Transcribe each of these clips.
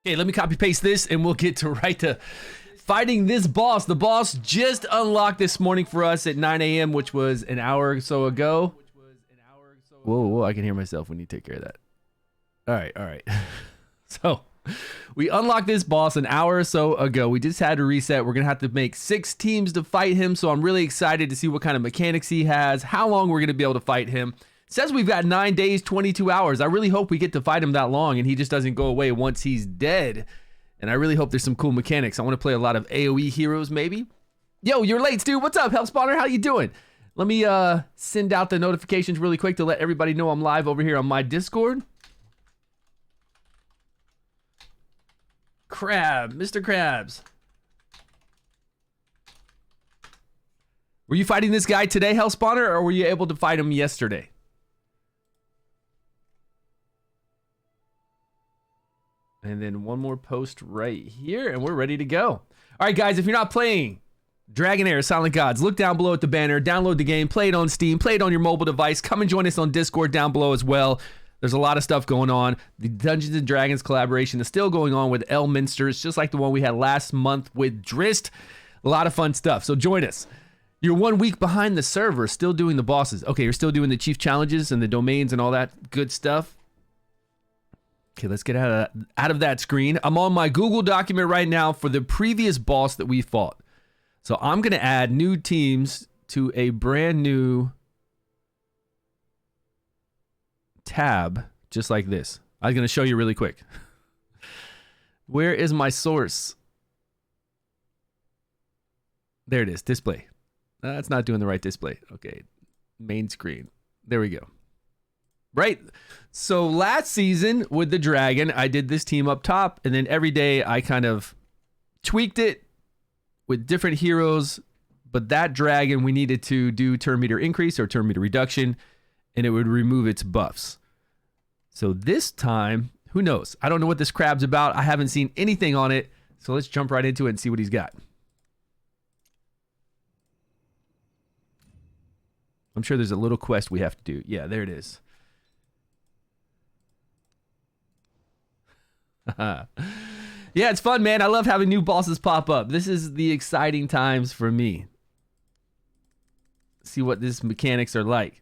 Okay, let me copy paste this and we'll get to right to fighting this boss. The boss just unlocked this morning for us at 9 a.m., which was an hour or so ago. Whoa, I can hear myself. We need to take care of that. All right. So we unlocked this boss an hour or so ago. We just had to reset. We're going to have to make 6 teams to fight him. So I'm really excited to see what kind of mechanics he has, how long we're going to be able to fight him. It says we've got 9 days, 22 hours. I really hope we get to fight him that long and he just doesn't go away once he's dead. And I really hope there's some cool mechanics. I want to play a lot of AoE heroes maybe. Yo, you're late, Stu. What's up, Health Spawner? How you doing? Let me send out the notifications really quick to let everybody know I'm live over here on my Discord. Crab, Mr. Krabs. Were you fighting this guy today, Health Spawner, or were you able to fight him yesterday? And then one more post right here, and we're ready to go. All right, guys, if you're not playing Dragonheir Silent Gods, look down below at the banner, download the game, play it on Steam, play it on your mobile device. Come and join us on Discord down below as well. There's a lot of stuff going on. The Dungeons & Dragons collaboration is still going on with Elminster. It's just like the one we had last month with Drist. A lot of fun stuff, so join us. You're 1 week behind the server, still doing the bosses. Okay, you're still doing the chief challenges and the domains and all that good stuff. Okay, let's get out of that screen. I'm on my Google document right now for the previous boss that we fought. So I'm going to add new teams to a brand new tab, just like this. I'm going to show you really quick. Where is my source? There it is, display. That's not doing the right display. Okay, main screen. There we go. Right, so last season with the dragon, I did this team up top, and then every day I kind of tweaked it with different heroes, but that dragon we needed to do turn meter increase or turn meter reduction, and it would remove its buffs. So this time, who knows? I don't know what this crab's about. I haven't seen anything on it, so let's jump right into it and see what he's got. I'm sure there's a little quest we have to do. Yeah, there it is. Yeah, it's fun, man. I love having new bosses pop up. This is the exciting times for me. See what these mechanics are like.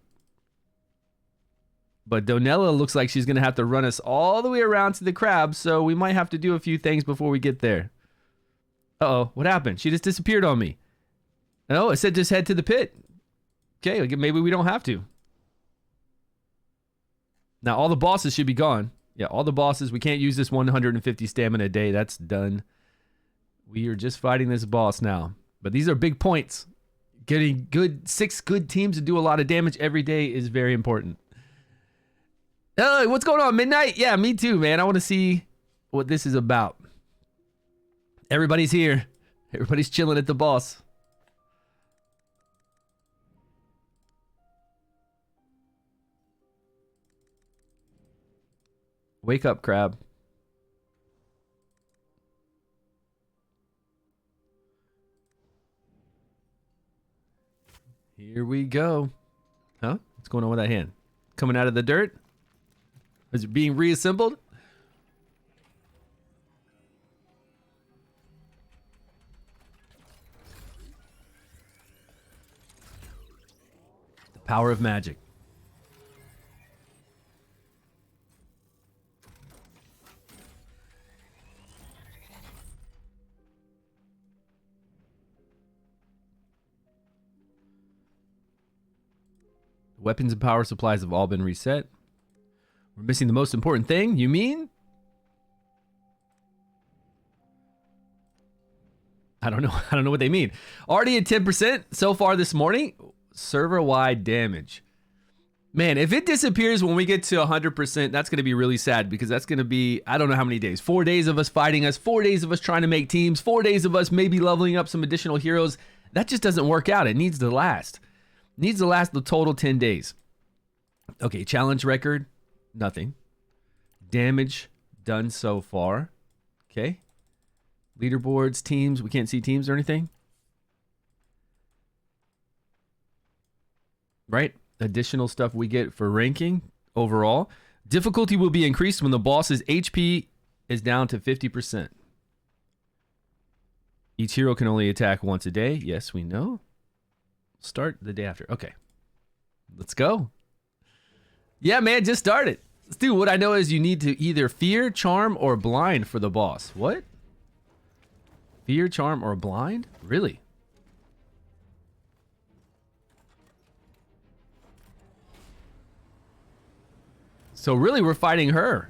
But Donella looks like she's going to have to run us all the way around to the crab, so we might have to do a few things before we get there. Uh-oh, what happened? She just disappeared on me. Oh, it said just head to the pit. Okay, maybe we don't have to. Now, all the bosses should be gone. Yeah, all the bosses. We can't use this 150 stamina a day. That's done. We are just fighting this boss now. But these are big points. Getting 6 good teams to do a lot of damage every day is very important. What's going on, Midnight? Yeah, me too, man. I want to see what this is about. Everybody's here. Everybody's chilling at the boss. Wake up, crab. Here we go. Huh? What's going on with that hand? Coming out of the dirt? Is it being reassembled? The power of magic. Weapons and power supplies have all been reset. We're missing the most important thing, you mean? I don't know what they mean. Already at 10% so far this morning. Server-wide damage. Man, if it disappears when we get to 100%, that's going to be really sad because that's going to be, I don't know how many days. 4 days of us fighting us, 4 days of us trying to make teams, 4 days of us maybe leveling up some additional heroes. That just doesn't work out. It needs to last. Needs to last the total 10 days. Okay, challenge record, nothing. Damage done so far. Okay. Leaderboards, teams, we can't see teams or anything. Right? Additional stuff we get for ranking overall. Difficulty will be increased when the boss's HP is down to 50%. Each hero can only attack once a day. Yes, we know. Start the day after. Okay. Let's go. Yeah, man, just start it. Let's do what I know is you need to either fear, charm, or blind for the boss. What? Fear, charm, or blind? Really? So really, we're fighting her.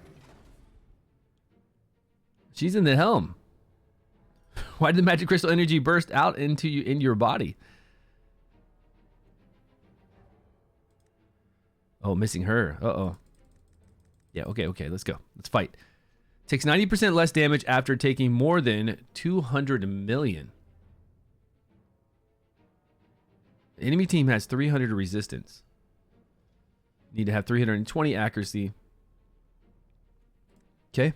She's in the helm. Why did the magic crystal energy burst out into your body? Oh, missing her. Uh-oh. Yeah, okay, let's go. Let's fight. Takes 90% less damage after taking more than 200 million. The enemy team has 300 resistance. Need to have 320 accuracy. Okay.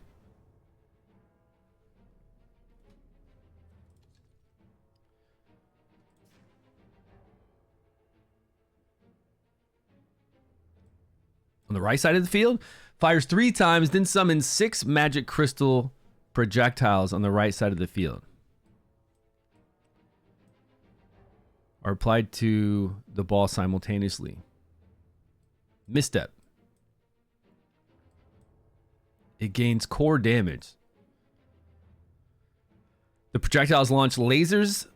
On the right side of the field, fires 3 times, then summons 6 magic crystal projectiles on the right side of the field. Are applied to the ball simultaneously. Misstep. It gains core damage. The projectiles launch lasers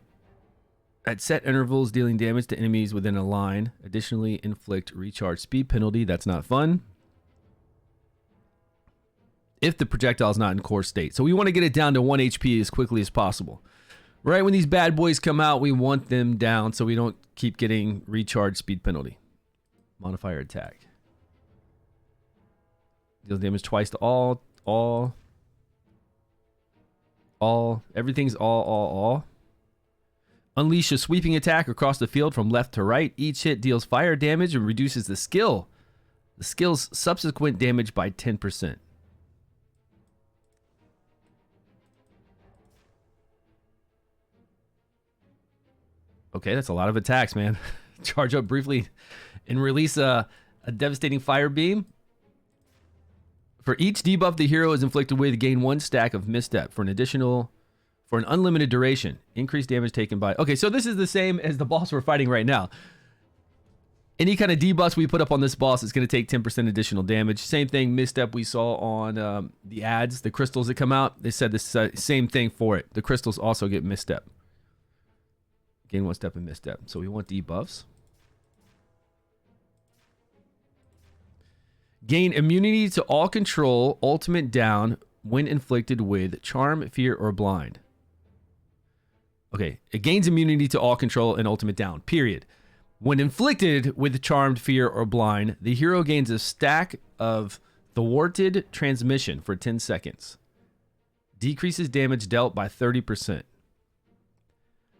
at set intervals, dealing damage to enemies within a line. Additionally, inflict recharge speed penalty. That's not fun. If the projectile is not in core state. So we want to get it down to 1 HP as quickly as possible. Right when these bad boys come out, we want them down so we don't keep getting recharge speed penalty. Modifier attack. Deals damage twice to all. Everything's all. Unleash a sweeping attack across the field from left to right. Each hit deals fire damage and reduces the skill's subsequent damage by 10%. Okay, that's a lot of attacks, man. Charge up briefly and release a devastating fire beam. For each debuff the hero is inflicted with, gain 1 stack of misstep for an unlimited duration. Increased damage taken by... Okay, so this is the same as the boss we're fighting right now. Any kind of debuffs we put up on this boss is going to take 10% additional damage. Same thing, misstep we saw on the ads, the crystals that come out. They said the same thing for it. The crystals also get misstep. Gain 1 step and misstep. So we want debuffs. Gain immunity to all control, ultimate down, when inflicted with charm, fear, or blind. Okay, it gains immunity to all control and ultimate down, period. When inflicted with charmed, fear, or blind, the hero gains a stack of thwarted transmission for 10 seconds. Decreases damage dealt by 30%.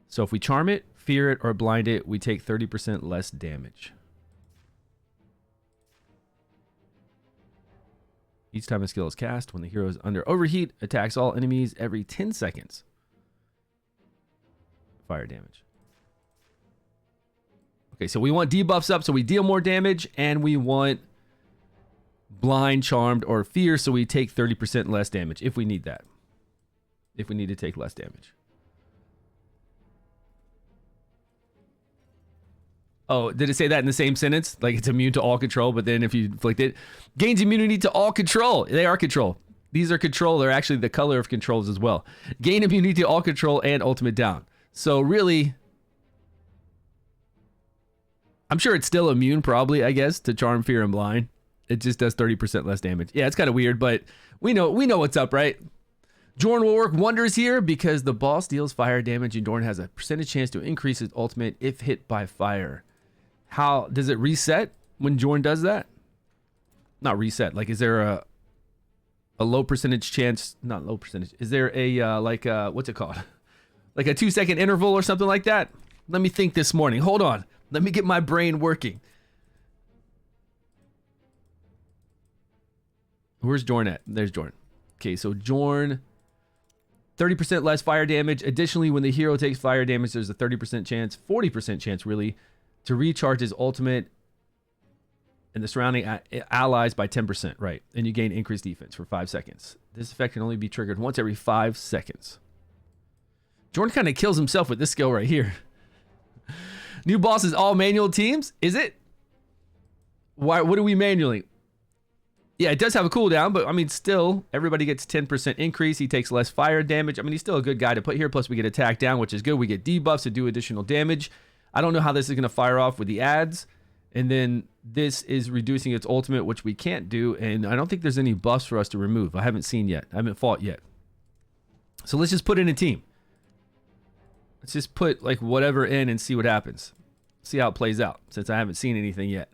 So if we charm it, fear it, or blind it, we take 30% less damage. Each time a skill is cast, when the hero is under overheat, attacks all enemies every 10 seconds. Fire damage. Okay, so we want debuffs up so we deal more damage, and we want blind, charmed, or fear so we take 30% less damage if we need that. If we need to take less damage. Oh, did it say that in the same sentence? Like it's immune to all control, but then if you inflict it, gains immunity to all control. They are control. These are control. They're actually the color of controls as well. Gain immunity to all control and ultimate down. So really, I'm sure it's still immune probably, I guess, to charm, fear, and blind. It just does 30% less damage. Yeah, it's kind of weird, but we know what's up, right? Jorn will work wonders here because the boss deals fire damage and Jorn has a percentage chance to increase his ultimate if hit by fire. How does it reset when Jorn does that? Not reset. Like, is there a low percentage chance? Not low percentage. Is there a what's it called? Like a 2-second interval or something like that? Let me think this morning. Hold on. Let me get my brain working. Where's Jorn at? There's Jorn. Okay, so Jorn, 30% less fire damage. Additionally, when the hero takes fire damage, there's a 30% chance, 40% chance really, to recharge his ultimate and the surrounding allies by 10%, right? And you gain increased defense for 5 seconds. This effect can only be triggered once every 5 seconds. Jordan kind of kills himself with this skill right here. New boss is all manual teams? Is it? Why? What are we manually? Yeah, it does have a cooldown, but I mean, still, everybody gets 10% increase. He takes less fire damage. I mean, he's still a good guy to put here. Plus, we get attack down, which is good. We get debuffs to do additional damage. I don't know how this is going to fire off with the ads. And then this is reducing its ultimate, which we can't do. And I don't think there's any buffs for us to remove. I haven't seen yet. I haven't fought yet. So let's just put in a team. Let's just put like whatever in and see what happens. See how it plays out, since I haven't seen anything yet.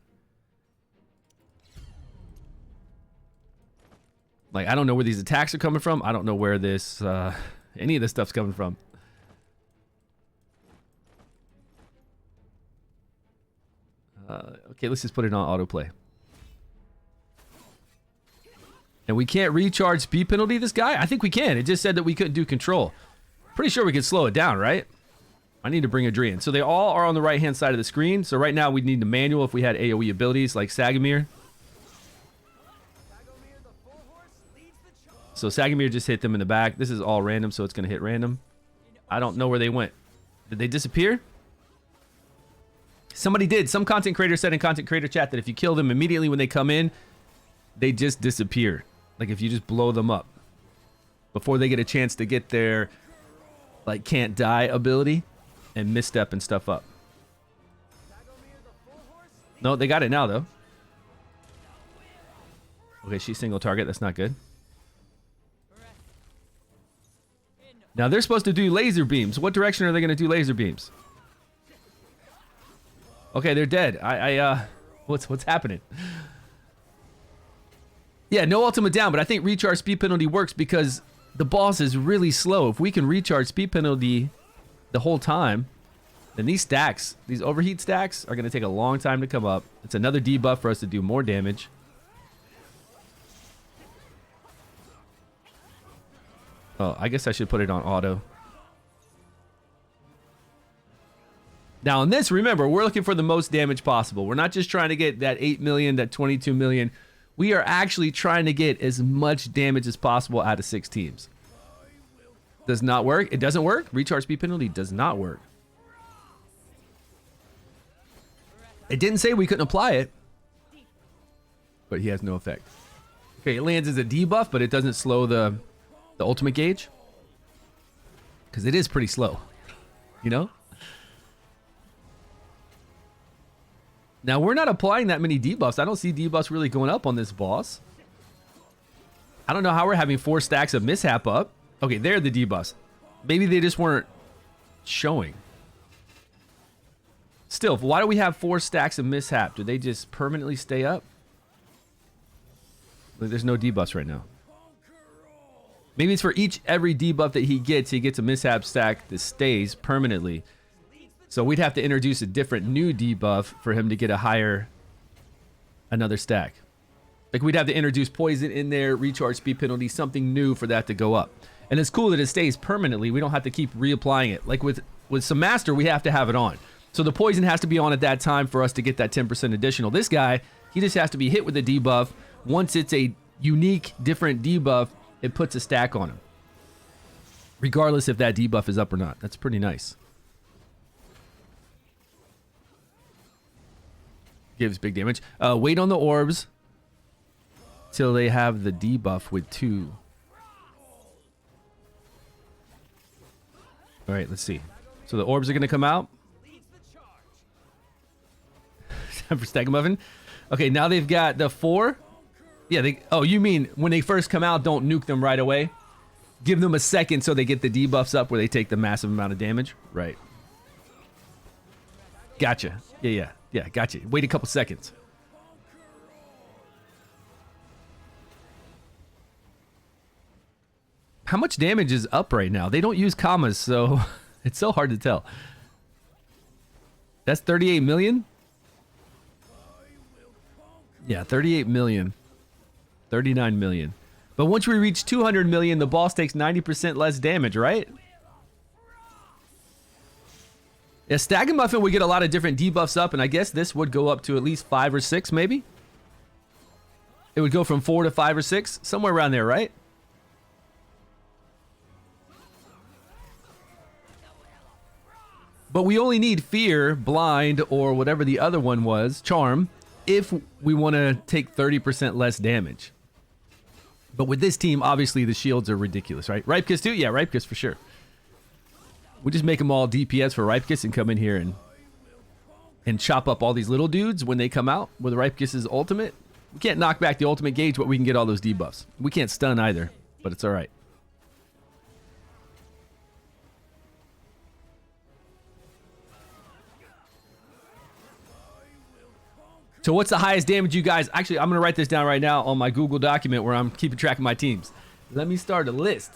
Like, I don't know where these attacks are coming from. I don't know where this, any of this stuff's coming from. Okay, let's just put it on autoplay. And we can't recharge speed penalty this guy? I think we can. It just said that we couldn't do control. Pretty sure we could slow it down, right? I need to bring a Adrian. So they all are on the right-hand side of the screen. So right now we need the manual if we had AoE abilities like Sagamir. So Sagamir just hit them in the back. This is all random, so it's going to hit random. I don't know where they went. Did they disappear? Somebody did. Some content creator said in content creator chat that if you kill them immediately when they come in, they just disappear. Like if you just blow them up before they get a chance to get their like can't die ability and misstep and stuff up. No, they got it now though. Okay, she's single target. That's not good. Now they're supposed to do laser beams. What direction are they going to do laser beams? Okay, they're dead. What's happening? Yeah, no ultimate down, but I think recharge speed penalty works because the boss is really slow. If we can recharge speed penalty the whole time, then these stacks, these overheat stacks, are going to take a long time to come up. It's another debuff for us to do more damage. Oh, I guess I should put it on auto. Now on this, remember, we're looking for the most damage possible. We're not just trying to get that 8 million, that 22 million. We are actually trying to get as much damage as possible out of 6 teams. Does not work. It doesn't work. Recharge speed penalty does not work. It didn't say we couldn't apply it, but he has no effect. Okay, it lands as a debuff, but it doesn't slow the ultimate gauge because it is pretty slow, you know? Now, we're not applying that many debuffs. I don't see debuffs really going up on this boss. I don't know how we're having 4 stacks of mishap up. Okay, they're the debuffs. Maybe they just weren't showing. Still, why do we have 4 stacks of mishap? Do they just permanently stay up? There's no debuffs right now. Maybe it's for every debuff that he gets a mishap stack that stays permanently. So we'd have to introduce a different new debuff for him to get another stack. Like we'd have to introduce poison in there, recharge speed penalty, something new for that to go up. And it's cool that it stays permanently. We don't have to keep reapplying it. Like with some master, we have to have it on. So the poison has to be on at that time for us to get that 10% additional. This guy, he just has to be hit with a debuff. Once it's a unique, different debuff, it puts a stack on him. Regardless if that debuff is up or not. That's pretty nice. Gives big damage. Wait on the orbs till they have the debuff with 2. All right, let's see. So the orbs are going to come out. Time for Stagamuffin. Okay, now they've got the 4. Yeah, oh, you mean when they first come out, don't nuke them right away? Give them a second so they get the debuffs up where they take the massive amount of damage? Right. Gotcha. Yeah, gotcha. Wait a couple seconds. How much damage is up right now? They don't use commas, so it's so hard to tell. That's 38 million? Yeah, 38 million. 39 million. But once we reach 200 million, the boss takes 90% less damage, right? Yeah, Stagamuffin would get a lot of different debuffs up, and I guess this would go up to at least 5 or 6, maybe? It would go from 4 to 5 or 6, somewhere around there, right? But we only need fear, blind, or whatever the other one was, charm, if we want to take 30% less damage. But with this team, obviously the shields are ridiculous, right? Ripekis too? Yeah, Ripekis for sure. We just make them all DPS for Ripekis and come in here and chop up all these little dudes when they come out with Ripekis' ultimate. We can't knock back the ultimate gauge, but we can get all those debuffs. We can't stun either, but it's all right. So what's the highest damage you guys... Actually, I'm going to write this down right now on my Google document where I'm keeping track of my teams. Let me start a list.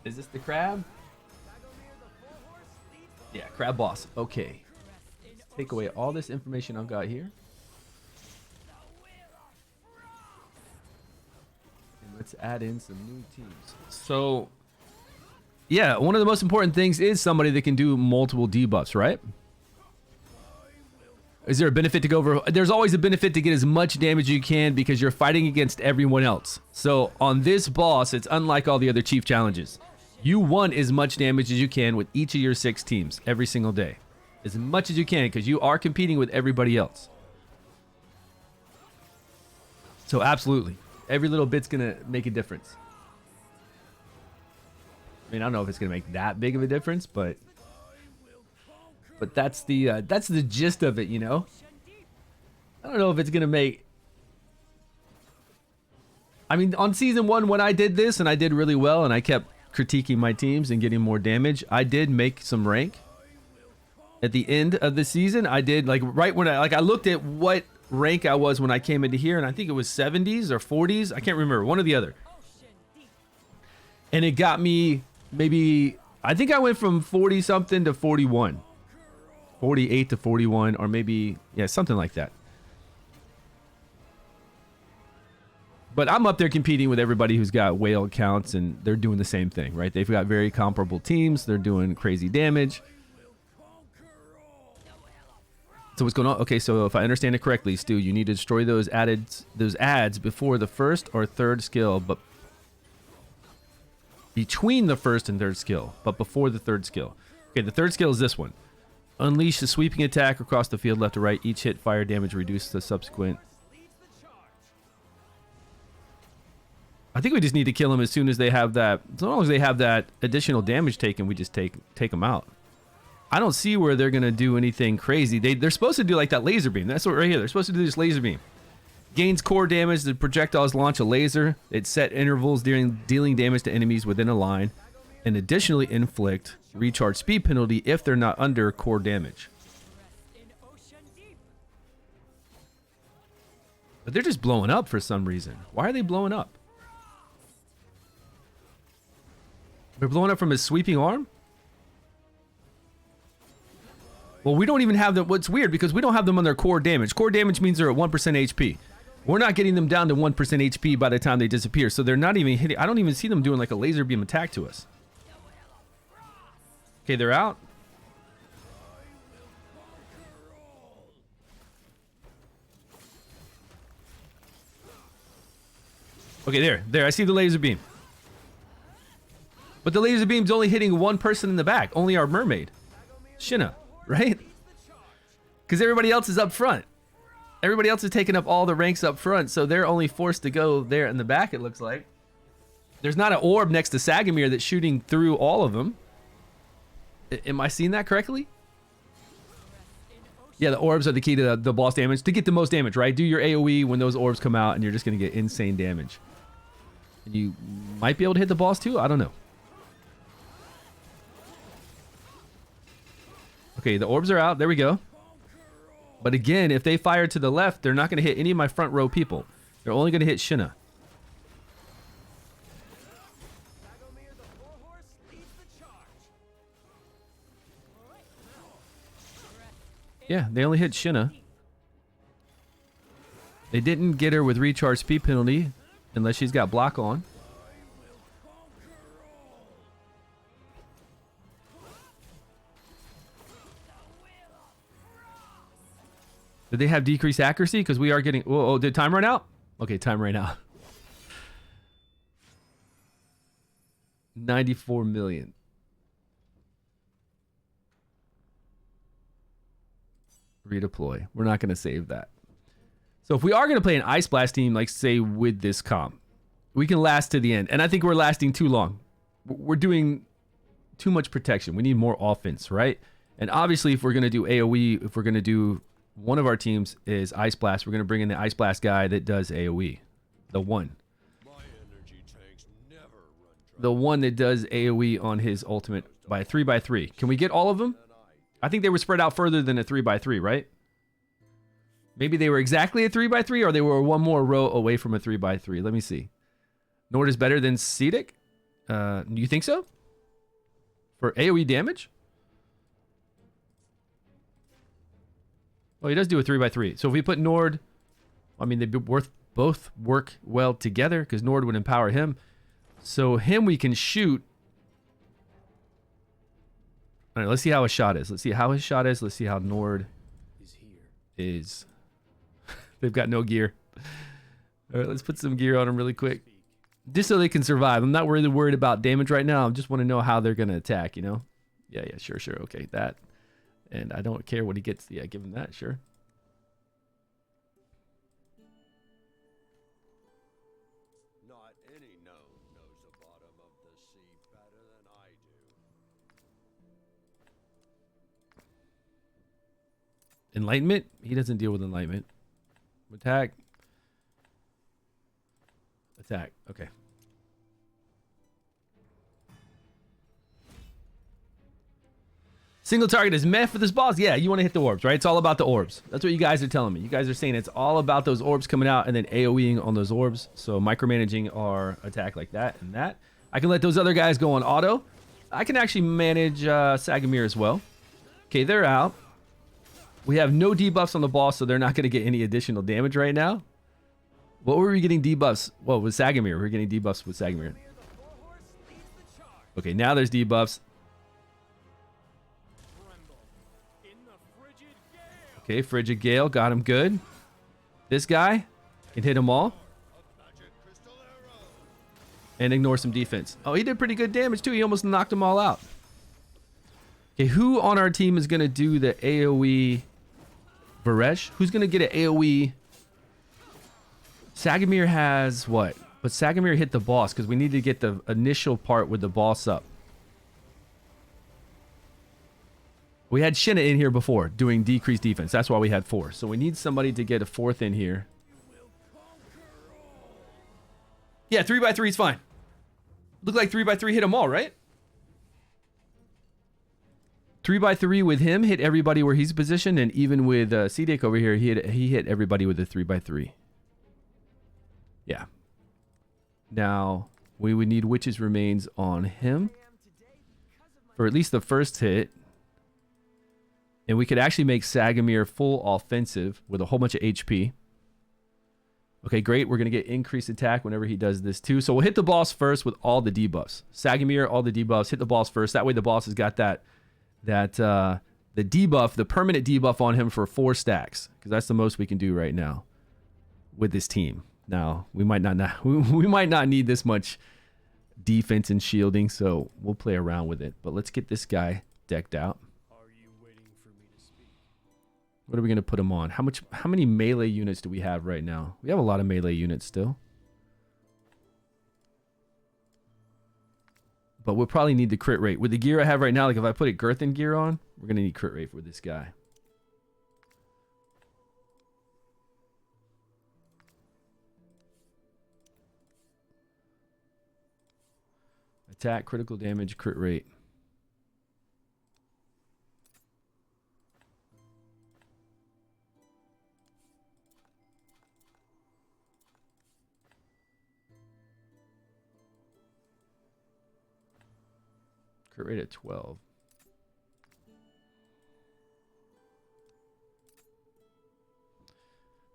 Is this the crab? Yeah, crab boss. Okay. Let's take away all this information I've got here. And let's add in some new teams. So, yeah, one of the most important things is somebody that can do multiple debuffs, right? Is there a benefit to go over? There's always a benefit to get as much damage as you can because you're fighting against everyone else. So on this boss, it's unlike all the other chief challenges. You want as much damage as you can with each of your 6 teams every single day. As much as you can because you are competing with everybody else. So absolutely. Every little bit's going to make a difference. I mean, I don't know if it's going to make that big of a difference, but that's the gist of it, you know? I don't know if it's going to make... I mean, on season 1, when I did this and I did really well and I kept critiquing my teams and getting more damage, I did make some rank. At the end of the season, I did, like, right when I looked at what rank I was when I came into here, and I think it was 70s or 40s. I can't remember. One or the other. And it got me maybe... I think I went from 40-something to 41. 48 to 41, or maybe, yeah, something like that. But I'm up there competing with everybody who's got whale accounts, and they're doing the same thing, right? They've got very comparable teams. They're doing crazy damage. So what's going on? Okay, so if I understand it correctly, Stu, you need to destroy those ads before the first or third skill, but between the first and third skill, but before the third skill. Okay, the third skill is this one. Unleash a sweeping attack across the field left to right. Each hit fire damage reduces the subsequent. I think we just need to kill them as soon as they have that. As long as they have that additional damage taken, we just take them out. I don't see where they're going to do anything crazy. They're supposed to do like that laser beam. That's what right here. They're supposed to do this laser beam. Gains core damage. The projectiles launch a laser. It set intervals during dealing damage to enemies within a line. And additionally inflict recharge speed penalty if they're not under core damage. But they're just blowing up for some reason. Why are they blowing up? They're blowing up from his sweeping arm? Well, we don't even have them. What's weird, because we don't have them on their core damage. Core damage means they're at 1% HP. We're not getting them down to 1% HP by the time they disappear. So they're not even hitting. I don't even see them doing like a laser beam attack to us. Okay, they're out. Okay, there. I see the laser beam. But the laser beam's only hitting one person in the back. Only our mermaid. Shinna, right? Because everybody else is up front. Everybody else is taking up all the ranks up front, so they're only forced to go there in the back, it looks like. There's not an orb next to Sagamir that's shooting through all of them. Am I seeing that correctly? Yeah, the orbs are the key to the boss damage. To get the most damage, right? Do your AoE when those orbs come out, and you're just going to get insane damage. And you might be able to hit the boss too? I don't know. Okay, the orbs are out. There we go. But again, if they fire to the left, they're not going to hit any of my front row people. They're only going to hit Shinna. Yeah, they only hit Shinna. They didn't get her with recharge speed penalty unless she's got block on. Did they have decreased accuracy? Because we are getting... Oh, did time run out? Okay, time right now. 94 million. Redeploy. We're not going to save that. So if we are going to play an Ice Blast team, like say with this comp, we can last to the end. And I think we're lasting too long. We're doing too much protection. We need more offense, right? And obviously if we're going to do AoE, if we're going to do one of our teams is Ice Blast, we're going to bring in the Ice Blast guy that does AoE. The one. The one that does AoE on his ultimate by 3x3. Can we get all of them? I think they were spread out further than a 3x3, right? Maybe they were exactly a 3x3 or they were one more row away from a 3x3. Let me see. Nord is better than Cedic? Do you think so? For AoE damage? Oh, he does do a 3x3. So if we put Nord, I mean, they both work well together because Nord would empower him. So him we can shoot. All right, let's see how his shot is. Let's see how his shot is. Let's see how Nord is. They've got no gear. All right, let's put some gear on them really quick. Just so they can survive. I'm not really worried about damage right now. I just want to know how they're going to attack, you know? Yeah, sure. Okay, that. And I don't care what he gets. Yeah, give him that, sure. Not any gnome knows the bottom of the sea better than I do. Enlightenment? He doesn't deal with enlightenment. Attack. Attack. Okay. Single target is meh for this boss. Yeah, you want to hit the orbs, right? It's all about the orbs. That's what you guys are telling me. You guys are saying it's all about those orbs coming out and then AoEing on those orbs. So micromanaging our attack like that and that. I can let those other guys go on auto. I can actually manage Sagamir as well. Okay, they're out. We have no debuffs on the boss, so they're not going to get any additional damage right now. What were we getting debuffs? Well, with Sagamir. We're getting debuffs with Sagamir. Okay, now there's debuffs. Okay, Frigid Gale. Got him good. This guy can hit them all. And ignore some defense. Oh, he did pretty good damage too. He almost knocked them all out. Okay, who on our team is going to do the AoE Varesh? Who's going to get an AoE? Sagamir has what? But Sagamir hit the boss because we need to get the initial part with the boss up. We had Shinna in here before doing decreased defense. That's why we had 4. So we need somebody to get a 4th in here. Yeah, 3x3 is fine. Look like 3x3 hit them all, right? 3x3 with him hit everybody where he's positioned, and even with Cedic over here, he hit everybody with a 3x3. Yeah. Now we would need Witch's Remains on him for at least the first hit. And we could actually make Sagamir full offensive with a whole bunch of HP. Okay, great. We're going to get increased attack whenever he does this too. So we'll hit the boss first with all the debuffs. Sagamir, all the debuffs. Hit the boss first. That way the boss has got the debuff, the permanent debuff on him for 4 stacks. Because that's the most we can do right now with this team. Now, we might not need this much defense and shielding, so we'll play around with it. But let's get this guy decked out. What are we going to put him on? How many melee units do we have right now? We have a lot of melee units still. But we'll probably need the crit rate. With the gear I have right now, like if I put a Girthin gear on, we're going to need crit rate for this guy. Attack, critical damage, crit rate. Crit rate at 12.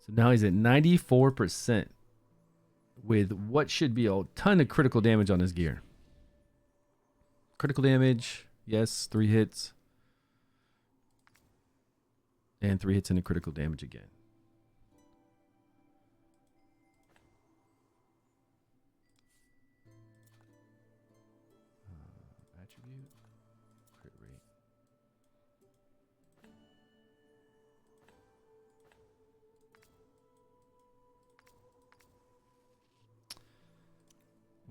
So now he's at 94% with what should be a ton of critical damage on his gear. Critical damage, yes, 3 hits. And 3 hits into critical damage again.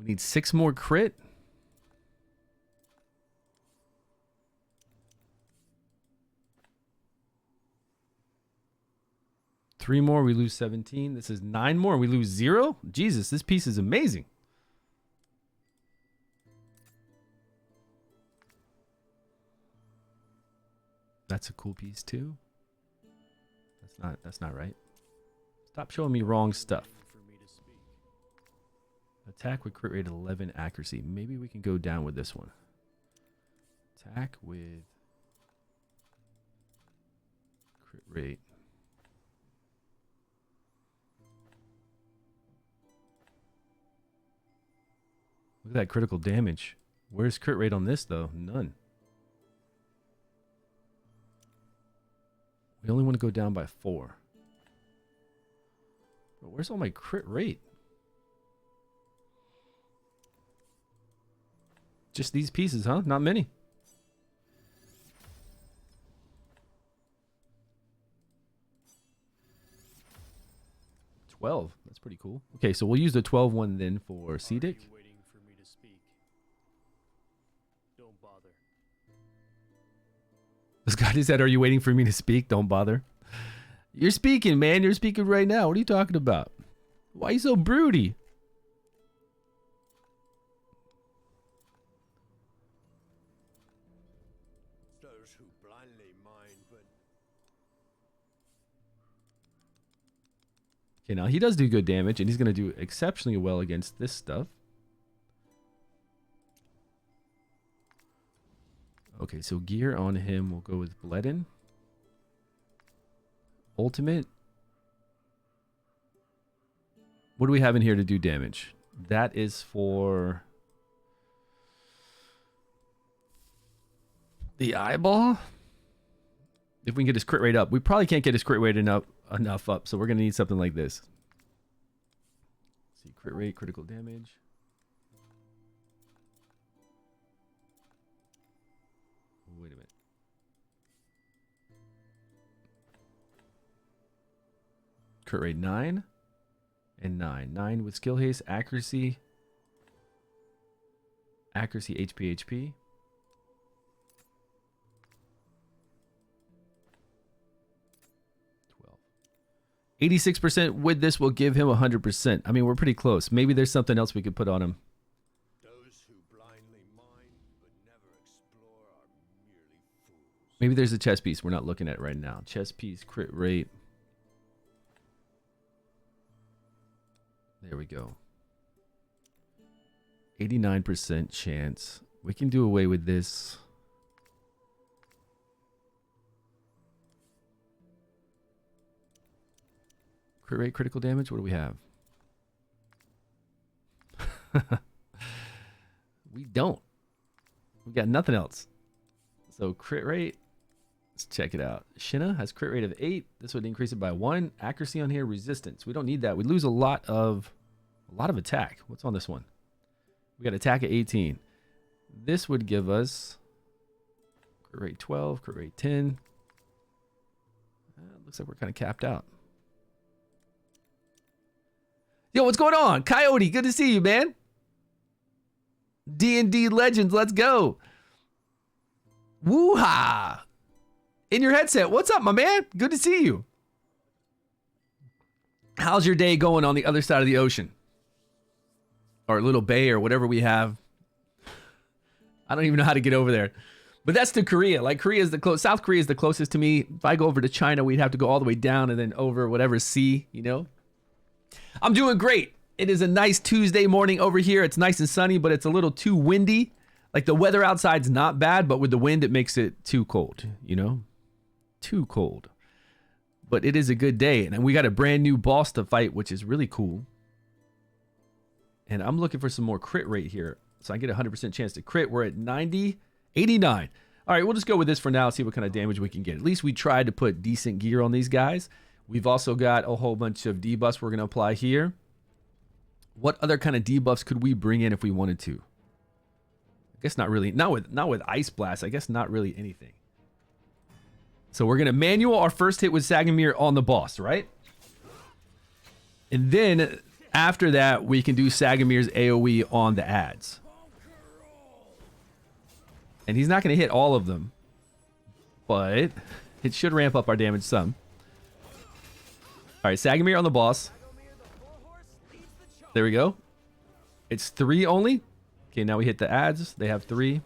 We need 6 more crit. Three more, we lose 17. This is 9 more, we lose 0. Jesus, this piece is amazing. That's a cool piece too. That's not right. Stop showing me wrong stuff. Attack with crit rate 11 accuracy. Maybe we can go down with this one. Attack with crit rate. Look at that critical damage. Where's crit rate on this though? None. We only want to go down by 4. But where's all my crit rate? Just these pieces, huh? Not many. That's pretty cool. Okay, so we'll use the 12 one then for Cedic. This guy just said, "Are you waiting for me to speak? Don't bother." You're speaking, man. You're speaking right now. What are you talking about? Why are you so broody? Those who blindly mind, but Okay, now he does do good damage, and he's going to do exceptionally well against this stuff. Okay, so gear on him, we'll go with Bledin. Ultimate. What do we have in here to do damage? That is for the eyeball. If we can get his crit rate up. We probably can't get his crit rate enough up, so we're going to need something like this. Let's see, crit rate, critical damage. Wait a minute. Crit rate 9 and 9. 9 with skill haste, accuracy, HP. 86% with this will give him 100%. I mean, we're pretty close. Maybe there's something else we could put on him. those who blindly mind but never explore are merely fools. Maybe there's a chess piece we're not looking at right now. Chess piece, crit rate. There we go. 89% chance. We can do away with this. Crit rate, critical damage. What do we have? We don't. We got nothing else. So crit rate. Let's check it out. Shinna has crit rate of 8. This would increase it by 1. Accuracy on here, resistance. We don't need that. We lose a lot of attack. What's on this one? We got attack at 18. This would give us crit rate 12, crit rate 10. Looks like we're kind of capped out. Yo, what's going on? Coyote, good to see you, man. D&D Legends, let's go. Woo-ha. In your headset. What's up, my man? Good to see you. How's your day going on the other side of the ocean? Or little bay or whatever we have. I don't even know how to get over there. But that's to Korea. Like Korea is South Korea is the closest to me. If I go over to China, we'd have to go all the way down and then over whatever sea, you know? I'm doing great. It is a nice Tuesday morning over here. It's nice and sunny, but it's a little too windy. Like the weather outside's not bad, but with the wind, it makes it too cold, you know? Too cold. But it is a good day. And we got a brand new boss to fight, which is really cool. And I'm looking for some more crit rate here. So I get a 100% chance to crit. We're at 90, 89. All right, we'll just go with this for now, see what kind of damage we can get. At least we tried to put decent gear on these guys. We've also got a whole bunch of debuffs we're going to apply here. What other kind of debuffs could we bring in if we wanted to? I guess not really. Not with Ice Blast. I guess not really anything. So we're going to manual our first hit with Sagamir on the boss, right? And then After that, we can do Sagamir's AoE on the ads. And he's not going to hit all of them, but it should ramp up our damage some. All right, Sagamir on the boss. There we go. It's 3 only. Okay, now we hit the ads. They have 3.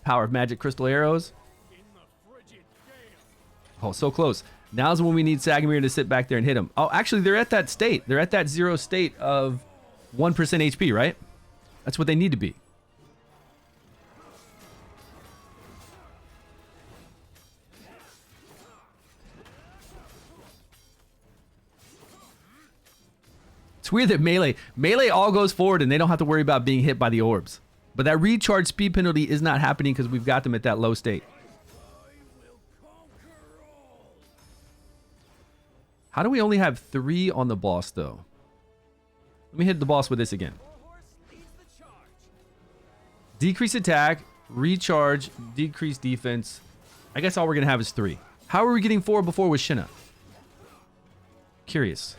Power of magic crystal arrows. Oh, so close. Now's when we need Sagamir to sit back there and hit him. Oh, actually, they're at that state. They're at that 0 state of 1% HP, right? That's what they need to be. It's weird that melee all goes forward and they don't have to worry about being hit by the orbs. But that recharge speed penalty is not happening because we've got them at that low state. How do we only have 3 on the boss, though? Let me hit the boss with this again. Decrease attack, recharge, decrease defense. I guess all we're going to have is 3. How are we getting 4 before with Shinna? Curious.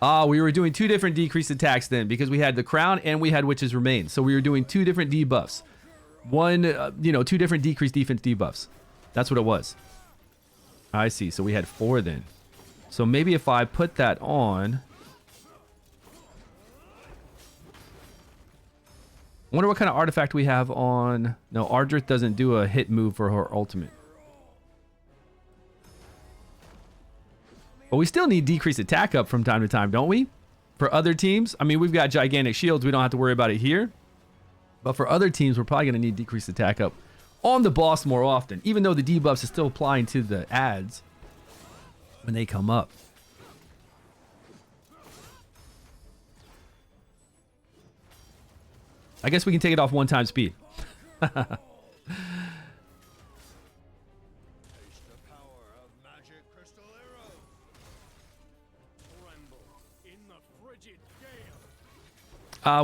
We were doing 2 different decreased attacks then because we had the crown and we had Witch's Remain. So we were doing 2 different debuffs. 2 different decreased defense debuffs. That's what it was. I see. So we had 4 then. So maybe if I put that on. I wonder what kind of artifact we have on. No, Ardrith doesn't do a hit move for her ultimate. But we still need decreased attack up from time to time, don't we? For other teams. I mean, we've got gigantic shields. We don't have to worry about it here. But for other teams, we're probably going to need decreased attack up on the boss more often. Even though the debuffs is still applying to the ads when they come up. I guess we can take it off 1 time speed.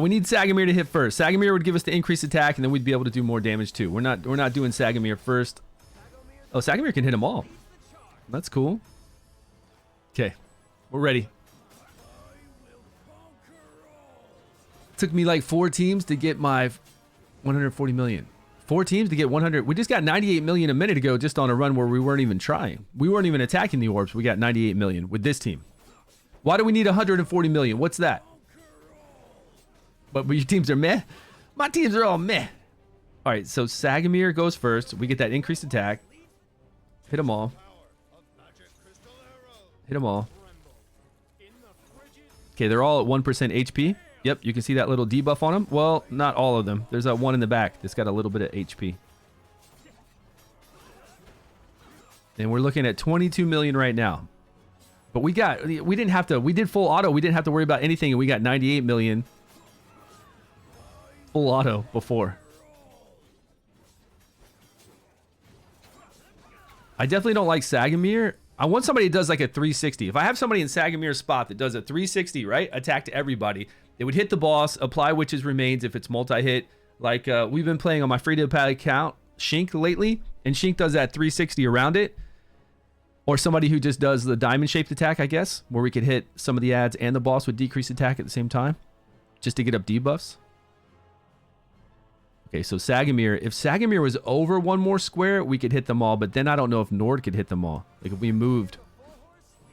We need Sagamir to hit first. Sagamir would give us the increased attack, and then we'd be able to do more damage too. We're not doing Sagamir first. Oh, Sagamir can hit them all. That's cool. Okay, we're ready. Took me like 4 teams to get my 140 million. 4 teams to get 100. We just got 98 million a minute ago just on a run where we weren't even trying. We weren't even attacking the orbs. We got 98 million with this team. Why do we need 140 million? What's that? But your teams are meh? My teams are all meh. All right, so Sagamir goes first. We get that increased attack. Hit them all. Hit them all. Okay, they're all at 1% HP. Yep, you can see that little debuff on them. Well, not all of them. There's that one in the back that's got a little bit of HP. And we're looking at 22 million right now. But we didn't have to, we did full auto. We didn't have to worry about anything, and we got 98 million full auto before. I definitely don't like Sagamir. I want somebody that does like a 360. If I have somebody in Sagamir's spot that does a 360, right? Attack to everybody. They would hit the boss, apply Witch's Remains if it's multi-hit. Like we've been playing on my free-to-play account, Shink, lately. And Shink does that 360 around it. Or somebody who just does the diamond-shaped attack, I guess. Where we could hit some of the ads and the boss with decreased attack at the same time. Just to get up debuffs. Okay, so Sagamir. If Sagamir was over 1 more square, we could hit them all. But then I don't know if Nord could hit them all. Like if we moved.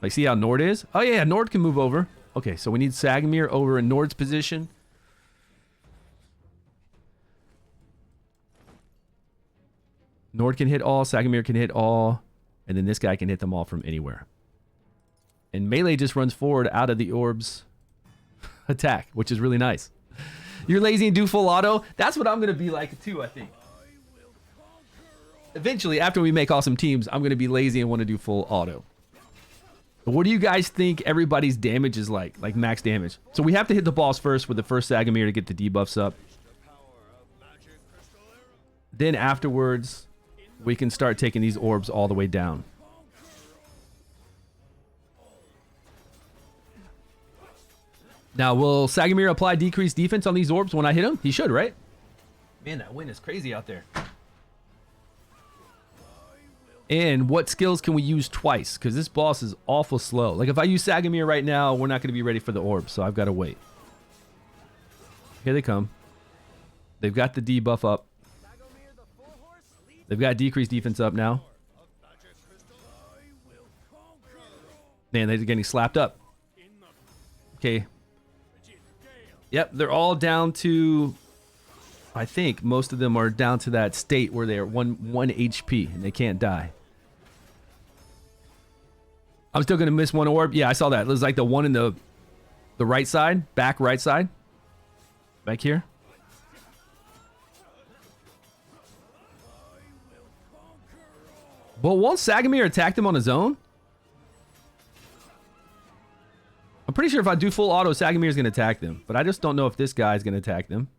Like see how Nord is? Oh yeah, Nord can move over. Okay, so we need Sagamir over in Nord's position. Nord can hit all. Sagamir can hit all. And then this guy can hit them all from anywhere. And melee just runs forward out of the orb's attack, which is really nice. You're lazy and do full auto. That's what I'm going to be like too, I think. Eventually, after we make awesome teams, I'm going to be lazy and want to do full auto. But what do you guys think everybody's damage is like max damage? So we have to hit the boss first with the first Sagamir to get the debuffs up. Then afterwards, we can start taking these orbs all the way down. Now, will Sagamir apply decreased defense on these orbs when I hit him? He should, right? Man, that wind is crazy out there. And what skills can we use twice? Because this boss is awful slow. Like if I use Sagamir right now, we're not going to be ready for the orb, so I've got to wait. Here they come. They've got the debuff up. They've got decreased defense up now. Man, they're getting slapped up. Okay. Yep, they're all down to... I think most of them are down to that state where they are 1 HP and they can't die. I'm still going to miss one orb. Yeah, I saw that. It was like the one in the right side. Back right side. Back here. But won't Sagamir attack them on his own? I'm pretty sure if I do full auto, Sagamir is going to attack them. But I just don't know if this guy is going to attack them.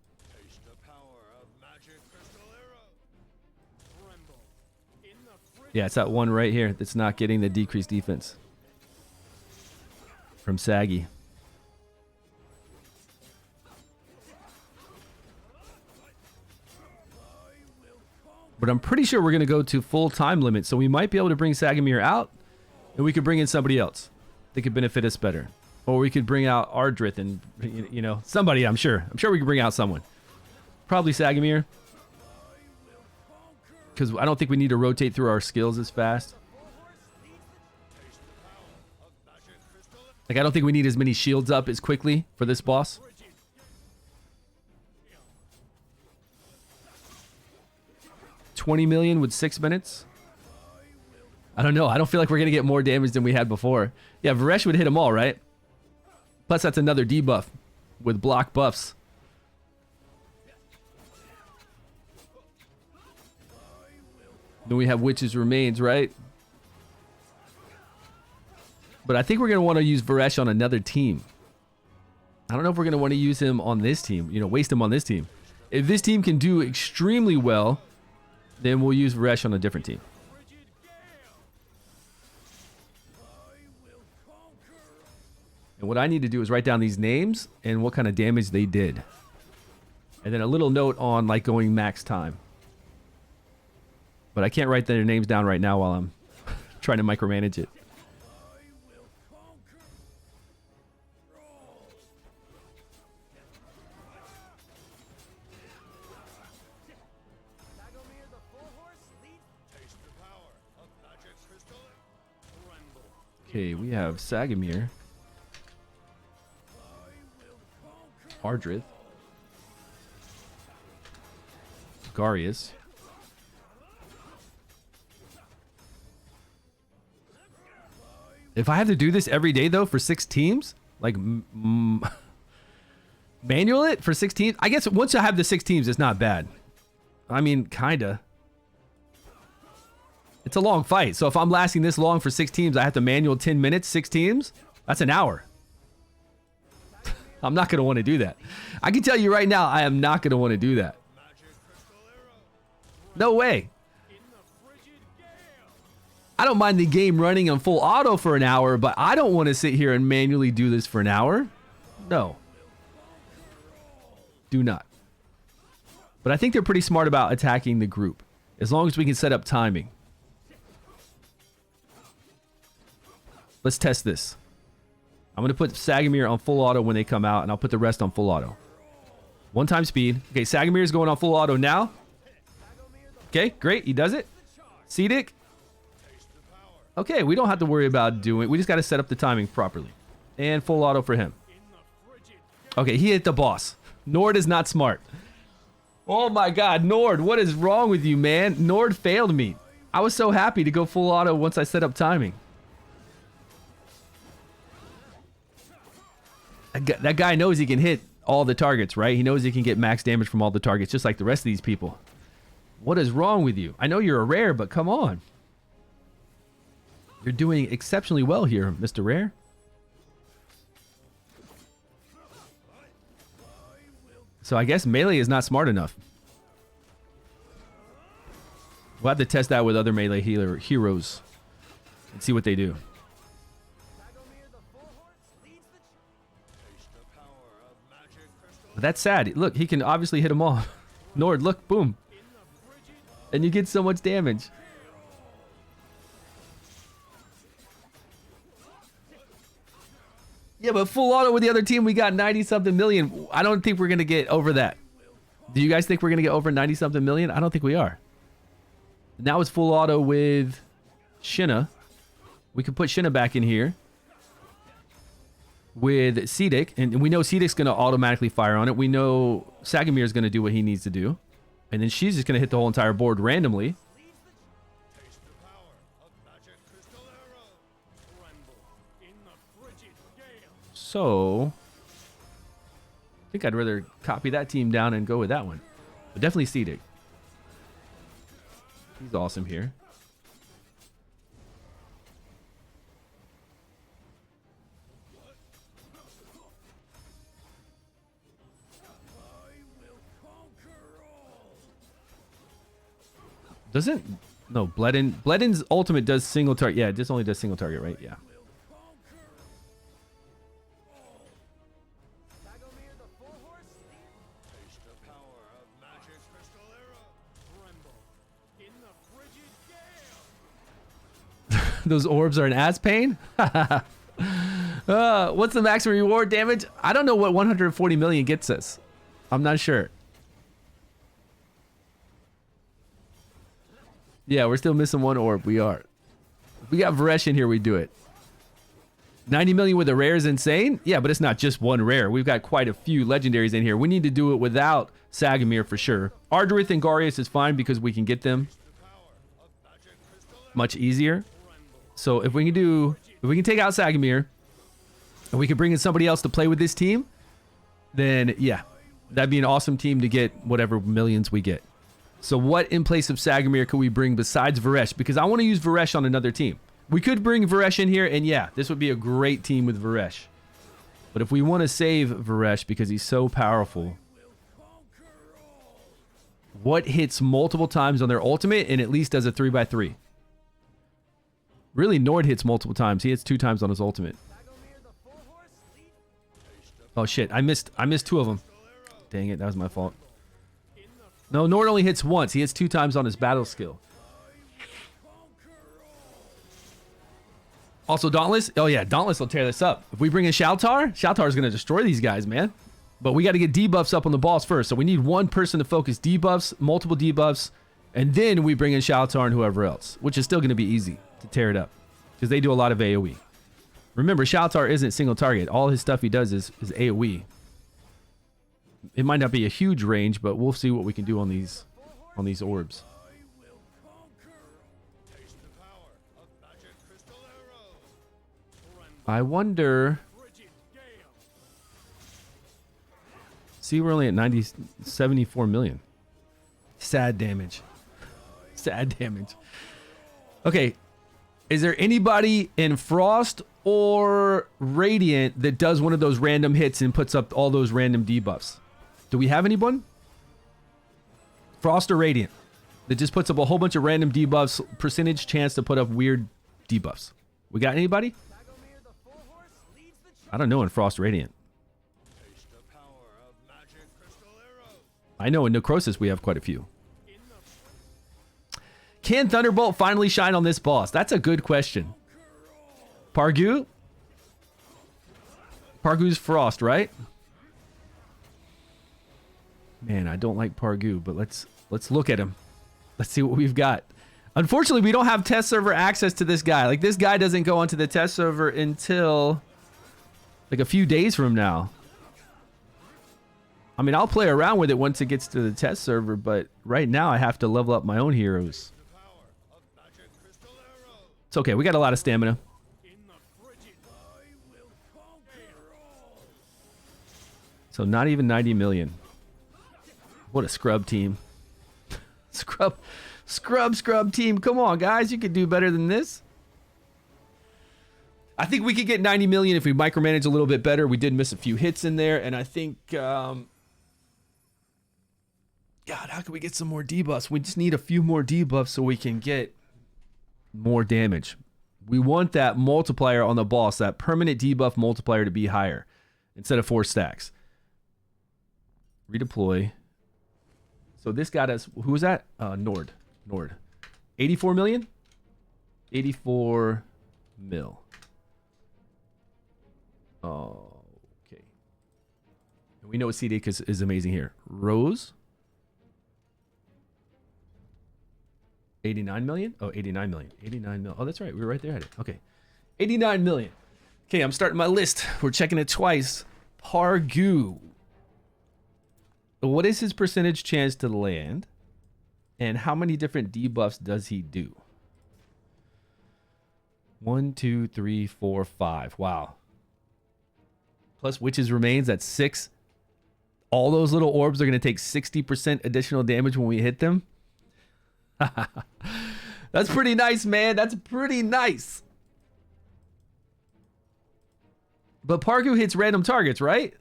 Yeah, it's that one right here that's not getting the decreased defense from Saggy. But I'm pretty sure we're going to go to full time limit, so we might be able to bring Sagamir out, and we could bring in somebody else that could benefit us better. Or we could bring out Ardrith and, you know, somebody, I'm sure. I'm sure we could bring out someone. Probably Sagamir. Because I don't think we need to rotate through our skills as fast. Like, I don't think we need as many shields up as quickly for this boss. $20 million with 6 minutes? I don't know. I don't feel like we're going to get more damage than we had before. Yeah, Varesh would hit them all, right? Plus, that's another debuff with block buffs. Then we have Witch's Remains, right? But I think we're going to want to use Varesh on another team. I don't know if we're going to want to use him on this team. You know, waste him on this team. If this team can do extremely well, then we'll use Varesh on a different team. And what I need to do is write down these names and what kind of damage they did. And then a little note on like going max time. But I can't write their names down right now while I'm trying to micromanage it. Okay, we have Sagamir, Ardrith, Garius, if I have to do this every day though for 6 teams, like manual it for 6 teams, I guess once I have the 6 teams, it's not bad. I mean, kinda. It's a long fight, so if I'm lasting this long for 6 teams, I have to manual 10 minutes, 6 teams. That's an hour. I'm not going to want to do that. I can tell you right now, I am not going to want to do that. No way. I don't mind the game running on full auto for an hour, but I don't want to sit here and manually do this for an hour. No. Do not. But I think they're pretty smart about attacking the group, as long as we can set up timing. Let's test this. I'm going to put Sagamir on full auto when they come out, and I'll put the rest on full auto. 1 time speed. Okay, Sagamir is going on full auto now. Okay, great. He does it. Cedic. Okay, we don't have to worry about doing it. We just got to set up the timing properly. And full auto for him. Okay, he hit the boss. Nord is not smart. Oh my god, Nord, what is wrong with you, man? Nord failed me. I was so happy to go full auto once I set up timing. That guy knows he can hit all the targets, right? He knows he can get max damage from all the targets, just like the rest of these people. What is wrong with you? I know you're a rare, but come on. You're doing exceptionally well here, Mr. Rare. So I guess melee is not smart enough. We'll have to test that with other melee heroes and see what they do. But that's sad. Look, he can obviously hit them all. Nord, look, boom. And you get so much damage. Yeah, but full auto with the other team, we got 90-something million. I don't think we're going to get over that. Do you guys think we're going to get over 90-something million? I don't think we are. Now it's full auto with Shinna. We can put Shinna back in here with Cedic. And we know Cedic's going to automatically fire on it. We know Sagamir is going to do what he needs to do. And then she's just going to hit the whole entire board randomly. So, I think I'd rather copy that team down and go with that one. But definitely Cedic. He's awesome here. No, Bledden's ultimate does single target. Yeah, it just only does single target, right? Yeah. Those orbs are an ass pain. What's the maximum reward damage? I don't know what 140 million gets us. I'm not sure. Yeah, we're still missing one orb. We are. If we got Varesh in here, we do it. 90 million with a rare is insane. Yeah, but it's not just one rare. We've got quite a few legendaries in here. We need to do it without Sagamir for sure. Ardorith and Garius is fine because we can get them much easier. So if we can take out Sagamir and we can bring in somebody else to play with this team, then yeah, that'd be an awesome team to get whatever millions we get. So what in place of Sagamir could we bring besides Varesh? Because I want to use Varesh on another team. We could bring Varesh in here, and yeah, this would be a great team with Varesh. But if we want to save Varesh because he's so powerful, what hits multiple times on their ultimate and at least does a 3x3? Really, Nord hits multiple times. He hits 2 times on his ultimate. Oh shit, I missed 2 of them. Dang it, that was my fault. No, Nord only hits once. He hits 2 times on his battle skill. Also, Dauntless. Oh yeah, Dauntless will tear this up. If we bring in Shaltar, Shaltar is going to destroy these guys, man. But we got to get debuffs up on the boss first. So we need one person to focus debuffs, multiple debuffs, and then we bring in Shaltar and whoever else, which is still going to be easy to tear it up because they do a lot of AoE. Remember, Shaltar isn't single target. All his stuff he does is AoE. It might not be a huge range, but we'll see what we can do on these orbs. I wonder. See, we're only at 74 million. Sad damage. Sad damage. Okay. Is there anybody in Frost or Radiant that does one of those random hits and puts up all those random debuffs? Do we have anyone? Frost or Radiant that just puts up a whole bunch of random debuffs, percentage chance to put up weird debuffs. We got anybody? I don't know in Frost Radiant. I know in Necrosis we have quite a few. Can Thunderbolt finally shine on this boss? That's a good question. Pargu? Pargu's Frost, right? Man, I don't like Pargu, but let's look at him. Let's see what we've got. Unfortunately, we don't have test server access to this guy. Like, this guy doesn't go onto the test server until like a few days from now. I mean, I'll play around with it once it gets to the test server, but right now I have to level up my own heroes. It's okay. We got a lot of stamina. So not even 90 million. What a scrub team. Scrub team. Come on, guys. You could do better than this. I think we could get 90 million if we micromanage a little bit better. We did miss a few hits in there, and I think... God, how can we get some more debuffs? We just need a few more debuffs so we can get more damage. We want that multiplier on the boss, that permanent debuff multiplier to be higher instead of 4 stacks. Redeploy. So this got us, who was that? Nord. 84 million? 84 mil. Oh, okay. And we know what CD is amazing here. Rose. 89 million? Oh, 89 million. 89 million. Oh, that's right. We were right there at it. Okay. 89 million. Okay, I'm starting my list. We're checking it twice. Pargu. What is his percentage chance to land? And how many different debuffs does he do? 1, 2, 3, 4, 5. Wow. Plus Witch's Remains, that's 6. All those little orbs are going to take 60% additional damage when we hit them. That's pretty nice, man. That's pretty nice. But Pargu hits random targets, right?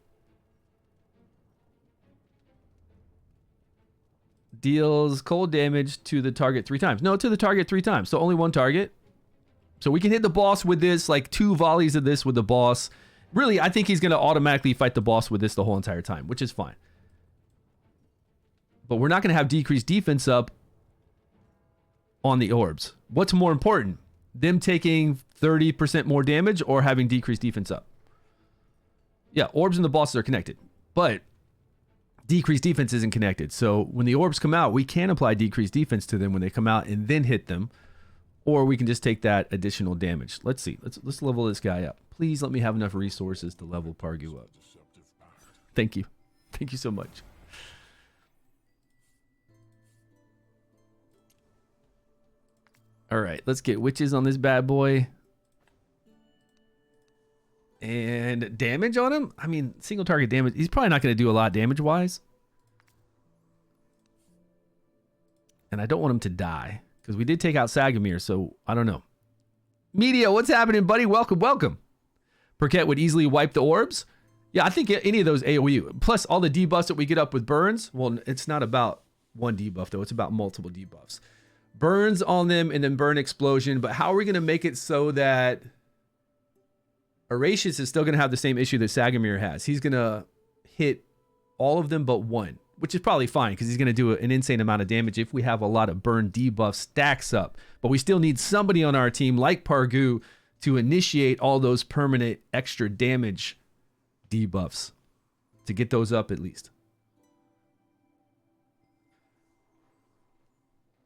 Deals cold damage to the target 3 times. No, to the target 3 times. So only 1 target. So we can hit the boss with this, like 2 volleys of this with the boss. Really, I think he's going to automatically fight the boss with this the whole entire time, which is fine. But we're not going to have decreased defense up on the orbs. What's more important? Them taking 30% more damage or having decreased defense up? Yeah, orbs and the bosses are connected. But decreased defense isn't connected. So when the orbs come out, we can apply decreased defense to them when they come out and then hit them. Or we can just take that additional damage. Let's see. Let's level this guy up. Please let me have enough resources to level Pargu up. Thank you. Thank you so much. All right, let's get witches on this bad boy. And damage on him? I mean, single target damage. He's probably not going to do a lot damage-wise. And I don't want him to die. Because we did take out Sagamir, so I don't know. Media, what's happening, buddy? Welcome, welcome. Perquette would easily wipe the orbs. Yeah, I think any of those AoE. Plus, all the debuffs that we get up with burns. Well, it's not about one debuff, though. It's about multiple debuffs. Burns on them and then burn explosion. But how are we going to make it so that Horatius is still going to have the same issue that Sagamir has? He's going to hit all of them but one, which is probably fine because he's going to do an insane amount of damage if we have a lot of burn debuff stacks up. But we still need somebody on our team like Pargu to initiate all those permanent extra damage debuffs to get those up at least.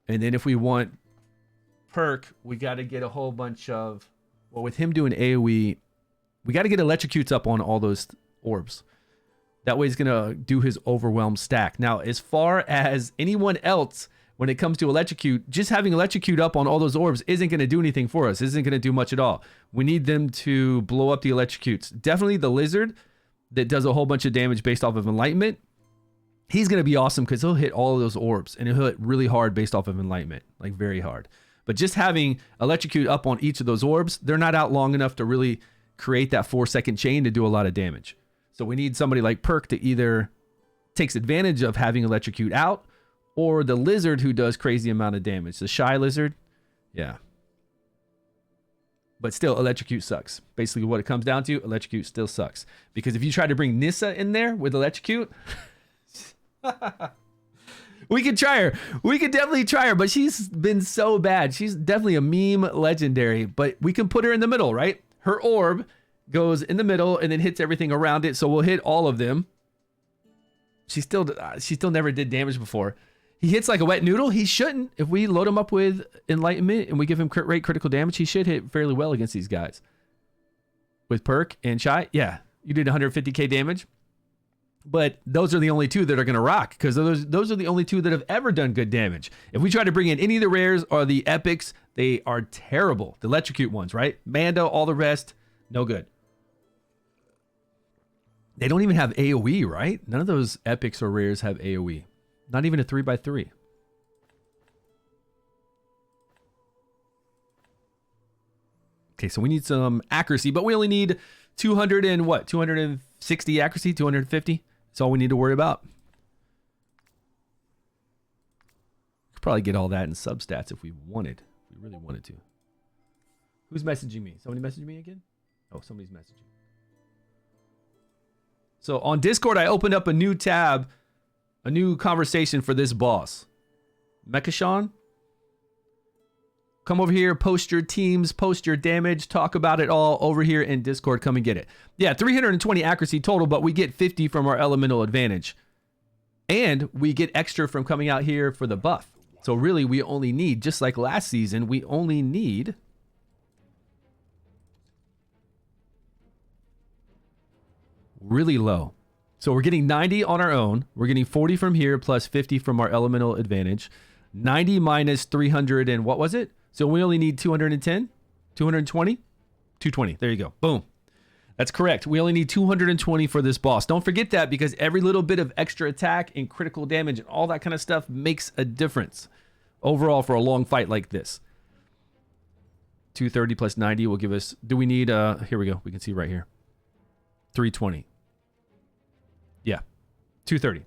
And then if we want perk, we got to get a whole bunch of, well, with him doing AoE, we got to get electrocutes up on all those orbs. That way he's going to do his overwhelm stack. Now, as far as anyone else, when it comes to electrocute, just having electrocute up on all those orbs isn't going to do anything for us. Isn't going to do much at all. We need them to blow up the electrocutes. Definitely the lizard that does a whole bunch of damage based off of enlightenment. He's going to be awesome because he'll hit all of those orbs and he'll hit really hard based off of enlightenment, like very hard. But just having electrocute up on each of those orbs, they're not out long enough to really create that 4-second chain to do a lot of damage. So we need somebody like Perk to either takes advantage of having electrocute out, or the lizard who does crazy amount of damage. The shy lizard, yeah. But still, electrocute sucks. Basically what it comes down to, electrocute still sucks. Because if you try to bring Nissa in there with electrocute, we could try her. We could definitely try her, but she's been so bad. She's definitely a meme legendary, but we can put her in the middle, right? Her orb goes in the middle and then hits everything around it. So we'll hit all of them. She still never did damage before. He hits like a wet noodle. He shouldn't. If we load him up with enlightenment and we give him crit rate critical damage, he should hit fairly well against these guys. With perk and shy, yeah, you did 150k damage. But those are the only two that are going to rock because those are the only two that have ever done good damage. If we try to bring in any of the rares or the epics, they are terrible. The electrocute ones, right? Mando, all the rest, no good. They don't even have AoE, right? None of those epics or rares have AoE. Not even a 3x3. Okay, so we need some accuracy, but we only need 200 and what? 260 accuracy, 250? That's all we need to worry about. Could probably get all that in substats if we wanted. If we really wanted to. Who's messaging me? Somebody messaging me again? Oh, somebody's messaging. So on Discord, I opened up a new tab, a new conversation for this boss. Mekkashan? Come over here, post your teams, post your damage, talk about it all over here in Discord. Come and get it. Yeah, 320 accuracy total, but we get 50 from our elemental advantage. And we get extra from coming out here for the buff. So really, we only need, just like last season, we only need really low. So we're getting 90 on our own. We're getting 40 from here plus 50 from our elemental advantage. 90 minus 300 and what was it? So we only need 210, 220, 220. There you go. Boom. That's correct. We only need 220 for this boss. Don't forget that, because every little bit of extra attack and critical damage and all that kind of stuff makes a difference overall for a long fight like this. 230 plus 90 will give us, do we need, here we go. We can see right here. 320. Yeah. 230.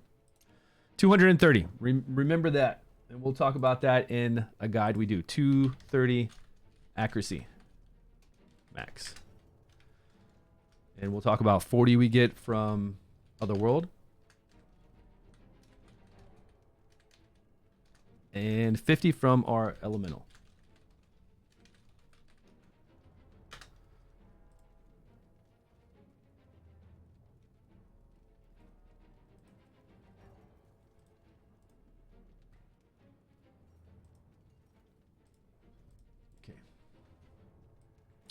230. Remember that. And we'll talk about that in a guide we do. 230 accuracy max. And we'll talk about 40 we get from Otherworld. And 50 from our elemental.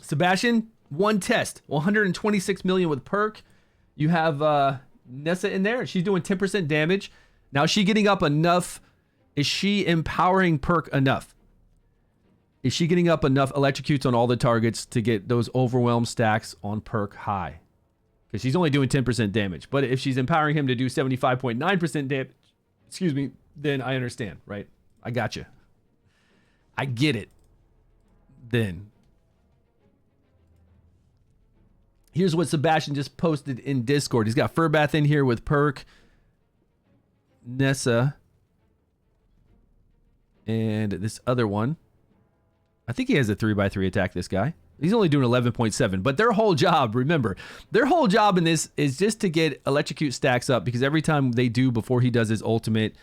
Sebastian, one test, 126 million with perk. You have Nessa in there. She's doing 10% damage. Now, is she getting up enough? Is she empowering perk enough? Is she getting up enough electrocutes on all the targets to get those overwhelm stacks on perk high? Because she's only doing 10% damage. But if she's empowering him to do 75.9% damage, excuse me, then I understand, right? I got you. I get it. Then. Here's what Sebastian just posted in Discord. He's got Furbath in here with perk, Nessa, and this other one. I think he has a 3x3 attack, this guy. He's only doing 11.7, but their whole job, remember, their whole job in this is just to get electrocute stacks up, because every time they do before he does his ultimate,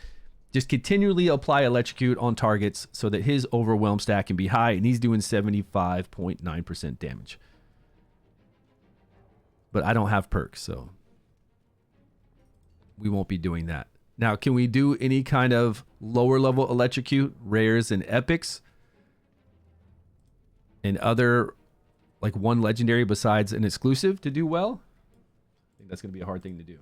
just continually apply electrocute on targets so that his overwhelm stack can be high, and he's doing 75.9% damage. But I don't have perks, so we won't be doing that. Now, can we do any kind of lower level electrocute, rares and epics, and other, like one legendary besides an exclusive to do well? I think that's going to be a hard thing to do.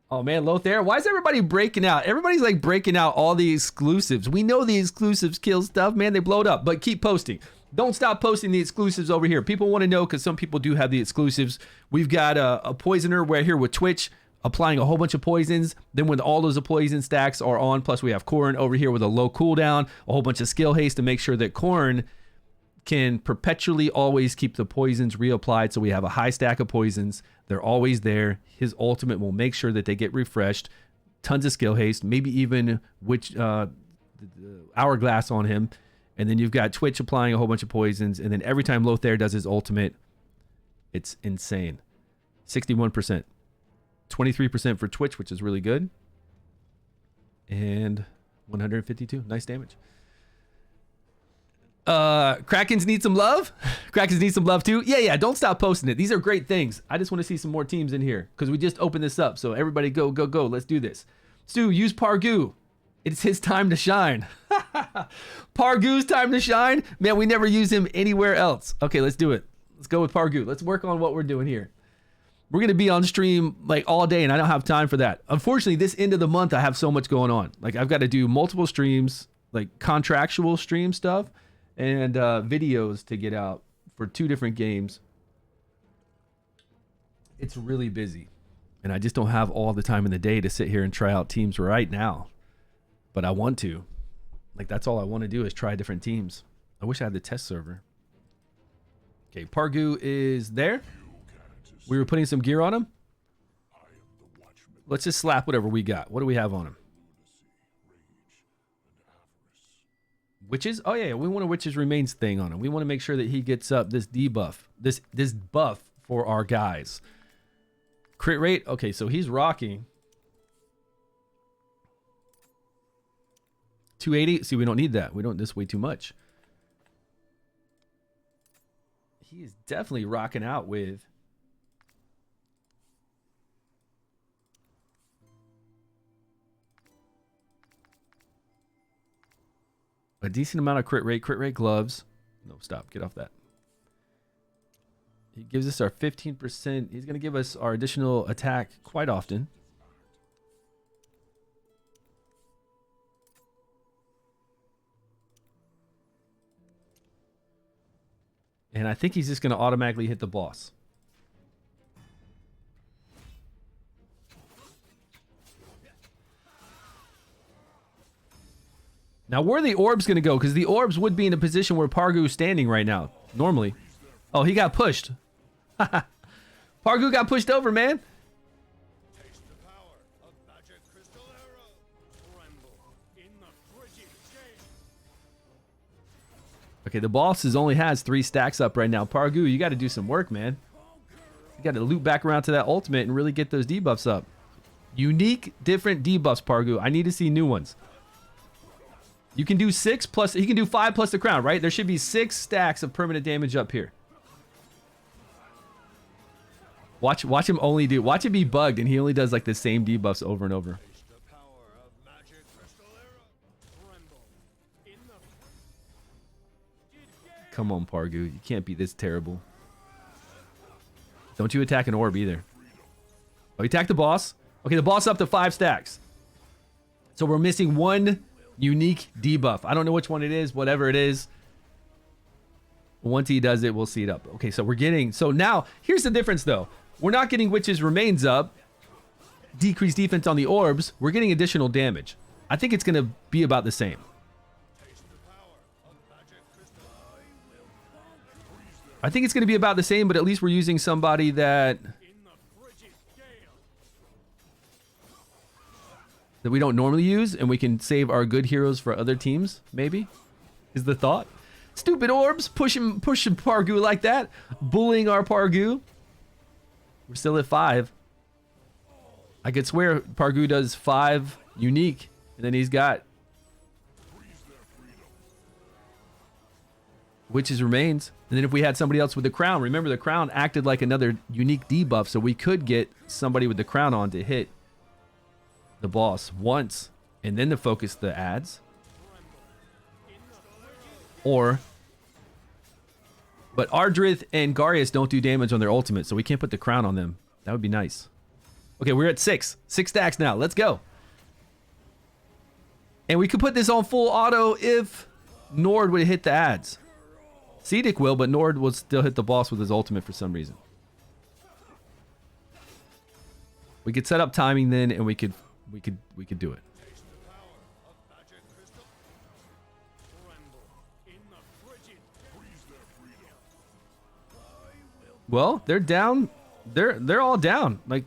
Oh man, Lothair, why is everybody breaking out? Everybody's like breaking out all the exclusives. We know the exclusives kill stuff, man. They blow it up, but keep posting. Don't stop posting the exclusives over here. People want to know, because some people do have the exclusives. We've got a poisoner right here with Twitch applying a whole bunch of poisons. Then when all those poison stacks are on, plus we have Corrin over here with a low cooldown, a whole bunch of skill haste to make sure that Corrin can perpetually always keep the poisons reapplied. So we have a high stack of poisons. They're always there. His ultimate will make sure that they get refreshed. Tons of skill haste, maybe even the hourglass on him. And then you've got Twitch applying a whole bunch of poisons. And then every time Lothair does his ultimate, it's insane. 61%. 23% for Twitch, which is really good. And 152. Nice damage. Krakens need some love. Krakens need some love too. Yeah. Don't stop posting it. These are great things. I just want to see some more teams in here, because we just opened this up. So everybody go. Let's do this. Stu, use Pargu. It's his time to shine. Pargu's time to shine. Man, we never use him anywhere else. Okay, let's do it. Let's go with Pargu. Let's work on what we're doing here. We're going to be on stream like all day, and I don't have time for that. Unfortunately, this end of the month, I have so much going on. Like, I've got to do multiple streams, like contractual stream stuff, and videos to get out for 2 different games. It's really busy, and I just don't have all the time in the day to sit here and try out teams right now. But I want to. Like, that's all I want to do is try different teams. I wish I had the test server. Okay, Pargu is there. We were putting some gear on him. Let's just slap whatever we got. What do we have on him? Witches? Oh yeah, we want a Witches Remains thing on him. We want to make sure that he gets up this debuff. This buff for our guys. Crit rate? Okay, so he's rocking 280. See, we don't need that. We don't. This way too much. He is definitely rocking out with. A decent amount of crit rate gloves. No, stop. Get off that. He gives us our 15%. He's going to give us our additional attack quite often. And I think he's just going to automatically hit the boss. Now, where are the orbs going to go? Because the orbs would be in a position where Pargu is standing right now. Normally. Oh, he got pushed. Pargu got pushed over, man. Taste the power of magic crystal arrow. Tremble in the frigid gale. Okay, the boss only has 3 stacks up right now. Pargu, you got to do some work, man. You got to loop back around to that ultimate and really get those debuffs up. Unique, different debuffs, Pargu. I need to see new ones. You can do 6 plus, he can do 5 plus the crown, right? There should be 6 stacks of permanent damage up here. Watch him only do, watch it be bugged and he only does like the same debuffs over and over. Taste the power of magic crystal arrow. Tremble in the frigid gale. Come on, Pargu. You can't be this terrible. Don't you attack an orb either. Oh, you attack the boss. Okay, the boss up to 5 stacks. So we're missing 1 unique debuff. I don't know which one it is, whatever it is. Once he does it, we'll see it up. Okay, so we're getting... So now, here's the difference, though. We're not getting Witch's Remains up. Decreased defense on the orbs. We're getting additional damage. I think it's going to be about the same. I think it's going to be about the same, but at least we're using somebody that we don't normally use, and we can save our good heroes for other teams, maybe, is the thought. Stupid orbs, pushing Pargu like that, bullying our Pargu. We're still at 5. I could swear Pargu does 5 unique, and then he's got Witch's Remains. And then if we had somebody else with the crown, remember the crown acted like another unique debuff, so we could get somebody with the crown on to hit the boss once, and then to focus the ads. Or, but Ardrith and Garius don't do damage on their ultimate, so we can't put the crown on them. That would be nice. Okay, we're at 6 stacks now. Let's go. And we could put this on full auto if Nord would hit the ads. Cedic will, but Nord will still hit the boss with his ultimate for some reason. We could set up timing then, and we could do it. Well, they're down. They're all down. Like,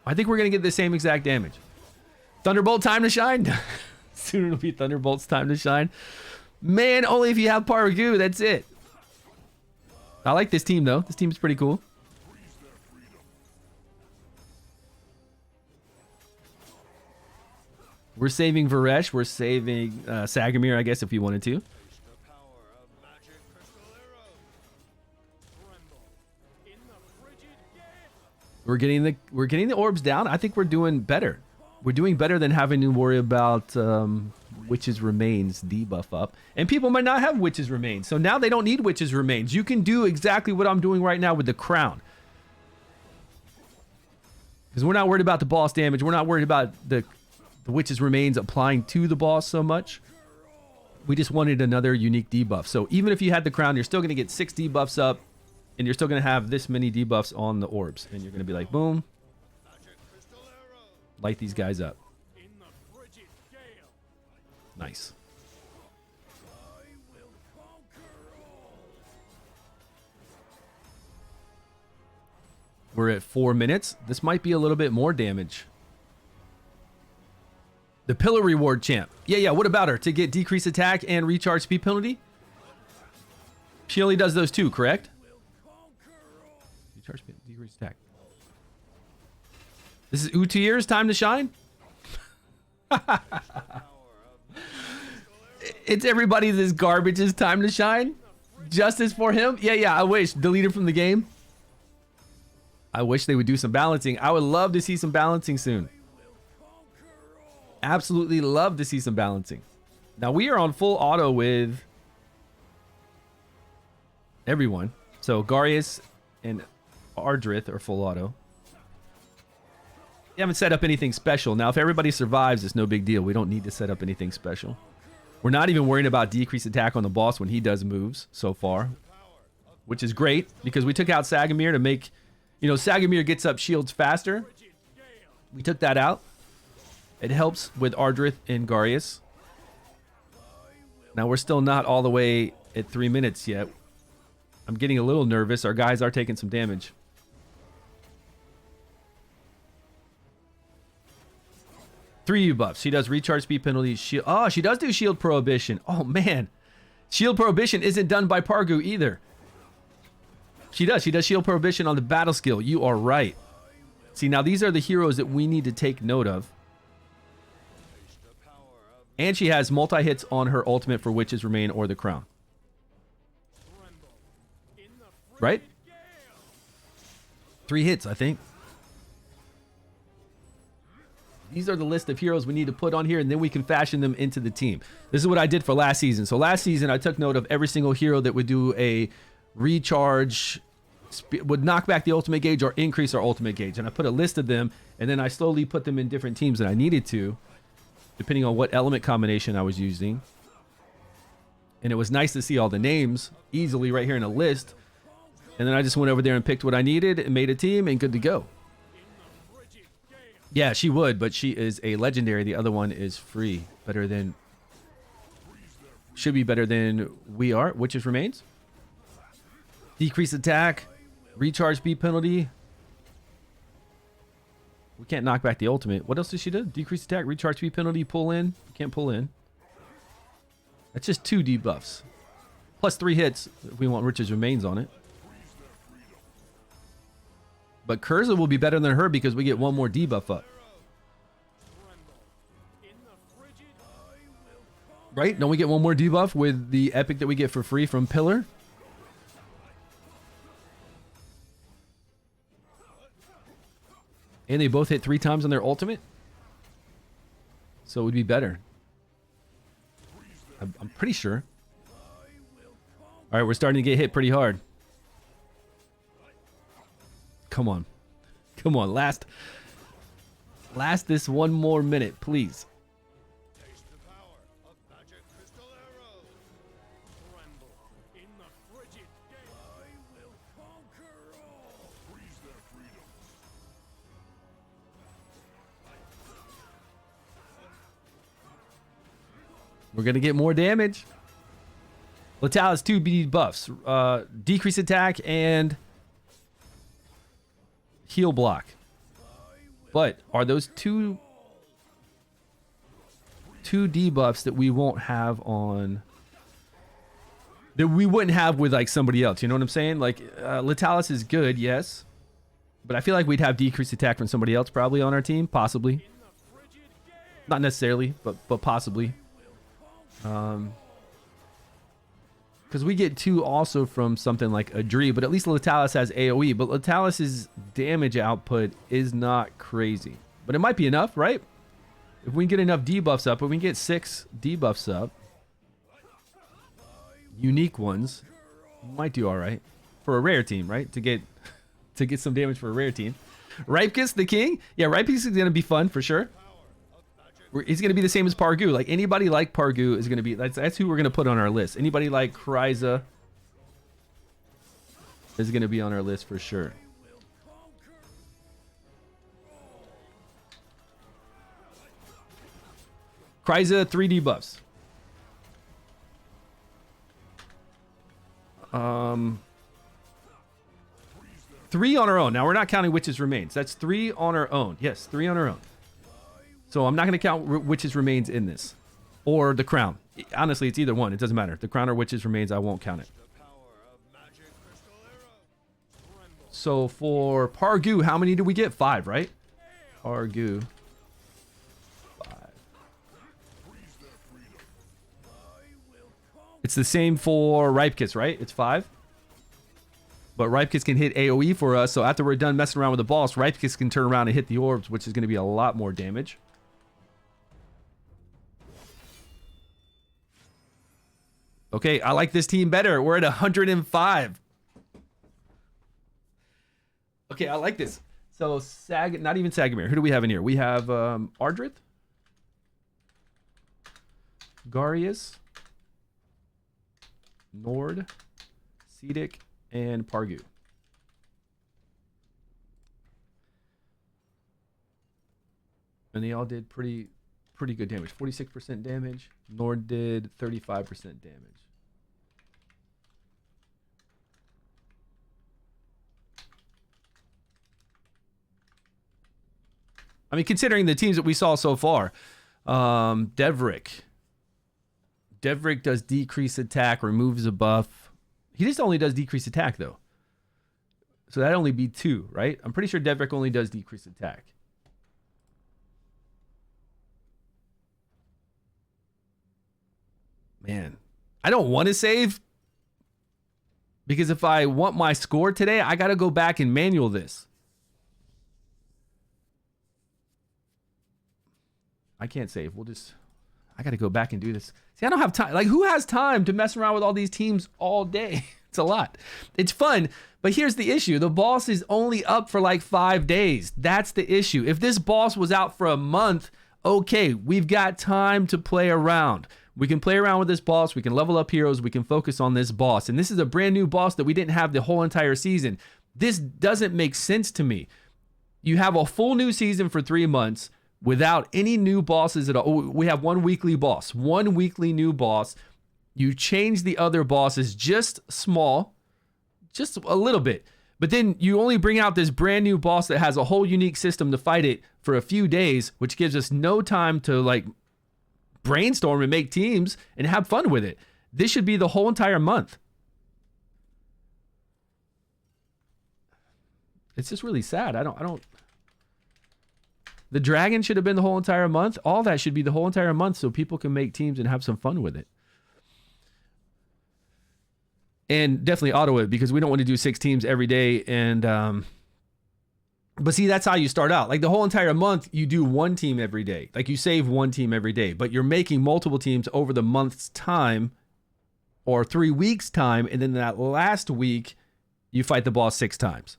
I think we're gonna get the same exact damage. Thunderbolt time to shine. Soon it'll be Thunderbolt's time to shine. Man, only if you have Pargu, that's it. I like this team though. This team's pretty cool. We're saving Varesh. We're saving Sagamir, I guess, if you wanted to. We're getting the orbs down. I think we're doing better. We're doing better than having to worry about Witch's Remains debuff up. And people might not have Witch's Remains, so now they don't need Witch's Remains. You can do exactly what I'm doing right now with the crown. Because we're not worried about the boss damage. We're not worried about the Witch's Remains applying to the boss so much. We just wanted another unique debuff. So even if you had the crown, you're still going to get 6 debuffs up, and you're still going to have this many debuffs on the orbs. And you're going to be like, boom. Light these guys up. Nice. We're at 4 minutes. This might be a little bit more damage. The pillar reward champ. Yeah. What about her? To get decreased attack and recharge speed penalty? She only does those 2, correct? Recharge speed, decreased attack. This is Utyr's time to shine? It's everybody this garbage is time to shine. Justice for him. Yeah, I wish. Delete him from the game. I wish they would do some balancing. I would love to see some balancing soon. Absolutely love to see some balancing. Now we are on full auto with everyone. So Garius and Ardrith are full auto. We haven't set up anything special. Now if everybody survives, it's no big deal. We don't need to set up anything special. We're not even worrying about decreased attack on the boss when he does moves so far, which is great because we took out Sagamir to make, you know, Sagamir gets up shields faster. We took that out. It helps with Ardrith and Garius. Now we're still not all the way at 3 minutes yet. I'm getting a little nervous. Our guys are taking some damage. Three buffs. She does recharge speed penalty. Shield. Oh, she does do shield prohibition. Oh man, shield prohibition isn't done by Pargu either. She does. She does shield prohibition on the battle skill. You are right. See, now these are the heroes that we need to take note of. And she has multi-hits on her ultimate for Witches Remain or the Crown. Right? 3 hits, I think. These are the list of heroes we need to put on here, and then we can fashion them into the team. This is what I did for last season. So last season, I took note of every single hero that would do a recharge, would knock back the ultimate gauge or increase our ultimate gauge. And I put a list of them, and then I slowly put them in different teams that I needed to, depending on what element combination I was using. And it was nice to see all the names easily right here in a list. And then I just went over there and picked what I needed and made a team and good to go. Yeah, she would, but she is a legendary. The other one is free. Better than... Should be better than we are. Witches Remains. Decrease attack. Recharge speed penalty. We can't knock back the ultimate. What else does she do? Decrease attack, recharge speed penalty, pull in. We can't pull in. That's just 2 debuffs. Plus 3 hits if we want Witches Remains on it. But Curza will be better than her because we get 1 more debuff up. Right? Don't we get 1 more debuff with the epic that we get for free from Pillar? And they both hit 3 times on their ultimate? So it would be better. I'm pretty sure. Alright, we're starting to get hit pretty hard. Come on. Come on. Last this 1 more minute, please. Taste the power of magic crystal arrow. Tremble in the frigid gale. I will conquer all. Freeze their freedom. We're going to get more damage. Latal has 2 debuffs. Decrease attack and heal block. But are those two debuffs that we won't have on, that we wouldn't have with like somebody else? You know what I'm saying? Like Latalis is good, yes, but I feel like we'd have decreased attack from somebody else probably on our team, possibly. Not necessarily, but possibly. Because we get 2 also from something like Adri, but at least Latalis has AoE. But Latalis's damage output is not crazy. But it might be enough, right? If we can get enough debuffs up, if we can get 6 debuffs up, unique ones, might do all right for a rare team, right? To get some damage for a rare team. Ripkus the king? Yeah, Ripkus is going to be fun for sure. He's going to be the same as Pargu. Like anybody like Pargu is going to be, that's who we're going to put on our list. Anybody like Kryza is going to be on our list for sure. Kryza 3 debuffs. 3 on our own. Now we're not counting Witches Remains. That's 3 on our own. Yes, 3 on our own. So I'm not going to count Witches Remains in this. Or the Crown. Honestly, it's either one. It doesn't matter. The Crown or Witches Remains, I won't count it. So for Pargu, how many do we get? 5, right? Pargu. 5. It's the same for Ripekis, right? It's 5. But Ripekis can hit AoE for us, so after we're done messing around with the boss, Ripekis can turn around and hit the orbs, which is going to be a lot more damage. Okay, I like this team better. We're at 105. Okay, I like this. So, not even Sagamir. Who do we have in here? We have Ardrith, Garius, Nord, Cedic, and Pargu. And they all did pretty good damage. 46% damage. Nord did 35% damage. I mean, considering the teams that we saw so far, Devrick does decrease attack, removes a buff. He just only does decrease attack, though. So that'd only be 2, right? I'm pretty sure Devrick only does decrease attack. Man, I don't want to save. Because if I want my score today, I got to go back and manual this. I can't save. I got to go back and do this. See, I don't have time. Like, who has time to mess around with all these teams all day? It's a lot. It's fun, but here's the issue. The boss is only up for like 5 days. That's the issue. If this boss was out for a month, okay, we've got time to play around. We can play around with this boss. We can level up heroes. We can focus on this boss. And this is a brand new boss that we didn't have the whole entire season. This doesn't make sense to me. You have a full new season for 3 months without any new bosses at all. We have one weekly boss, one weekly new boss. You change the other bosses just small, just a little bit. But then you only bring out this brand new boss that has a whole unique system to fight it for a few days, which gives us no time to like brainstorm and make teams and have fun with it. This should be the whole entire month. It's just really sad. I don't. The dragon should have been the whole entire month. All that should be the whole entire month so people can make teams and have some fun with it. And definitely auto it because we don't want to do 6 teams every day. And but see, that's how you start out. Like the whole entire month, you do 1 team every day. Like you save 1 team every day, but you're making multiple teams over the month's time or 3 weeks time. And then that last week, you fight the boss 6 times.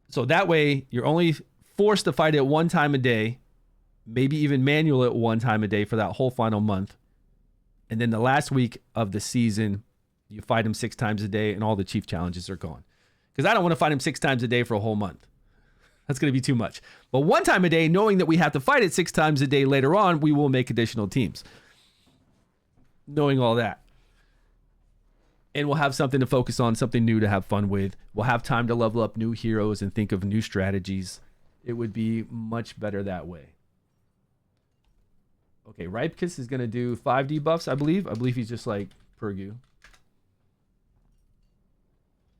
So that way you're only forced to fight it 1 time a day, maybe even manual it 1 time a day for that whole final month. And then the last week of the season, you fight him 6 times a day and all the chief challenges are gone. Because I don't want to fight him 6 times a day for a whole month. That's going to be too much. But 1 time a day, knowing that we have to fight it 6 times a day later on, we will make additional teams. Knowing all that. And we'll have something to focus on, something new to have fun with. We'll have time to level up new heroes and think of new strategies. It would be much better that way. Okay, Ripekis is going to do 5 debuffs, I believe. I believe he's just like Pergu.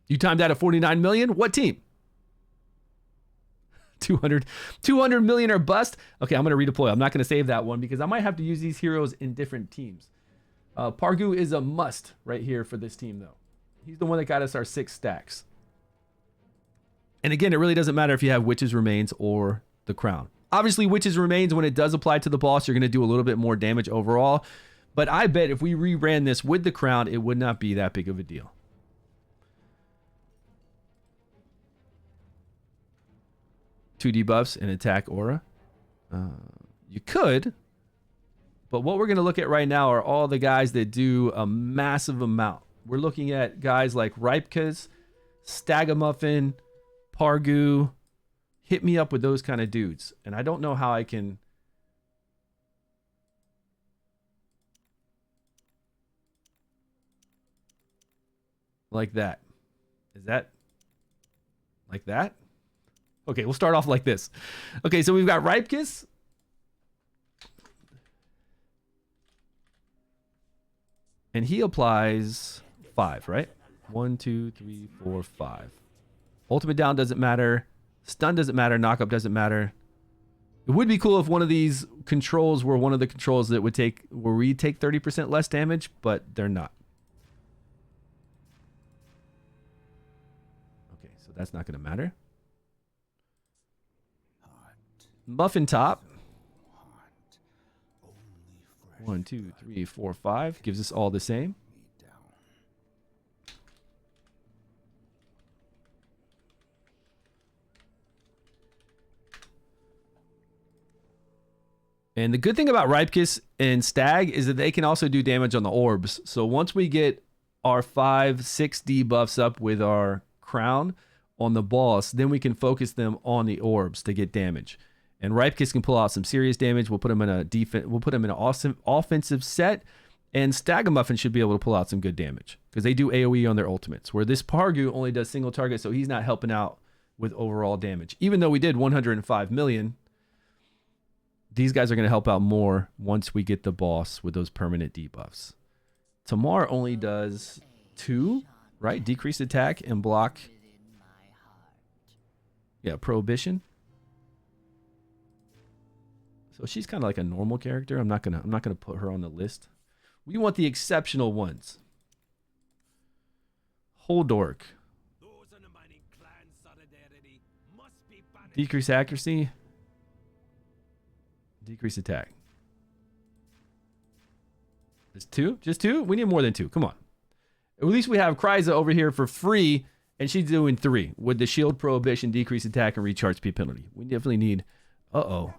You timed that at 49 million? What team? 200 million or bust? Okay, I'm going to redeploy. I'm not going to save that one because I might have to use these heroes in different teams. Pargu is a must right here for this team, though. He's the one that got us our 6 stacks. And again, it really doesn't matter if you have Witch's Remains or the Crown. Obviously, Witch's Remains, when it does apply to the boss, you're going to do a little bit more damage overall. But I bet if we reran this with the Crown, it would not be that big of a deal. Two debuffs and attack aura. You could, but what we're going to look at right now are all the guys that do a massive amount. We're looking at guys like Ripekis, Stagamuffin, Pargu. Hit me up with those kind of dudes. And I don't know how I can... Like that. Is that... Like that? Okay, we'll start off like this. Okay, so we've got Ripekis. And he applies 5, right? 1, 2, 3, 4, 5. Ultimate down doesn't matter. Stun doesn't matter. Knockup doesn't matter. It would be cool if one of these controls were one of the controls that would take where we take 30% less damage, but they're not. Okay, so that's not going to matter. Muffin top. 1, 2, 3, 4, 5 gives us all the same. And the good thing about Ripkus and Stag is that they can also do damage on the orbs. So once we get our 5, 6 debuffs up with our crown on the boss, then we can focus them on the orbs to get damage. And Ripkus can pull out some serious damage. We'll put him in a defense. We'll put him in an awesome offensive set. And Stagamuffin should be able to pull out some good damage because they do AoE on their ultimates. Where this Pargu only does single target, so he's not helping out with overall damage. Even though we did 105 million, these guys are going to help out more once we get the boss with those permanent debuffs. Tamar only does 2, right? Decreased attack and block. Yeah, prohibition. So she's kind of like a normal character. I'm not gonna put her on the list. We want the exceptional ones. Holdork. Decrease accuracy. Decrease attack. Just 2? Just 2? We need more than 2. Come on. At least we have Kryza over here for free, and she's doing 3 with the shield prohibition, decrease attack, and recharge speed penalty. We definitely need. Uh-oh.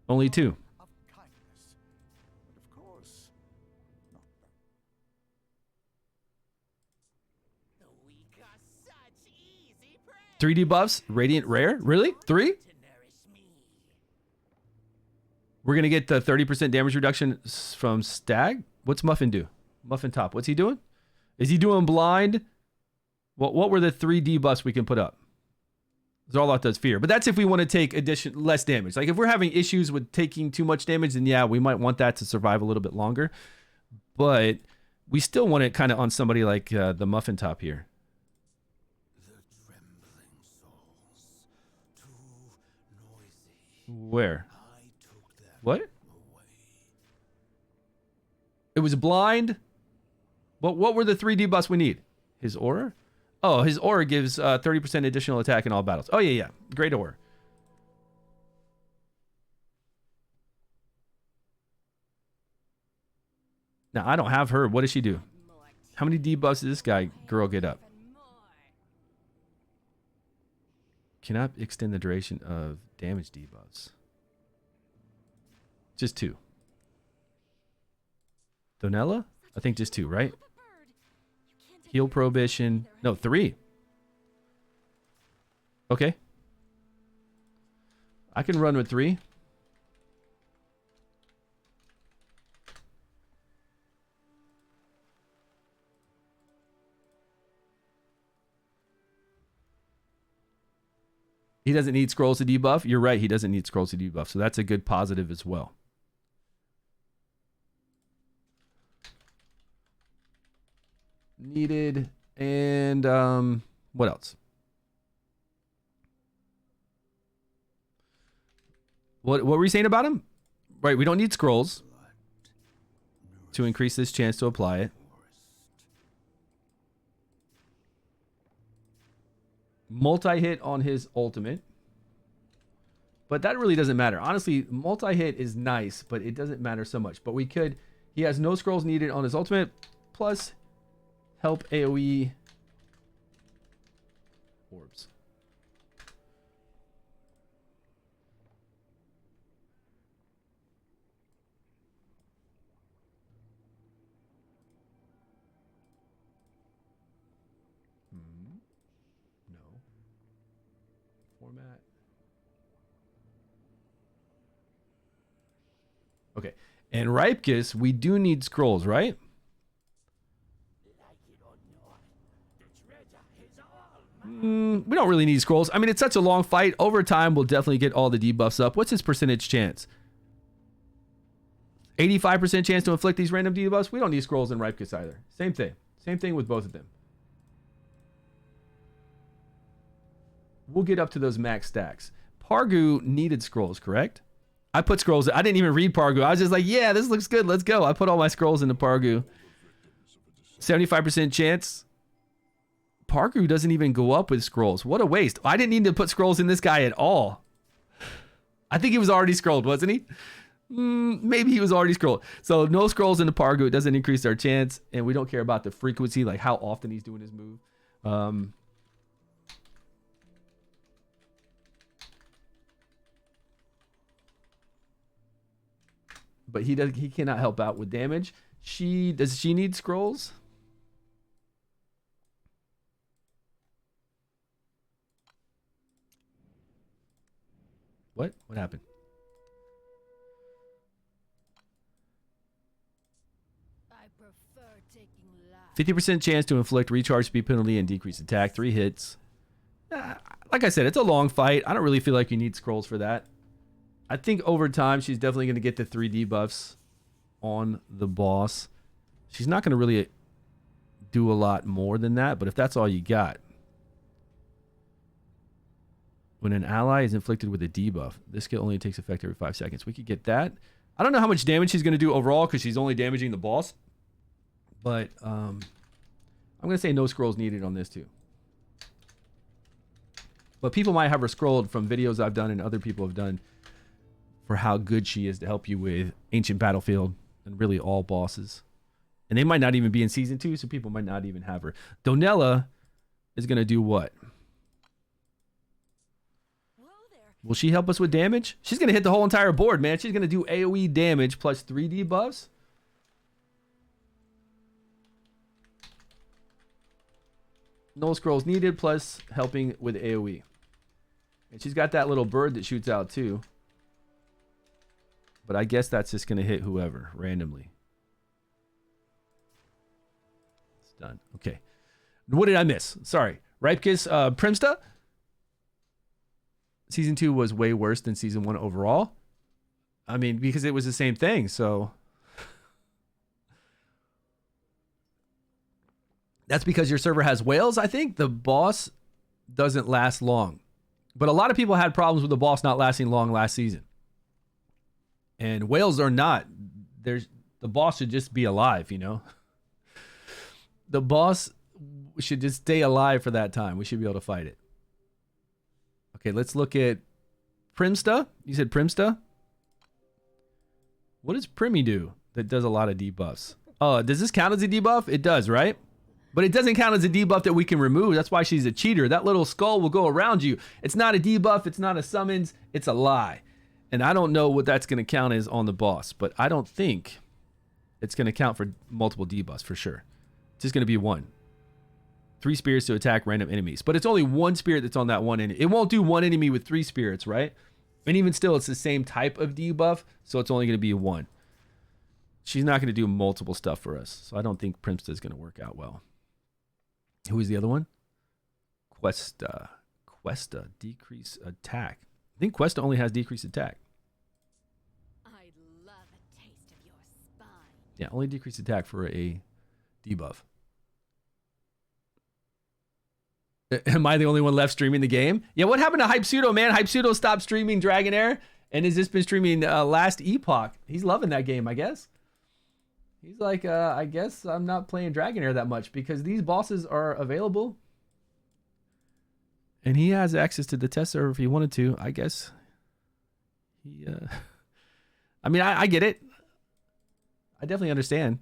Only 2. Three debuffs, radiant rare, really? 3? We're gonna get the 30% damage reduction from Stag. What's Muffin do? Muffin top. What's he doing? Is he doing blind? What were the 3 debuffs we can put up? Zarloth does fear, but that's if we want to take less damage. Like if we're having issues with taking too much damage, then yeah, we might want that to survive a little bit longer. But we still want it kind of on somebody like the Muffin top here. Where? What? It was blind. What were the 3 debuffs we need? His aura? Oh, his aura gives 30% additional attack in all battles. Oh, yeah. Great aura. Now, I don't have her. What does she do? How many debuffs does this girl get up? Cannot extend the duration of damage debuffs. Just 2. Donella? I think just 2, right? Heal prohibition. No, 3. Okay. I can run with 3. He doesn't need scrolls to debuff. You're right. He doesn't need scrolls to debuff. So that's a good positive as well. Needed. And what else? What were we saying about him? Right. We don't need scrolls to increase this chance to apply it. Multi-hit on his ultimate. But that really doesn't matter. Honestly, multi-hit is nice, but it doesn't matter so much. But we could... He has no scrolls needed on his ultimate. Plus, help AoE orbs. Format. Okay. And Ripkus, we do need scrolls, right? We don't really need scrolls. I mean, it's such a long fight. Over time, we'll definitely get all the debuffs up. What's his percentage chance? 85% chance to inflict these random debuffs? We don't need scrolls in Ripkus either. Same thing. Same thing with both of them. We'll get up to those max stacks. Pargu needed scrolls, correct? I put scrolls. I didn't even read Pargu. I was just like, yeah, this looks good. Let's go. I put all my scrolls into Pargu. 75% chance. Pargu doesn't even go up with scrolls. What a waste. I didn't need to put scrolls in this guy at all. I think he was already scrolled, wasn't he? Maybe he was already scrolled. So no scrolls into Pargu. It doesn't increase our chance. And we don't care about the frequency, like how often he's doing his move. But he cannot help out with damage. Does she need scrolls? What happened? 50% chance to inflict recharge speed penalty and decrease attack. 3 hits. Like I said, it's a long fight. I don't really feel like you need scrolls for that. I think over time, she's definitely going to get the 3 debuffs on the boss. She's not going to really do a lot more than that, but if that's all you got. When an ally is inflicted with a debuff, this skill only takes effect every 5 seconds. We could get that. I don't know how much damage she's going to do overall because she's only damaging the boss. But I'm going to say no scrolls needed on this too. But people might have her scrolled from videos I've done and other people have done for how good she is to help you with Ancient Battlefield and really all bosses. And they might not even be in Season 2, so people might not even have her. Donella is going to do what? Will she help us with damage? She's going to hit the whole entire board, man. She's going to do AoE damage plus 3 debuffs. No scrolls needed, plus helping with AoE. And she's got that little bird that shoots out too. But I guess that's just going to hit whoever randomly. It's done. Okay. What did I miss? Sorry. Ripekiss, Primsta. Season 2 was way worse than Season 1 overall. I mean, because it was the same thing, so... That's because your server has whales, I think. The boss doesn't last long. But a lot of people had problems with the boss not lasting long last season. And whales are not. The boss should just be alive, you know? The boss should just stay alive for that time. We should be able to fight it. Okay, let's look at Primsta. You said Primsta? What does Primmy do that does a lot of debuffs? Oh, does this count as a debuff? It does, right? But it doesn't count as a debuff that we can remove. That's why she's a cheater. That little skull will go around you. It's not a debuff. It's not a summons. It's a lie. And I don't know what that's going to count as on the boss. But I don't think it's going to count for multiple debuffs for sure. It's just going to be 1. 3 spirits to attack random enemies. But it's only 1 spirit that's on that one enemy. It won't do 1 enemy with 3 spirits, right? And even still, it's the same type of debuff. So it's only going to be 1. She's not going to do multiple stuff for us. So I don't think Primsta is going to work out well. Who is the other one? Questa. Questa, decrease attack. I think Questa only has decreased attack. I'd love a taste of your spine. Yeah, only decreased attack for a debuff. Am I the only one left streaming the game? Yeah, what happened to Hype Pseudo, man? Hype Pseudo stopped streaming Dragonheir and has just been streaming Last Epoch. He's loving that game, I guess. He's like, I guess I'm not playing Dragonheir that much because these bosses are available. And he has access to the test server if he wanted to. I guess he, I mean, I get it. I definitely understand.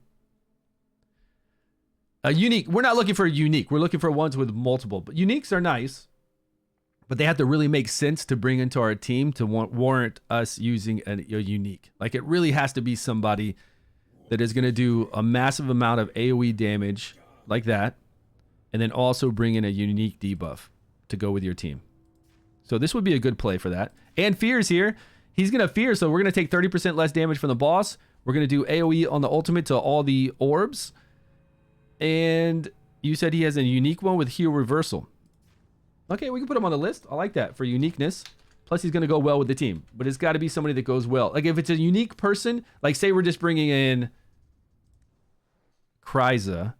Unique. We're not looking for a unique. We're looking for ones with multiple. But uniques are nice. But they have to really make sense to bring into our team to warrant us using a unique. Like it really has to be somebody that is going to do a massive amount of AoE damage like that. And then also bring in a unique debuff to go with your team. So this would be a good play for that. And Fear's here. He's going to Fear, so we're going to take 30% less damage from the boss. We're going to do AoE on the ultimate to all the orbs. And you said he has a unique one with heal reversal. Okay, we can put him on the list. I like that for uniqueness. Plus, he's going to go well with the team. But it's got to be somebody that goes well. Like if it's a unique person, like say we're just bringing in Kryza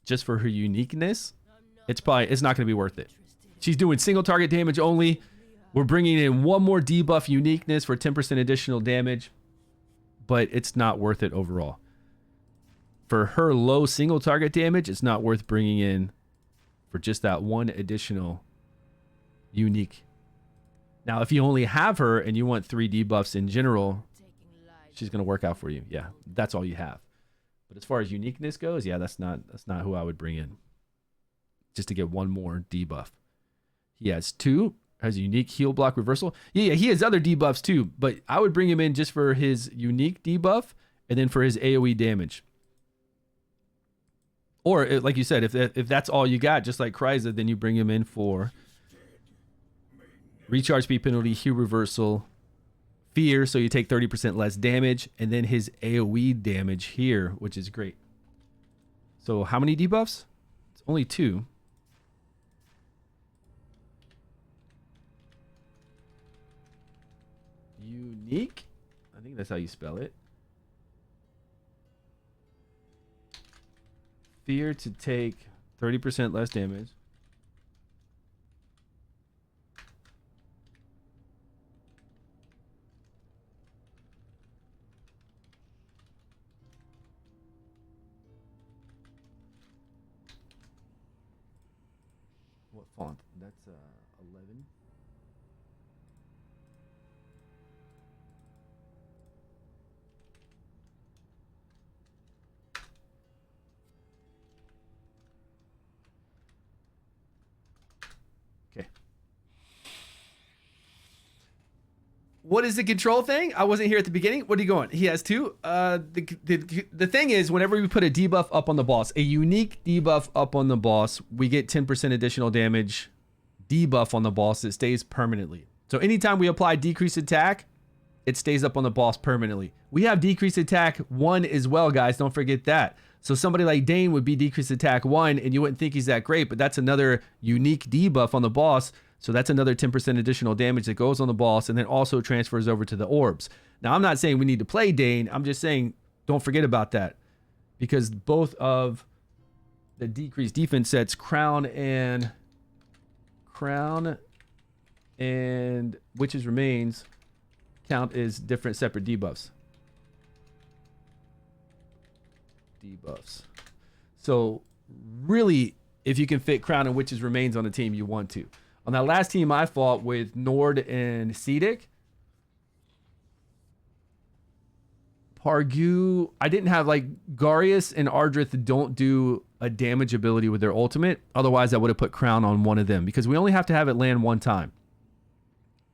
just for her uniqueness, it's not going to be worth it. She's doing single target damage only. We're bringing in one more debuff uniqueness for 10% additional damage, but it's not worth it overall. For her low single target damage, it's not worth bringing in for just that one additional unique. Now, if you only have her and you want 3 debuffs in general, she's going to work out for you. Yeah, that's all you have. But as far as uniqueness goes, yeah, that's not who I would bring in. Just to get one more debuff. He has 2, has a unique heal block reversal. Yeah, he has other debuffs too, but I would bring him in just for his unique debuff and then for his AoE damage. Or like you said, if that's all you got, just like Kryza, then you bring him in for recharge speed penalty, heal reversal, fear, so you take 30% less damage, and then his AoE damage here, which is great. So how many debuffs? It's only 2. Unique? I think that's how you spell it. Fear to take 30% less damage. What font? That's 11. Okay. What is the control thing? I wasn't here at the beginning. What are you going? He has 2. The thing is, whenever we put a debuff up on the boss, a unique debuff up on the boss, we get 10% additional damage debuff on the boss. It stays permanently. So anytime we apply decreased attack, it stays up on the boss permanently. We have decreased attack 1 as well, guys. Don't forget that. So somebody like Dane would be decreased attack 1, and you wouldn't think he's that great, but that's another unique debuff on the boss. So that's another 10% additional damage that goes on the boss and then also transfers over to the orbs. Now, I'm not saying we need to play Dane. I'm just saying don't forget about that, because both of the decreased defense sets, Crown and Witch's Remains, count as different separate debuffs. So really, if you can fit Crown and Witch's Remains on a team, you want to. On that last team I fought with Nord and Cedic, Pargu, I didn't have, like, Garius and Ardrith don't do a damage ability with their ultimate. Otherwise, I would have put Crown on one of them, because we only have to have it land one time.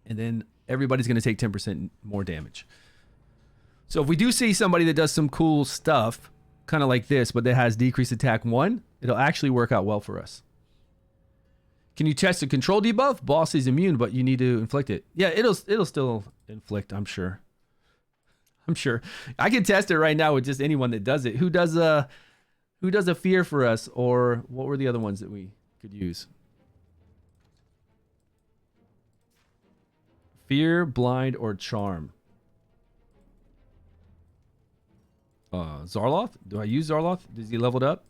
And then everybody's going to take 10% more damage. So if we do see somebody that does some cool stuff, kind of like this, but that has decreased attack 1, it'll actually work out well for us. Can you test a control debuff? Boss is immune, but you need to inflict it. Yeah, it'll still inflict, I'm sure. I can test it right now with just anyone that does it. Who does a fear for us, or what were the other ones that we could use? Fear, blind, or charm. Zarloth? Do I use Zarloth? Is he leveled up?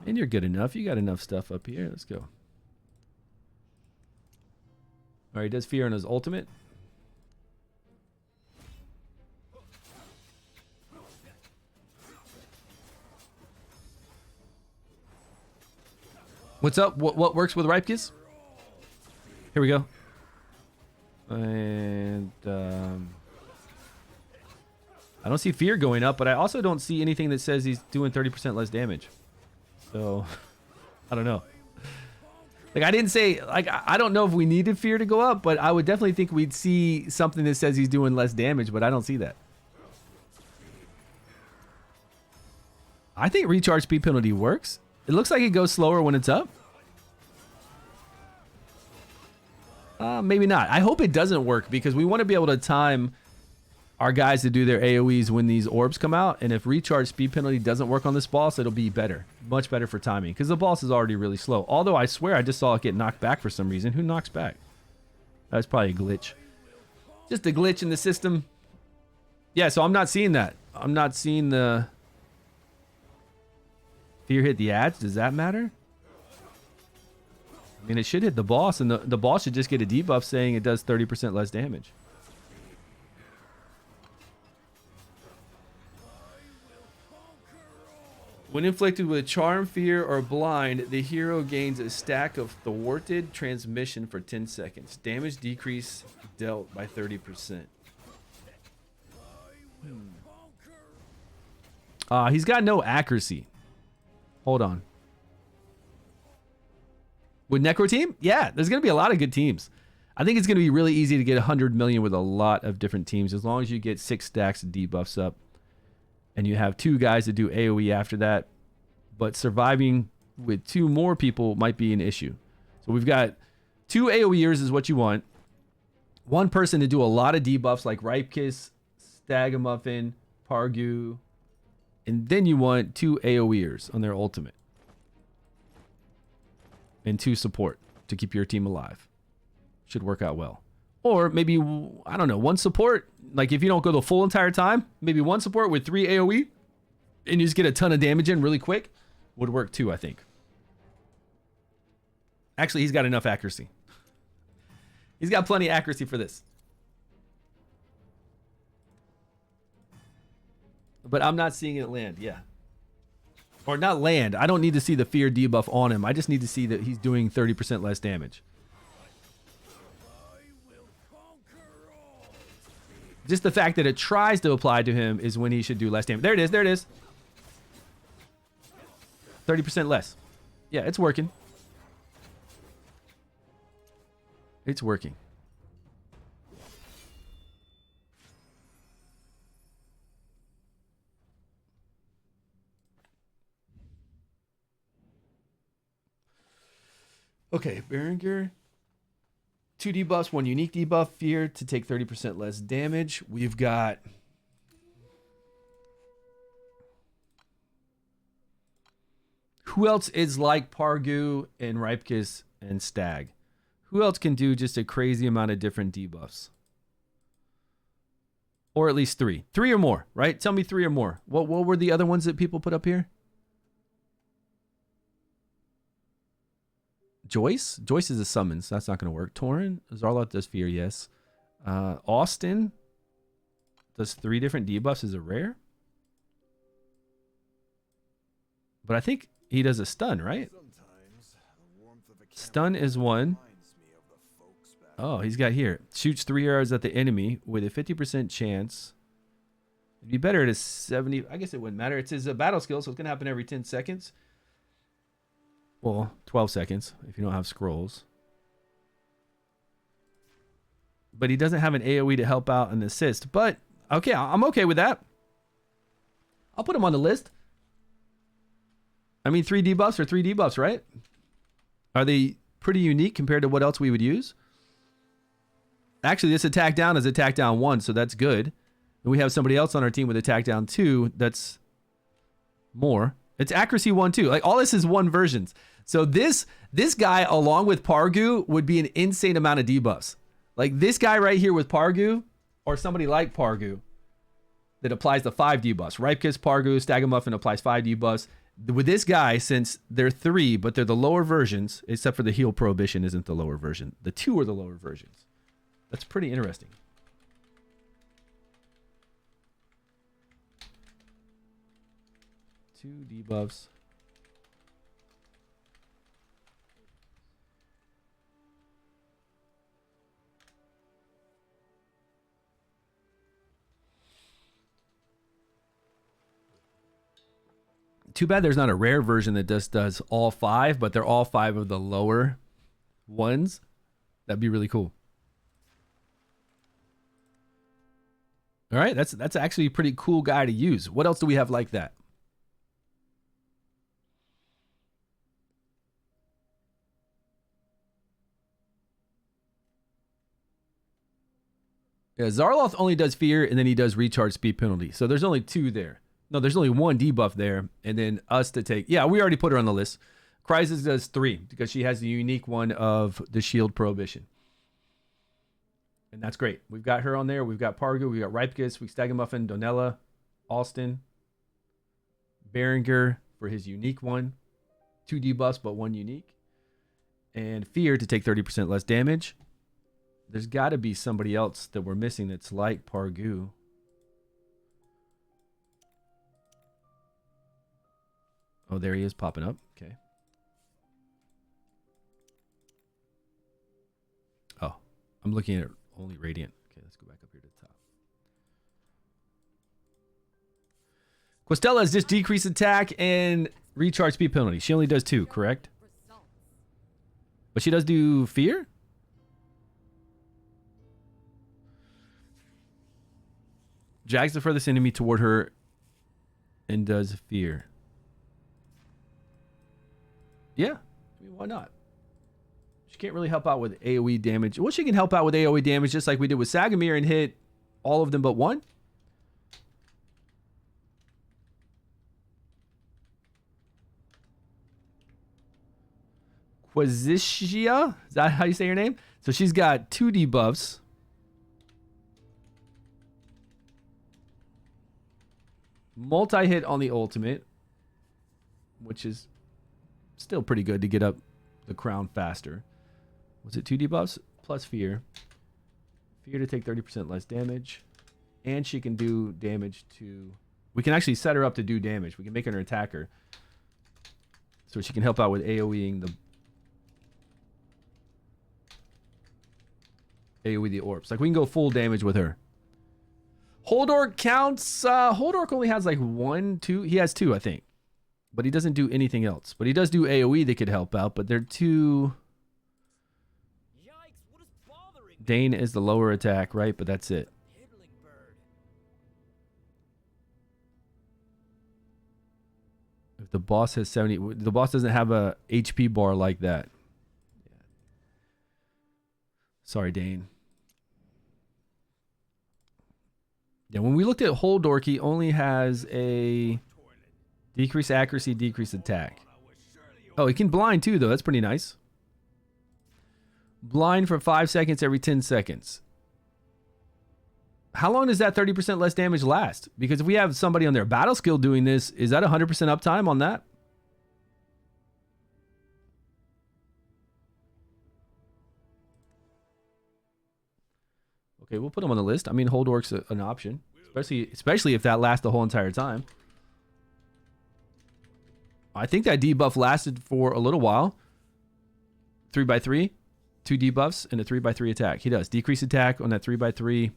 And you're good enough. You got enough stuff up here. Let's go. All right, he does fear on his ultimate. What's up? What works with Ripekis? Here we go. And I don't see fear going up, but I also don't see anything that says he's doing 30% less damage. So I don't know. Like, I didn't say, like, I don't know if we needed fear to go up, but I would definitely think we'd see something that says he's doing less damage, but I don't see that. I think recharge speed penalty works. It looks like it goes slower when it's up. Maybe not. I hope it doesn't work, because we want to be able to time our guys to do their AoEs when these orbs come out. And if recharge speed penalty doesn't work on this boss, it'll be better. Much better for timing, because the boss is already really slow. Although I swear I just saw it get knocked back for some reason. Who knocks back? That's probably a glitch. Just a glitch in the system. Yeah, so I'm not seeing that. I'm not seeing the Fear hit the ads. Does that matter? I mean, it should hit the boss, and the boss should just get a debuff saying it does 30% less damage. When inflicted with Charm, Fear, or Blind, the hero gains a stack of Thwarted Transmission for 10 seconds. Damage decrease dealt by 30%. He's got no accuracy. Hold on. With Necro team? Yeah, there's going to be a lot of good teams. I think it's going to be really easy to get 100 million with a lot of different teams as long as you get 6 stacks of debuffs up and you have 2 guys that do AoE after that. But surviving with 2 more people might be an issue. So we've got 2 AoEers is what you want. 1 person to do a lot of debuffs like Ripekiss, Stagamuffin, Pargu. And then you want 2 AoEers on their ultimate. And 2 support to keep your team alive. Should work out well. Or maybe, I don't know, 1 support. Like if you don't go the full entire time, maybe 1 support with 3 AoE. And you just get a ton of damage in really quick. Would work too, I think. Actually, he's got enough accuracy. He's got plenty of accuracy for this. But I'm not seeing it land, yeah. Or not land. I don't need to see the fear debuff on him. I just need to see that he's doing 30% less damage. Just the fact that it tries to apply to him is when he should do less damage. There it is. There it is. 30% less. Yeah, it's working. It's working. Okay, Berengar. 2 debuffs, 1 unique debuff, fear to take 30% less damage. We've got who else is like Pargu and Ripekiss and Stag? Who else can do just a crazy amount of different debuffs? Or at least 3. 3 or more, right? Tell me 3 or more. What were the other ones that people put up here? Joyce? Joyce is a summon, so that's not going to work. Tauren? Zarloth does fear, yes. Austin does 3 different debuffs as a rare. But I think he does a stun, right? Stun is 1. Oh, he's got here. Shoots 3 arrows at the enemy with a 50% chance. It'd be better at a 70. I guess it wouldn't matter. It's his battle skill, so it's going to happen every 10 seconds. Well, 12 seconds if you don't have scrolls. But he doesn't have an AoE to help out and assist. But, okay, I'm okay with that. I'll put him on the list. I mean, 3 debuffs are 3 debuffs, right? Are they pretty unique compared to what else we would use? Actually, this attack down is attack down 1, so that's good. And we have somebody else on our team with attack down 2. That's more. It's accuracy 1 too. Like all this is 1 versions. So this guy along with Pargu would be an insane amount of debuffs. Like this guy right here with Pargu or somebody like Pargu that applies the 5 debuffs. Ripekiss, Pargu, Stagamuffin applies 5 debuffs. With this guy, since they're 3, but they're the lower versions, except for the heal prohibition isn't the lower version. The 2 are the lower versions. That's pretty interesting. Two debuffs. Too bad there's not a rare version that just does all 5, but they're all 5 of the lower ones. That'd be really cool. All right, that's actually a pretty cool guy to use. What else do we have like that? Yeah, Zarloth only does fear, and then he does recharge speed penalty. So there's only 2 there. No, there's only 1 debuff there, and then us to take. Yeah, we already put her on the list. Crisis does 3 because she has the unique one of the shield prohibition. And that's great. We've got her on there. We've got Pargu. We've got Ripekiss. We've Stagamuffin, Donella, Austin, Berengar, for his unique one. 2 debuffs, but 1 unique. And Fear to take 30% less damage. There's got to be somebody else that we're missing that's like Pargu. Oh, there he is popping up. Okay. Oh, I'm looking at only Radiant. Okay, let's go back up here to the top. Questella has just decreased attack and recharge speed penalty. She only does 2, correct? But she does do Fear? Drags the furthest enemy toward her and does Fear. Yeah, I mean, why not? She can't really help out with AoE damage. Well, she can help out with AoE damage just like we did with Sagamir and hit all of them but 1. Quizishia? Is that how you say her name? So she's got 2 debuffs. Multi-hit on the ultimate, which is still pretty good to get up the crown faster. Was it 2 debuffs? Plus Fear. Fear to take 30% less damage. And she can do damage to... We can actually set her up to do damage. We can make her an attacker. So she can help out with AoEing the orbs. Like, we can go full damage with her. Holdork counts. Holdork only has like 1, 2. He has 2, I think. But he doesn't do anything else. But he does do AoE that could help out. But they're too... Yikes, what is bothering me? Dane is the lower attack, right? But that's it. Piddling bird. If the boss has 70... The boss doesn't have a HP bar like that. Yeah. Sorry, Dane. Yeah, when we looked at Holdork, he only has a decrease accuracy, decrease attack. Oh, he can blind too, though. That's pretty nice. Blind for 5 seconds every 10 seconds. How long does that 30% less damage last? Because if we have somebody on their battle skill doing this, is that 100% uptime on that? Okay, we'll put him on the list. I mean, Holdork's an option, especially if that lasts the whole entire time. I think that debuff lasted for a little while. 3x3, 2 debuffs, and a 3x3 attack. He does decrease attack on that 3x3,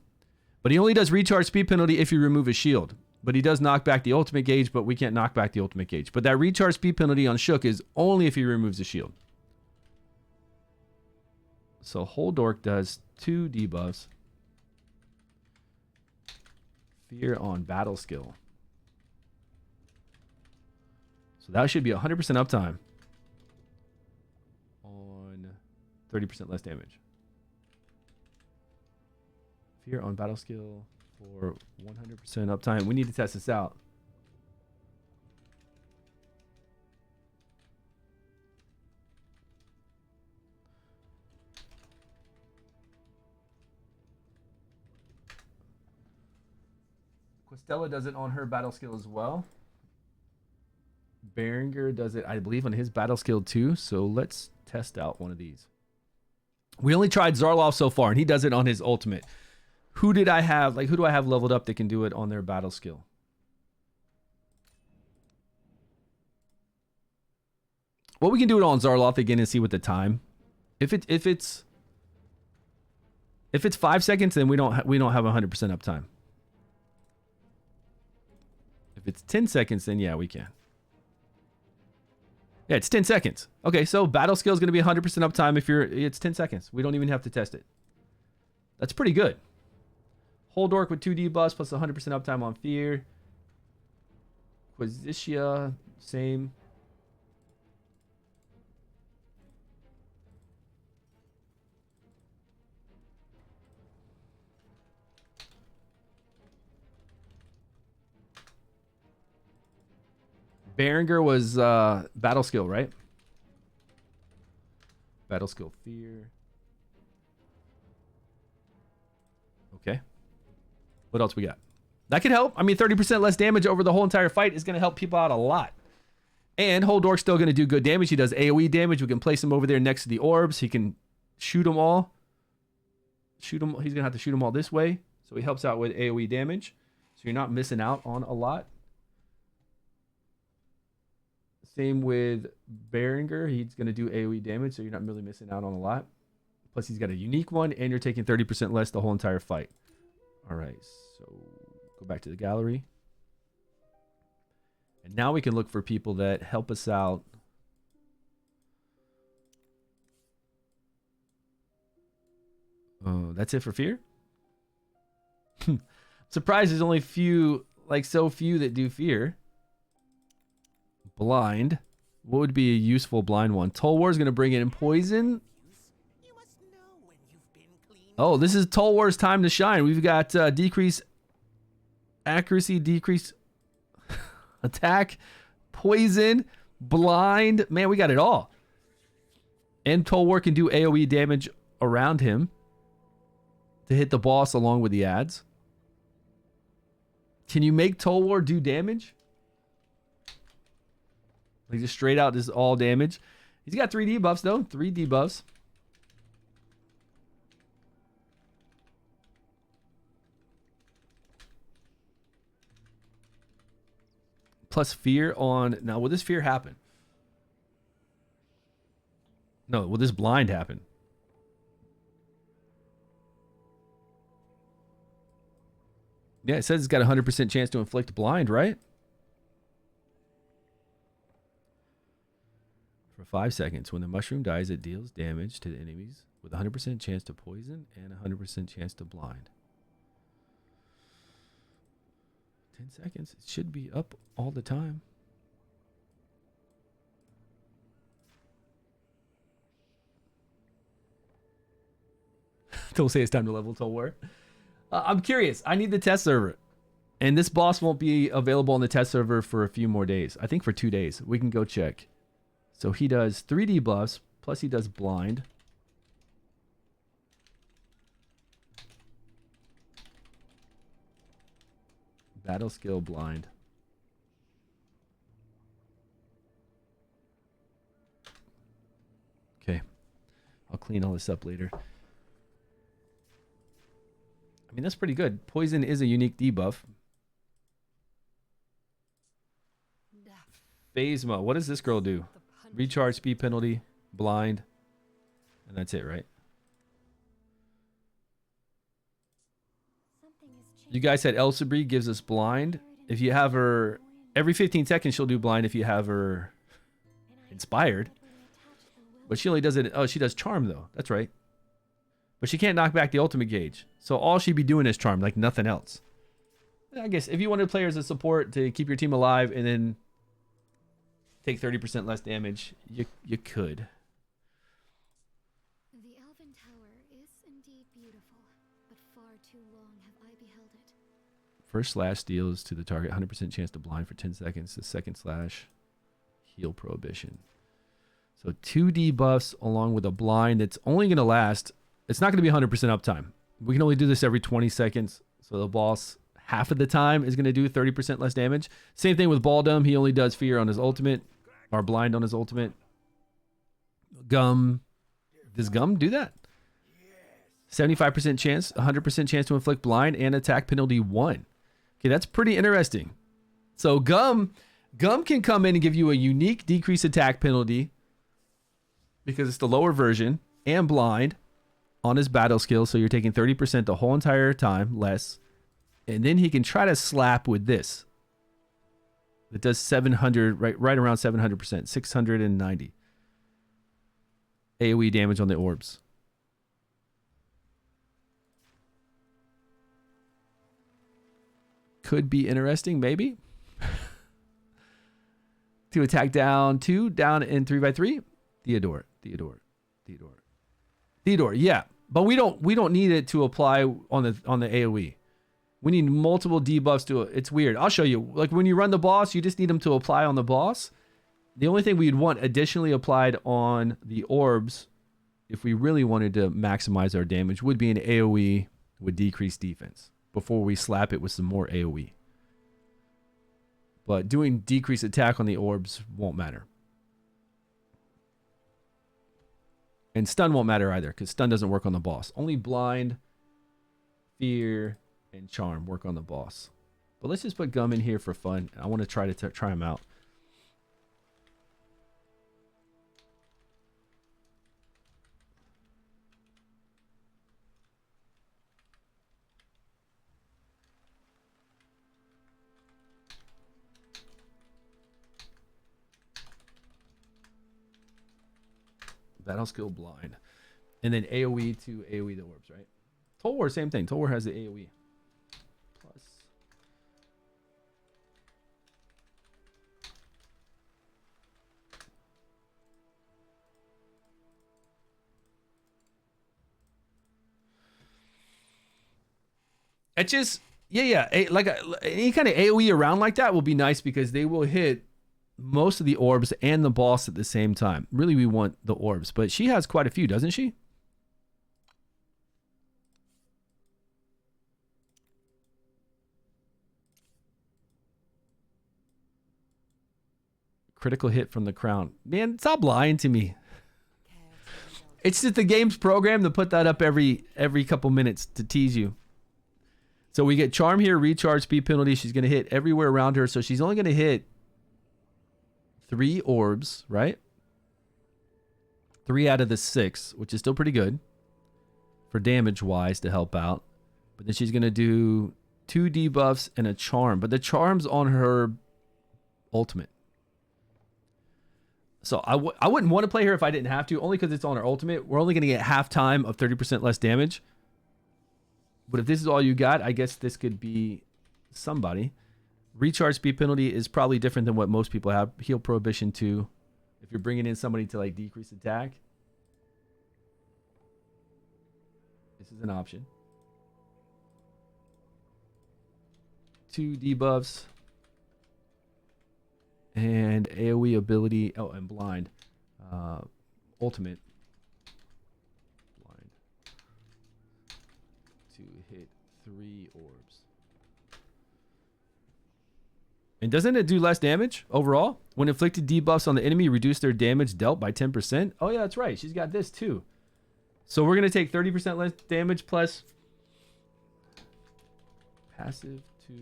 but he only does recharge speed penalty if you remove his shield. But he does knock back the ultimate gauge, but we can't knock back the ultimate gauge. But that recharge speed penalty on Shook is only if he removes the shield. So Holdork does 2 debuffs. Fear on battle skill. So that should be 100% uptime on 30% less damage. Fear on battle skill for 100% uptime. We need to test this out. Questella does it on her battle skill as well. Berengar does it, I believe, on his battle skill too. So let's test out one of these. We only tried Zarloff so far, and he does it on his ultimate. Who did I have? Like, who do I have leveled up that can do it on their battle skill? Well, we can do it on Zarloff again and see what the time. If it's 5 seconds, then we don't have 100% uptime. If it's 10 seconds, then yeah, we can. Yeah, it's 10 seconds. Okay, so battle skill is going to be 100% uptime if it's 10 seconds. We don't even have to test it. That's pretty good. Holdork with 2 debuffs plus 100% uptime on Fear. Quizishia, same. Berengar was battle skill, right? Battle skill Fear. Okay. What else we got? That could help. I mean, 30% less damage over the whole entire fight is going to help people out a lot. And Whole Dork's still going to do good damage. He does AoE damage. We can place him over there next to the orbs. He can shoot them all. Shoot them. He's going to have to shoot them all this way. So he helps out with AoE damage. So you're not missing out on a lot. Same with Berenger. He's going to do AoE damage, so you're not really missing out on a lot. Plus, he's got a unique one, and you're taking 30% less the whole entire fight. All right, so go back to the gallery. And now we can look for people that help us out. That's it for fear? Surprised there's only few, like so few that do fear. Blind. What would be a useful blind one? Toll War is going to bring in poison. Oh, this is Toll War's time to shine. We've got decrease accuracy, decrease attack, poison, blind. Man, we got it all. And Toll War can do AoE damage around him to hit the boss along with the ads. Can you make Toll War do damage? Like just straight out, just all damage. He's got 3 debuffs though. 3 debuffs. Plus fear on... Now, will this fear happen? No, will this blind happen? Yeah, it says it's got a 100% chance to inflict blind, right? For 5 seconds. When the mushroom dies, it deals damage to the enemies with a 100% chance to poison and a 100% chance to blind. 10 seconds. It should be up all the time. Don't say it's time to level Toll War. I'm curious. I need the test server. And this boss won't be available on the test server for a few more days. I think for 2 days. We can go check. So he does 3 debuffs, plus he does blind. Battle skill blind. Okay. I'll clean all this up later. I mean, that's pretty good. Poison is a unique debuff. Phasma. What does this girl do? Recharge, speed penalty, blind. And that's it, right? You guys said Elsabri gives us blind. If you have her... Every 15 seconds she'll do blind if you have her inspired. But she only does it... Oh, she does charm, though. That's right. But she can't knock back the ultimate gauge. So all she'd be doing is charm, like nothing else. I guess if you wanted players as support to keep your team alive and then take 30% less damage, you could. The Elven Tower is indeed beautiful, but far too long have I beheld it. First slash deals to the target 100% chance to blind for 10 seconds. The second slash, heal prohibition. So 2 debuffs along with a blind that's only going to last... It's not going to be 100% uptime. We can only do this every 20 seconds. So the boss, half of the time, is going to do 30% less damage. Same thing with Baldum. He only does fear on his ultimate. Or blind on his ultimate. Gum. Does Gum do that? 75% chance. 100% chance to inflict blind and attack penalty 1. Okay, that's pretty interesting. So Gum can come in and give you a unique decrease attack penalty. Because it's the lower version. And blind. On his battle skill, so you're taking 30% the whole entire time, less. And then he can try to slap with this. It does 700, right around 700%, 690. AoE damage on the orbs. Could be interesting, maybe. To attack down 2, down in 3x3. Theodore, yeah, but we don't need it to apply on the AoE. We need multiple debuffs to it. It's weird. I'll show you. Like when you run the boss, you just need them to apply on the boss. The only thing we'd want additionally applied on the orbs, if we really wanted to maximize our damage, would be an AoE with decreased defense before we slap it with some more AoE. But doing decreased attack on the orbs won't matter. And stun won't matter either, because stun doesn't work on the boss. Only blind, fear, and charm work on the boss. But let's just put gum in here for fun. I want to try them out. Battle skill blind. And then AoE to AoE the orbs, right? Toll War, same thing. Toll War has the AoE. Plus. It just, yeah. Any kind of AoE around like that will be nice because they will hit most of the orbs and the boss at the same time. Really, we want the orbs, but she has quite a few, doesn't she? Critical hit from the crown. Man, stop lying to me. It's just the game's program to put that up every couple minutes to tease you. So we get charm here, recharge, speed penalty. She's going to hit everywhere around her. So she's only going to hit 3 orbs, right? 3 out of the 6, which is still pretty good for damage wise to help out. But then she's going to do 2 debuffs and a charm. But the charm's on her ultimate. So I wouldn't want to play her if I didn't have to, only because it's on her ultimate. We're only going to get half time of 30% less damage. But if this is all you got, I guess this could be somebody. Recharge speed penalty is probably different than what most people have. Heal prohibition 2. If you're bringing in somebody to like decrease attack, this is an option. 2 debuffs. And AoE ability. Oh, and blind. Ultimate. Blind. To hit 3 orbs. And doesn't it do less damage overall? When inflicted debuffs on the enemy, reduce their damage dealt by 10%. Oh, yeah, that's right. She's got this too. So we're going to take 30% less damage plus passive to...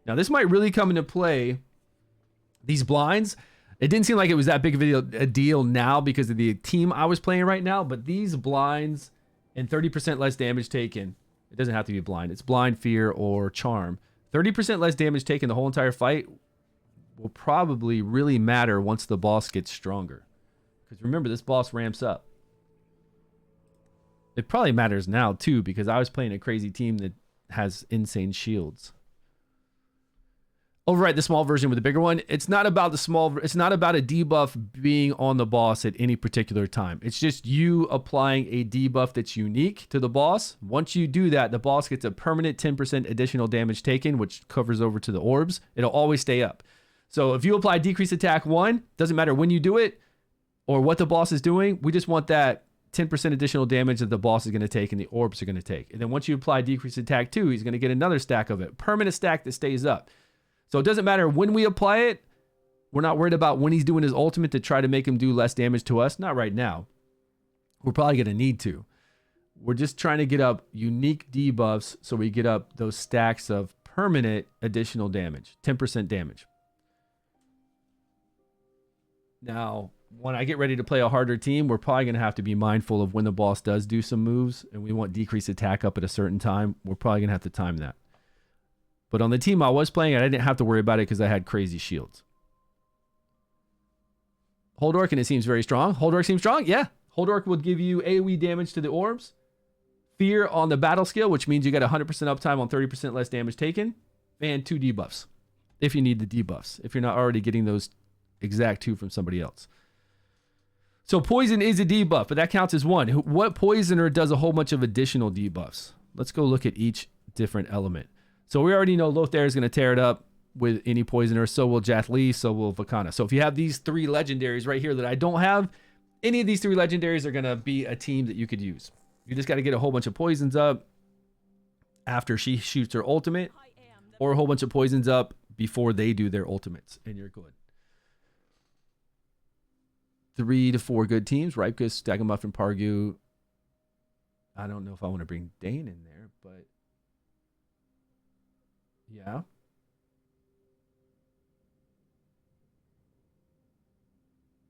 Now, this might really come into play. These blinds, it didn't seem like it was that big of a deal now because of the team I was playing right now. But these blinds and 30% less damage taken. It doesn't have to be blind. It's blind, fear, or charm. 30% less damage taken the whole entire fight will probably really matter once the boss gets stronger. Because remember, this boss ramps up. It probably matters now, too, because I was playing a crazy team that has insane shields. Overwrite the small version with the bigger one. It's not about the small. It's not about a debuff being on the boss at any particular time. It's just you applying a debuff that's unique to the boss. Once you do that, the boss gets a permanent 10% additional damage taken, which covers over to the orbs. It'll always stay up. So if you apply decrease attack 1, doesn't matter when you do it or what the boss is doing. We just want that 10% additional damage that the boss is going to take and the orbs are going to take. And then once you apply decrease attack 2, he's going to get another stack of it. Permanent stack that stays up. So it doesn't matter when we apply it. We're not worried about when he's doing his ultimate to try to make him do less damage to us. Not right now. We're probably going to need to. We're just trying to get up unique debuffs so we get up those stacks of permanent additional damage. 10% damage. Now, when I get ready to play a harder team, we're probably going to have to be mindful of when the boss does do some moves and we want decreased attack up at a certain time. We're probably going to have to time that. But on the team I was playing, I didn't have to worry about it because I had crazy shields. Hold Orc, and it seems very strong. Hold Orc seems strong? Yeah. Hold Orc will give you AoE damage to the orbs. Fear on the battle skill, which means you get 100% uptime on 30% less damage taken. And 2 debuffs. If you need the debuffs. If you're not already getting those exact 2 from somebody else. So poison is a debuff, but that counts as 1. What poisoner does a whole bunch of additional debuffs? Let's go look at each different element. So we already know Lothair is going to tear it up with any poisoner. So will Jathlee. So will Vakana. So if you have these 3 legendaries right here that I don't have, any of these 3 legendaries are going to be a team that you could use. You just got to get a whole bunch of poisons up. after she shoots her ultimate, or a whole bunch of poisons up before they do their ultimates, and you're good. 3 to 4 good teams. Ripkus, Stagamuffin, Pargu. I don't know if I want to bring Dane in there, but yeah.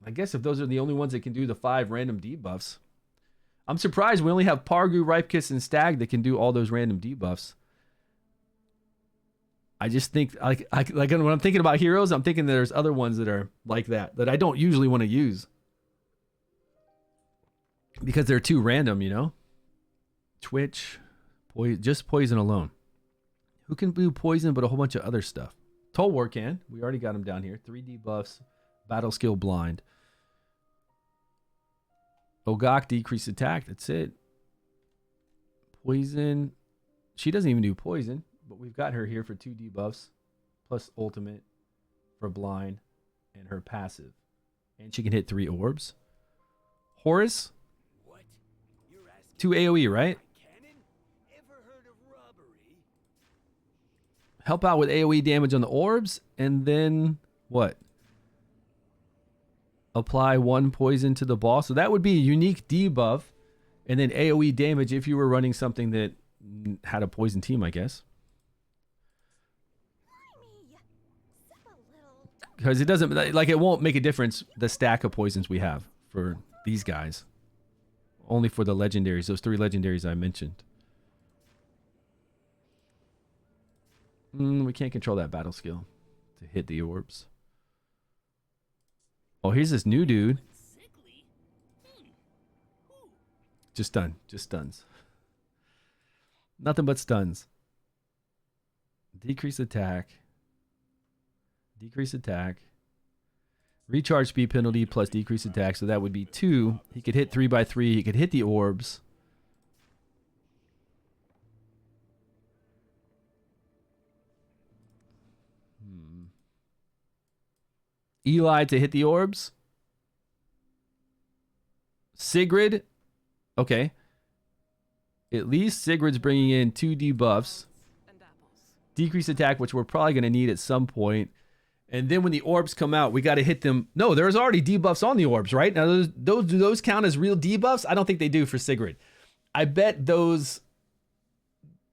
I guess if those are the only ones that can do the 5 random debuffs. I'm surprised we only have Pargu, Ripkus, and Stag that can do all those random debuffs. I just think, like when I'm thinking about heroes, I'm thinking there's other ones that are like that I don't usually want to use. Because they're too random, you know? Twitch, just poison alone. Who can do poison but a whole bunch of other stuff? Tolwar can. We already got him down here. 3 debuffs, battle skill blind. Ogak, decreased attack. That's it. Poison. She doesn't even do poison, but we've got her here for 2 debuffs, plus ultimate for blind, and her passive. And she can hit 3 orbs. Horus. 2 AoE, right? Help out with AoE damage on the orbs, and then what? Apply 1 poison to the boss. So that would be a unique debuff, and then AoE damage if you were running something that had a poison team, I guess. Because it doesn't, like, it won't make a difference, the stack of poisons we have for these guys. Only for the legendaries, those 3 legendaries I mentioned. We can't control that battle skill to hit the orbs. Oh, here's this new dude. Just stun. Just stuns. Nothing but stuns. Decrease attack. Decrease attack. Recharge speed penalty plus decrease attack. So that would be 2. He could hit 3x3. He could hit the orbs. Eli to hit the orbs. Sigrid. Okay. At least Sigrid's bringing in 2 debuffs. Decrease attack, which we're probably going to need at some point. And then when the orbs come out, we got to hit them. No, there's already debuffs on the orbs, right? Now, do those count as real debuffs? I don't think they do for Sigrid. I bet those,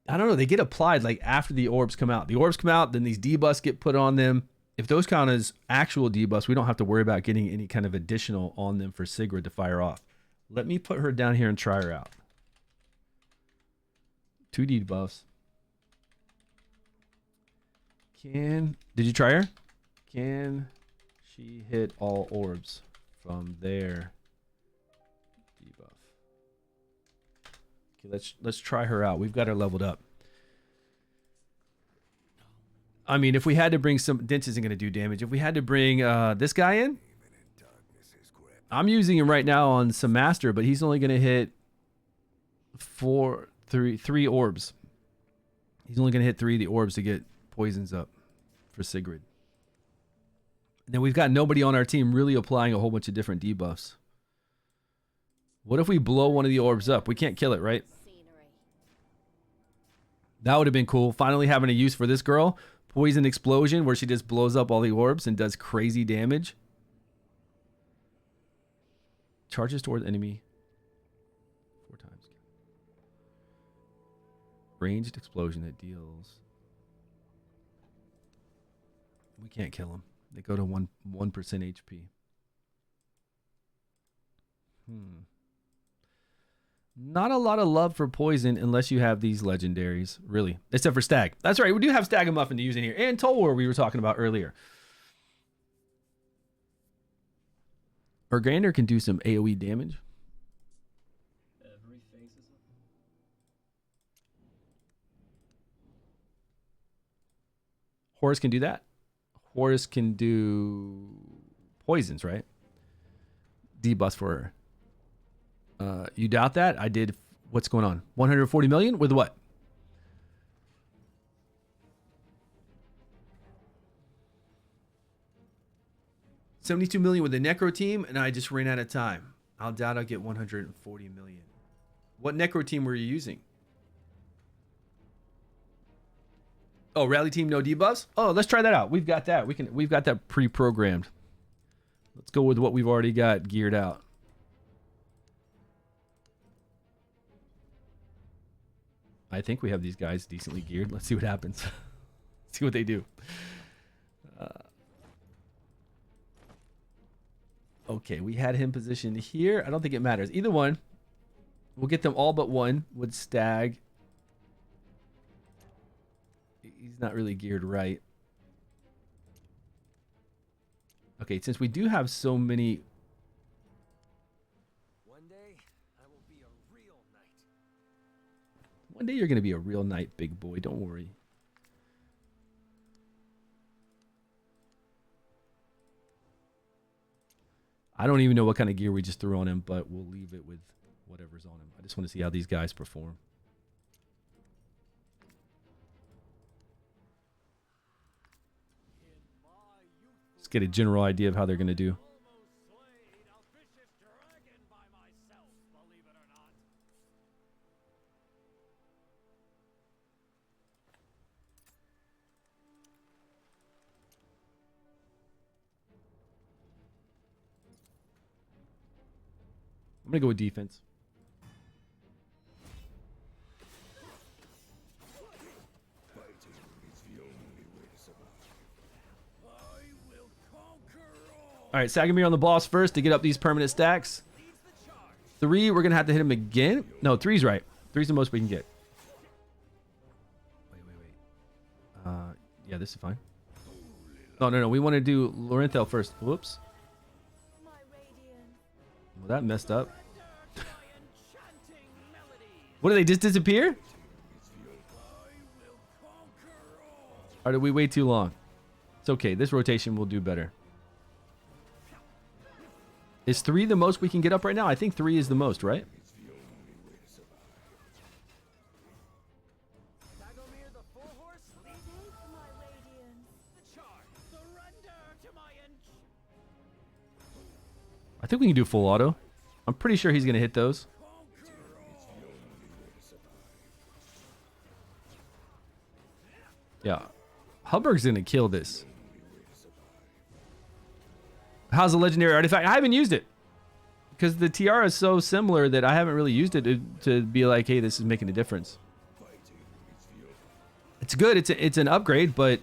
I don't know, they get applied like after the orbs come out. The orbs come out, then these debuffs get put on them. If those count as actual debuffs, we don't have to worry about getting any kind of additional on them for Sigrid to fire off. Let me put her down here and try her out. 2 debuffs. Did you try her? Can she hit all orbs from their debuff? Okay, let's try her out. We've got her leveled up. I mean, if we had to bring some... Dents isn't going to do damage. If we had to bring this guy in... I'm using him right now on some master, but he's only going to hit 3 orbs. He's only going to hit 3 of the orbs to get poisons up for Sigrid. Then we've got nobody on our team really applying a whole bunch of different debuffs. What if we blow one of the orbs up? We can't kill it, right? That would have been cool. Finally having a use for this girl. Poison explosion, where she just blows up all the orbs and does crazy damage. Charges towards enemy 4 times. Ranged explosion that deals. We can't kill them. They go to 1% HP. Not a lot of love for poison unless you have these legendaries, really. Except for Stag. That's right, we do have Stag and Muffin to use in here. And Tolwar we were talking about earlier. Urgander can do some AoE damage. Horus can do that. Horus can do poisons, right? Debuffs for her. You doubt that? I did. What's going on? 140 million with what? $72 million with the Necro team, and I just ran out of time. I'll doubt I'll get 140 million. What Necro team were you using? Oh, rally team, no debuffs? Oh, let's try that out. We've got that. We've got that pre-programmed. Let's go with what we've already got geared out. I think we have these guys decently geared. Let's see what happens. See what they do. Okay, we had him positioned here. I don't think it matters. Either one. We'll get them all but one with Stag. He's not really geared right. Okay, since we do have so many... One day, I will be a real knight. One day you're going to be a real knight, big boy. Don't worry. I don't even know what kind of gear we just threw on him, but we'll leave it with whatever's on him. I just want to see how these guys perform. Let's get a general idea of how they're going to do. Almost slayed a vicious dragon by myself, believe it or not. I'm going to go with defense. All right, Sagamir on the boss first to get up these permanent stacks. 3, we're going to have to hit him again. No, 3's right. 3's the most we can get. Wait. Yeah, this is fine. No. We want to do Lorenthal first. Whoops. Well, that messed up. What, did they just disappear? Or did we wait too long? It's okay. This rotation will do better. Is 3 the most we can get up right now? I think 3 is the most, right? Dragonheir the full horse, take my radiance. The charge, surrender to my I think we can do full auto. I'm pretty sure he's going to hit those. Yeah. Hubbard's going to kill this. How's the legendary artifact? I haven't used it. Because the tiara is so similar that I haven't really used it to be like, hey, this is making a difference. It's good. It's an upgrade, but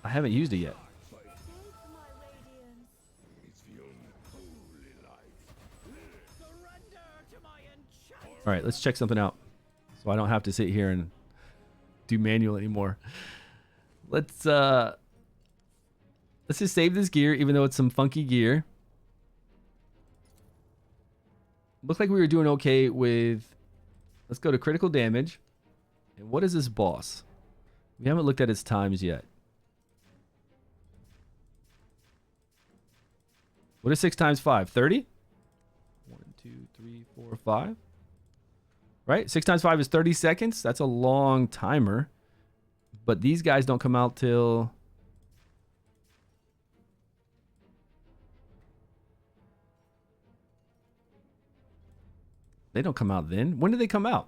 I haven't used it yet. All right, let's check something out. So I don't have to sit here and do manual anymore. Let's just save this gear, even though it's some funky gear. Looks like we were doing okay with... Let's go to critical damage. And what is this boss? We haven't looked at his times yet. What is 6 times 5? 30? 1, 2, 3, 4, 5. Right? 6 times 5 is 30 seconds. That's a long timer. But these guys don't come out till... They don't come out then. When do they come out?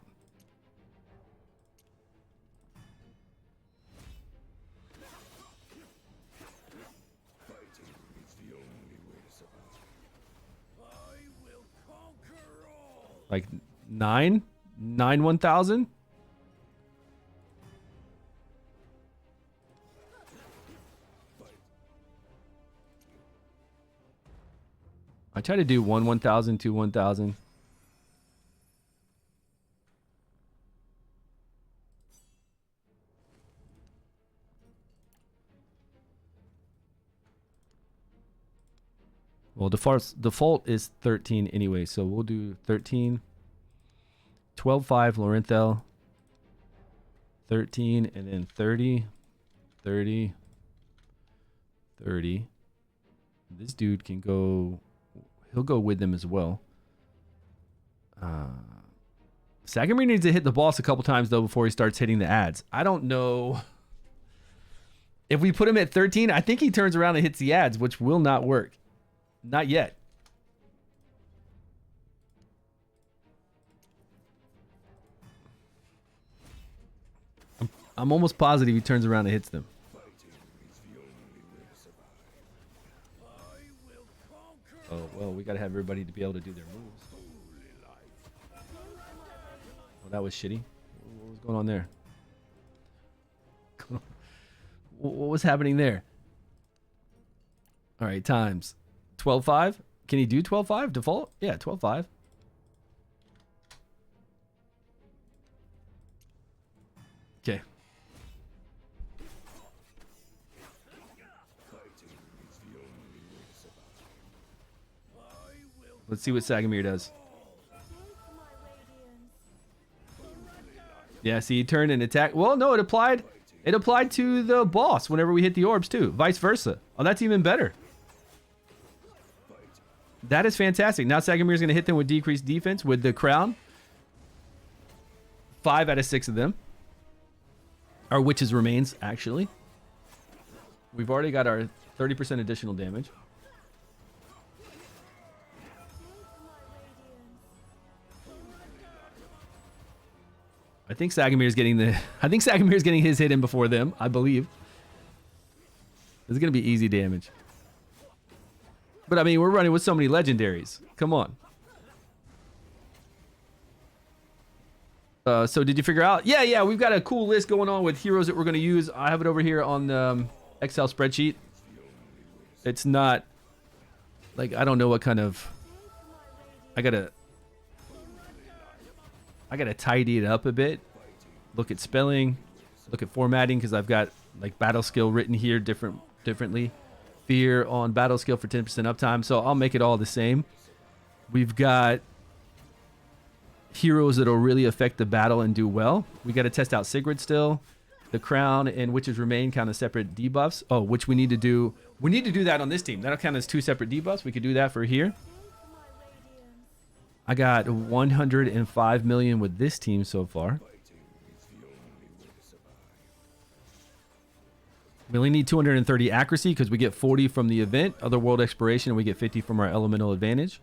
Like 9? 1,000? I try to do 1,000, 2 1,000. Well, default is 13 anyway, so we'll do 13. 12, 5, Lorenthal. 13, and then 30. 30. 30. This dude can go... He'll go with them as well. Sagamir needs to hit the boss a couple times, though, before he starts hitting the ads. I don't know... If we put him at 13, I think he turns around and hits the ads, which will not work. Not yet. I'm almost positive he turns around and hits them. Oh, well, we got to have everybody to be able to do their moves. Oh, that was shitty. What was going on there? What was happening there? All right, times. 12-5? Can he do 12-5 default? Yeah, 12-5. Okay. Let's see what Sagamir does. Yeah, see, he turned and attacked. Well, no, it applied to the boss whenever we hit the orbs too. Vice versa. Oh, that's even better. That is fantastic. Now Sagamir's going to hit them with decreased defense with the crown. 5 out of 6 of them are witches remains, actually. We've already got our 30% additional damage. I think Sagamir's getting his hit in before them, I believe. This is going to be easy damage. But I mean, we're running with so many legendaries. Come on. So did you figure out? Yeah, we've got a cool list going on with heroes that we're going to use. I have it over here on the Excel spreadsheet. It's not like, I don't know what kind of, I gotta tidy it up a bit. Look at spelling, look at formatting, because I've got like battle skill written here differently. Fear on battle skill for 10% uptime, so I'll make it all the same. We've got heroes that'll really affect the battle and do well. We got to test out Sigrid still. The crown and witches remain count as separate debuffs. Oh, which we need to do. We need to do that on this team. That'll count as 2 separate debuffs. We could do that for here. I got 105 million with this team so far. We only need 230 accuracy because we get 40 from the event, Otherworld Exploration, and we get 50 from our elemental advantage.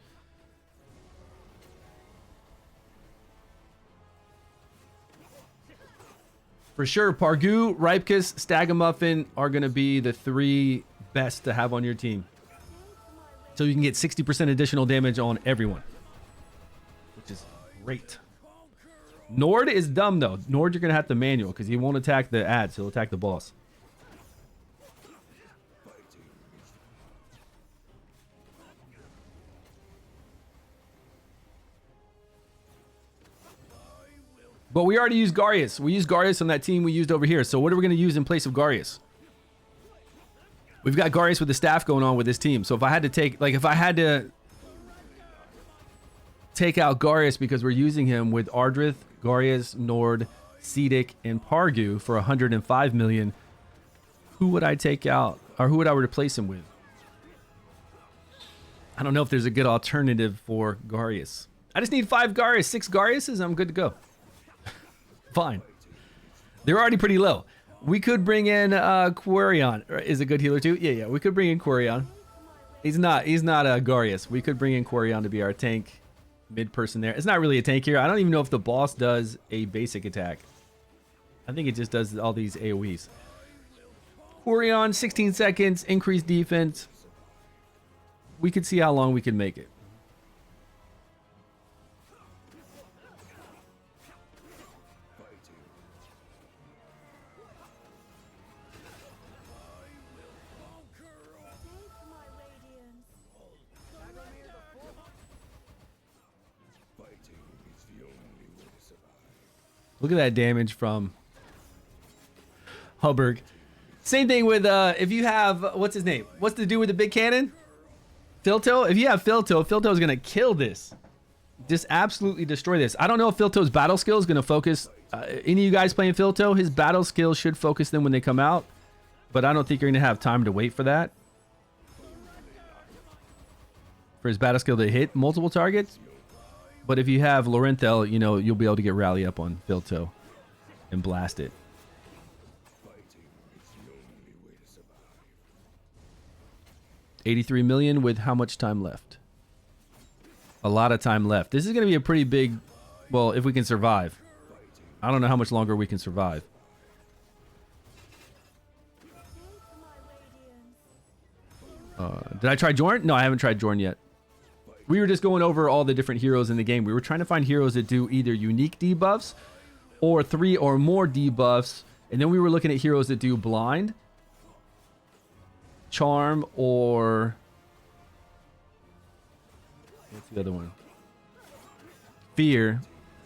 For sure, Pargu, Ripkus, Stagamuffin are going to be the 3 best to have on your team. So you can get 60% additional damage on everyone, which is great. Nord is dumb, though. Nord, you're going to have to manual because he won't attack the ads. He'll attack the boss. But we already used Garius. We used Garius on that team we used over here. So what are we going to use in place of Garius? We've got Garius with the staff going on with this team. So if I had to take out Garius because we're using him with Ardrith, Garius, Nord, Cedic, and Pargu for 105 million, who would I take out, or who would I replace him with? I don't know if there's a good alternative for Garius. I just need 5 Garius, 6 Gariuses, I'm good to go. Fine. They're already pretty low. We could bring in Quarion. Is a good healer too? Yeah. We could bring in Quarion. He's not a Garius. We could bring in Quarion to be our tank mid person there. It's not really a tank here. I don't even know if the boss does a basic attack. I think it just does all these AoEs. Quarion, 16 seconds, increased defense. We could see how long we can make it. Look at that damage from Hubbard. Same thing with if you have, what's his name? What's the dude with the big cannon? Filto? If you have Filto, Filto's going to kill this. Just absolutely destroy this. I don't know if Filto's battle skill is going to focus. Any of you guys playing Filto, his battle skill should focus them when they come out. But I don't think you're going to have time to wait for that. For his battle skill to hit multiple targets. But if you have Lorenthal, you know, you'll be able to get rally up on Filto and blast it. $83 million with how much time left? A lot of time left. This is going to be a pretty big, well, if we can survive. I don't know how much longer we can survive. Did I try Jorn? No, I haven't tried Jorn yet. We were just going over all the different heroes in the game. We were trying to find heroes that do either unique debuffs or 3 or more debuffs. And then we were looking at heroes that do blind, charm, or what's the other one? Fear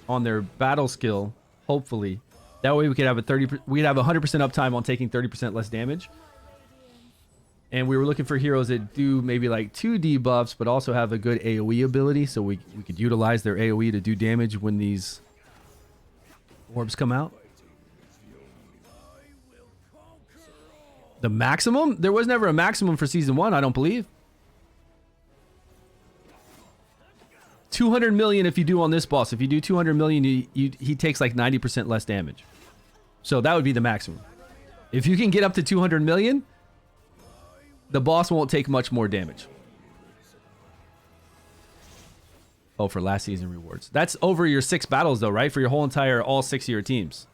on their battle skill, hopefully. That way we could have we'd have 100% uptime on taking 30% less damage. And we were looking for heroes that do maybe like 2 debuffs, but also have a good AoE ability, so we could utilize their AoE to do damage when these orbs come out. The maximum? There was never a maximum for season 1, I don't believe. 200 million if you do on this boss. If you do 200 million, he takes like 90% less damage. So that would be the maximum. If you can get up to 200 million, the boss won't take much more damage. Oh, for last season rewards. That's over your 6 battles though, right? For your whole entire, all 6 of your teams.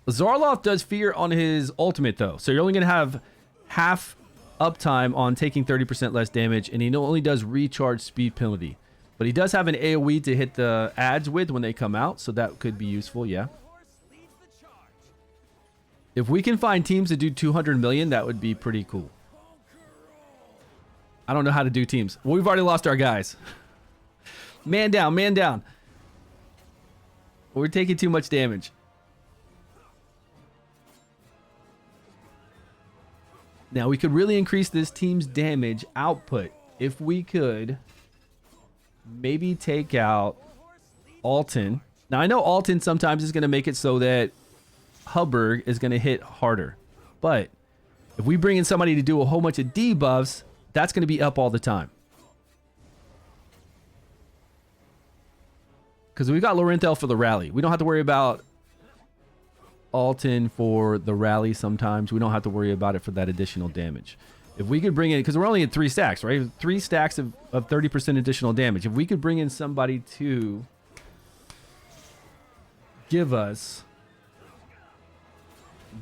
Zarloth does fear on his ultimate though. So you're only going to have half uptime on taking 30% less damage, and he only does recharge speed penalty. But he does have an AoE to hit the ads with when they come out, so that could be useful, yeah. If we can find teams that do 200 million, that would be pretty cool. I don't know how to do teams. Well, we've already lost our guys. Man down, man down. We're taking too much damage. Now, we could really increase this team's damage output if we could maybe take out Alton. Now, I know Alton sometimes is going to make it so that Hubbard is going to hit harder. But if we bring in somebody to do a whole bunch of debuffs, that's going to be up all the time. Because we got Lorenthal for the rally. We don't have to worry about Alton for the rally sometimes. We don't have to worry about it for that additional damage. If we could bring in, because we're only at 3 stacks, right? 3 stacks of 30% additional damage. If we could bring in somebody to give us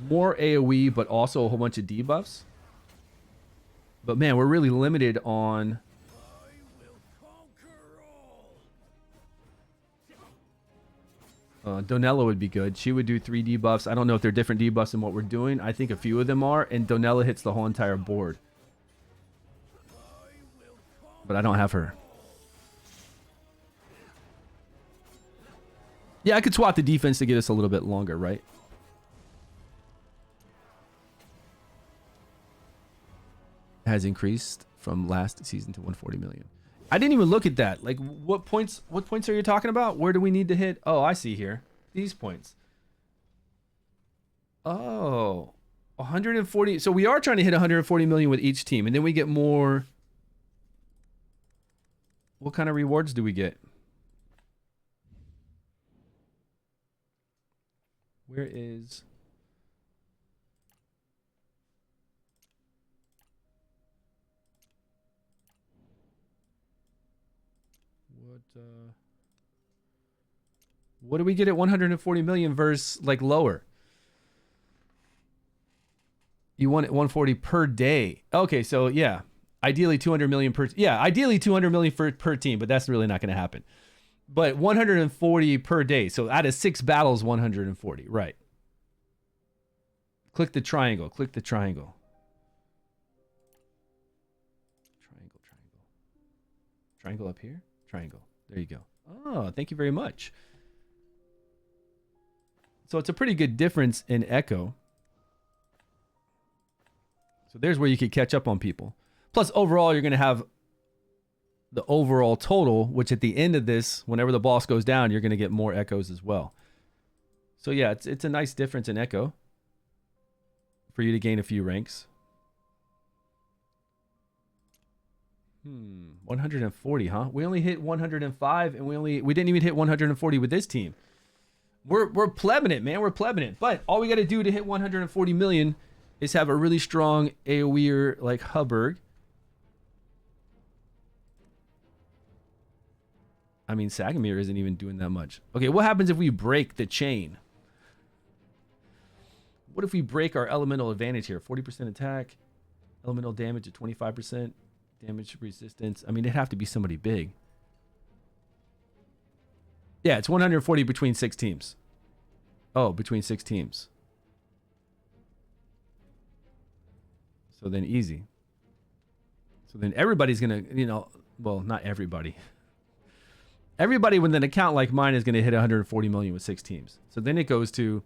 more AoE, but also a whole bunch of debuffs. But man, we're really limited on Donella would be good. She would do 3 debuffs. I don't know if they're different debuffs than what we're doing. I think a few of them are, and Donella hits the whole entire board. But I don't have her. Yeah, I could swap the defense to get us a little bit longer, right? Has increased from last season to 140 million. I didn't even look at that. Like, what points are you talking about? Where do we need to hit? Oh, I see here. These points. Oh, 140. So we are trying to hit 140 million with each team, and then we get more. What kind of rewards do we get? Where is... What do we get at 140 million versus like lower? You want it 140 per day. Okay, so yeah, ideally 200 million per. Yeah, ideally 200 million per team, but that's really not going to happen. But 140 per day. So out of 6 battles, 140. Right. Click the triangle. Click the triangle. Triangle up here. Triangle. There you go. Oh, thank you very much. So it's a pretty good difference in echo. So there's where you could catch up on people. Plus, overall, you're going to have the overall total, which at the end of this, whenever the boss goes down, you're going to get more echoes as well. So yeah, it's a nice difference in echo for you to gain a few ranks. 140, huh? We only hit 105, and we didn't even hit 140 with this team. We're plebbing it, man. We're plebbing it. But all we got to do to hit 140 million is have a really strong AoEer like Hubbard. I mean, Sagamir isn't even doing that much. Okay, what happens if we break the chain? What if we break our elemental advantage here? 40% attack. Elemental damage at 25%. Damage resistance. I mean, it'd have to be somebody big. Yeah, it's 140 between 6 teams. Oh, between 6 teams. So then easy. So then everybody's going to, you know, well, not everybody. Everybody with an account like mine is going to hit 140 million with 6 teams. So then it goes to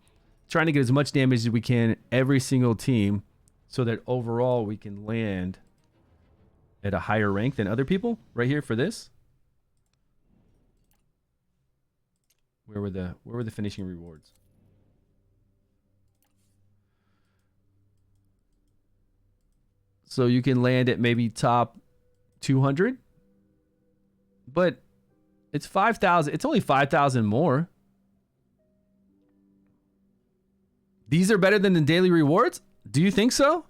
trying to get as much damage as we can every single team so that overall we can land at a higher rank than other people right here for this. Where were the finishing rewards? So you can land at maybe top 200, but it's 5,000. It's only 5,000 more. These are better than the daily rewards? Do you think so?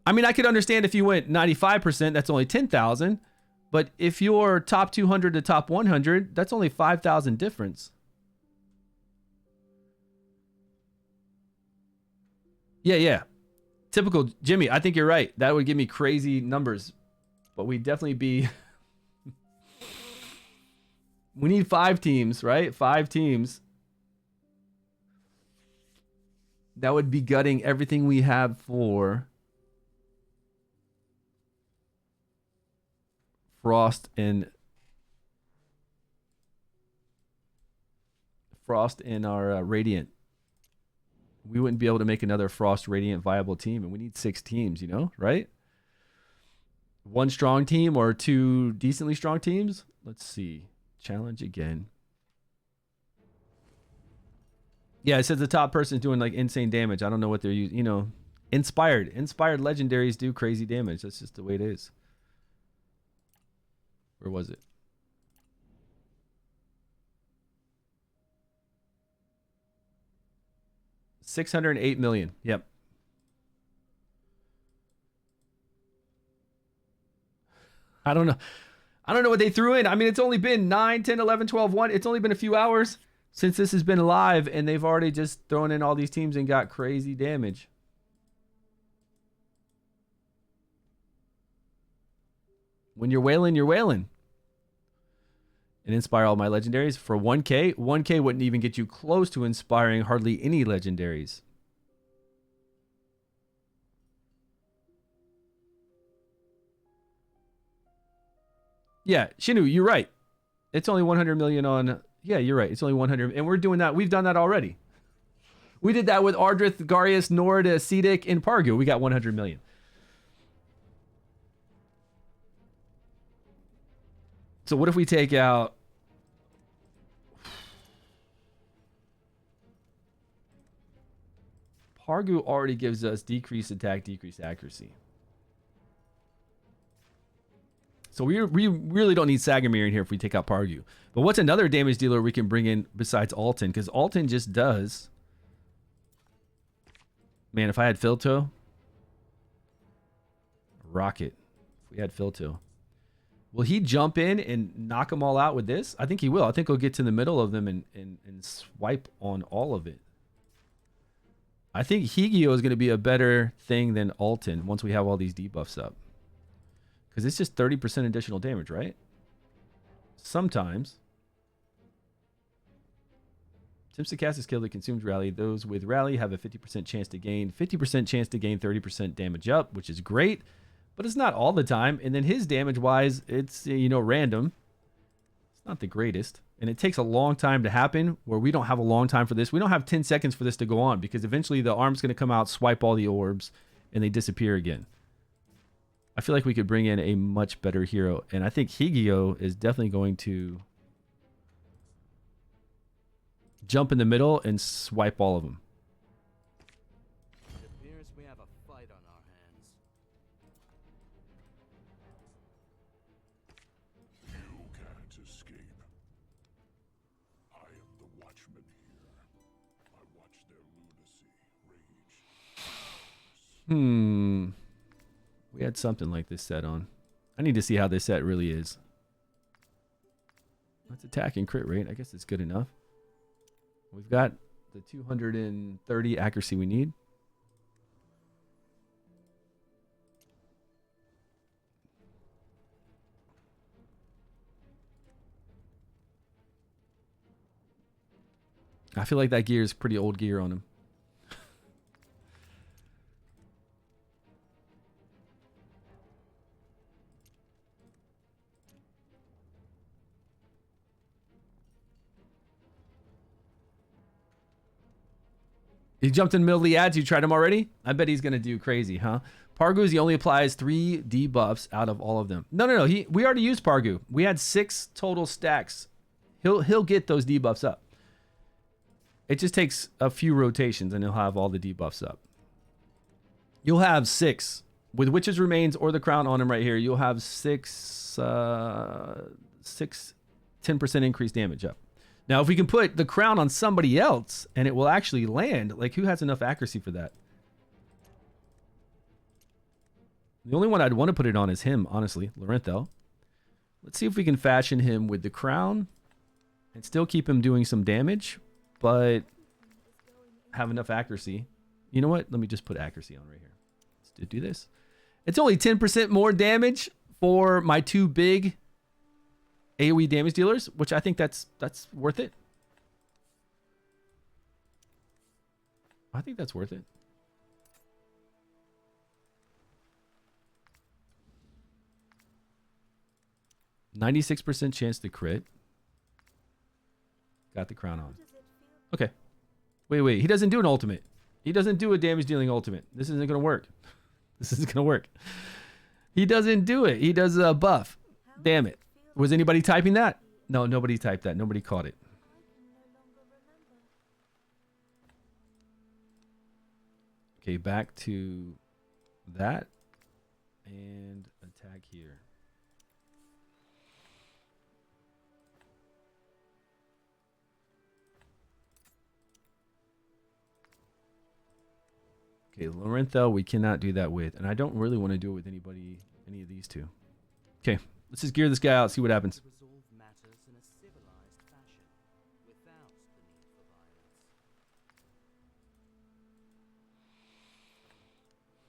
I mean, I could understand if you went 95%, that's only 10,000. But if you're top 200 to top 100, that's only 5,000 difference. Yeah. Typical Jimmy, I think you're right. That would give me crazy numbers. But we'd definitely be... We need 5 teams, right? 5 teams. That would be gutting everything we have for Frost and our Radiant. We wouldn't be able to make another Frost Radiant viable team, and we need 6 teams, you know, right? 1 strong team or 2 decently strong teams. Let's see. Challenge again. Yeah, it says the top person is doing like insane damage. I don't know what they're using. You know, inspired legendaries do crazy damage. That's just the way it is. Where was it? $608 million. Yep. I don't know. I don't know what they threw in. I mean, it's only been 9, 10, 11, 12, 1. It's only been a few hours since this has been live, and they've already just thrown in all these teams and got crazy damage. When you're whaling, you're whaling. And inspire all my legendaries for 1K. 1K wouldn't even get you close to inspiring hardly any legendaries. Yeah, Shinu, you're right. It's only 100 million on... Yeah, you're right. It's only 100. And we're doing that. We've done that already. We did that with Ardrith, Garius, Nord, Cedic, and Pargu. We got 100 million. So what if we take out... Pargu already gives us decreased attack, decreased accuracy. So we really don't need Sagamir in here if we take out Pargu. But what's another damage dealer we can bring in besides Alton? Because Alton just does... Man, if I had Filto... Rocket. If we had Filto. Will he jump in and knock them all out with this? I think he will. I think he'll get to the middle of them and swipe on all of it. I think Higio is going to be a better thing than Alton once we have all these debuffs up. Because it's just 30% additional damage, right? Sometimes. Attempts to cast a skill that consumes rally. Those with rally have a 50% chance to gain. 50% chance to gain 30% damage up, which is great. But it's not all the time. And then his damage-wise, it's, you know, random. It's not the greatest. And it takes a long time to happen, where we don't have a long time for this. We don't have 10 seconds for this to go on, because eventually the arm's going to come out, swipe all the orbs, and they disappear again. I feel like we could bring in a much better hero. And I think Higio is definitely going to jump in the middle and swipe all of them. It appears we have a fight on our hands. You can't escape. I am the watchman here. I watch their lunacy rage. We had something like this set on. I need to see how this set really is. Let's attack and crit rate. I guess it's good enough. We've got the 230 accuracy we need. I feel like that gear is pretty old gear on him. He jumped in the middle of the ads. You tried him already? I bet he's going to do crazy, huh? Pargu, he only applies 3 debuffs out of all of them. No. We already used Pargu. We had 6 total stacks. He'll get those debuffs up. It just takes a few rotations and he'll have all the debuffs up. You'll have 6 with Witch's Remains or the Crown on him right here. You'll have 6 10% increased damage up. Now, if we can put the Crown on somebody else and it will actually land, like who has enough accuracy for that? The only one I'd want to put it on is him, honestly, Lorenzo. Let's see if we can fashion him with the Crown and still keep him doing some damage, but have enough accuracy. You know what? Let me just put accuracy on right here. Let's do this. It's only 10% more damage for my 2 big AoE damage dealers, which I think that's worth it. I think that's worth it. %96 chance to crit. Got the Crown on. Okay. Wait. He doesn't do an ultimate. He doesn't do a damage dealing ultimate. This isn't going to work. This isn't going to work. He doesn't do it. He does a buff. Damn it. Was anybody typing that? No, nobody typed that. Nobody caught it. Okay, back to that. And attack here. Okay, Lorenzo, we cannot do that with. And I don't really want to do it with anybody, any of these 2. Okay, let's just gear this guy out, see what happens. Resolve matters in a civilized fashion, without the need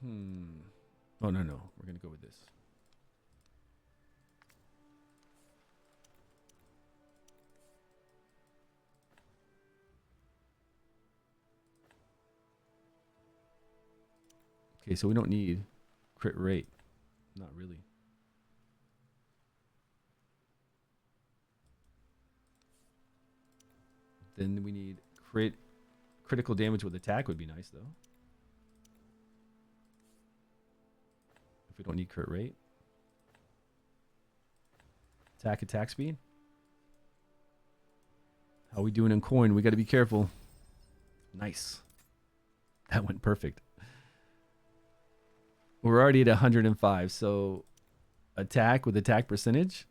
for violence. Oh, no. We're going to go with this. Okay, so we don't need crit rate. Not really. Then we need critical damage with attack would be nice, though. If we don't need crit rate. Attack speed. How we doing in coin? We got to be careful. Nice. That went perfect. We're already at 105, so attack with attack percentage.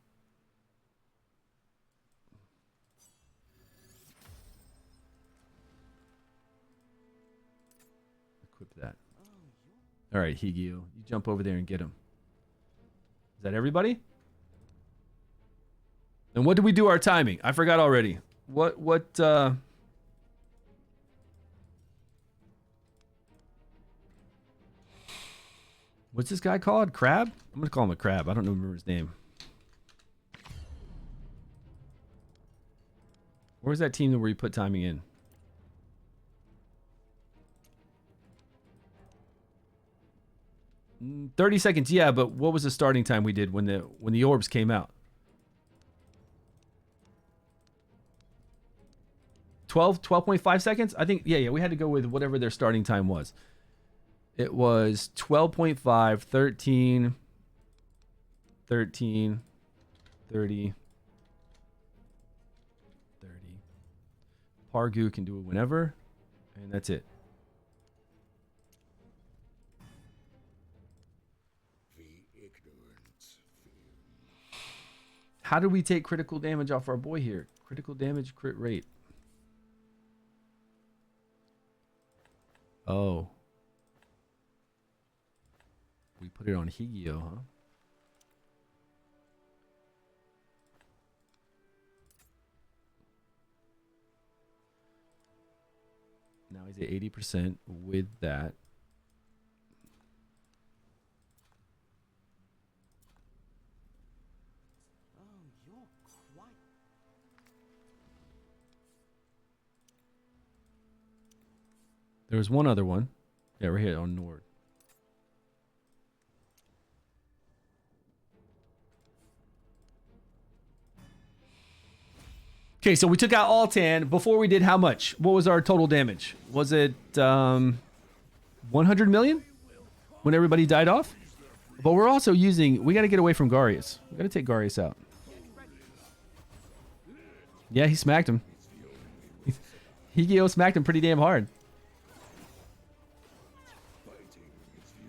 Equip that. All right, Higio, you jump over there and get him. Is that everybody? And what do we do our timing? I forgot already. What's this guy called? Crab? I'm gonna call him a crab. I don't remember his name. Where's that team where you put timing in? Mm, 30 seconds, yeah, but what was the starting time we did when the orbs came out? 12.5 seconds? I think, yeah, we had to go with whatever their starting time was. It was 12.5, 13, 30, 30. Pargu can do it whenever, and that's it. How do we take critical damage off our boy here? Critical damage, crit rate. Oh. We put it on Higio, huh? Now he's at 80% with that. Oh, you're quite... There was one other one. Yeah, we're here on Nord. Okay, so we took out Altan. Before we did how much? What was our total damage? Was it 100 million when everybody died off? But we're also using... We got to get away from Garius. We got to take Garius out. Yeah, he smacked him. Higio smacked him pretty damn hard.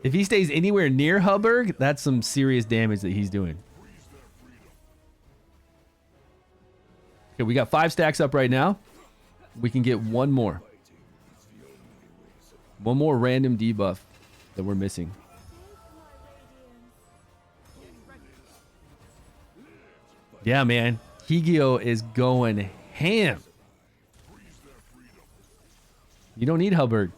If he stays anywhere near Hubberg, that's some serious damage that he's doing. Okay, we got 5 stacks up right now. We can get one more. One more random debuff that we're missing. Yeah, man. Higio is going ham. You don't need Hubberg.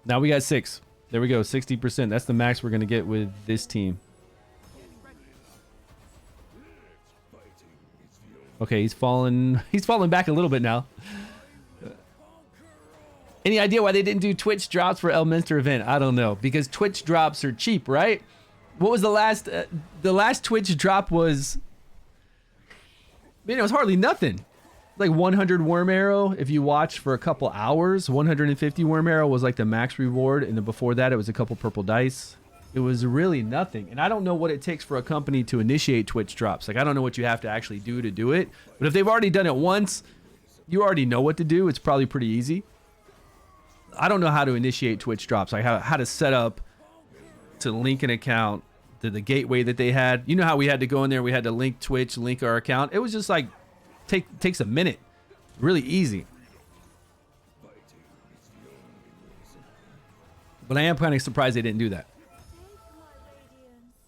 Now we got 6. There we go, 60%. That's the max we're going to get with this team. Okay, he's fallen back a little bit now. Any idea why they didn't do Twitch drops for Elminster event? I don't know, because Twitch drops are cheap, right? What was the last Twitch drop was, man, it was hardly nothing. Like 100 worm arrow if you watch for a couple hours. 150 worm arrow was like the max reward, and then before that it was a couple purple dice. It was really nothing. And I don't know what it takes for a company to initiate Twitch drops. Like, I don't know what you have to actually do to do it, but if they've already done it once, you already know what to do. It's probably pretty easy. I don't know how to initiate Twitch drops, like how to set up to link an account to the gateway that they had. You know how we had to go in there, we had to link Twitch, link our account. It was just like takes a minute. Really easy. But I am kind of surprised they didn't do that.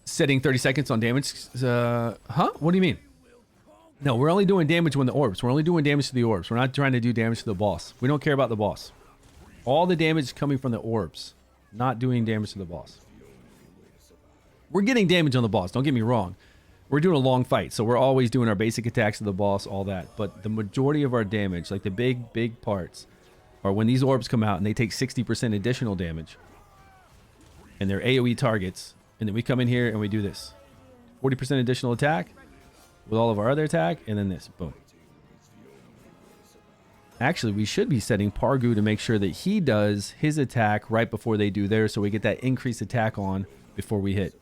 Setting 30 seconds on damage. Huh? What do you mean? No, we're only doing damage when the orbs. We're only doing damage to the orbs. We're not trying to do damage to the boss. We don't care about the boss. All the damage is coming from the orbs. Not doing damage to the boss. We're getting damage on the boss. Don't get me wrong. We're doing a long fight, so we're always doing our basic attacks to the boss, all that. But the majority of our damage, like the big parts, are when these orbs come out and they take 60% additional damage. And they're AoE targets. And then we come in here and we do this. 40% additional attack with all of our other attack, and then this. Boom. Actually, we should be setting Pargu to make sure that he does his attack right before they do theirs, so we get that increased attack on before we hit.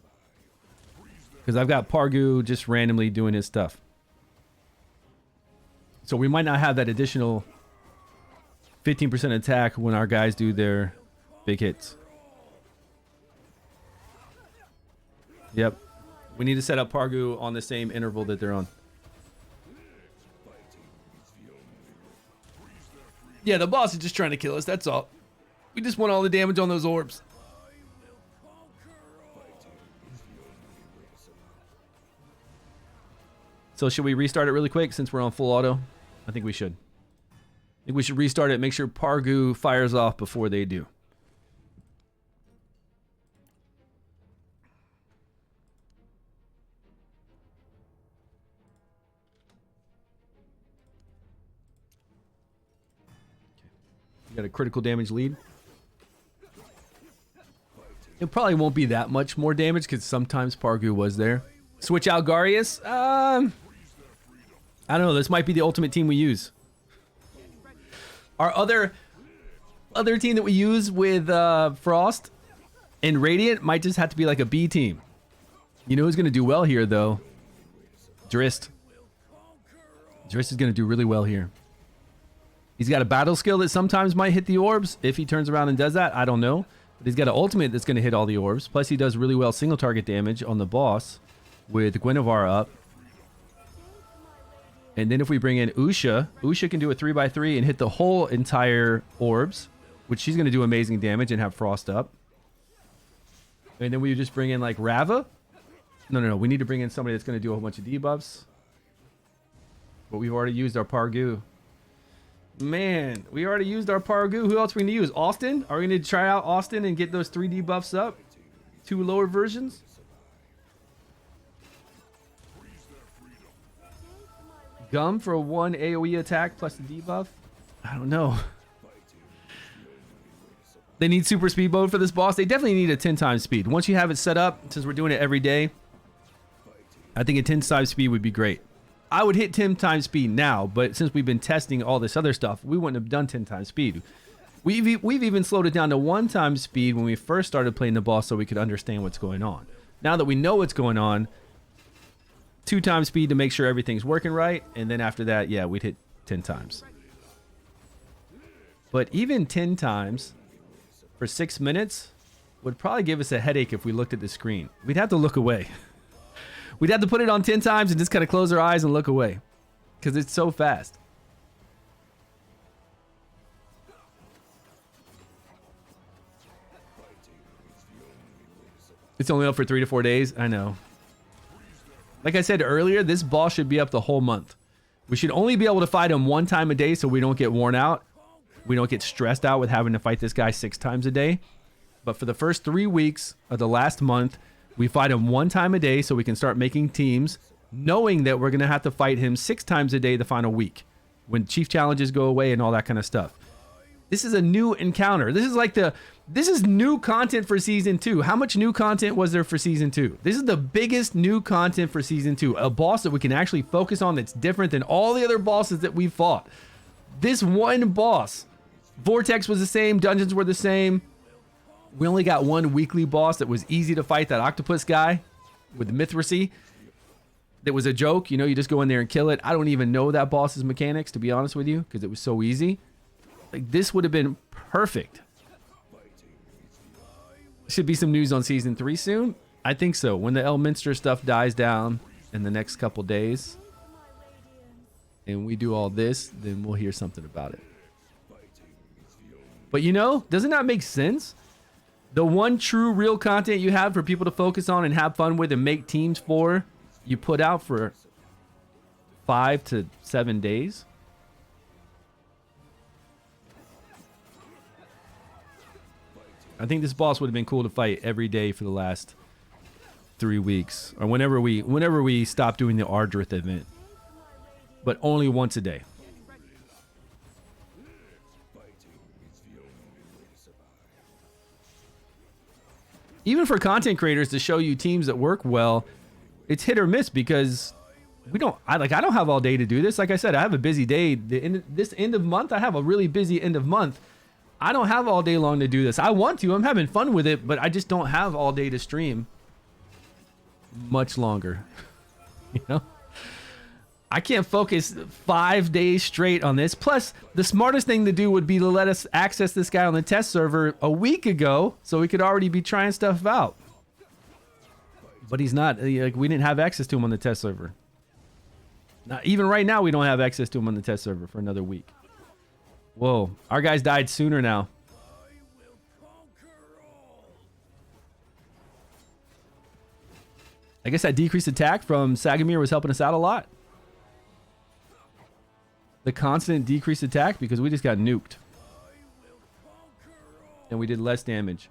Because I've got Pargu just randomly doing his stuff. So we might not have that additional 15% attack when our guys do their big hits. Yep. We need to set up Pargu on the same interval that they're on. Yeah, the boss is just trying to kill us, that's all. We just want all the damage on those orbs. So should we restart it really quick since we're on full auto? I think we should. I think we should restart it, make sure Pargu fires off before they do. You got a critical damage lead. It probably won't be that much more damage because sometimes Pargu was there. Switch out Garius? I don't know. This might be the ultimate team we use. Our other team that we use with Frost and Radiant might just have to be like a B team. You know who's going to do well here, though? Drist. Drist is going to do really well here. He's got a battle skill that sometimes might hit the orbs. If he turns around and does that, I don't know. But he's got an ultimate that's going to hit all the orbs. Plus, he does really well single target damage on the boss with Guinevere up. And then if we bring in Usha, Usha can do a 3x3 and hit the whole entire orbs, which she's going to do amazing damage and have Frost up. And then we just bring in like Rava. No. We need to bring in somebody that's going to do a whole bunch of debuffs. But we've already used our Pargu. Man, we already used our Paragu. Who else are we gonna use? Austin? Are we gonna try out Austin and get those 3 debuffs up? 2 lower versions? Gum for a 1 AoE attack plus the debuff? I don't know. They need super speed mode for this boss. They definitely need a 10 times speed. Once you have it set up, since we're doing it every day, I think a 10 times speed would be great. I would hit 10 times speed now, but since we've been testing all this other stuff, we wouldn't have done 10 times speed. We've even slowed it down to 1 time speed when we first started playing the boss so we could understand what's going on. Now that we know what's going on, 2 times speed to make sure everything's working right, and then after that, yeah, we'd hit 10 times. But even 10 times for 6 minutes would probably give us a headache if we looked at the screen. We'd have to look away. We'd have to put it on 10 times and just kind of close our eyes and look away because it's so fast. It's only up for 3 to 4 days. I know. Like I said earlier, this boss should be up the whole month. We should only be able to fight him 1 time a day so we don't get worn out. We don't get stressed out with having to fight this guy 6 times a day. But for the first 3 weeks of the last month, we fight him 1 time a day so we can start making teams, knowing that we're going to have to fight him 6 times a day the final week when chief challenges go away and all that kind of stuff. This is a new encounter. This is new content for season 2. How much new content was there for season 2? This is the biggest new content for season 2. A boss that we can actually focus on that's different than all the other bosses that we've fought. This one boss. Vortex was the same. Dungeons were the same. We only got 1 weekly boss that was easy to fight, that octopus guy with the Mithracy. That was a joke. You know, you just go in there and kill it. I don't even know that boss's mechanics, to be honest with you, because it was so easy. Like, this would have been perfect. Should be some news on season 3 soon. I think so. When the Elminster stuff dies down in the next couple days and we do all this, then we'll hear something about it. But you know, doesn't that make sense? The one true real content you have for people to focus on and have fun with and make teams for, you put out for 5 to 7 days. I think this boss would have been cool to fight every day for the last 3 weeks, or whenever we stop doing the Ardrith event, but only once a day. Even for content creators to show you teams that work well, it's hit or miss because I don't have all day to do this. Like I said, I have a busy day. This end of month, I have a really busy end of month. I don't have all day long to do this. I want to. I'm having fun with it, but I just don't have all day to stream much longer. You know? I can't focus 5 days straight on this. Plus, the smartest thing to do would be to let us access this guy on the test server a week ago so we could already be trying stuff out. But he's not. Like, we didn't have access to him on the test server. Not even right now, we don't have access to him on the test server for another week. Whoa, our guys died sooner now. I guess that decreased attack from Sagamir was helping us out a lot. The constant decreased attack because we just got nuked. And we did less damage.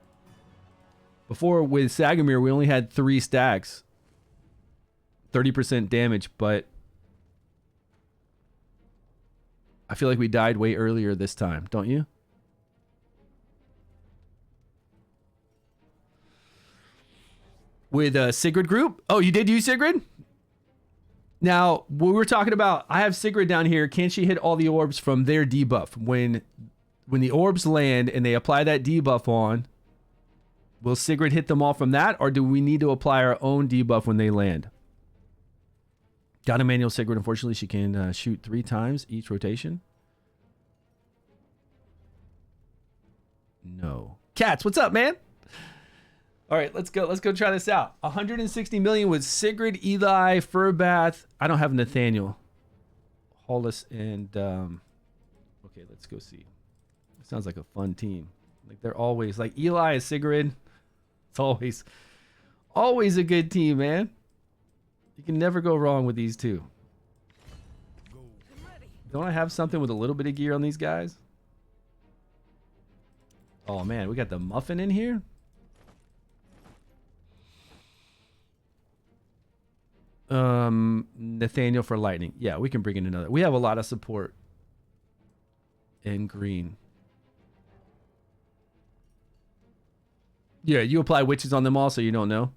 Before with Sagamir, we only had 3 stacks. 30% damage, but I feel like we died way earlier this time, don't you? With Sigrid group? Oh, you did use Sigrid? Now, we were talking about, I have Sigrid down here. Can she hit all the orbs from their debuff? When the orbs land and they apply that debuff on, will Sigrid hit them all from that? Or do we need to apply our own debuff when they land? Got a manual Sigrid. Unfortunately, she can shoot 3 times each rotation. No. Cats, what's up, man? All right, let's go. Let's go try this out. 160 million with Sigrid, Eli, Furbath. I don't have Nathaniel. Hollis and okay, let's go see. Sounds like a fun team. Like they're always like Eli and Sigrid. It's always a good team, man. You can never go wrong with these two. Don't I have something with a little bit of gear on these guys? Oh man, we got the muffin in here. Nathaniel for lightning. Yeah, we can bring in another. We have a lot of support in green. Yeah, you apply witches on them all, so you don't know.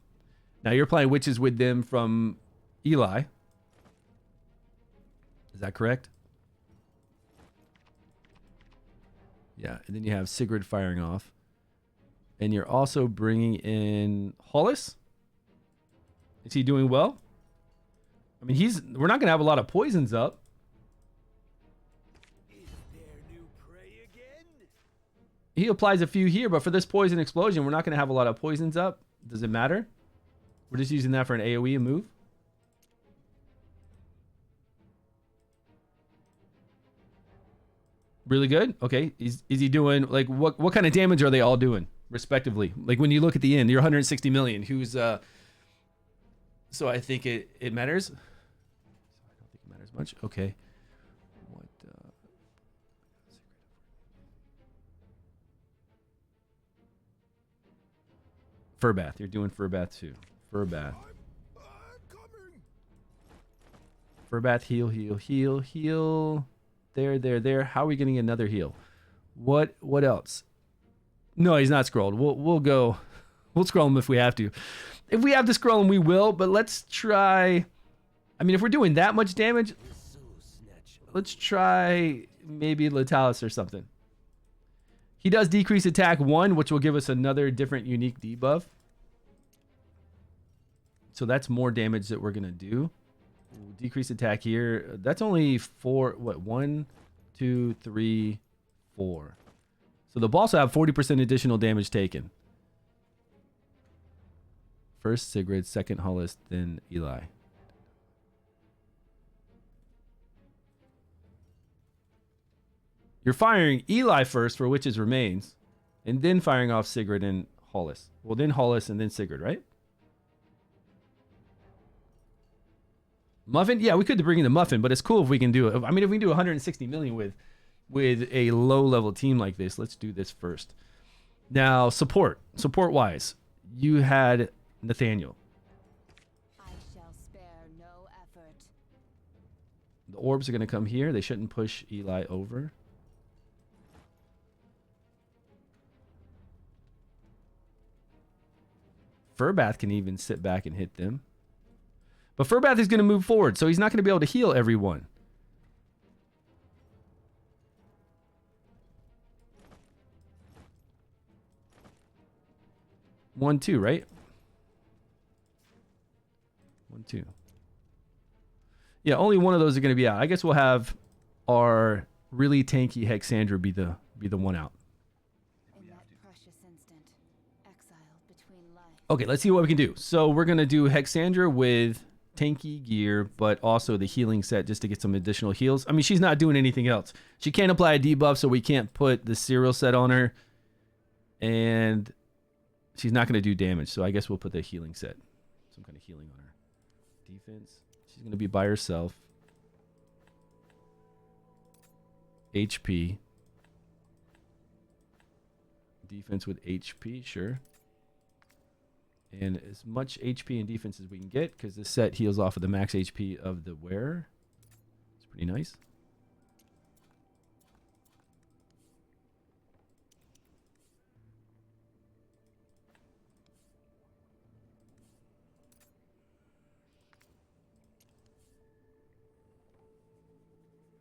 Now you're applying witches with them from Eli. Is that correct? Yeah, and then you have Sigrid firing off. And you're also bringing in Hollis. Is he doing well? I mean, we're not going to have a lot of poisons up. Is there new prey again? He applies a few here, but for this poison explosion, we're not going to have a lot of poisons up. Does it matter? We're just using that for an AoE and move. Really good. Okay. Is he doing like what kind of damage are they all doing respectively? Like when you look at the end, you're 160 million. Who's so I think it matters. I don't think it matters much. Okay. What fur bath. You're doing fur bath too. Fur bath. Coming. Fur bath, heal, heal, heal, heal. There. How are we getting another heal? What else? No, he's not scrolled. We'll scroll him if we have to. If we have to scroll him, we will, but let's try. I mean, if we're doing that much damage, let's try maybe Letalis or something. He does decrease attack 1, which will give us another different unique debuff. So that's more damage that we're gonna do. We'll decrease attack here. That's only 4. What? 1, 2, 3, 4. So the boss will have 40% additional damage taken. First Sigrid, second Hollis, then Eli. You're firing Eli first for Witch's Remains, and then firing off Sigrid and Hollis. Well, then Hollis and then Sigrid, right? Muffin? Yeah, we could bring in the Muffin, but it's cool if we can do it. I mean, if we can do 160 million with a low-level team like this, let's do this first. Now, support-wise, you had Nathaniel. I shall spare no effort. The orbs are going to come here. They shouldn't push Eli over. Furbath can even sit back and hit them. But Furbath is going to move forward, so he's not going to be able to heal everyone. One, two, right? 1, 2. Yeah, only one of those are going to be out. I guess we'll have our really tanky Hexandra be the one out. In that precious instant, exiled between life. Okay, let's see what we can do. So we're going to do Hexandra with tanky gear, but also the healing set just to get some additional heals. I mean, she's not doing anything else. She can't apply a debuff, so we can't put the serial set on her. And she's not going to do damage, so I guess we'll put the healing set. Some kind of healing on her. Defense. She's going to be by herself. HP. Defense with HP, sure. And as much HP and defense as we can get, because this set heals off of the max HP of the wearer. It's pretty nice.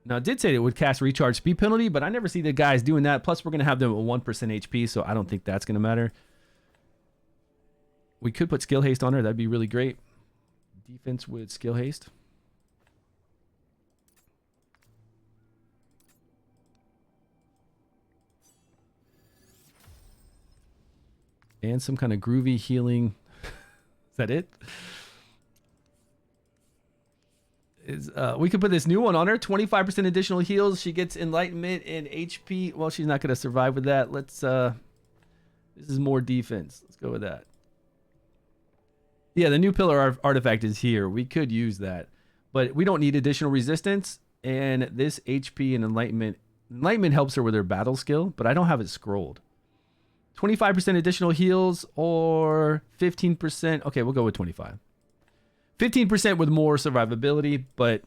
Now, it did say it would cast recharge speed penalty, but I never see the guys doing that. Plus, we're going to have them at 1% HP, so I don't think that's going to matter. We could put skill haste on her. That'd be really great. Defense with skill haste. And some kind of groovy healing. Is that it? We could put this new one on her. 25% additional heals. She gets enlightenment and HP. Well, she's not going to survive with that. Let's this is more defense. Let's go with that. Yeah, the new pillar artifact is here. We could use that, but we don't need additional resistance. And this HP and Enlightenment. Enlightenment helps her with her battle skill, but I don't have it scrolled. 25% additional heals or 15%. Okay, we'll go with 25. 15% with more survivability, but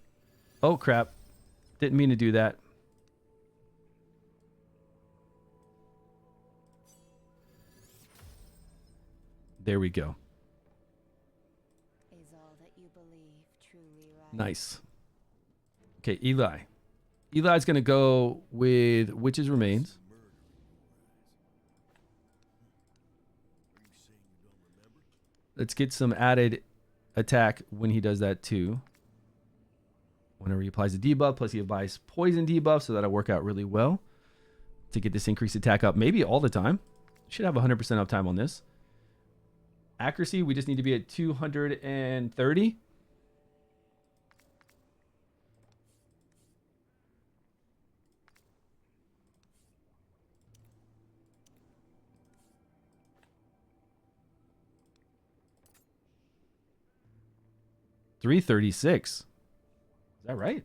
oh crap. Didn't mean to do that. There we go. Is all that you believe truly right? Nice. Okay, Eli. Eli's going to go with Witch's Remains. Let's get some added attack when he does that too. Whenever he applies a debuff, plus he applies poison debuff, so that'll work out really well to get this increased attack up maybe all the time. Should have 100% uptime on this. Accuracy, we just need to be at 230. $336. Is that right? If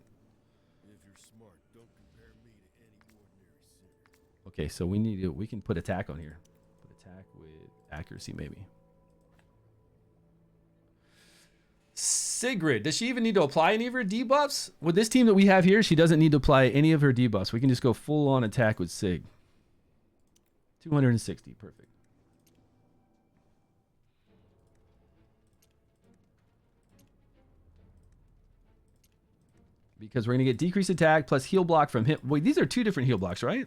you're smart, don't compare me to any ordinary sinner. Okay, so we can put attack on here. Put attack with accuracy maybe. Sigrid, does she even need to apply any of her debuffs? With this team that we have here, she doesn't need to apply any of her debuffs. We can just go full on attack with Sig. 260, perfect. Because we're going to get decreased attack plus heal block from him. Wait, these are two different heal blocks, right?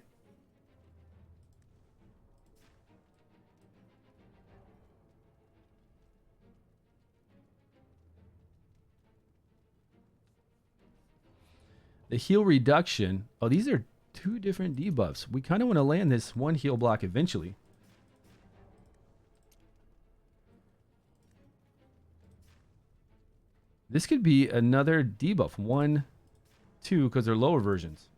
The heal reduction. Oh, these are two different debuffs. We kind of want to land this one heal block eventually. This could be another debuff. 1, 2, because they're lower versions.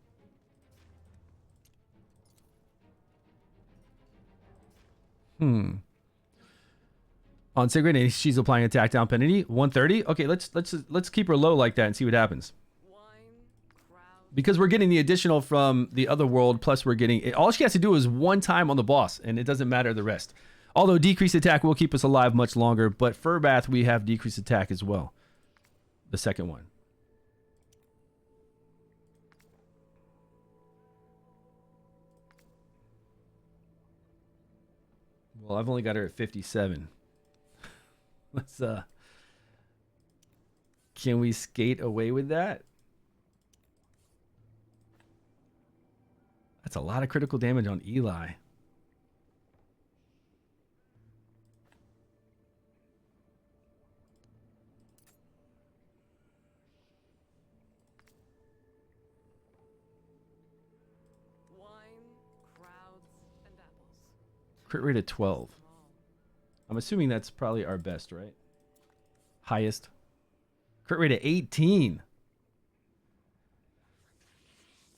On Sigrid, she's applying attack down penalty. 130. Okay, let's keep her low like that and see what happens. Because we're getting the additional from the other world, plus we're getting all she has to do is one time on the boss, and it doesn't matter the rest. Although decreased attack will keep us alive much longer, but Furbath we have decreased attack as well. The second one. Well, I've only got her at 57. Let's can we skate away with that? That's a lot of critical damage on Eli. Wine, crowds, and apples. Crit rate of 12. I'm assuming that's probably our best, right? Highest. Crit rate of 18.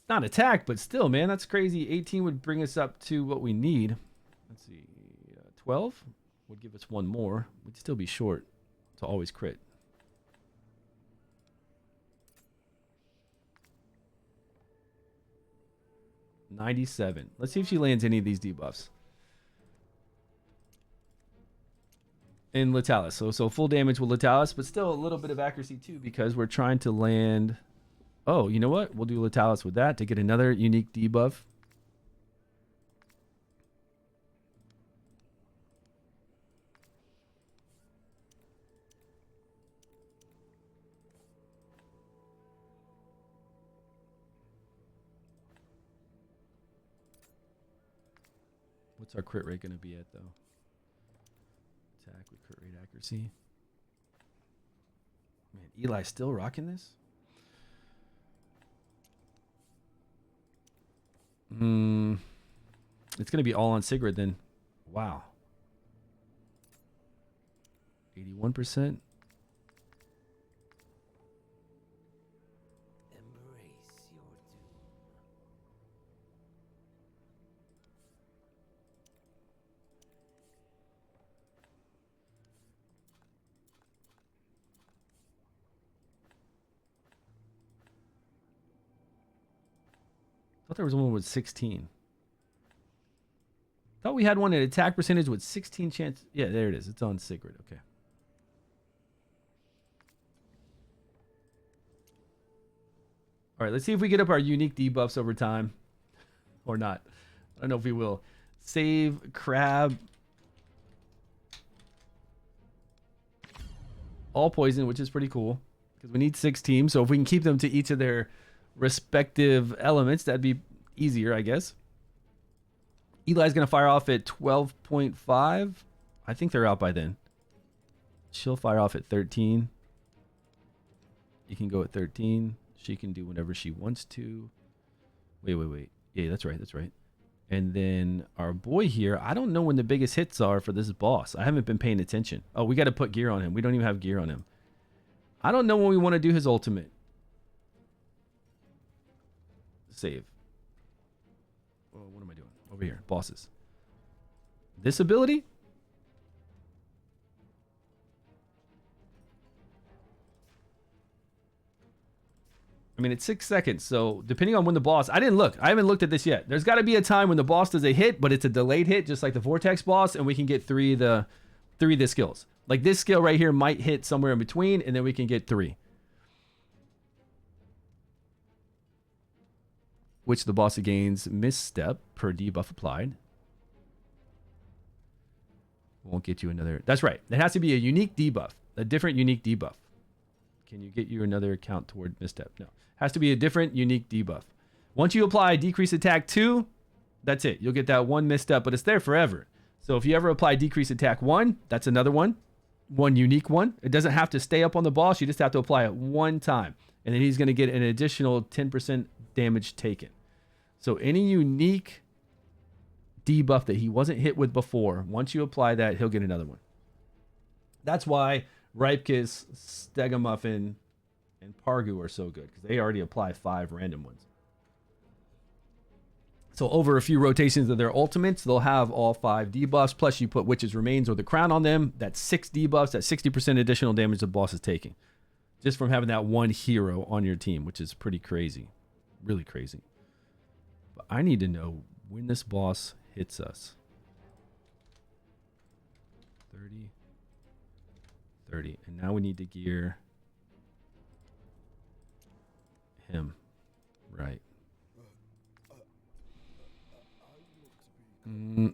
Not attack, but still, man, that's crazy. 18 would bring us up to what we need. Let's see. 12 would give us one more. We'd still be short to always crit. $97. Let's see if she lands any of these debuffs. In Letalis. So full damage with Letalis, but still a little bit of accuracy too, because we're trying to land... Oh, you know what? We'll do Letalis with that to get another unique debuff. What's our crit rate going to be at, though? Attack with crit rate accuracy. Man, Eli's still rocking this? It's going to be all on Sigrid then. Wow. 81%. Embrace your doom. thought there was one with 16. Thought we had one at attack percentage with 16 chance. Yeah, there it is. It's on Sigrid. Okay. All right, let's see if we get up our unique debuffs over time or not. I don't know if we will. Save crab. All poison, which is pretty cool because we need 6 teams. So if we can keep them to each of their respective elements, that'd be easier, I guess. Eli's going to fire off at 12.5. I think they're out by then. She'll fire off at 13. You can go at 13. She can do whatever she wants to. Wait. Yeah, that's right. And then our boy here, I don't know when the biggest hits are for this boss. I haven't been paying attention. Oh, we got to put gear on him. We don't even have gear on him. I don't know when we want to do his ultimate. Save. Oh, what am I doing? Over here. Bosses. This ability? I mean, it's 6 seconds, so depending on when the boss... I didn't look. I haven't looked at this yet. There's got to be a time when the boss does a hit, but it's a delayed hit, just like the Vortex boss, and we can get three of the skills. Like this skill right here might hit somewhere in between, and then we can get 3. Which the boss gains misstep per debuff applied. Won't get you another... That's right. It has to be a unique debuff. A different unique debuff. Can you get you another account toward misstep? No. Has to be a different unique debuff. Once you apply decrease attack 2, that's it. You'll get that 1 misstep, but it's there forever. So if you ever apply decrease attack 1, that's another one. One unique one. It doesn't have to stay up on the boss. You just have to apply it 1 time. And then he's going to get an additional 10% damage taken. So any unique debuff that he wasn't hit with before, once you apply that, he'll get another one. That's why Ripekiss, Stegamuffin, and Pargu are so good, because they already apply 5 random ones. So over a few rotations of their ultimates, they'll have all 5 debuffs, plus you put Witch's Remains or the Crown on them. That's 6 debuffs. That's 60% additional damage the boss is taking. Just from having that one hero on your team, which is pretty crazy. Really crazy. But I need to know when this boss hits us. 30. 30. And now we need to gear him. Right.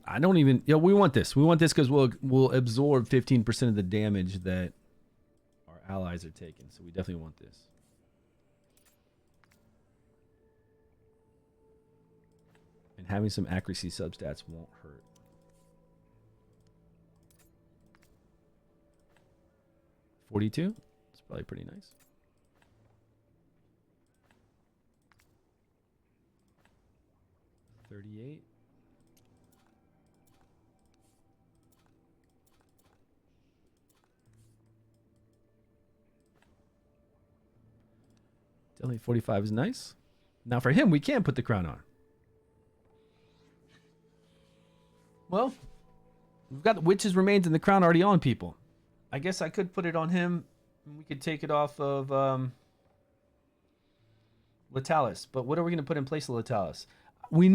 I don't even... Yeah, we want this. We want this because we'll absorb 15% of the damage that our allies are taking. So we definitely want this. And having some accuracy substats won't hurt. $42. It's probably pretty nice. $38. Definitely 45 is nice. Now for him, we can put the crown on. Well, we've got the Witch's Remains and the crown already on people. I guess I could put it on him. And we could take it off of Letalis. But what are we going to put in place of Letalis? We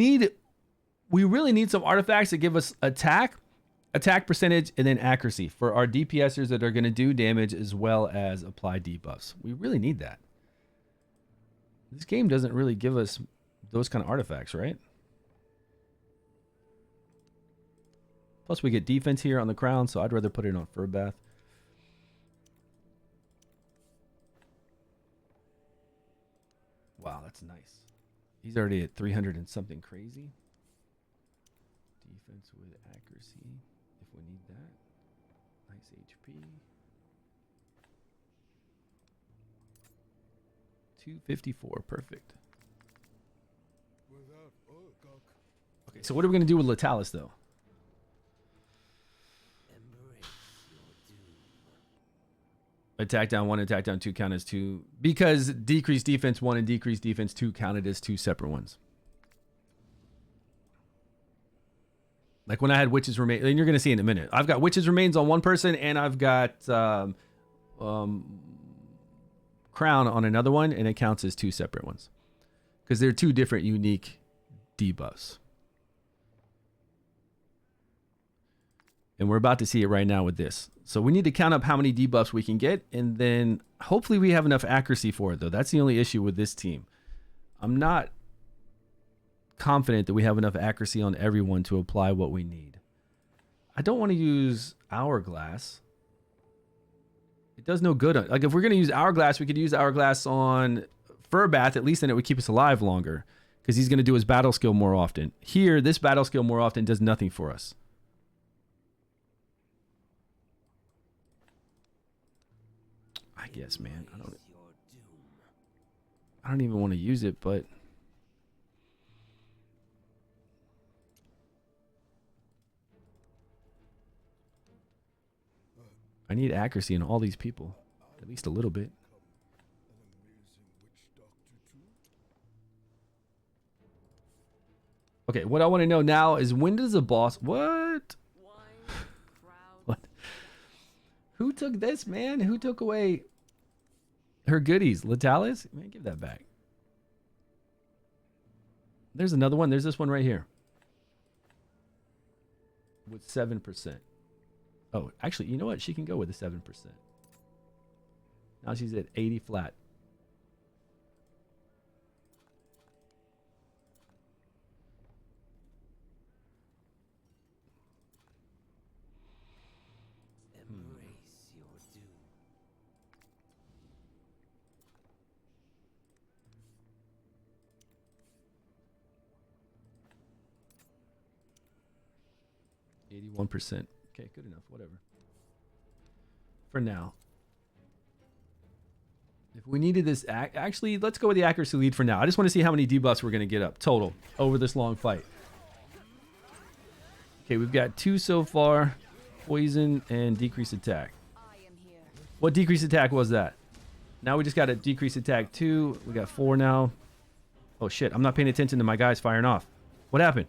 really need some artifacts that give us attack percentage, and then accuracy for our DPSers that are going to do damage as well as apply debuffs. We really need that. This game doesn't really give us those kind of artifacts, right? Plus we get defense here on the crown, so I'd rather put it on Fur Bath. Wow, that's nice. He's already at 300 and something crazy. Defense with accuracy, if we need that. Nice HP. 254, perfect. Okay, so what are we going to do with Letalis, though? Attack down 1, attack down 2 count as 2. Because decreased defense 1 and decreased defense 2 counted as 2 separate ones. Like when I had Witch's Remains, and you're going to see in a minute. I've got Witch's Remains on one person, and I've got Crown on another one, and it counts as 2 separate ones. Because they're 2 different unique debuffs. And we're about to see it right now with this. So we need to count up how many debuffs we can get, and then hopefully we have enough accuracy for it, though. That's the only issue with this team. I'm not confident that we have enough accuracy on everyone to apply what we need. I don't want to use Hourglass. It does no good. Like, if we're going to use Hourglass, we could use Hourglass on Furbath. At least then it would keep us alive longer, because he's going to do his battle skill more often. Here, this battle skill more often does nothing for us. I guess, man. I don't even want to use it, but I need accuracy in all these people, at least a little bit. Okay, what I want to know now is, when does a boss... What? What? Who took this, man? Who took away her goodies? Latalis? Man, give that back. There's another one. There's this one right here with 7%. Oh, actually, you know what? She can go with the 7%. Now she's at 80 flat. Embrace your doom. 81%. Okay, good enough. Whatever. For now. If we needed this... Actually, let's go with the accuracy lead for now. I just want to see how many debuffs we're going to get up total over this long fight. Okay, we've got 2 so far. Poison and decrease attack. What decrease attack was that? Now we just got a decrease attack 2. We got 4 now. Oh, shit. I'm not paying attention to my guys firing off. What happened?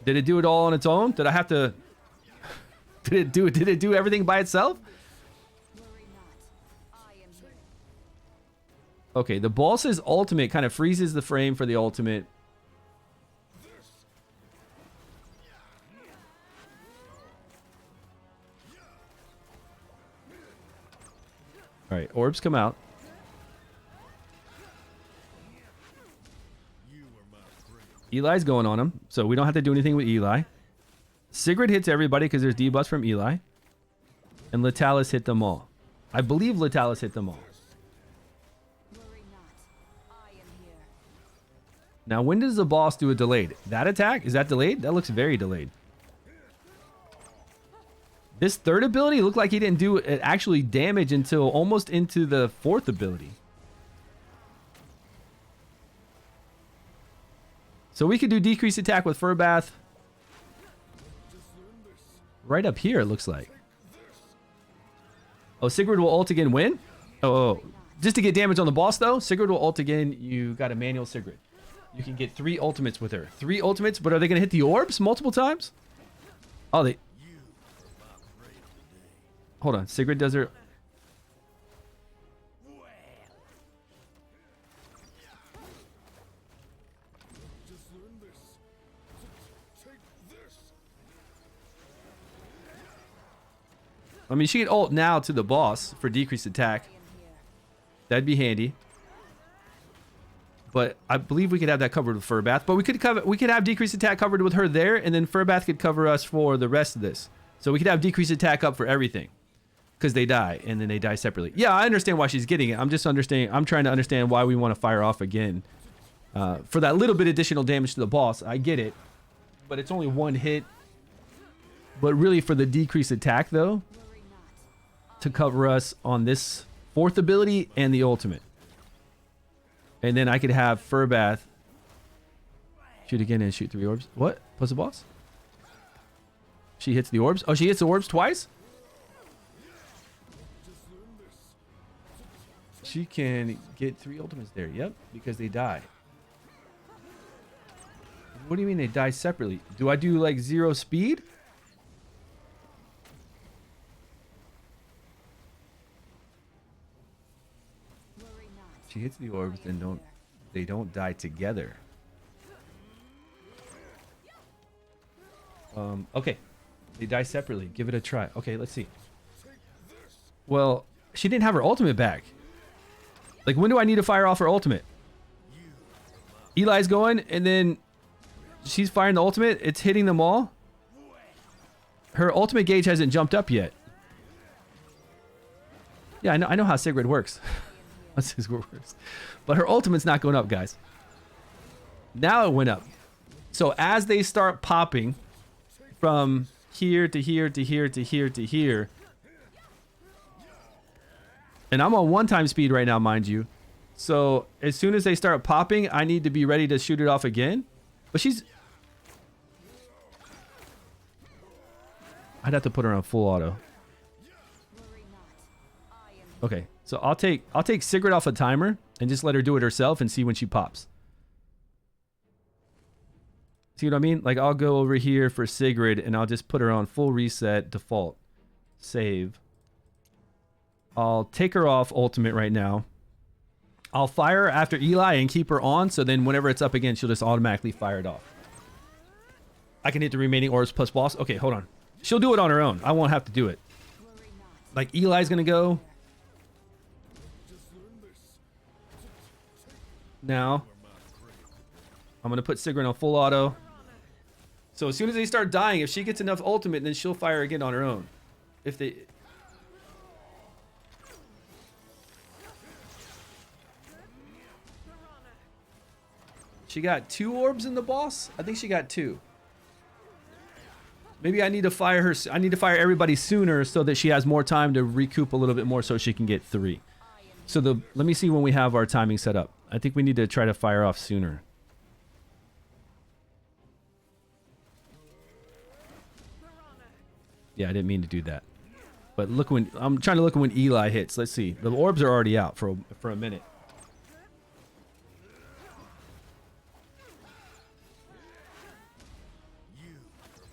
Did it do it all on its own? Did I have to... Did it do everything by itself? Okay, the boss's ultimate kind of freezes the frame for the ultimate. All right, orbs come out. Eli's going on him, so we don't have to do anything with Eli. Sigrid hits everybody because there's debuffs from Eli. And Latalis hit them all. I believe Latalis hit them all. Now, when does the boss do a delayed? That attack? Is that delayed? That looks very delayed. This third ability looked like he didn't do actually damage until almost into the fourth ability. So we could do decreased attack with Furbath. Right up here, it looks like. Oh, Sigrid will ult again win? Oh, just to get damage on the boss, though. Sigrid will ult again. You got a manual Sigrid. You can get 3 ultimates with her. 3 ultimates, but are they going to hit the orbs multiple times? Oh, they... Hold on. Sigrid does her... I mean, she could ult now to the boss for decreased attack. That'd be handy. But I believe we could have that covered with Furbath. But we could have decreased attack covered with her there, and then Furbath could cover us for the rest of this. So we could have decreased attack up for everything. Because they die, and then they die separately. Yeah, I understand why she's getting it. I'm trying to understand why we want to fire off again. For that little bit additional damage to the boss, I get it. But it's only 1 hit. But really for the decreased attack, though, to cover us on this 4th ability and the ultimate. And then I could have Furbath shoot again and shoot 3 orbs. What? Plus the boss? She hits the orbs? Oh, she hits the orbs twice? She can get 3 ultimates there. Yep, because they die. What do you mean they die separately? Do I do like 0 speed? She hits the orbs, then They don't die together. Okay. They die separately. Give it a try. Okay, let's see. Well, she didn't have her ultimate back. Like, when do I need to fire off her ultimate? Eli's going, and then she's firing the ultimate. It's hitting them all. Her ultimate gauge hasn't jumped up yet. Yeah, I know how Sigrid works. That's Sigrid works. But her ultimate's not going up, guys. Now it went up. So as they start popping from here to here to here to here to here, and I'm on 1x speed right now, mind you. So as soon as they start popping, I need to be ready to shoot it off again. But she's... I'd have to put her on full auto. Okay, so I'll take Sigrid off a timer and just let her do it herself and see when she pops. See what I mean? Like, I'll go over here for Sigrid and I'll just put her on full reset, default, save. I'll take her off ultimate right now. I'll fire her after Eli and keep her on, so then whenever it's up again, she'll just automatically fire it off. I can hit the remaining orbs plus boss. Okay, hold on. She'll do it on her own. I won't have to do it. Like, Eli's gonna go. Now, I'm gonna put Sigrid on full auto. So as soon as they start dying, if she gets enough ultimate, then she'll fire again on her own. If they... She got 2 orbs in the boss? I think she got 2. Maybe I need to fire her. I need to fire everybody sooner so that she has more time to recoup a little bit more so she can get 3. So let me see when we have our timing set up. I think we need to try to fire off sooner. Yeah, I didn't mean to do that. But look when I'm trying to look when Eli hits. Let's see. The orbs are already out for a minute.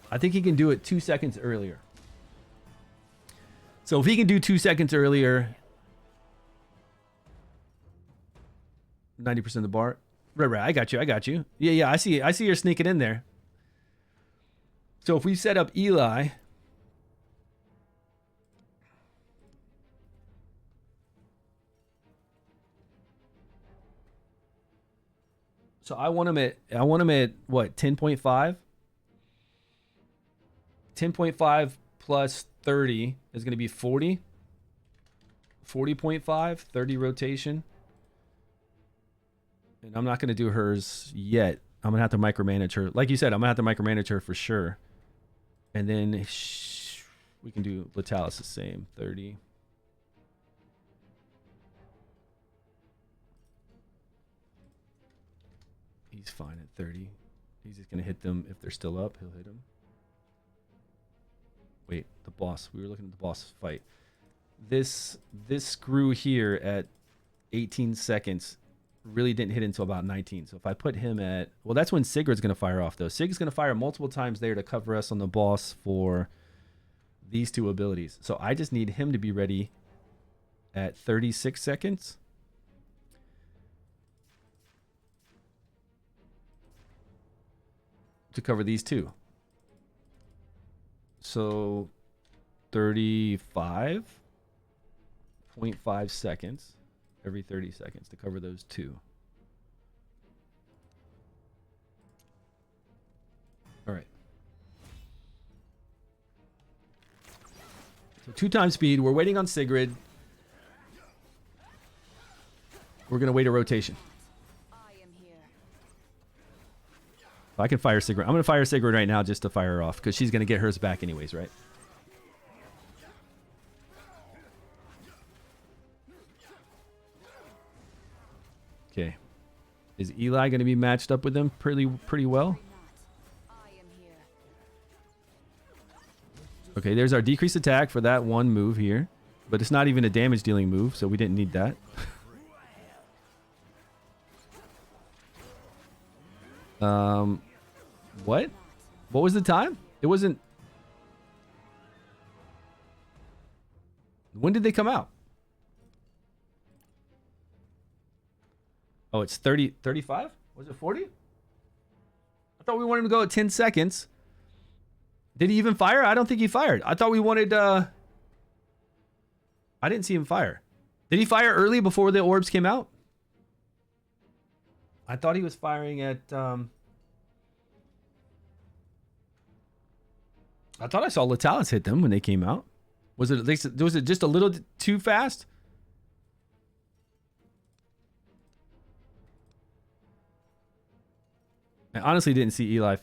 I think he can do it 2 seconds earlier. So if he can do 2 seconds earlier, 90% of the bar. Right, I got you. Yeah, I see her sneaking in there. So if we set up Eli, so I want him at what, 10.5? 10.5 plus 30 is going to be 40. 40.5, 30 rotation. And I'm not going to do hers yet. I'm going to have to micromanage her. Like you said, I'm going to have to micromanage her for sure. And then we can do Latalis the same, 30. He's fine at 30. He's just going to hit them. If they're still up, he'll hit them. Wait, the boss. We were looking at the boss fight. This screw here at 18 seconds really didn't hit until about 19. So if I put him at... Well, that's when Sigurd's going to fire off, though. Sigurd's going to fire multiple times there to cover us on the boss for these 2 abilities. So I just need him to be ready at 36 seconds. To cover these 2. So 35.5 seconds every 30 seconds to cover those 2. All right. So 2 times speed. We're waiting on Sigrid. We're going to wait a rotation. I can fire Sigrid. I'm going to fire Sigrid right now just to fire her off because she's going to get hers back anyways, right? Okay. Is Eli going to be matched up with them pretty well? Okay, there's our decreased attack for that 1 move here. But it's not even a damage dealing move, so we didn't need that. What? What was the time? It wasn't... When did they come out? Oh, it's 30, 35? Was it 40? I thought we wanted him to go at 10 seconds. Did he even fire? I don't think he fired. I thought we wanted, I didn't see him fire. Did he fire early before the orbs came out? I thought he was firing at, I thought I saw Latalis hit them when they came out. Was it just a little too fast? I honestly didn't see Eli.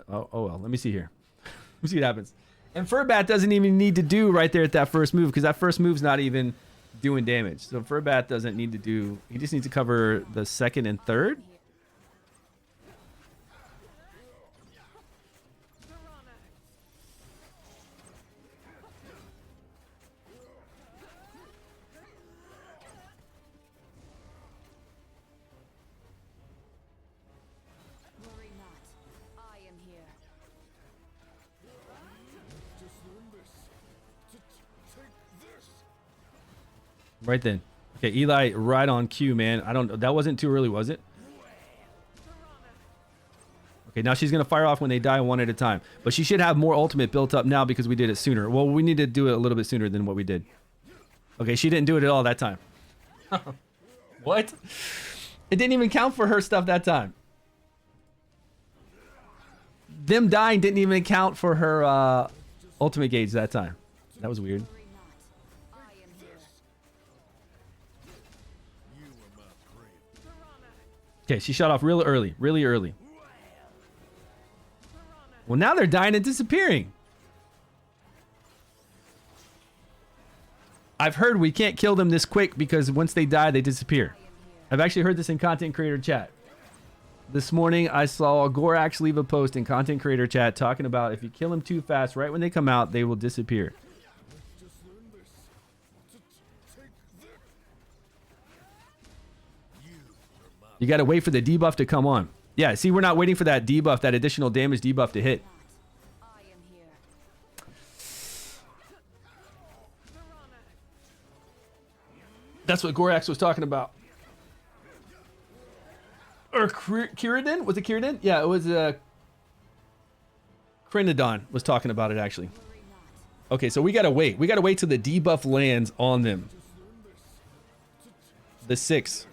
Oh well, let me see here. Let me see what happens. And Furbat doesn't even need to do right there at that first move because that first move's not even doing damage. So Furbat doesn't need to do. He just needs to cover the second and third. Worry not. I am here. Just learn this. Take this. Right then. Okay, Eli, right on cue, man. I don't. That wasn't too early, was it? Okay, now she's gonna fire off when they die one at a time. But she should have more ultimate built up now because we did it sooner. Well, we need to do it a little bit sooner than what we did. Okay, she didn't do it at all that time. What? It didn't even count for her stuff that time. Them dying didn't even count for her ultimate gauge that time. That was weird. Worry not. I am here. You are my prey. Okay, she shot off real early, really early. Well, now they're dying and disappearing. I've heard we can't kill them this quick because once they die, they disappear. I've actually heard this in content creator chat. This morning, I saw Gorax leave a post in content creator chat talking about if you kill them too fast, right when they come out, they will disappear. Just learn this. Take this. You are my You got to wait for the debuff to come on. Yeah, see, we're not waiting for that debuff, that additional damage debuff to hit. I am here. That's what Gorax was talking about. Or Kiridin? Was it Kiridin? Yeah, it was Crinodon was talking about it actually. Okay, so we gotta wait. We gotta wait till the debuff lands on them. The 6.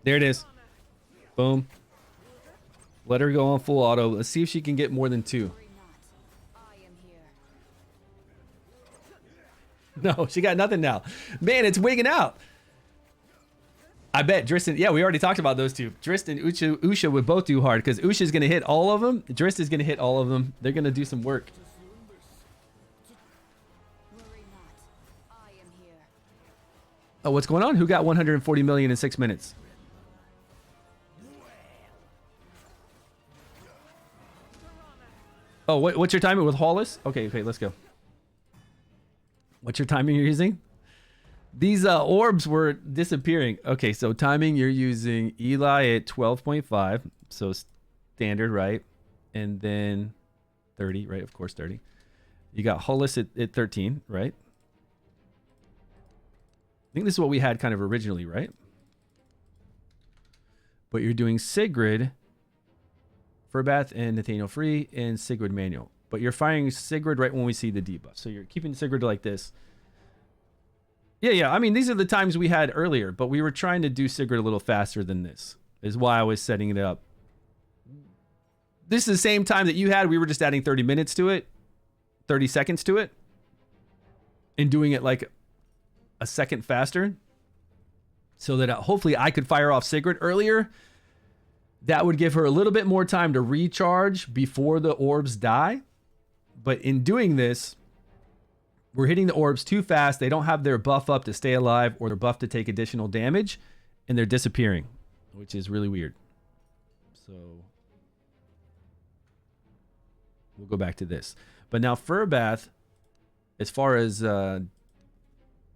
There it is. Boom. Let her go on full auto. Let's see if she can get more than 2. Worry not. I am here. No, she got nothing now. Man, it's wigging out. I bet Dristan, yeah, we already talked about those two. Dristan, Usha would both do hard because Usha's going to hit all of them. Drista's going to hit all of them. They're going to do some work. Worry not. I am here. Oh, what's going on? Who got 140 million in 6 minutes? Oh, what's your timing with Hollis? Okay, let's go. What's your timing you're using? These orbs were disappearing. Okay, so timing you're using Eli at 12.5, so standard, right? And then 30, right? Of course, 30. You got Hollis at 13, right? I think this is what we had kind of originally, right? But you're doing Sigrid, Furbath, and Nathaniel Free, and Sigrid manual. But you're firing Sigrid right when we see the debuff. So you're keeping Sigrid like this. Yeah. I mean, these are the times we had earlier, but we were trying to do Sigrid a little faster than this. Is why I was setting it up. This is the same time that you had. We were just adding 30 minutes to it, 30 seconds to it, and doing it like a second faster so that hopefully I could fire off Sigrid earlier. That would give her a little bit more time to recharge before the orbs die. But in doing this, we're hitting the orbs too fast. They don't have their buff up to stay alive or their buff to take additional damage, and they're disappearing, which is really weird. So we'll go back to this. But now Furbath, as far as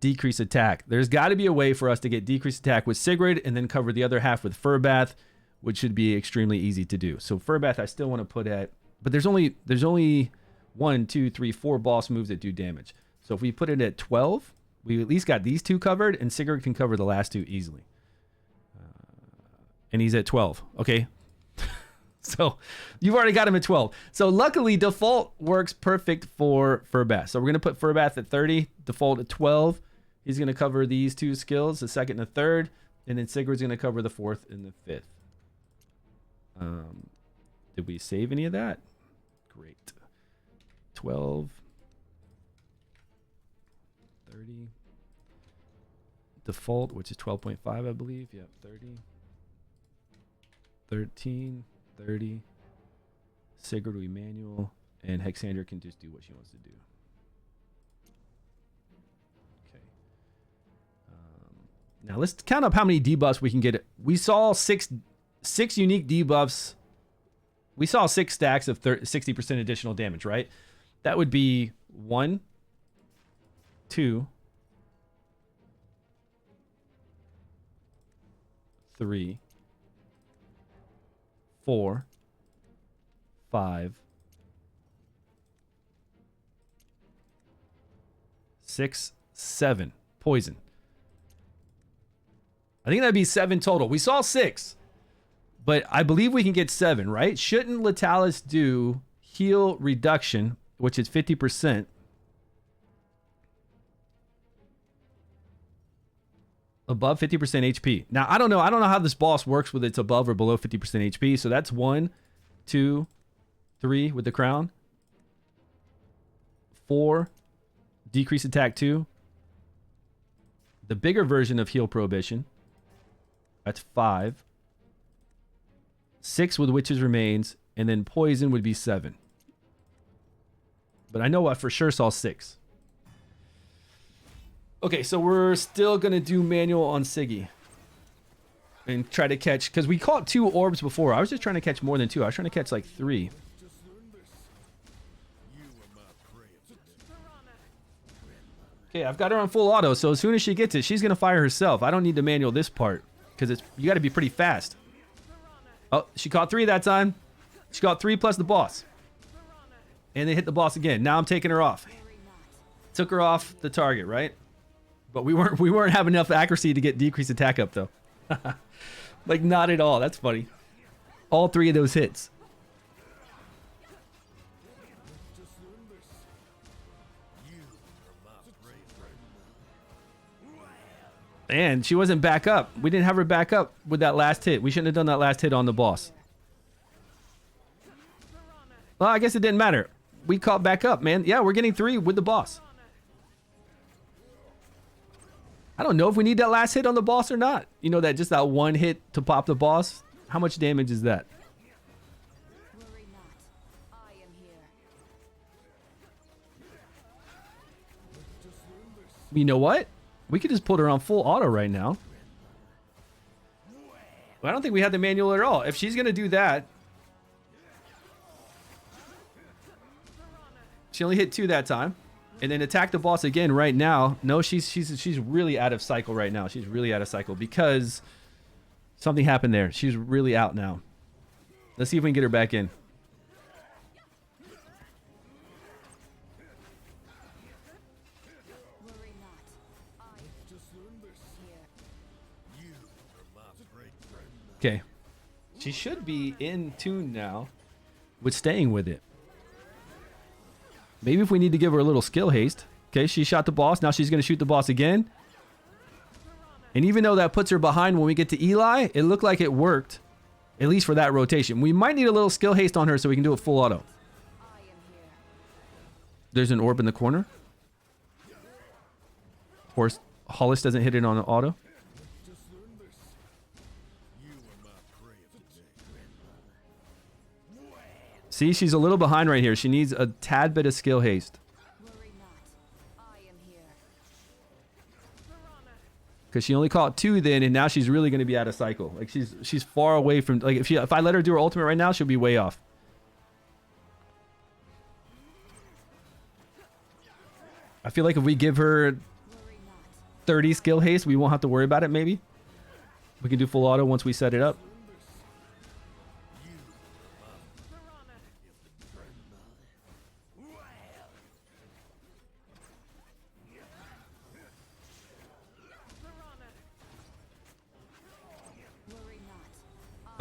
decrease attack, there's got to be a way for us to get decreased attack with Sigrid and then cover the other half with Furbath, which should be extremely easy to do. So Furbath, I still want to put at, but there's only 1, 2, 3, 4 boss moves that do damage. So if we put it at 12, we at least got these two covered, and Sigurd can cover the last two easily. And he's at 12. Okay. So you've already got him at 12. So luckily, default works perfect for Furbath. So we're going to put Furbath at 30, default at 12. He's going to cover these two skills, the second and the third. And then Sigurd's going to cover the fourth and the fifth. Did we save any of that? Great. 12. 30. Default, which is 12.5, I believe. Yep, 30. 13. 30. Sigurd will be manual. And Hexandra can just do what she wants to do. Okay. Now let's count up how many debuffs we can get. We saw six unique debuffs. We saw 6 stacks of 60% additional damage, right? That would be 1, 2, 3, 4, 5, 6, 7. Poison. I think that'd be 7 total. We saw 6, but I believe we can get 7, right? Shouldn't Letalis do heal reduction, which is 50%? Above 50% HP. Now, I don't know how this boss works with its above or below 50% HP. So that's 1, 2, 3 with the crown. 4, decrease attack 2. The bigger version of heal prohibition. That's 5. 6 with Witch's Remains. And then poison would be 7. But I know I for sure saw 6. Okay, so we're still going to do manual on Siggy. And try to catch... Because we caught 2 orbs before. I was just trying to catch more than 2. I was trying to catch like 3. Okay, I've got her on full auto. So as soon as she gets it, she's going to fire herself. I don't need to manual this part. Because you got to be pretty fast. Oh, she caught 3 that time. She caught 3 plus the boss. And then hit the boss again. Now I'm taking her off. Took her off the target, right? But we weren't having enough accuracy to get decreased attack up though. Like not at all. That's funny. All 3 of those hits. And she wasn't back up. We didn't have her back up with that last hit. We shouldn't have done that last hit on the boss. Well, I guess it didn't matter. We caught back up, man. Yeah, we're getting 3 with the boss. I don't know if we need that last hit on the boss or not. You know, that just that one hit to pop the boss. How much damage is that? Worry not. I am here. You know what? We could just put her on full auto right now. Well, I don't think we had the manual at all. If she's going to do that. She only hit 2 that time. And then attack the boss again right now. No, she's really out of cycle right now. She's really out of cycle because something happened there. She's really out now. Let's see if we can get her back in. Worry not. I Okay. She should be in tune now with staying with it. Maybe if we need to give her a little skill haste. Okay, she shot the boss. Now she's going to shoot the boss again. And even though that puts her behind when we get to Eli, it looked like it worked. At least for that rotation. We might need a little skill haste on her so we can do it full auto. I am here. There's an orb in the corner. Of course, Hollis doesn't hit it on auto. See, she's a little behind right here. She needs a tad bit of skill haste. Worry not. I am here. Because she only caught 2 then, and now she's really going to be out of cycle. Like she's far away from, like if I let her do her ultimate right now, she'll be way off. I feel like if we give her Worry not. 30 skill haste, we won't have to worry about it maybe. We can do full auto once we set it up.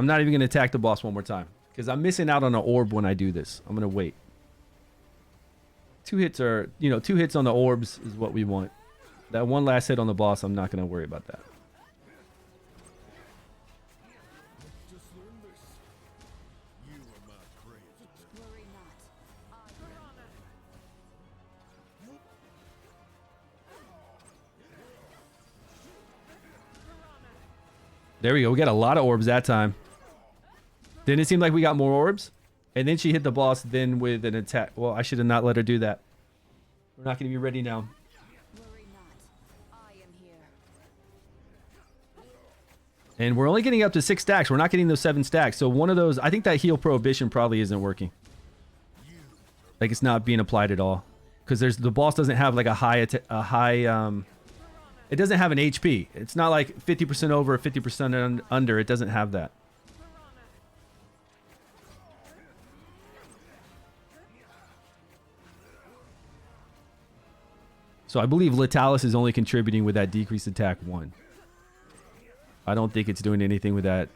I'm not even going to attack the boss one more time because I'm missing out on an orb when I do this. I'm going to wait. 2 hits are, 2 hits on the orbs is what we want. That one last hit on the boss, I'm not going to worry about that. Just learn this. You are my prey. Worry not. There we go. We got a lot of orbs that time. Didn't it seem like we got more orbs? And then she hit the boss then with an attack. Well, I should have not let her do that. We're not going to be ready now. Worry not. I am here. And we're only getting up to 6 stacks. We're not getting those 7 stacks. So one of those, I think that heal prohibition probably isn't working. Like it's not being applied at all. Because the boss doesn't have like a high, it doesn't have an HP. It's not like 50% over or 50% under. It doesn't have that. So I believe Litalis is only contributing with that decreased attack 1. I don't think it's doing anything with that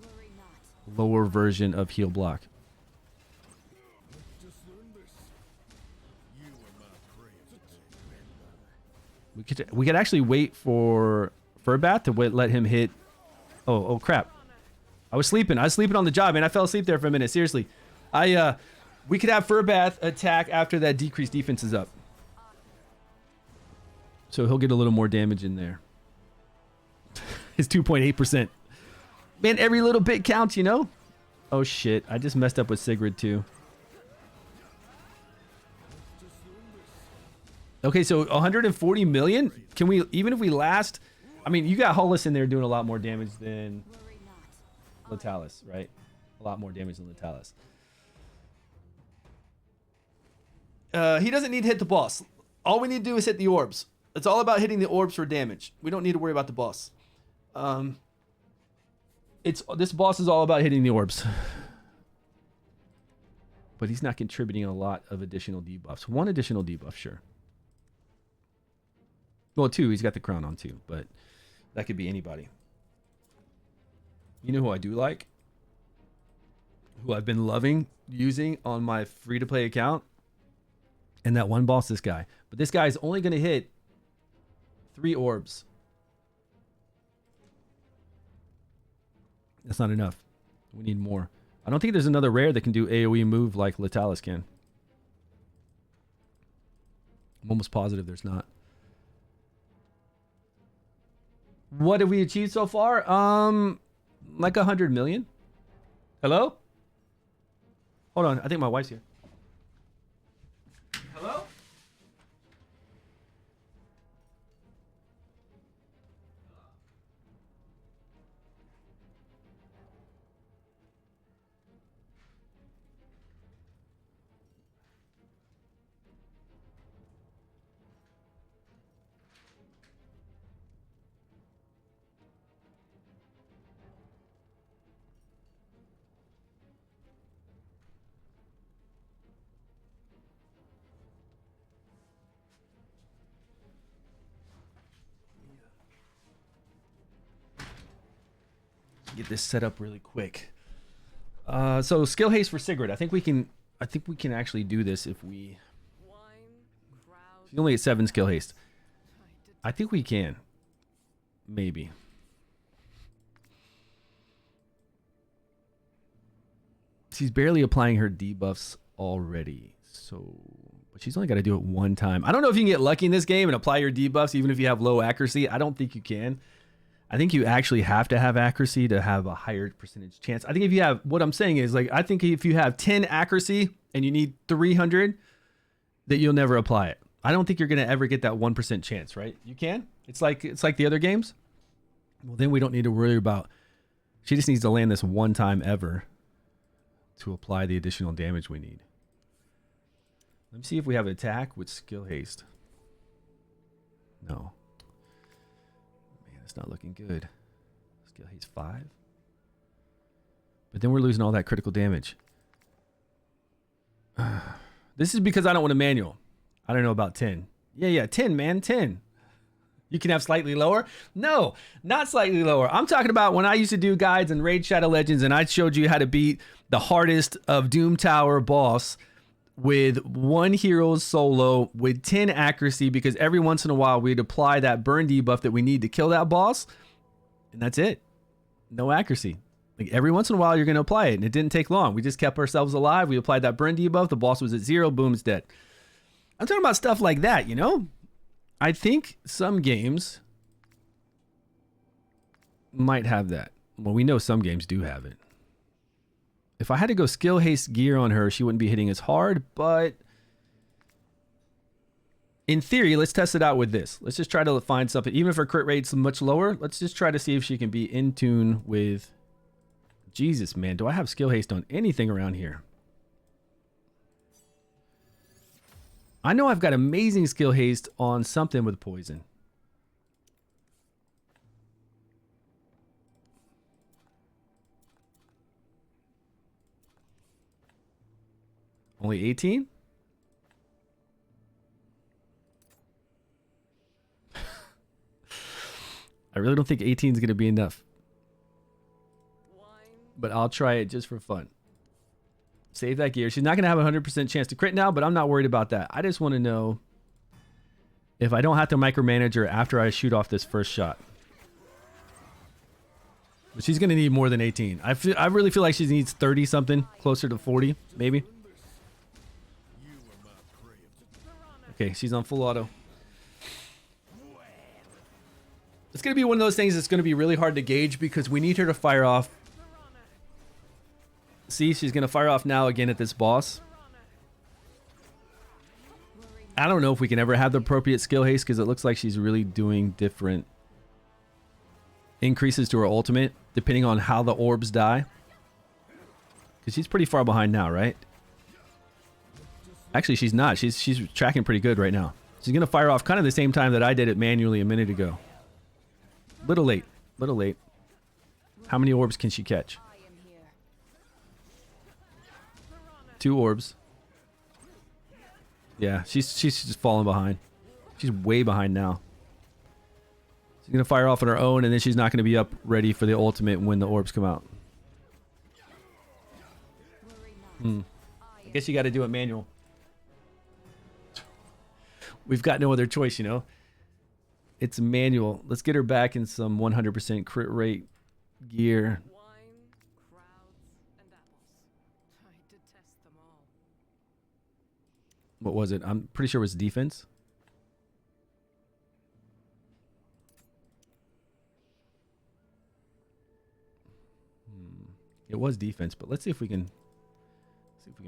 Worry not. lower version of heal block. Just learn this. You are my prey. We could actually wait for Furbath to let him hit. Oh crap! I was sleeping on the job, man. I fell asleep there for a minute. Seriously, we could have Furbath attack after that decreased defense is up, so he'll get a little more damage in there. His 2.8%. Man, every little bit counts, you know. Oh shit! I just messed up with Sigrid too. Okay, so 140 million? Can we, even if we last, I mean, you got Hollis in there doing a lot more damage than Worry not. Litalis, right? A lot more damage than Litalis. He doesn't need to hit the boss. All we need to do is hit the orbs. It's all about hitting the orbs for damage. We don't need to worry about the boss. This boss is all about hitting the orbs. But he's not contributing a lot of additional debuffs. 1 additional debuff, sure. Well, 2, he's got the crown on 2, but that could be anybody. You know who I do like? Who I've been loving using on my free-to-play account? And that one boss, this guy. But this guy is only going to hit 3 orbs. That's not enough. We need more. I don't think there's another rare that can do AoE move like Litalis can. I'm almost positive there's not. What have we achieved so far? Like 100 million. Hello? Hold on. I think my wife's here. Hello? Get this set up really quick. So skill haste for Sigrid. I think we can actually do this if we. She's only at 7 skill haste. I think we can. Maybe. She's barely applying her debuffs already. So, but she's only got to do it 1 time. I don't know if you can get lucky in this game and apply your debuffs even if you have low accuracy. I don't think you can. I think you actually have to have accuracy to have a higher percentage chance. I think if you have, what I'm saying is, like, I think if you have 10 accuracy and you need 300, that you'll never apply it. I don't think you're going to ever get that 1% chance, right? You can. It's like the other games. Well, then we don't need to worry about. She just needs to land this 1 time ever to apply the additional damage we need. Let me see if we have attack with skill haste. No. Man, it's not looking good. Skill haste 5. But then we're losing all that critical damage. This is because I don't want a manual. I don't know about 10. Yeah, 10, man, 10. You can have slightly lower. No, not slightly lower. I'm talking about when I used to do guides and Raid Shadow Legends and I showed you how to beat the hardest of Doom Tower boss with 1 hero solo with 10 accuracy, because every once in a while we'd apply that burn debuff that we need to kill that boss, and that's it. No accuracy. Like every once in a while you're going to apply it, and it didn't take long. We just kept ourselves alive. We applied that burn debuff. The boss was at 0. Boom, it's dead. I'm talking about stuff like that, you know? I think some games might have that. Well, we know some games do have it. If I had to go skill haste gear on her, she wouldn't be hitting as hard, but in theory, let's test it out with this. Let's just try to find something. Even if her crit rate's much lower, let's just try to see if she can be in tune with... Jesus, man, do I have skill haste on anything around here? I know I've got amazing skill haste on something with poison. Only 18? I really don't think 18 is going to be enough. But I'll try it just for fun. Save that gear. She's not going to have a 100% chance to crit now, but I'm not worried about that. I just want to know if I don't have to micromanage her after I shoot off this first shot. But she's going to need more than 18. I really feel like she needs 30 something, closer to 40, maybe. Okay, she's on full auto. It's going to be one of those things that's going to be really hard to gauge because we need her to fire off. See, she's going to fire off now again at this boss. I don't know if we can ever have the appropriate skill haste because it looks like she's really doing different increases to her ultimate depending on how the orbs die. Because she's pretty far behind now, right? Actually, she's not. She's tracking pretty good right now. She's going to fire off kind of the same time that I did it manually a minute ago. Little late. Little late. How many orbs can she catch? 2 orbs. Yeah, she's just falling behind. She's way behind now. She's going to fire off on her own, and then she's not going to be up ready for the ultimate when the orbs come out. I guess you got to do it manual. We've got no other choice, you know. It's manual. Let's get her back in some 100% crit rate gear. What was it? I'm pretty sure it was defense. It was defense, but let's see if we can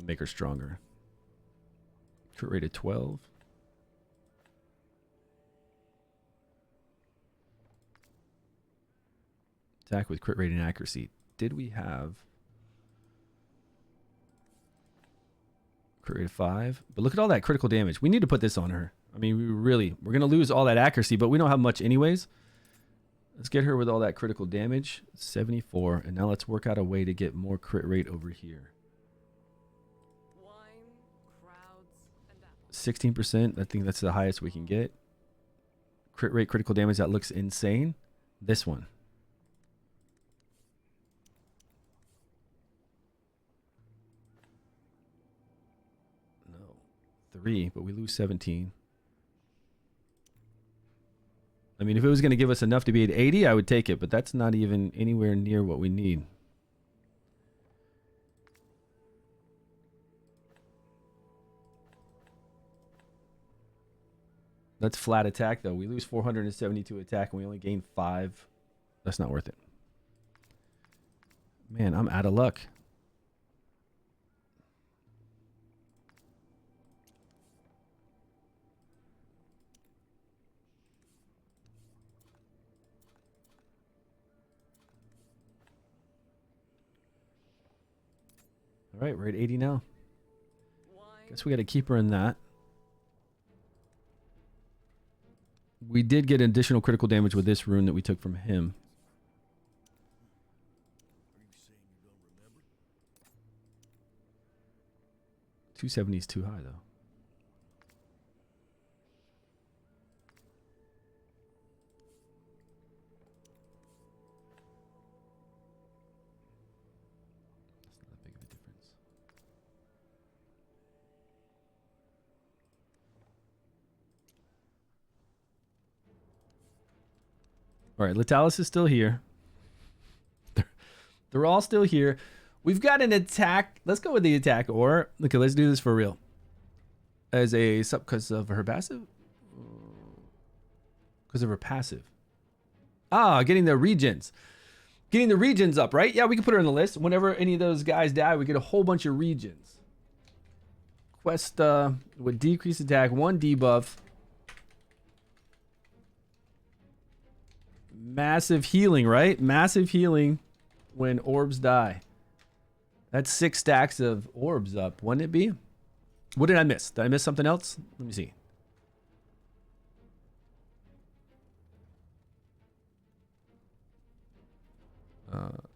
make her stronger. Crit rate of 12. Attack with crit rate and accuracy. Did we have crit rate of 5? But look at all that critical damage. We need to put this on her. I mean, we're going to lose all that accuracy, but we don't have much anyways. Let's get her with all that critical damage. 74. And now let's work out a way to get more crit rate over here. 16%. I think that's the highest we can get. Crit rate, critical damage. That looks insane. This one. No. 3, but we lose 17. I mean, if it was going to give us enough to be at 80, I would take it, but that's not even anywhere near what we need. That's flat attack, though. We lose 472 attack, and we only gain 5. That's not worth it. Man, I'm out of luck. All right, we're at 80 now. Guess we got to keep her in that. We did get additional critical damage with this rune that we took from him. Are you saying you don't remember? 270 is too high, though. All right, Litalis is still here. They're all still here. We've got an attack. Let's go with the attack or okay, let's do this for real. As a sub because of her passive? Because of her passive. Ah, getting the regens. Getting the regens up, right? Yeah, we can put her on the list. Whenever any of those guys die, we get a whole bunch of regens. Quest would decrease attack, 1 debuff. Massive healing, right? Massive healing when orbs die. That's 6 stacks of orbs up, wouldn't it be? What did I miss? Did I miss something else? Let me see.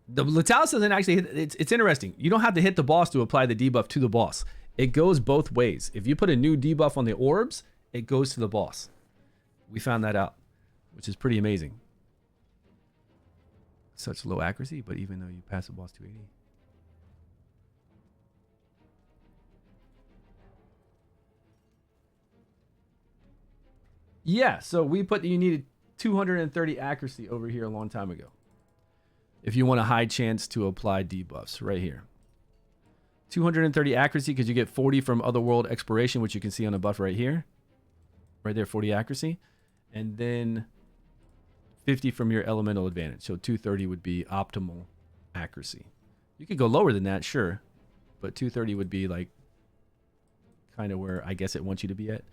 The Litalis doesn't actually hit. It's interesting. You don't have to hit the boss to apply the debuff to the boss. It goes both ways. If you put a new debuff on the orbs, it goes to the boss. We found that out, which is pretty amazing. Such low accuracy, but even though you pass the boss 280. Yeah, so we put you needed 230 accuracy over here a long time ago. If you want a high chance to apply debuffs right here. 230 accuracy because you get 40 from Otherworld Exploration, which you can see on a buff right here. Right there, 40 accuracy. And then 50 from your elemental advantage. So 230 would be optimal accuracy. You could go lower than that, sure. But 230 would be like kind of where I guess it wants you to be at.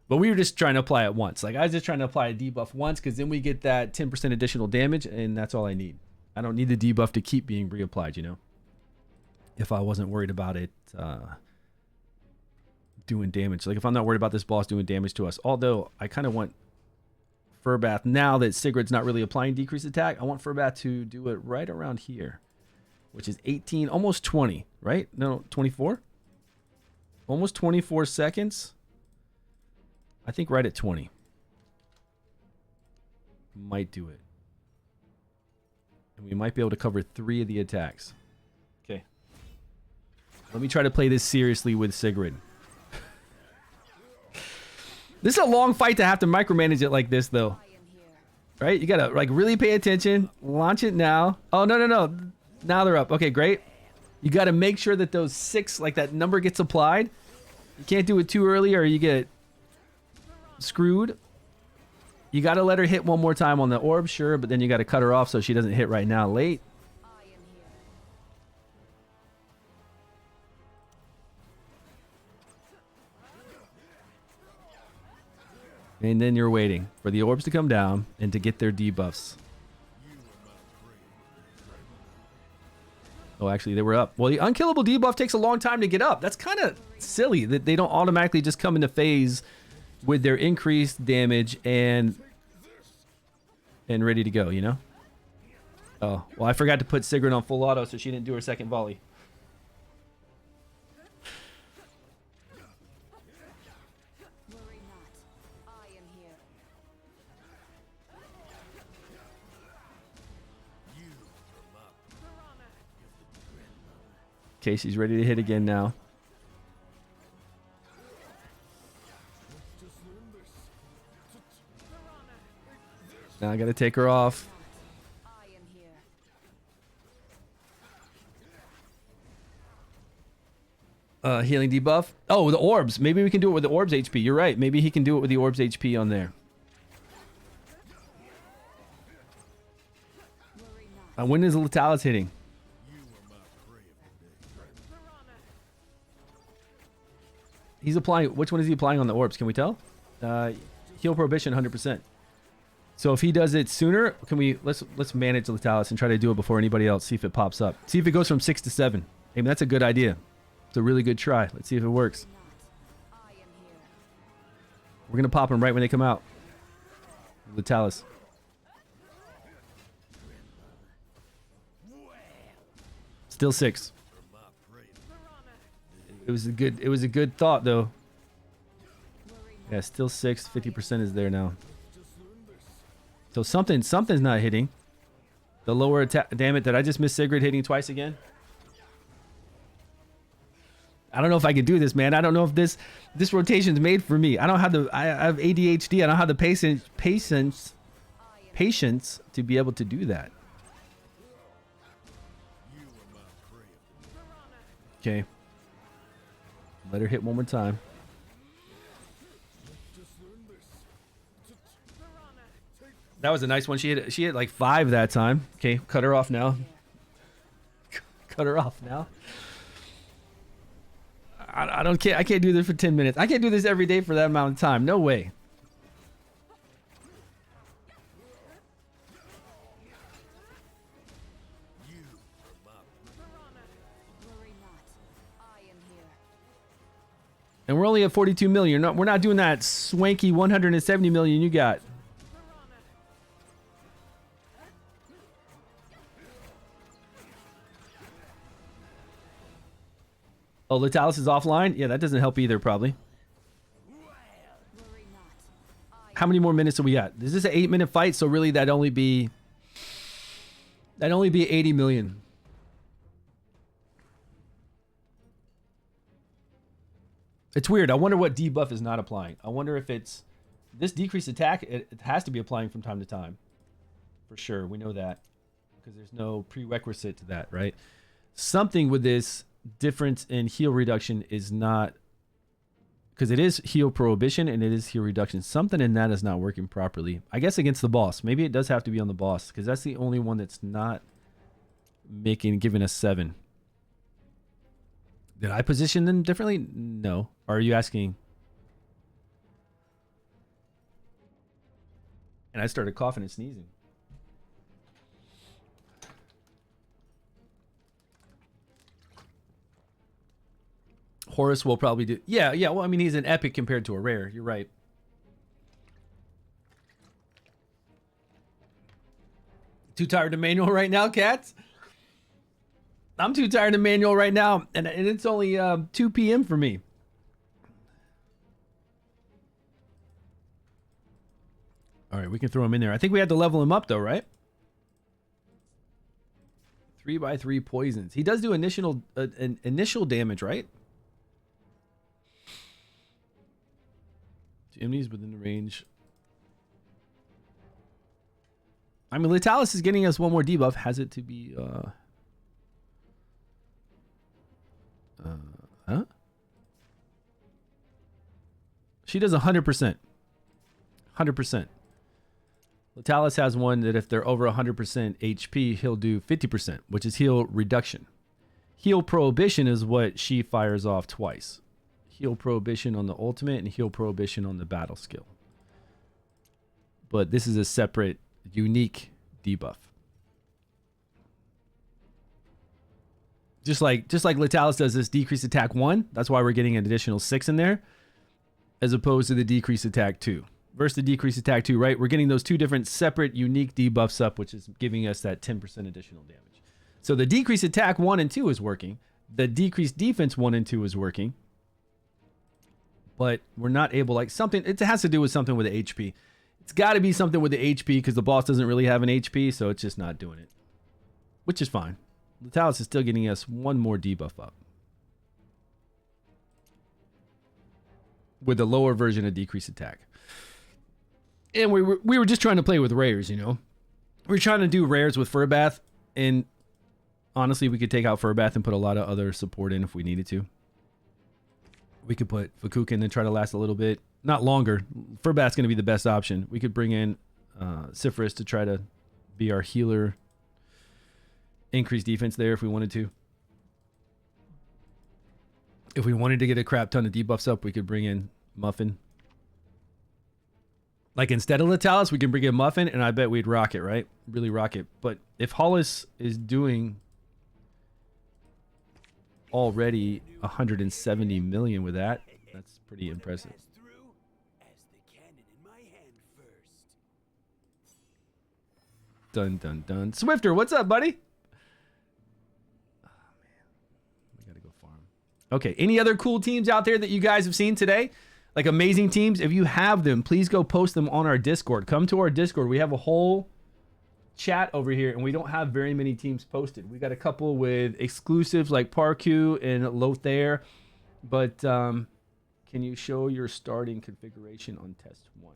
But we were just trying to apply it once. Like I was just trying to apply a debuff once because then we get that 10% additional damage and that's all I need. I don't need the debuff to keep being reapplied, you know? If I wasn't worried about it doing damage. Like if I'm not worried about this boss doing damage to us. Although I kind of want Furbath, now that Sigurd's not really applying decreased attack, I want Furbath to do it right around here. Which is 18, almost 20, right? No, 24? Almost 24 seconds. I think right at 20. Might do it. And we might be able to cover 3 of the attacks. Okay. Let me try to play this seriously with Sigrid. This is a long fight to have to micromanage it like this, though. Right? You gotta, like, really pay attention. Launch it now. Oh, no, no, no. Now they're up. Okay, great. You gotta make sure that those 6, like, that number gets applied. You can't do it too early or you get screwed. You got to let her hit one more time on the orb, sure, but then you got to cut her off so she doesn't hit right now late. And then you're waiting for the orbs to come down and to get their debuffs. Oh, actually, they were up. Well, the unkillable debuff takes a long time to get up. That's kind of silly that they don't automatically just come into phase with their increased damage and ready to go, you know? Oh, well, I forgot to put Sigrid on full auto, so she didn't do her second volley. Worry not. I am here. Okay, she's ready to hit again now. Now I gotta take her off. I am here. Healing debuff. Oh, the orbs. Maybe we can do it with the orbs HP. You're right. Maybe he can do it with the orbs HP on there. When is Litalis hitting? He's applying. Which one is he applying on the orbs? Can we tell? Heal prohibition 100%. So if he does it sooner, can we let's manage Litalis and try to do it before anybody else. See if it pops up. See if it goes from 6 to 7. Hey, that's a good idea. It's a really good try. Let's see if it works. I am here. We're gonna pop them right when they come out. Litalis. Still 6. It was a good thought though. Yeah, still 6. 50% is there now. So something's not hitting. The lower attack. Damn it! Did I just miss Sigrid hitting twice again? I don't know if I can do this, man. I don't know if this rotation's made for me. I don't have the. I have ADHD. I don't have the patience patience to be able to do that. Okay. Let her hit one more time. That was a nice one. She hit like 5 that time. Okay, cut her off now. Cut her off now. I don't care. I can't do this for 10 minutes. I can't do this every day for that amount of time. No way. And we're only at 42 million. We're not doing that swanky 170 million you got. Oh, Litalis is offline? Yeah, that doesn't help either, probably. How many more minutes do we got? Is this an 8-minute fight? So really, that'd only be 80 million. It's weird. I wonder what debuff is not applying. I wonder if it's this decreased attack. It has to be applying from time to time, for sure. We know that because there's no prerequisite to that, right? Something with this difference in heal reduction is not, because it is heal prohibition and it is heal reduction. Something in that is not working properly. I guess against the boss. Maybe it does have to be on the boss because that's the only one that's not giving us 7. Did I position them differently? No. Are you asking? And I started coughing and sneezing. Horus will probably do. Yeah. Well, I mean, he's an epic compared to a rare. You're right. Too tired to manual right now, cats? I'm too tired to manual right now, and it's only 2 p.m. for me. All right, we can throw him in there. I think we had to level him up, though, right? 3x3 poisons. He does do initial damage, right? Enemies within the range. I mean, Litalis is getting us one more debuff. Has it to be... Huh? She does 100%. 100%. Litalis has one that if they're over 100% HP, he'll do 50%, which is heal reduction. Heal prohibition is what she fires off twice. Heal prohibition on the ultimate and heal prohibition on the battle skill. But this is a separate, unique debuff. Just like Litalis does this decreased attack 1, that's why we're getting an additional 6 in there, as opposed to the decreased attack 2. Versus the decreased attack 2, right? We're getting those 2 different separate unique debuffs up, which is giving us that 10% additional damage. So the decreased attack 1 and 2 is working. The decreased defense 1 and 2 is working. But we're not able, like something, it has to do with something with the HP. It's got to be something with the HP because the boss doesn't really have an HP, so it's just not doing it. Which is fine. Litalis is still getting us 1 more debuff up. With a lower version of decreased attack. And we were just trying to play with rares, you know? We were trying to do rares with Furbath, and honestly, we could take out Furbath and put a lot of other support in if we needed to. We could put Fukukin and try to last a little bit. Not longer. Furbath's going to be the best option. We could bring in Sifris to try to be our healer. Increase defense there if we wanted to. If we wanted to get a crap ton of debuffs up, we could bring in Muffin. Like instead of Litalis, we can bring in Muffin, and I bet we'd rock it, right? Really rock it. But if Hollis is doing already 170 million with that, that's pretty impressive. Dun dun dun. Swifter, what's up, buddy? Oh man, we gotta go farm. Okay, any other cool teams out there that you guys have seen today? Like amazing teams? If you have them, please go post them on our Discord. Come to our Discord. We have a whole chat over here, and we don't have very many teams posted. We got a couple with exclusives like Parku and Lothair, but can you show your starting configuration on test 1?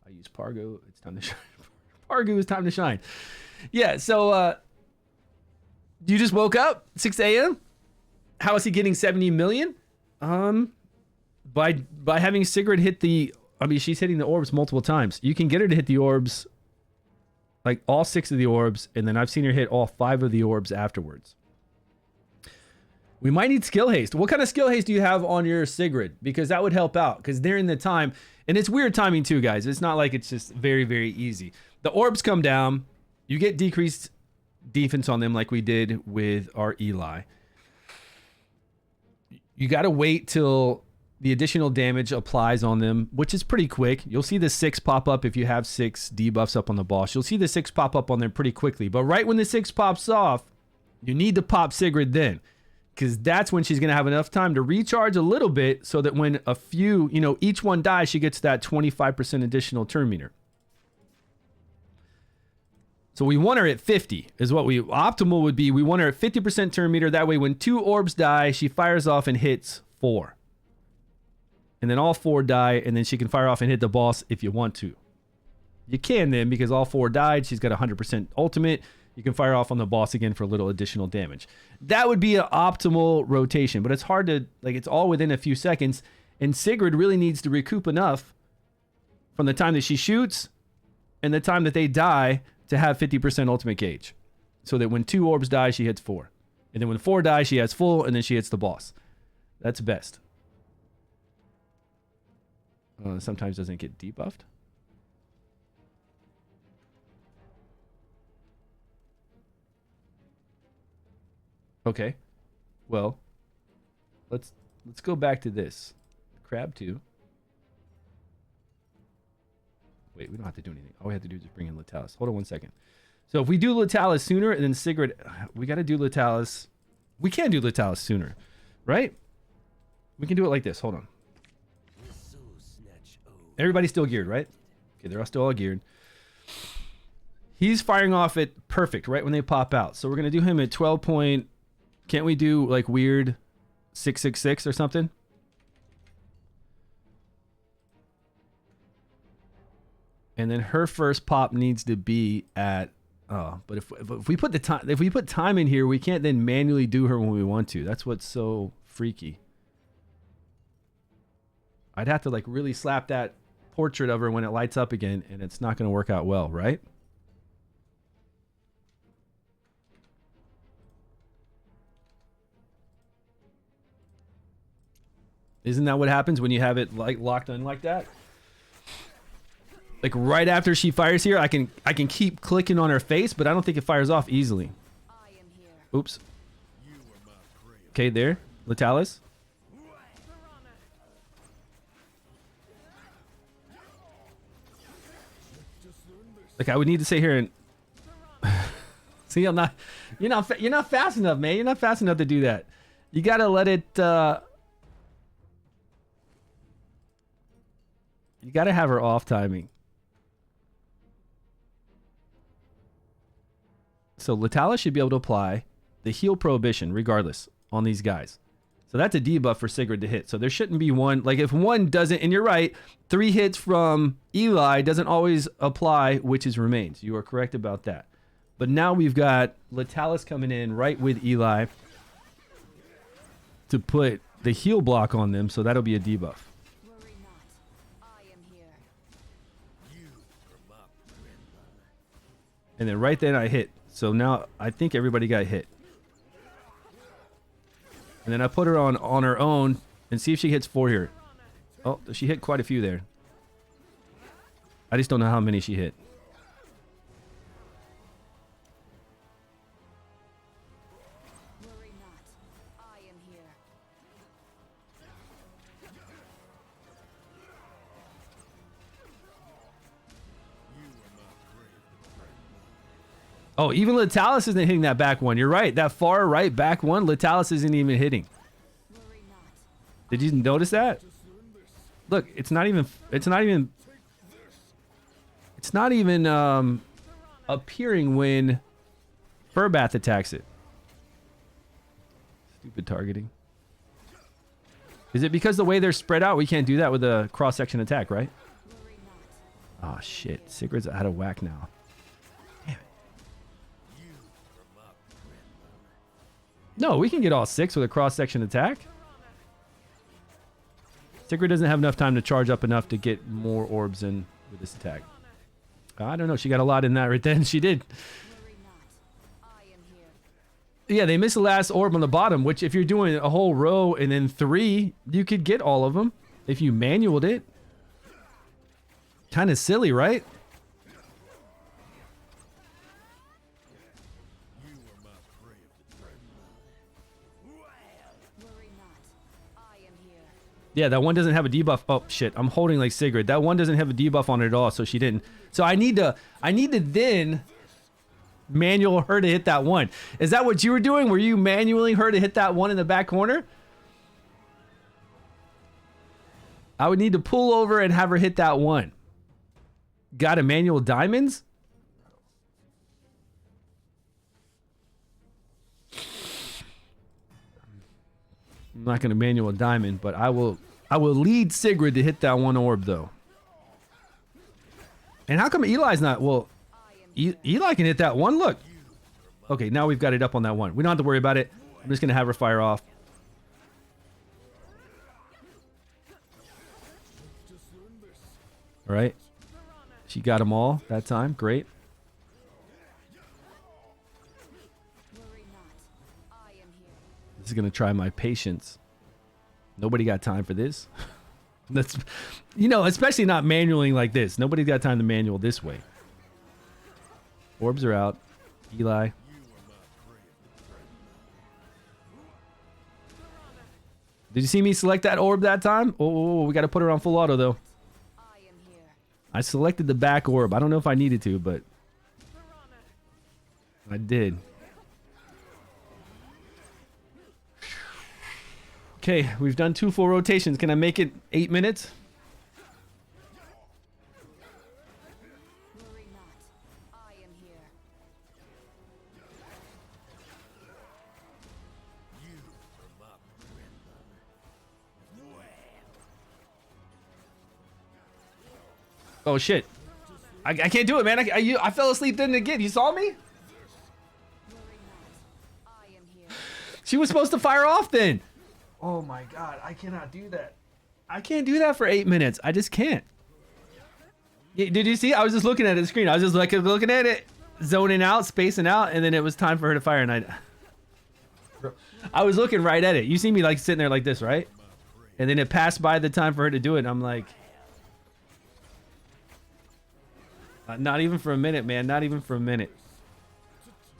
I use Pargo. It's time to show Argu, it's time to shine. Yeah, so you just woke up 6 a.m. How is he getting 70 million? By having Sigrid hit the, I mean, she's hitting the orbs multiple times. You can get her to hit the orbs, like all 6 of the orbs, and then I've seen her hit all 5 of the orbs afterwards. We might need skill haste. What kind of skill haste do you have on your Sigrid? Because that would help out, because they're in the time, and it's weird timing too, guys. It's not like it's just very, very easy. The orbs come down, you get decreased defense on them like we did with our Eli. You got to wait till the additional damage applies on them, which is pretty quick. You'll see the 6 pop up if you have 6 debuffs up on the boss. You'll see the 6 pop up on there pretty quickly. But right when the 6 pops off, you need to pop Sigrid then, because that's when she's going to have enough time to recharge a little bit so that when a few, you know, each one dies, she gets that 25% additional turn meter. So we want her at 50 is what we, optimal would be. We want her at 50% turn meter. That way when 2 orbs die, she fires off and hits 4. And then all 4 die, and then she can fire off and hit the boss if you want to. You can then, because all 4 died. She's got 100% ultimate. You can fire off on the boss again for a little additional damage. That would be an optimal rotation, but it's hard to, like, it's all within a few seconds. And Sigrid really needs to recoup enough from the time that she shoots and the time that they die to have 50% ultimate gauge. So that when 2 orbs die, she hits 4. And then when 4 die, she has full, and then she hits the boss. That's best. Sometimes doesn't get debuffed. Okay. Well, let's go back to this. Crab 2. Wait, we don't have to do anything. All we have to do is just bring in Latalis. Hold on 1 second. So if we do Latalis sooner and then Sigrid, we got to do Latalis. We can do Latalis sooner, right? We can do it like this. Hold on. Everybody's still geared, right? Okay, they're all still all geared. He's firing off at perfect right when they pop out. So we're going to do him at 12 point. Can't we do like weird 666 or something? And then her first pop needs to be at, oh, but if we put the time, if we put time in here, we can't then manually do her when we want to. That's what's so freaky. I'd have to like really slap that portrait of her when it lights up again, and it's not going to work out well, right? Isn't that what happens when you have it like locked in like that? Like right after she fires here, I can keep clicking on her face, but I don't think it fires off easily. Oops. Okay, there. Latalis. Like I would need to sit here and see. You're not fast enough, man. You're not fast enough to do that. You gotta let it. You gotta have her off timing. So Latalis should be able to apply the heal prohibition regardless on these guys. So that's a debuff for Sigrid to hit. So there shouldn't be one. Like if one doesn't, and you're right, 3 hits from Eli doesn't always apply, witches remains. You are correct about that. But now we've got Latalis coming in right with Eli to put the heal block on them. So that'll be a debuff. Worry not. I am here. And then right then I hit. So now I think everybody got hit. And then I put her on her own and see if she hits 4 here. Oh, she hit quite a few there. I just don't know how many she hit. Worry not. I am here. Oh, even Latalis isn't hitting that back one. You're right. That far right back one, Latalis isn't even hitting. Worry not. Did you notice that? Look, it's not even appearing when Furbath attacks it. Stupid targeting. Is it because the way they're spread out, we can't do that with a cross-section attack, right? Worry not. Oh, shit. Sigrid's out of whack now. No, we can get all 6 with a cross-section attack. Sigrid doesn't have enough time to charge up enough to get more orbs in with this attack. I don't know. She got a lot in that right then. She did. Worry not. I am here. Yeah, they missed the last orb on the bottom, which if you're doing a whole row and then 3, you could get all of them if you manualed it. Kind of silly, right? Worry not. I am here. Yeah, that one doesn't have a debuff. Oh shit, I'm holding like Sigrid. That one doesn't have a debuff on it at all, so she didn't. So I need to then manual her to hit that one. Is that what you were doing? Were you manualing her to hit that one in the back corner? I would need to pull over and have her hit that one. Got a manual diamonds? I'm not going to manual diamond, but I will lead Sigrid to hit that one orb though. And how come Eli's not? Well, Eli can hit that one. Look. Okay, now we've got it up on that one. We don't have to worry about it. I'm just going to have her fire off. All right. She got them all that time. Great. Worry not. I am here. This is going to try my patience. Nobody got time for this. That's, you know, especially not manualing like this. Nobody's got time to manual this way. Orbs are out. Eli. Did you see me select that orb that time? Oh, we got to put her on full auto though. I am here. I selected the back orb. I don't know if I needed to, but I did. Okay, we've done 2 full rotations. Can I make it 8 minutes? Worry not. I am here. Oh shit. I can't do it, man. I fell asleep then again. You saw me? Worry not. I am here. She was supposed to fire off then. Oh my god, I cannot do that. I can't do that for 8 minutes. I just can't. Did you see? I was just looking at the screen. I was just like looking at it, zoning out, spacing out, and then it was time for her to fire, and I was looking right at it. You see me like sitting there like this, right? And then it passed by the time for her to do it, and I'm like, not even for a minute, man. Not even for a minute.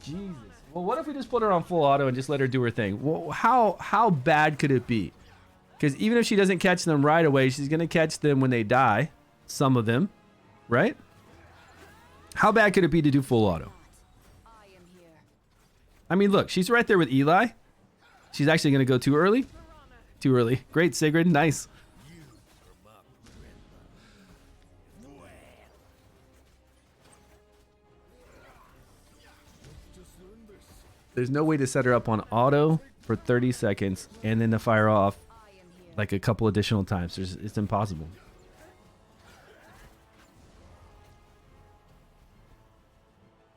Jesus. Well, what if we just put her on full auto and just let her do her thing? Well, how bad could it be? Because even if she doesn't catch them right away, she's going to catch them when they die. Some of them. Right? How bad could it be to do full auto? I am here. I mean, look. She's right there with Eli. She's actually going to go too early. Too early. Great, Sigrid. Nice. There's no way to set her up on auto for 30 seconds and then to fire off I am here. like a couple additional times. It's impossible.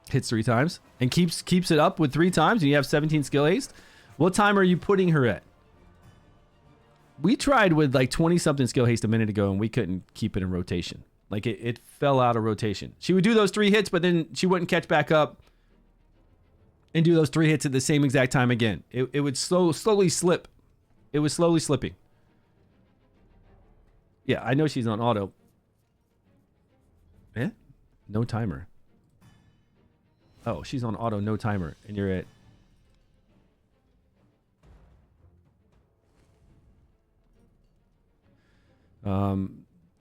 Hits 3 times and keeps it up with 3 times and you have 17 skill haste. What time are you putting her at? We tried with like 20 something skill haste a minute ago and we couldn't keep it in rotation. Like it fell out of rotation. She would do those 3 hits, but then she wouldn't catch back up and do those 3 hits at the same exact time again. It would slowly slip. It was slowly slipping. Yeah, I know she's on auto. Eh? No timer. Oh, she's on auto, no timer, and you're at...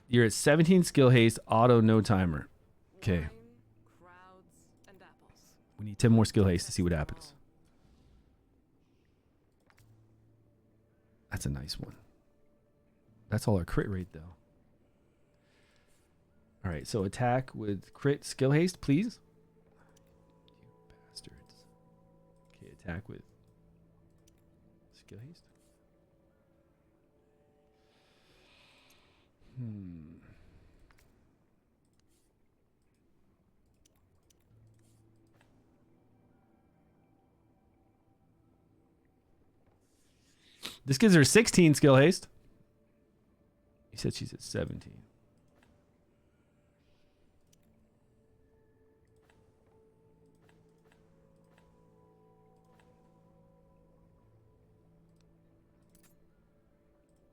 You're at 17 skill haste, auto, no timer. Okay. Wine, crowds, and apples. We need 10 more skill haste to see what happens. That's a nice one. That's all our crit rate, though. All right, so attack with crit skill haste, please. You bastards. Okay, attack with skill haste. This gives her 16 skill haste. He said she's at 17.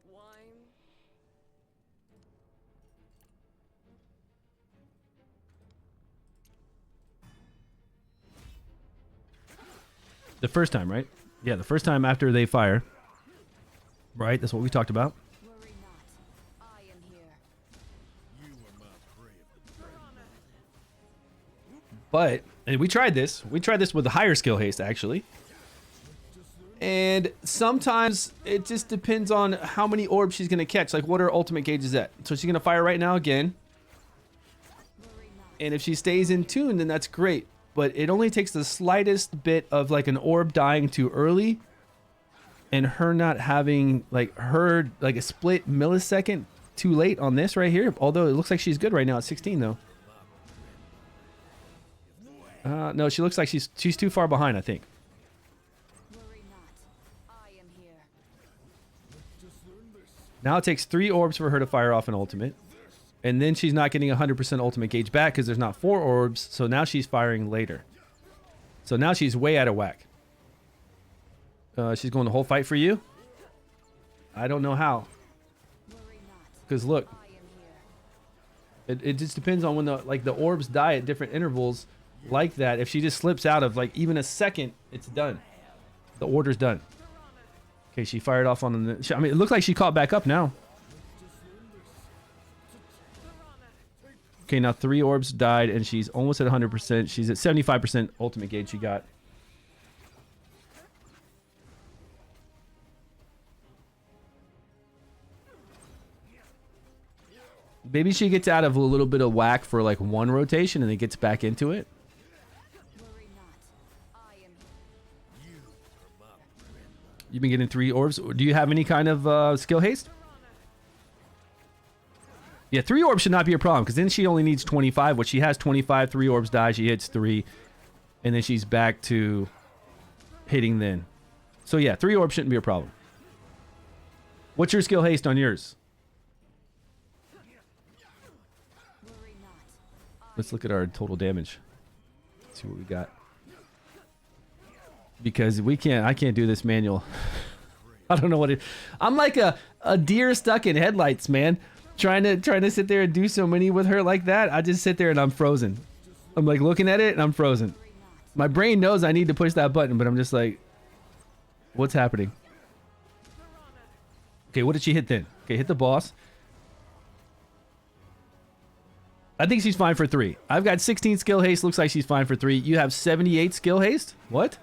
Wine. The first time, right? Yeah, the first time after they fire. Right, that's what we talked about. Worry not. I am here. You are my prey of the dreadnought. But and we tried this. We tried this with the higher skill haste, actually. And sometimes it just depends on how many orbs she's going to catch. Like, what her ultimate gauge is at. So she's going to fire right now again. And if she stays in tune, then that's great. But it only takes the slightest bit of, like, an orb dying too early. And her not having, like, a split millisecond too late on this right here. Although it looks like she's good right now at 16, though. No, she looks like she's too far behind, I think. Worry not. I am here. Now it takes 3 orbs for her to fire off an ultimate. And then she's not getting 100% ultimate gauge back because there's not 4 orbs. So now she's firing later. So now she's way out of whack. She's going the whole fight for you? I don't know how. Worry not. Because look, I am here. it just depends on when the orbs die at different intervals like that. If she just slips out of like even a second, it's done. The order's done. Okay, she fired off on the... I mean, it looks like she caught back up now. Okay, now 3 orbs died, and she's almost at 100%. She's at 75% ultimate gauge she got. Maybe she gets out of a little bit of whack for like 1 rotation, and then gets back into it. Worry not. I am here. You've been getting 3 orbs. Do you have any kind of skill haste? Yeah, 3 orbs should not be a problem, because then she only needs 25, which she has 25. 3 orbs die, she hits 3, and then she's back to hitting then. So yeah, 3 orbs shouldn't be a problem. What's your skill haste on yours? Worry not. Let's look at our total damage. See what we got. Because I can't do this manual. I don't know what it... I'm like a deer stuck in headlights, man. Trying to sit there and do so many with her like that. I just sit there and I'm frozen. I'm like looking at it and I'm frozen. My brain knows I need to push that button, but I'm just like, what's happening? Okay, what did she hit then? Okay, hit the boss. I think she's fine for 3. I've got 16 skill haste. Looks like she's fine for 3. You have 78 skill haste? What?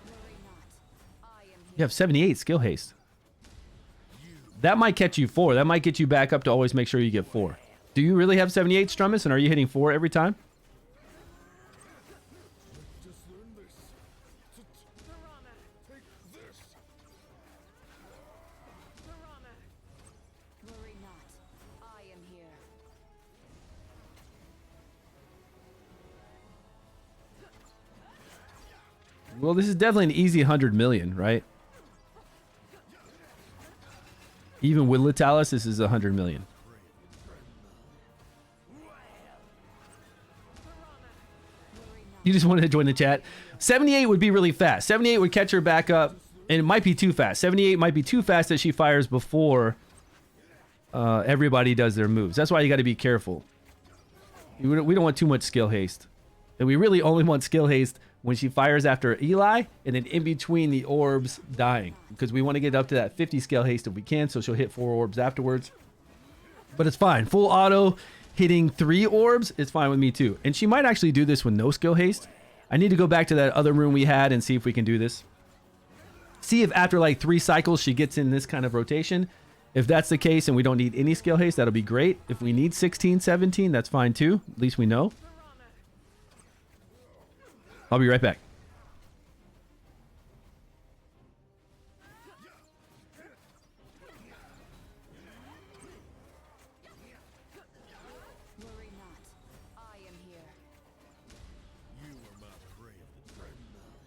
Worry not. I am here. You have 78 skill haste. That might catch you 4. That might get you back up to always make sure you get 4. Do you really have 78 Strumus, and are you hitting 4 every time? Worry not. I am here. Well, this is definitely an easy 100 million, right? Even with Litalis, this is 100 million. You just wanted to join the chat. 78 would be really fast. 78 would catch her back up, and it might be too fast. 78 might be too fast that she fires before everybody does their moves. That's why you got to be careful. We don't want too much skill haste. And we really only want skill haste when she fires after Eli and then in between the orbs dying, because we want to get up to that 50 skill haste if we can, so she'll hit 4 orbs afterwards. But it's fine. Full auto hitting 3 orbs is fine with me too. And she might actually do this with no skill haste. I need to go back to that other room we had and see if we can do this. See if after like 3 cycles she gets in this kind of rotation. If that's the case and we don't need any skill haste, that'll be great. If we need 16, 17, that's fine too. At least we know. I'll be right back. Worry not. I am here. You are my prey of the dreadnought.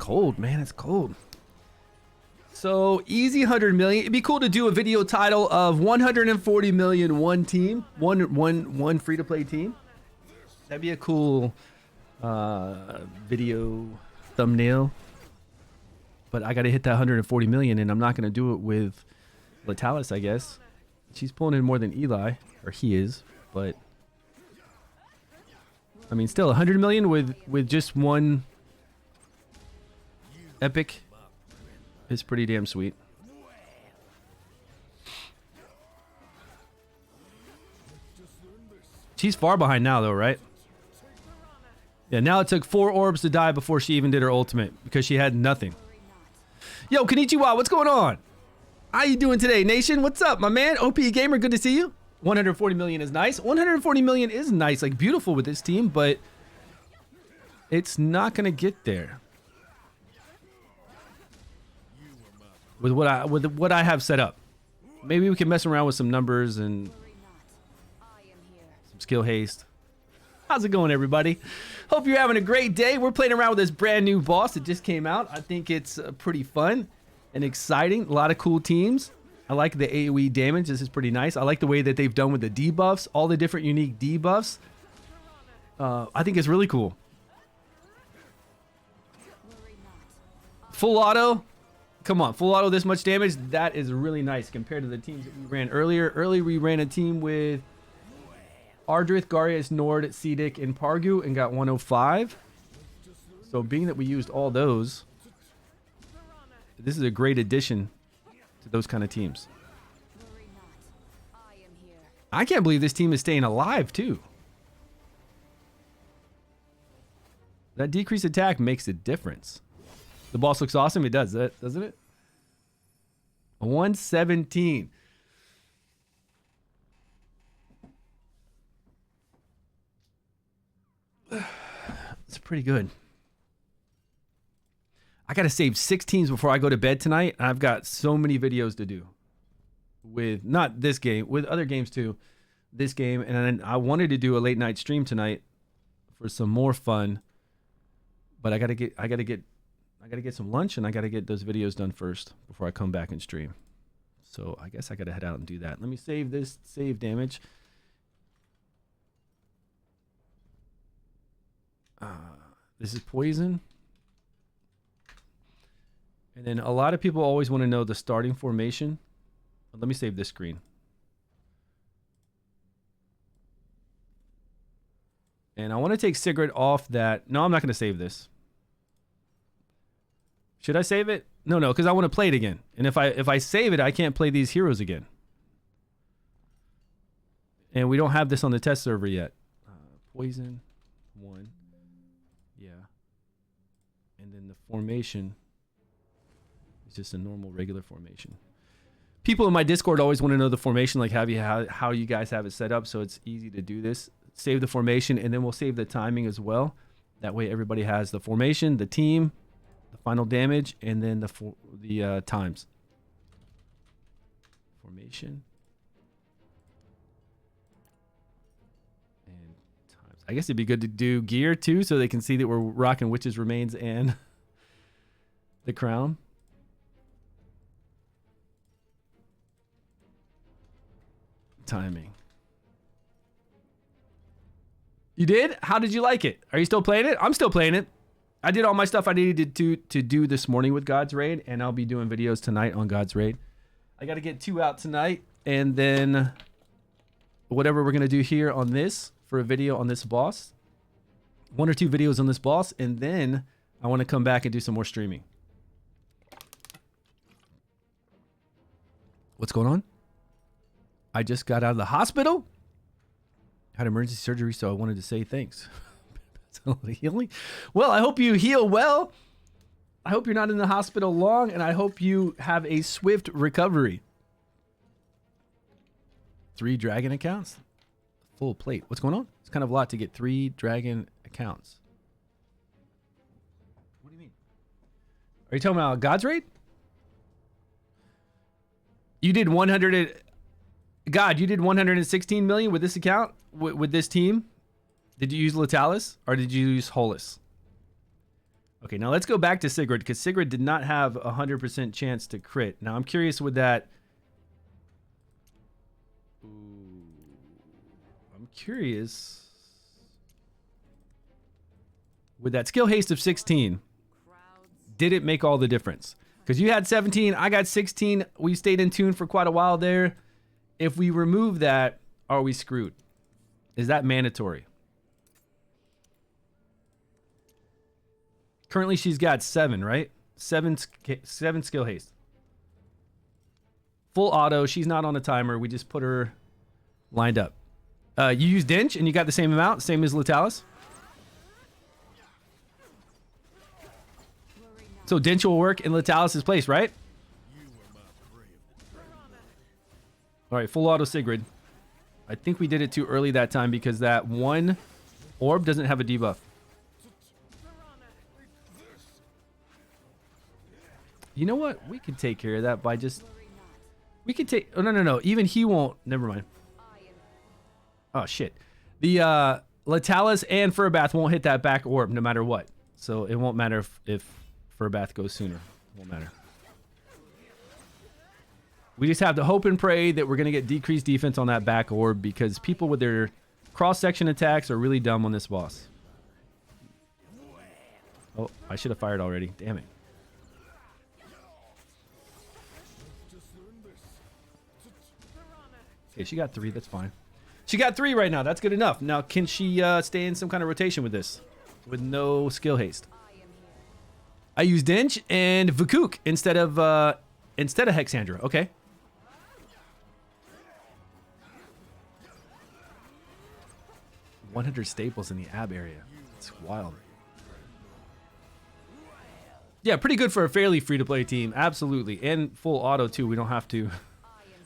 cold, man. It's cold. So easy 100 million. It'd be cool to do a video title of 140 million one team, one free to play team. That'd be a cool video thumbnail. But I got to hit that 140 million, and I'm not going to do it with Latalis, I guess. She's pulling in more than Eli, or he is, but I mean, still 100 million with just one epic is pretty damn sweet. She's far behind now, though, right? Yeah, now it took 4 orbs to die before she even did her ultimate because she had nothing. Yo, Konnichiwa, what's going on? How you doing today, nation? What's up, my man? OP Gamer, good to see you. 140 million is nice. 140 million is nice, like beautiful with this team, but it's not gonna get there with what I have set up. Maybe we can mess around with some numbers and some skill haste. How's it going, everybody? Hope you're having a great day. We're playing around with this brand new boss that just came out. I think it's pretty fun and exciting. A lot of cool teams. I like the AoE damage. This is pretty nice. I like the way that they've done with the debuffs, all the different unique debuffs. I think it's really cool. Full auto. Come on, full auto this much damage. That is really nice compared to the teams that we ran earlier. Earlier, we ran a team with Ardrith, Garius, Nord, Cedic, and Pargu and got 105. So being that we used all those, this is a great addition to those kind of teams. I can't believe this team is staying alive too. That decreased attack makes a difference. The boss looks awesome. It does, doesn't it? 117. It's pretty good. I got to save 6 teams before I go to bed tonight. I've got so many videos to do with not this game, with other games too. This game, and then I wanted to do a late night stream tonight for some more fun, but I got to get some lunch, and I got to get those videos done first before I come back and stream. So I guess I got to head out and do that. Let me save this save damage. This is poison. And then a lot of people always want to know the starting formation. Let me save this screen. And I want to take Sigrid off that. No, I'm not going to save this. Should I save it? No, because I want to play it again. And if I save it, I can't play these heroes again. And we don't have this on the test server yet. Poison 1. Yeah. And then the formation is just a normal regular formation. People in my Discord always want to know the formation, like how you guys have it set up, so it's easy to do this. Save the formation, and then we'll save the timing as well. That way everybody has the formation, the team, the final damage, and then the times. Formation. And times. I guess it'd be good to do gear too, so they can see that we're rocking Witch's Remains and the crown. Timing. You did? How did you like it? Are you still playing it? I'm still playing it. I did all my stuff I needed to do this morning with God's Raid, and I'll be doing videos tonight on God's Raid. I got to get 2 out tonight, and then whatever we're going to do here on this for a video on this boss. 1 or 2 videos on this boss, and then I want to come back and do some more streaming. What's going on? I just got out of the hospital. Had emergency surgery, so I wanted to say thanks. Healing. Well, I hope you heal well. I hope you're not in the hospital long, and I hope you have a swift recovery. 3 dragon accounts? Full plate. What's going on? It's kind of a lot to get 3 dragon accounts. What do you mean? Are you talking about God's Raid? You did 100... God, you did 116 million with this account, with this team? Did you use Latalis or did you use Holus? Okay, now let's go back to Sigrid, because Sigrid did not have a 100% chance to crit. Now I'm curious with that. Ooh, I'm curious with that skill haste of 16. Did it make all the difference? Because you had 17, I got 16. We stayed in tune for quite a while there. If we remove that, are we screwed? Is that mandatory? Currently, she's got 7, right? 7 skill haste. Full auto. She's not on a timer. We just put her lined up. You use Dinch, and you got the same amount, same as Letalis. So Dinch will work in Letalis' place, right? All right, full auto Sigrid. I think we did it too early that time because that one orb doesn't have a debuff. You know what? We can take care of that by just... We can take... Oh, no. Even he won't... Never mind. Oh, shit. The Letalis and Furbath won't hit that back orb no matter what. So it won't matter if Furbath goes sooner. It won't matter. We just have to hope and pray that we're going to get decreased defense on that back orb because people with their cross-section attacks are really dumb on this boss. Oh, I should have fired already. Damn it. Okay, she got 3. That's fine. She got 3 right now. That's good enough. Now, can she stay in some kind of rotation with this? With no skill haste. I use Dinch and Vakuk instead of Hexandra. Okay. $100 staples in the ab area. It's wild. Yeah, pretty good for a fairly free-to-play team. Absolutely. And full auto, too. We don't have to...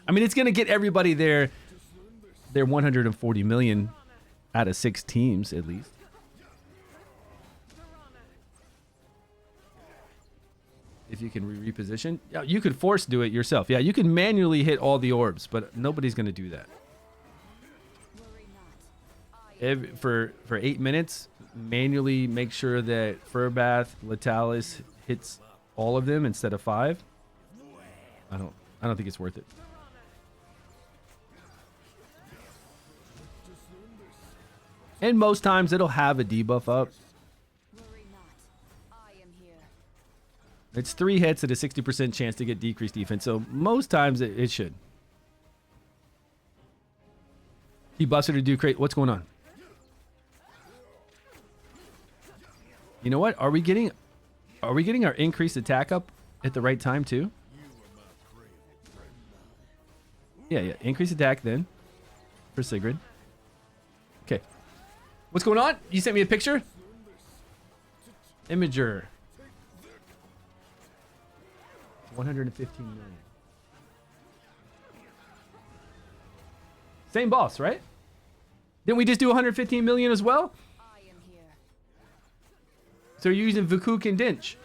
I mean, it's going to get everybody their 140 million out of 6 teams, at least. If you can reposition. Yeah, you could force do it yourself. Yeah, you can manually hit all the orbs, but nobody's going to do that. For 8 minutes, manually make sure that Furbath, Letalis hits all of them instead of 5. I don't think it's worth it. And most times it'll have a debuff up. It's 3 hits at a 60% chance to get decreased defense, so most times it should. He busted to do crate. What's going on? You know what? Are we getting our increased attack up at the right time too? Yeah. Increased attack then for Sigrid. Okay. What's going on? You sent me a picture? Imager. 115 million. Same boss, right? Didn't we just do 115 million as well? So you're using Vakuk and Dinch.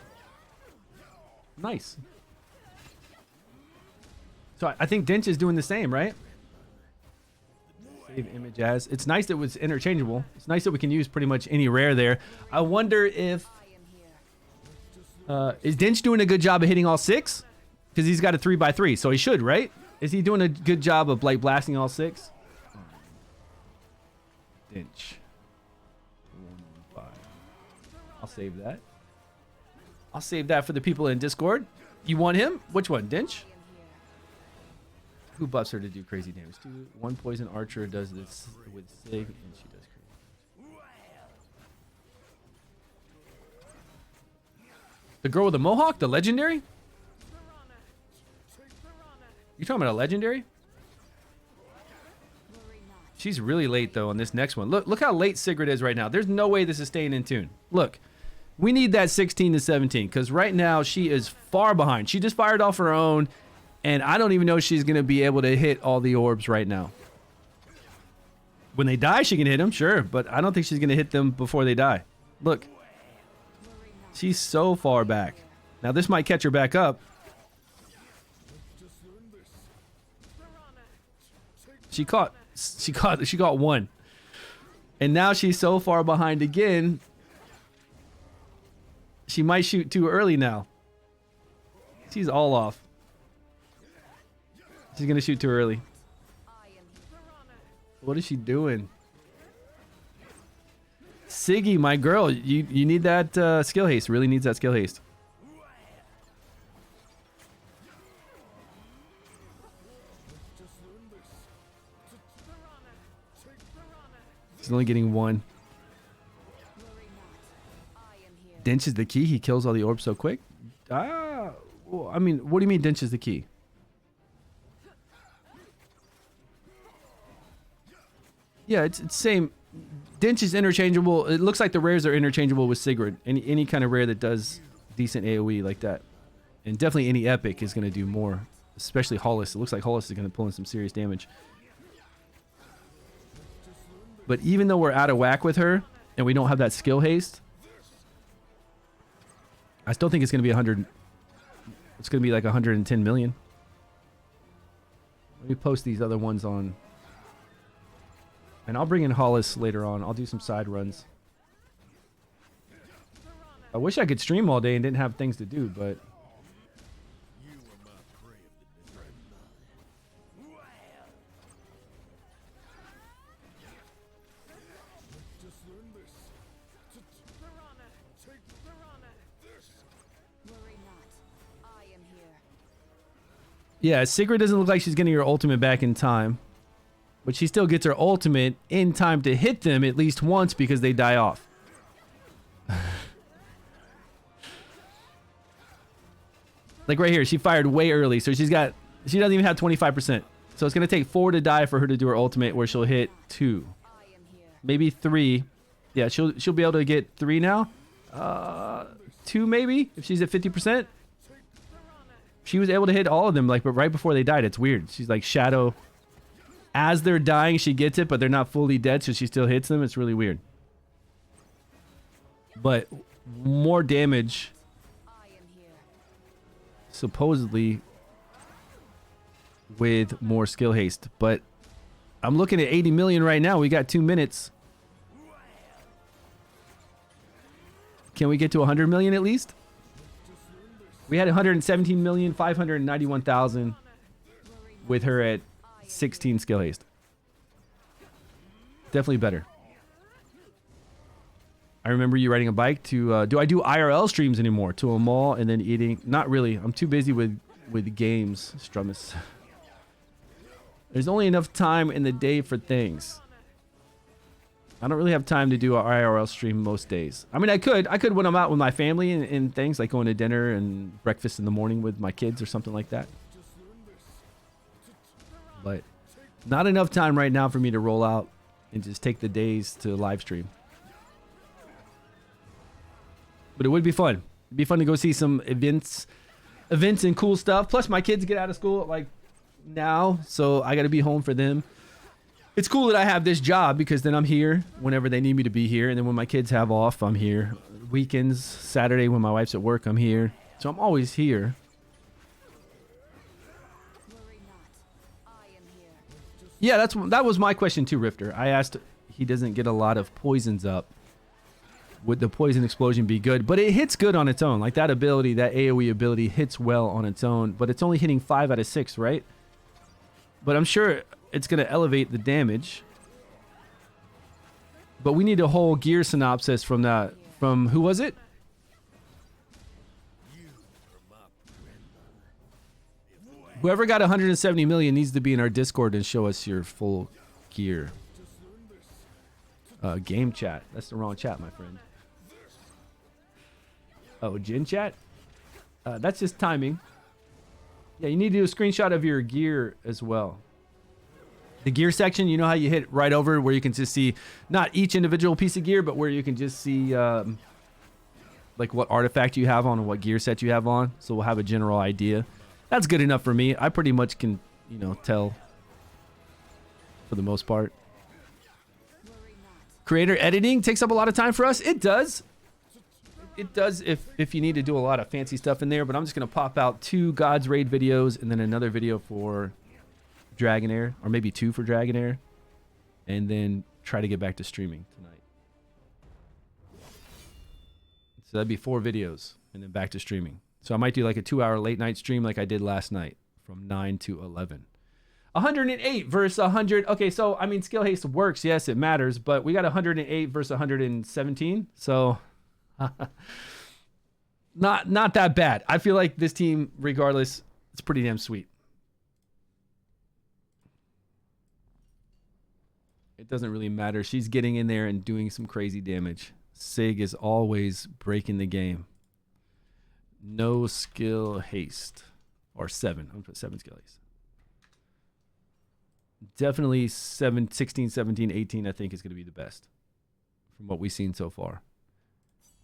Nice. So I think Dinch is doing the same, right? Save image as. It's nice that it was interchangeable. It's nice that we can use pretty much any rare there. I wonder if... is Dinch doing a good job of hitting all 6? Because he's got a 3x3, so he should, right? Is he doing a good job of like blasting all 6? Dinch. I'll save that. I'll save that for the people in Discord. You want him? Which one? Dinch? Who buffs her to do crazy damage? 1 poison archer does this with Sig, and she does crazy. The girl with the mohawk? The legendary? You talking about a legendary? She's really late, though, on this next one. Look how late Sigrid is right now. There's no way this is staying in tune. Look, we need that 16 to 17, because right now she is far behind. She just fired off her own, and I don't even know if she's going to be able to hit all the orbs right now. When they die, she can hit them, sure, but I don't think she's going to hit them before they die. Look. She's so far back. Now, this might catch her back up. She caught 1. And now she's so far behind again. She might shoot too early now. She's all off. She's gonna shoot too early. What is she doing? Siggy, my girl, you need that skill haste. Really needs that skill haste. She's only getting one. Dench is the key. He kills all the orbs so quick. Well, I mean, what do you mean Dench is the key? Yeah, it's same. Dench is interchangeable. It looks like the rares are interchangeable with Sigrid. Any kind of rare that does decent AoE like that. And definitely any epic is going to do more. Especially Hollis. It looks like Hollis is going to pull in some serious damage. But even though we're out of whack with her, and we don't have that skill haste, I still think it's going to be 100. It's going to be like 110 million. Let me post these other ones on. And I'll bring in Hollis later on. I'll do some side runs. I wish I could stream all day and didn't have things to do, but... Yeah, Sigrid doesn't look like she's getting her ultimate back in time. But she still gets her ultimate in time to hit them at least once because they die off. Like right here, she fired way early, so she doesn't even have 25%. So it's gonna take 4 to die for her to do her ultimate, where she'll hit 2, maybe 3. Yeah, she'll be able to get 3 now. 2 maybe if she's at 50%. She was able to hit all of them, like, but right before they died. It's weird. She's like shadow. As they're dying, she gets it, but they're not fully dead, so she still hits them. It's really weird. But more damage, supposedly, with more skill haste. But I'm looking at 80 million right now. We got 2 minutes. Can we get to 100 million at least? We had 117,591,000 with her at 16 skill haste. Definitely better. I remember you riding a bike to do I do IRL streams anymore? To a mall and then eating? Not really. I'm too busy with games, Strumus. There's only enough time in the day for things. I don't really have time to do an IRL stream most days. I mean, I could when I'm out with my family and things, like going to dinner and breakfast in the morning with my kids or something like that. But not enough time right now for me to roll out and just take the days to live stream. But it would be fun. It'd be fun to go see some events and cool stuff. Plus my kids get out of school like now, so I got to be home for them. It's cool that I have this job because then I'm here whenever they need me to be here. And then when my kids have off, I'm here. Weekends, Saturday when my wife's at work, I'm here. So I'm always here. Yeah, that was my question too, Rifter. I asked, he doesn't get a lot of poisons up. Would the poison explosion be good? But it hits good on its own. Like that ability, that AoE ability hits well on its own. But it's only hitting 5 out of 6, right? But I'm sure it's going to elevate the damage. But we need a whole gear synopsis from that. From who was it? Whoever got 170 million needs to be in our Discord and show us your full gear. Game chat. That's the wrong chat, my friend. Oh, Jin chat? That's just timing. Yeah, you need to do a screenshot of your gear as well. The gear section, you know how you hit right over where you can just see not each individual piece of gear, but where you can just see like what artifact you have on and what gear set you have on. So we'll have a general idea. That's good enough for me. I pretty much can, you know, tell for the most part. Creator editing takes up a lot of time for us. It does. It does if you need to do a lot of fancy stuff in there, but I'm just going to pop out 2 God's Raid videos and then another video for Dragonheir, or maybe 2 for Dragonheir, and then try to get back to streaming tonight. So that'd be 4 videos and then back to streaming. So I might do like a 2-hour late night stream like I did last night from 9 to 11. 108 versus 100. Okay, so I mean, skill haste works. Yes, it matters, but we got 108 versus 117. So not that bad. I feel like this team, regardless, it's pretty damn sweet. It doesn't really matter. She's getting in there and doing some crazy damage. Sig is always breaking the game. No skill haste. Or 7. I'm going to put 7 skill haste. Definitely 16, 17, 18, I think is going to be the best from what we've seen so far.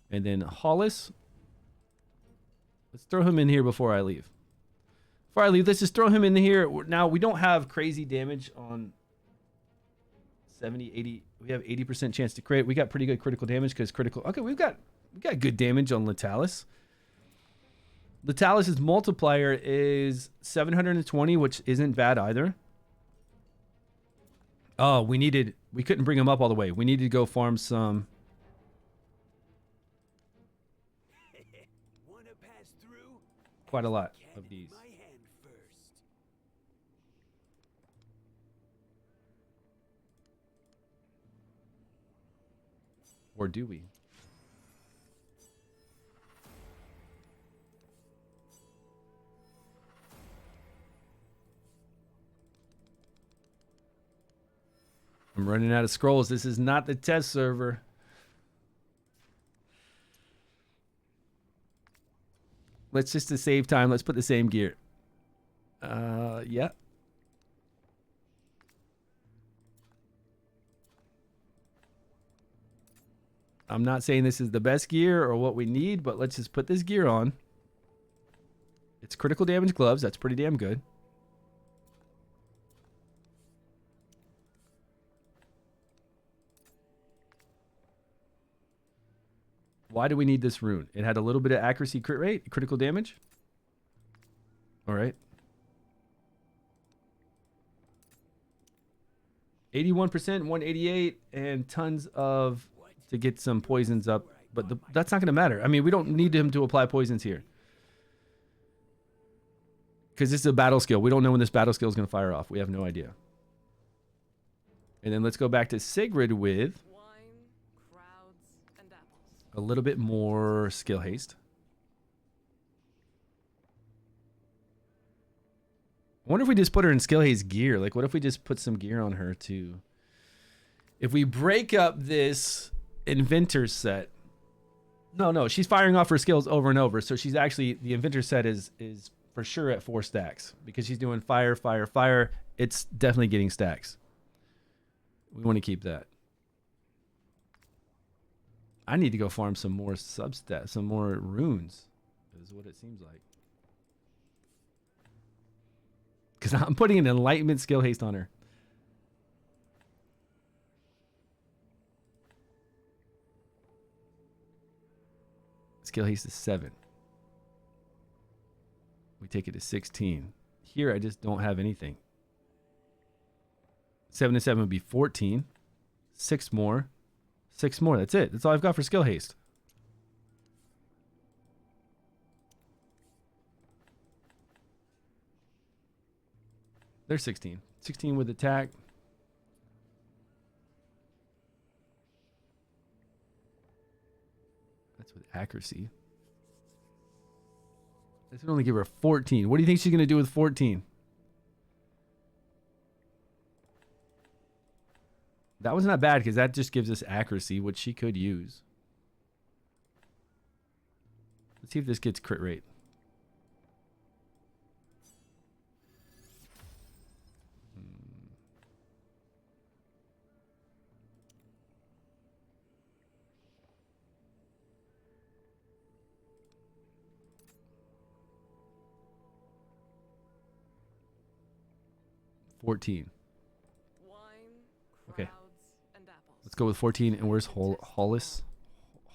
And then Hollis. Let's throw him in here before I leave. Before I leave, let's just throw him in here. Now, we don't have crazy damage on 70, 80. We have 80% chance to crit. We got pretty good critical damage because critical. Okay, we got good damage on Letalis. Letalis's multiplier is 720, which isn't bad either. Oh, we couldn't bring him up all the way. We needed to go farm some. Wanna pass through? Quite a lot of these. My hand first. Or do we? I'm running out of scrolls. This is not the test server. Let's just to save time, let's put the same gear. Yeah. I'm not saying this is the best gear or what we need, but let's just put this gear on. It's critical damage gloves. That's pretty damn good. Why do we need this rune? It had a little bit of accuracy crit rate, critical damage. All right. 81%, 188, and tons of to get some poisons up. But that's not going to matter. I mean, we don't need him to apply poisons here. Because this is a battle skill. We don't know when this battle skill is going to fire off. We have no idea. And then let's go back to Sigrid with a little bit more skill haste. I wonder if we just put her in skill haste gear. Like, what if we just put some gear on her to... If we break up this inventor set... No, she's firing off her skills over and over. So she's actually... The inventor set is for sure at 4 stacks. Because she's doing fire, fire, fire. It's definitely getting stacks. We want to keep that. I need to go farm some more substats, some more runes, is what it seems like. Because I'm putting an enlightenment skill haste on her. Skill haste is 7. We take it to 16. Here, I just don't have anything. 7 to 7 would be 14. 6 more. 6 more. That's it. That's all I've got for skill haste. There's 16. 16 with attack. That's with accuracy. This would only give her 14. What do you think she's going to do with 14? That was not bad because that just gives us accuracy, which she could use. Let's see if this gets crit rate. $14. Okay. Let's go with 14. And where's Hollis?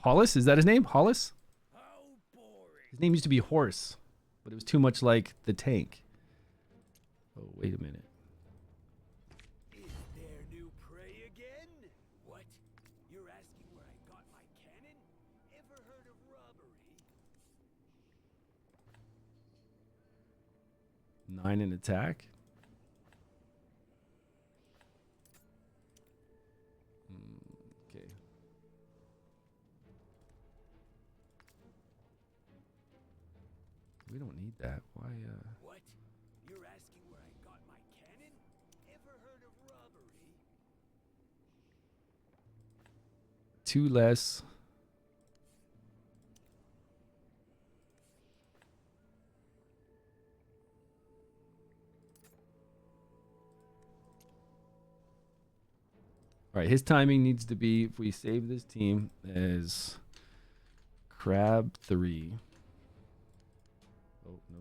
Hollis? Is that his name? Hollis? His name used to be Horse, but it was too much like the tank. Oh, wait a minute. Is there new prey again? What? You're asking where I got my cannon? If Ever heard of robbery? 9 in attack. Okay. We don't need that. Why? What? You're asking where I got my cannon? Ever heard of robbery? 2 less. All right, his timing needs to be, if we save this team, as Crab 3. Oh, no.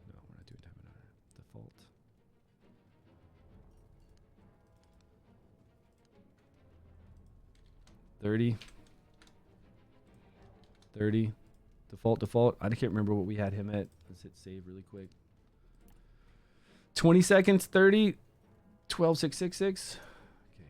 No, we're not doing time another. Default. $30. Default. I can't remember what we had him at. Let's hit save really quick. 20 seconds, 30, 12,666. Okay.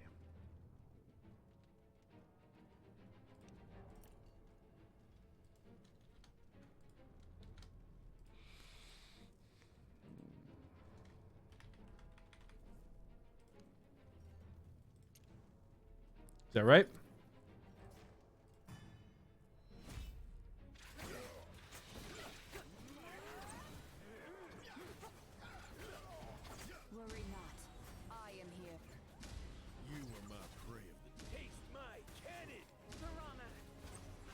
Is that right? Worry not. I am here. You are my prey of the taste my cannon.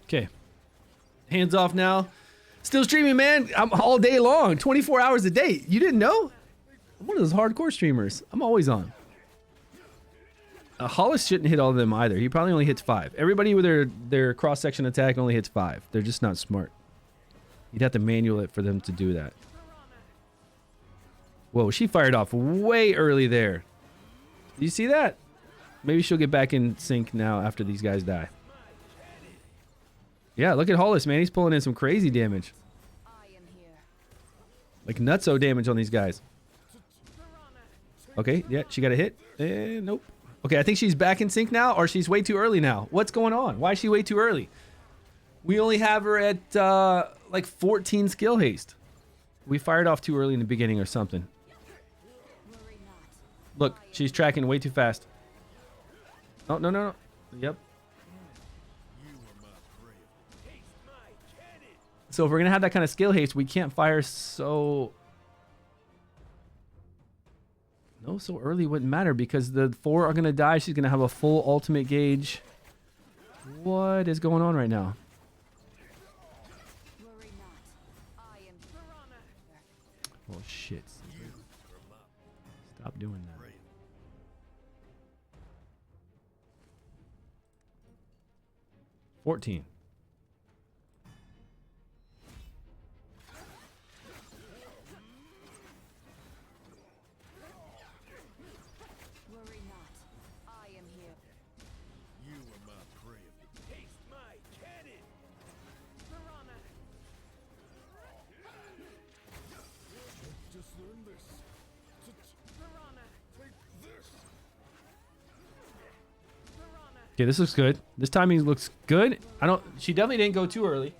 Okay. Hands off now. Still streaming, man. I'm all day long, 24 hours a day. You didn't know? I'm one of those hardcore streamers. I'm always on. Hollis shouldn't hit all of them either. He probably only hits 5. Everybody with their cross-section attack only hits 5. They're just not smart. You'd have to manual it for them to do that. Whoa, she fired off way early there. Do you see that? Maybe she'll get back in sync now after these guys die. Yeah, look at Hollis, man. He's pulling in some crazy damage. I am here. Like nutso damage on these guys. Okay, yeah, she got a hit. Nope. Okay, I think she's back in sync now, or she's way too early now. What's going on? Why is she way too early? We only have her at like 14 skill haste. We fired off too early in the beginning or something. Worry not. Look, she's tracking way too fast. Oh, no, no, no. Yep. So if we're going to have that kind of skill haste, we can't fire so... No, so early wouldn't matter because the 4 are going to die. She's going to have a full ultimate gauge. What is going on right now? Worry not. I am here. Oh, shit. Stop doing that. 14. Worry not. I am here. You are my prey of the taste my cannon. Just learn this. Take this. Okay, this looks good. This timing looks good. She definitely didn't go too early.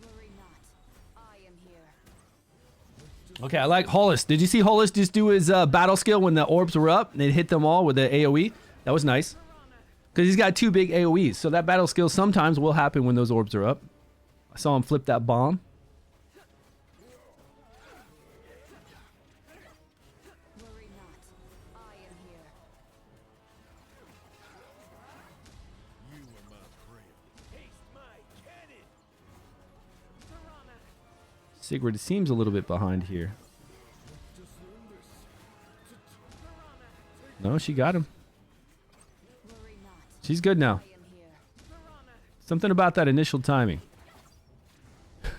Worry not. I am here. Okay, I like Hollis. Did you see Hollis just do his battle skill when the orbs were up and it hit them all with the AoE? That was nice. Because he's got 2 big AoEs. So that battle skill sometimes will happen when those orbs are up. I saw him flip that bomb. Worry not. I am here. You are my prey of the taste my cannon. Sigrid seems a little bit behind here. No, she got him. Worry not. She's good now. I am here. Something about that initial timing.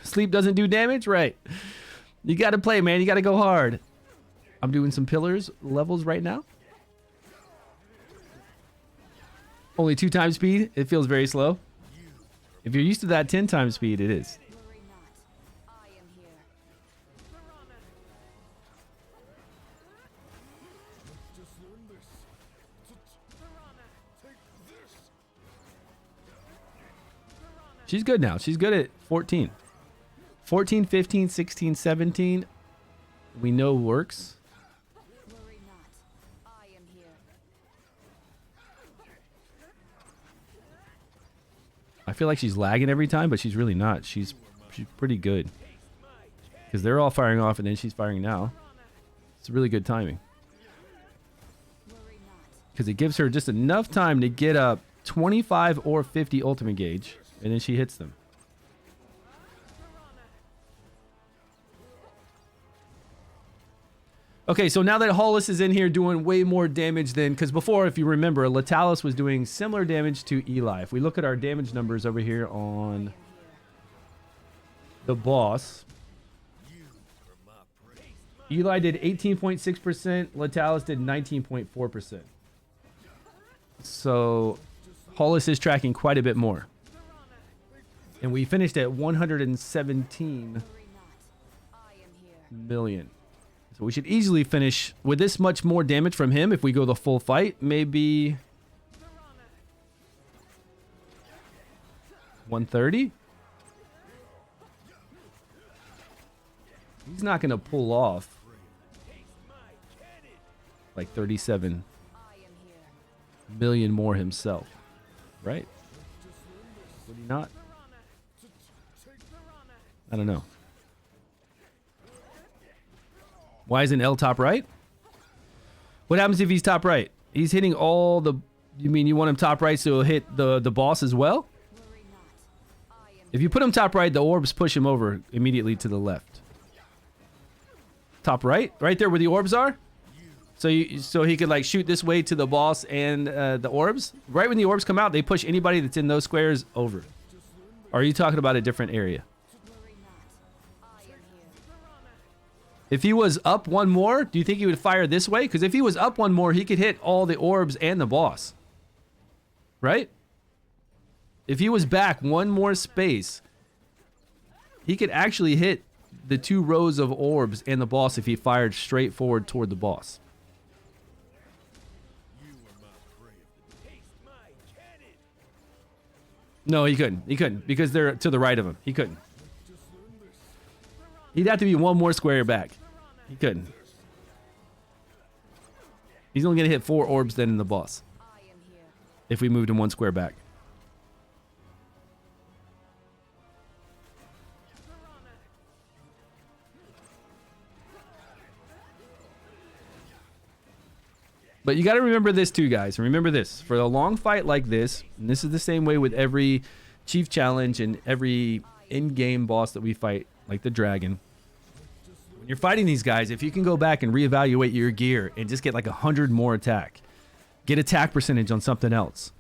Sleep doesn't do damage? Right. You got to play, man. You got to go hard. I'm doing some pillars levels right now. Only 2 times speed. It feels very slow. If you're used to that 10 times speed, it is. Worry not. I am here. Just learn this. Take this. She's good now. She's good at 14. 14, 15, 16, 17. We know works. Worry not. I am here. I feel like she's lagging every time, but she's really not. She's pretty good. Because they're all firing off and then she's firing now. It's really good timing. Worry not. Because it gives her just enough time to get up 25 or 50 ultimate gauge. And then she hits them. Okay, so now that Hollis is in here doing way more damage than... Because before, if you remember, Latalis was doing similar damage to Eli. If we look at our damage numbers over here on the boss... Eli did 18.6%. Latalis did 19.4%. So Hollis is tracking quite a bit more. And we finished at 117 Worry not. I am here. million. So we should easily finish with this much more damage from him if we go the full fight. Maybe 130? He's not going to pull off like 37 I am here. million more himself. Right? Would he not? I don't know. Why isn't L top right? What happens if he's top right? He's hitting all the... You mean you want him top right so he'll hit the boss as well? Worry not. I am If you put him top right, the orbs push him over immediately to the left. Top right? Right there where the orbs are? So he could like shoot this way to the boss and the orbs? Right when the orbs come out, they push anybody that's in those squares over. Or are you talking about a different area? Worry not. I am here. If he was up one more, do you think he would fire this way? Because if he was up one more, he could hit all the orbs and the boss. Right? If he was back one more space, he could actually hit the 2 rows of orbs and the boss if he fired straight forward toward the boss. No, he couldn't. He couldn't because they're to the right of him. He couldn't. He'd have to be one more square back. He couldn't. He's only going to hit 4 orbs then in the boss I am here. if we moved him 1 square back. But you got to remember this too, guys. Remember this. For a long fight like this, and this is the same way with every Chief Challenge and every in-game boss that we fight, like the Dragon. When you're fighting these guys, if you can go back and reevaluate your gear and just get like 100 more attack, get attack percentage on something else,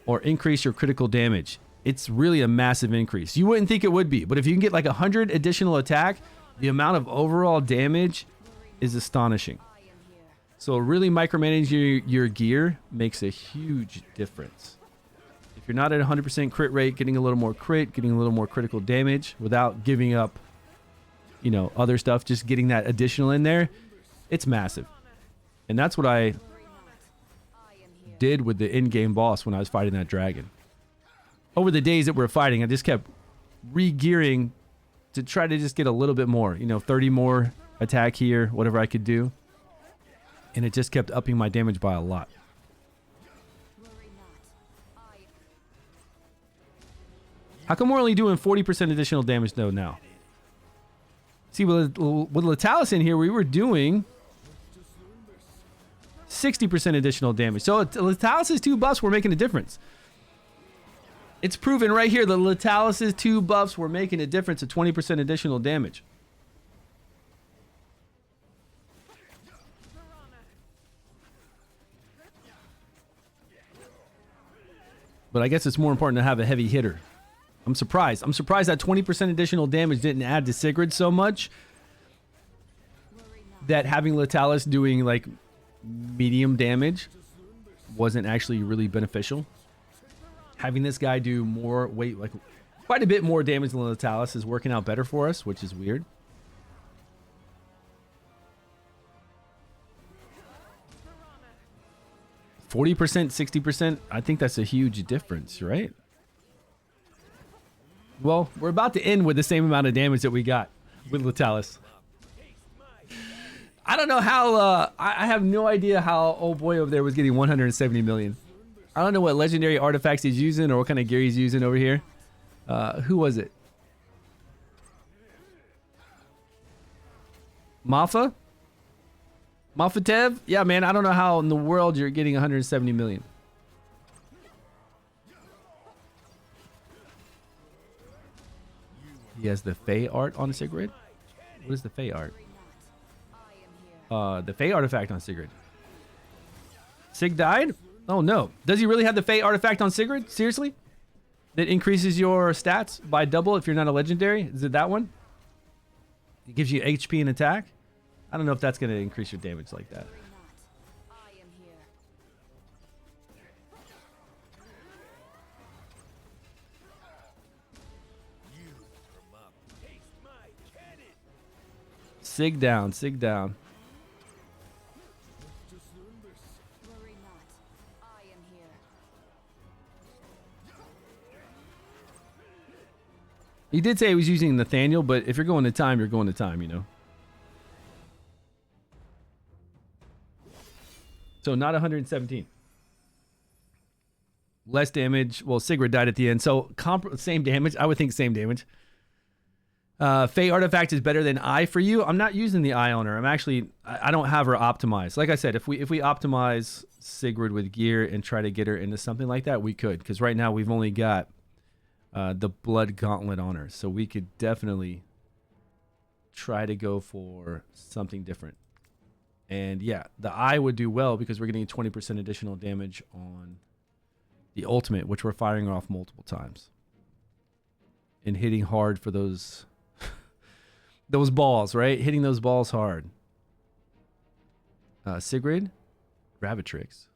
or increase your critical damage, it's really a massive increase. You wouldn't think it would be, but if you can get like 100 additional attack, the amount of overall damage is astonishing. I am here. So really micromanaging your gear makes a huge difference. If you're not at 100% crit rate, getting a little more crit, getting a little more critical damage without giving up, you know, other stuff, just getting that additional in there, it's massive. And that's what I Worry not. I am here. did with the in-game boss when I was fighting that dragon. Over the days that we're fighting, I just kept re-gearing to try to just get a little bit more, you know, 30 more attack here, whatever I could do. And it just kept upping my damage by a lot. Worry not. I How come we're only doing 40% additional damage though now? See, with Latalis in here, we were doing 60% additional damage. So Latalis' 2 buffs were making a difference. It's proven right here that Latalis' 2 buffs were making a difference of 20% additional damage. But I guess it's more important to have a heavy hitter. I'm surprised. I'm surprised that 20% additional damage didn't add to Sigrid so much. that having Latalis doing like medium damage wasn't actually really beneficial. Having this guy do more weight, like quite a bit more damage than Latalis, is working out better for us, which is weird. $40%, 60%. I think that's a huge difference, right? Well, we're about to end with the same amount of damage that we got with Latalis. I don't know how, I have no idea how old boy over there was getting 170 million. I don't know what legendary artifacts he's using or what kind of gear he's using over here. Who was it? Mafa? Mafatev? Yeah, man, I don't know how in the world you're getting 170 million. He has the Fey art on Sigrid? What is the Fey art? The Fey artifact on Sigrid. Sig died? Oh no. Does he really have the Fey artifact on Sigrid? Seriously? That increases your stats by double if you're not a legendary? Is it that one? It gives you HP and attack? I don't know if that's going to increase your damage like that. Sig down, Sig down. He did say he was using Nathaniel, but if you're going to time, you're going to time, you know. So not 117. Less damage. Well, Sigrid died at the end, so same damage. I would think same damage. Fey artifact is better than Eye for you. I'm not using the Eye on her. I don't have her optimized. Like I said, if we optimize Sigrid with gear and try to get her into something like that, we could. Because right now we've only got the Blood Gauntlet on her, so we could definitely try to go for something different. And yeah, the Eye would do well because we're getting 20% additional damage on the ultimate, which we're firing off multiple times and hitting hard for those those balls, right? Hitting those balls hard. Sigrid, Ravitrix,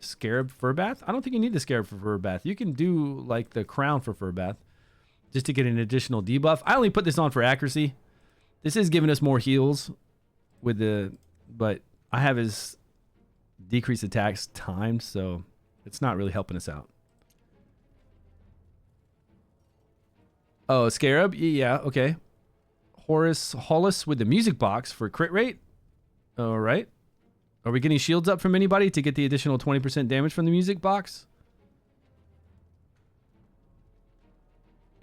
Scarab Furbath. I don't think you need the Scarab for Furbath. You can do like the crown for Furbath just to get an additional debuff. I only put this on for accuracy. This is giving us more heals with the, but I have his decreased attacks timed, so it's not really helping us out. Oh, Scarab? Yeah, okay. Hollis with the music box for crit rate. All right. Are we getting shields up from anybody to get the additional 20% damage from the music box?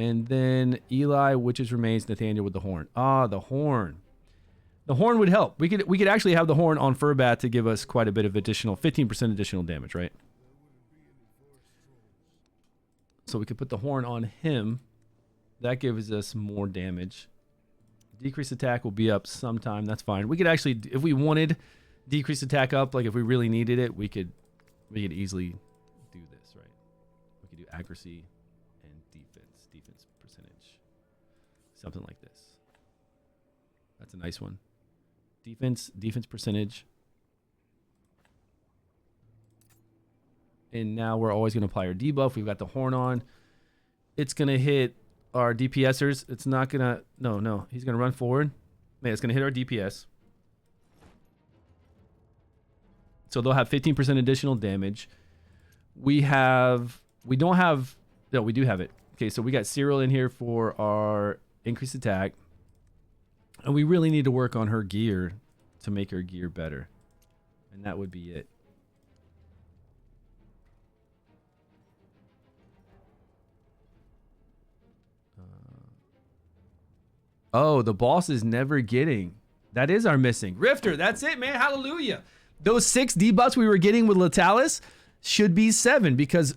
And then Eli, Witch's Remains, Nathaniel with the horn. Ah, the horn. The horn would help. We could actually have the horn on Furbat to give us quite a bit of additional, 15% additional damage, right? So we could put the horn on him. That gives us more damage. Decreased attack will be up sometime. That's fine. We could actually, if we wanted decreased attack up, like if we really needed it, we could easily do this, right? We could do accuracy and defense percentage, something like this. That's a nice one. Defense percentage. And now we're always going to apply our debuff. We've got the horn on. It's going to hit our DPSers. It's not going to... No. He's going to run forward. Man, it's going to hit our DPS. So they'll have 15% additional damage. We do have it. Okay, so we got Cyril in here for our increased attack. And we really need to work on her gear to make her gear better. And that would be it. Oh, the boss is never getting. That is our missing. Rifter, that's it, man. Hallelujah. Those 6 debuffs we were getting with Latalis should be 7 because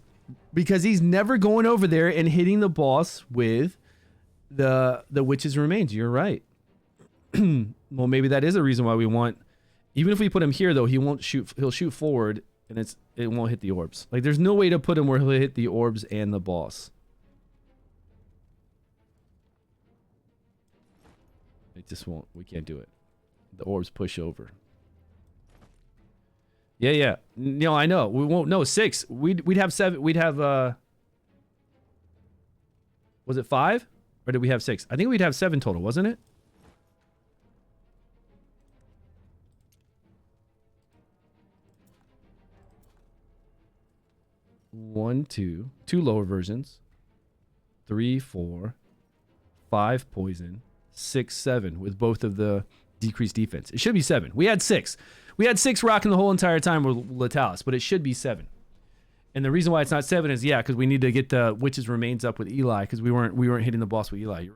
he's never going over there and hitting the boss with the Witch's Remains. You're right. Well, maybe that is a reason why we want, even if we put him here though, he'll shoot forward and it won't hit the orbs. Like there's no way to put him where he'll hit the orbs and the boss. It just won't. We can't do it. The orbs push over. Yeah, yeah. No, I know. We won't. No, 6. We'd have 7. We'd have. Was it 5? Or did we have 6? I think we'd have 7 total, wasn't it? One, two lower versions. 3, 4, 5 poison, 6, 7 with both of the decreased defense. It should be 7. We had 6. We had 6 rocking the whole entire time with Letalis, but it should be 7. And the reason why it's not 7 is because we need to get the Witch's Remains up with Eli because we weren't hitting the boss with Eli.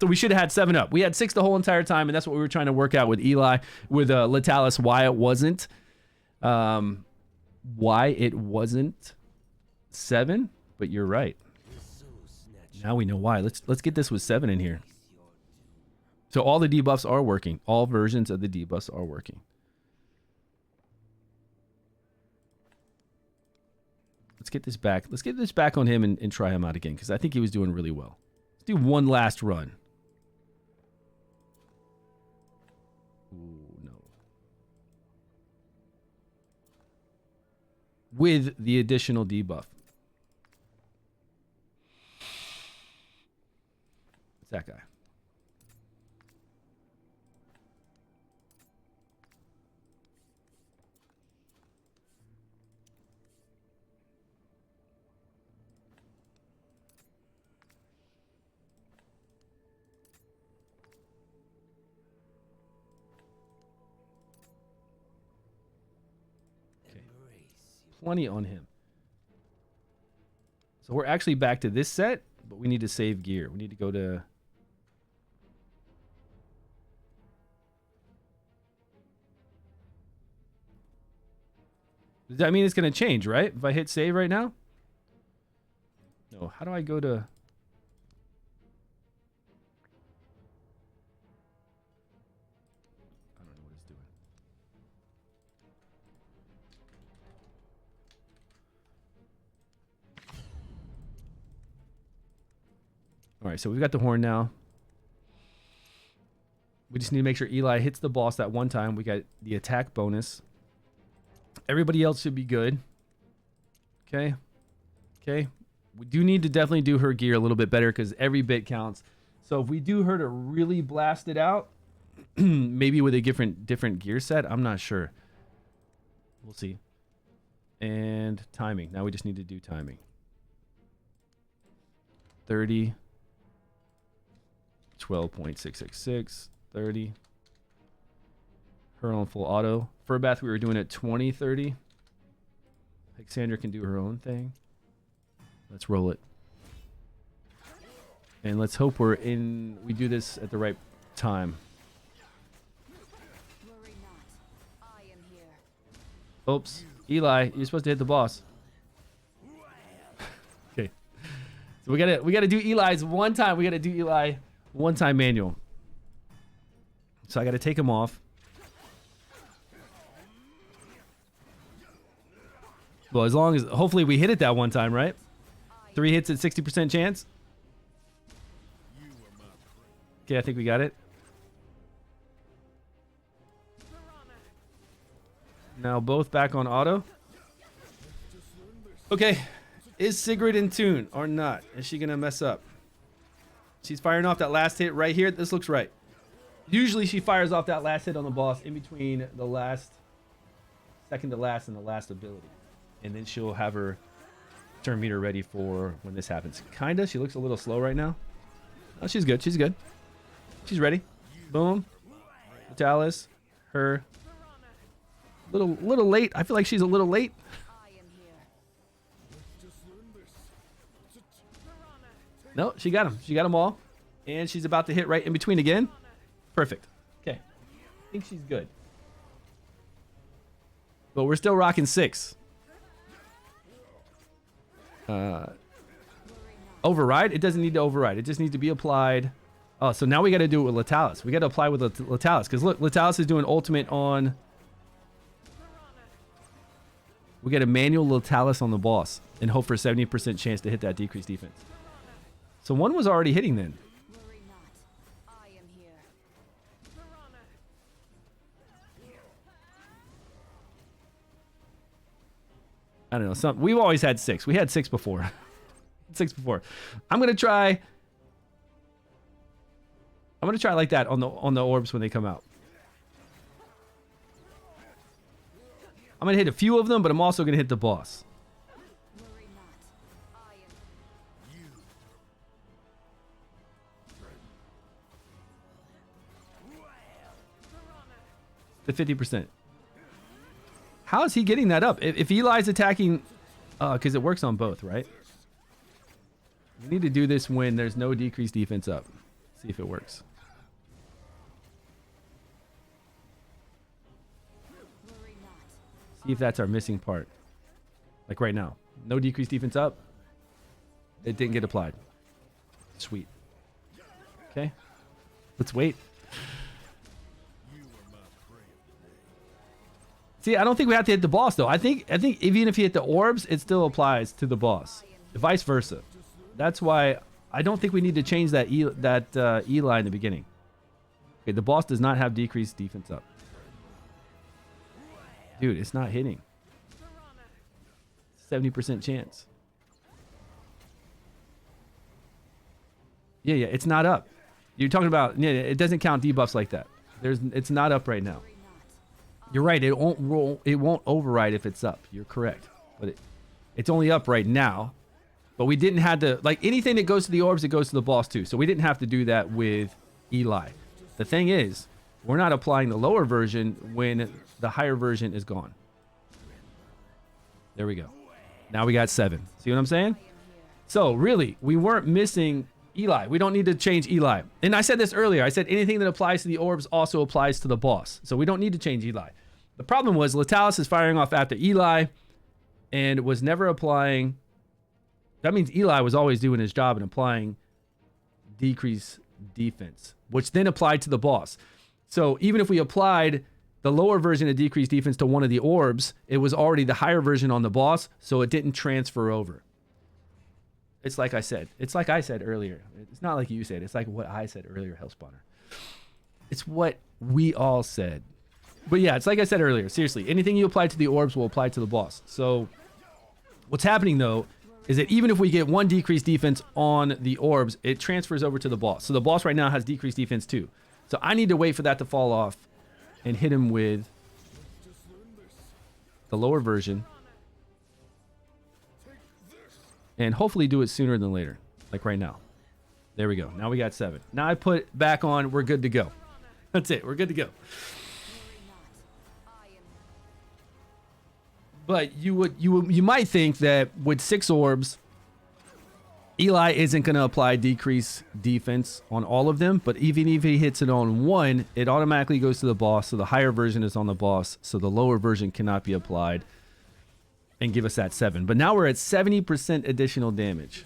So we should have had 7 up. We had 6 the whole entire time, and that's what we were trying to work out with Eli, with Letalis, why it wasn't 7, but you're right. Now we know why. Let's get this with 7 in here. So all the debuffs are working. All versions of the debuffs are working. Let's get this back. Let's get this back on him and try him out again because I think he was doing really well. Let's do one last run. Ooh, no. With the additional debuff. It's that guy. Plenty on him. So we're actually back to this set, but we need to save gear. We need to go to... Does that mean it's going to change, right? If I hit save right now? No, how do I go to... I don't know what it's doing. All right, so we've got the horn now. We just need to make sure Eli hits the boss that one time. We got the attack bonus. Everybody else should be good. Okay. Okay. We do need to definitely do her gear a little bit better because every bit counts. So if we do her to really blast it out, maybe with a different gear set, I'm not sure. We'll see. And timing. Now we just need to do timing. 30. 12.666. 30. Her on full auto. Furbath, we were doing it 20, 30. Alexandra can do her own thing. Let's roll it. And let's hope we do this at the right time. Worry not. I am here. Oops. Eli, you're supposed to hit the boss. Okay. So we gotta do Eli's one time. We gotta do Eli one time manual. So I gotta take him off. Well, as long as hopefully we hit it that one time, right? 3 hits at 60% chance. Okay, I think we got it. Now both back on auto. Okay, is Sigrid in tune or not? Is she gonna mess up? She's firing off that last hit right here. This looks right. Usually she fires off that last hit on the boss in between the last, second to last and the last ability. And then she'll have her turn meter ready for when this happens. Kinda. She looks a little slow right now. Oh, she's good. She's good. She's ready. Boom. Vitalis. Her. Little late. I feel like she's a little late. I am here. No, she got him. She got them all. And she's about to hit right in between again. Perfect. Okay. I think she's good. But we're still rocking 6. Override? It doesn't need to override. It just needs to be applied. Oh, so now we got to do it with Letalis. We got to apply with Letalis. Because look, Letalis is doing ultimate on... We got a manual Letalis on the boss. And hope for a 70% chance to hit that decreased defense. So one was already hitting then. Worry not. I don't know. We've always had 6. We had 6 before. 6 before. I'm gonna try like that on the orbs when they come out. I'm gonna hit a few of them, but I'm also gonna hit the boss. Worry not. I am The 50%. How is he getting that up? If Eli's attacking, because it works on both, right? We need to do this when there's no decreased defense up. See if it works. worry not. See if that's our missing part. Like right now. No decreased defense up. It didn't get applied. Sweet. Okay. Let's wait. See, I don't think we have to hit the boss though. I think even if you hit the orbs, it still applies to the boss. Vice versa. That's why I don't think we need to change that Eli in the beginning. Okay, the boss does not have decreased defense up. Dude, it's not hitting. 70% chance. Yeah, it's not up. You're talking about, yeah, it doesn't count debuffs like that. It's not up right now. You're right. It won't override if it's up. You're correct. But it's only up right now. But we didn't have to, like, anything that goes to the orbs, it goes to the boss too. So we didn't have to do that with Eli. The thing is, we're not applying the lower version when the higher version is gone. There we go. Now we got 7. See what I'm saying? So really, we weren't missing Eli. We don't need to change Eli. And I said this earlier. I said anything that applies to the orbs also applies to the boss. So we don't need to change Eli. The problem was Latalis is firing off after Eli and was never applying. That means Eli was always doing his job and applying decrease defense, which then applied to the boss. So even if we applied the lower version of decreased defense to one of the orbs, it was already the higher version on the boss, so it didn't transfer over. It's like I said. It's like I said earlier. It's not like you said. It's like what I said earlier, Hellspawner. It's what we all said. But yeah, it's like I said earlier. Seriously, anything you apply to the orbs will apply to the boss. So what's happening, though, is that even if we get 1 decreased defense on the orbs, it transfers over to the boss. So the boss right now has decreased defense too. So I need to wait for that to fall off and hit him with the lower version. And hopefully do it sooner than later. Like right now. There we go. Now we got 7. Now I put back on. We're good to go. That's it. We're good to go. But you might think that with 6 orbs, Eli isn't going to apply decrease defense on all of them. But even if he hits it on 1, it automatically goes to the boss. So the higher version is on the boss. So the lower version cannot be applied and give us that 7. But now we're at 70% additional damage.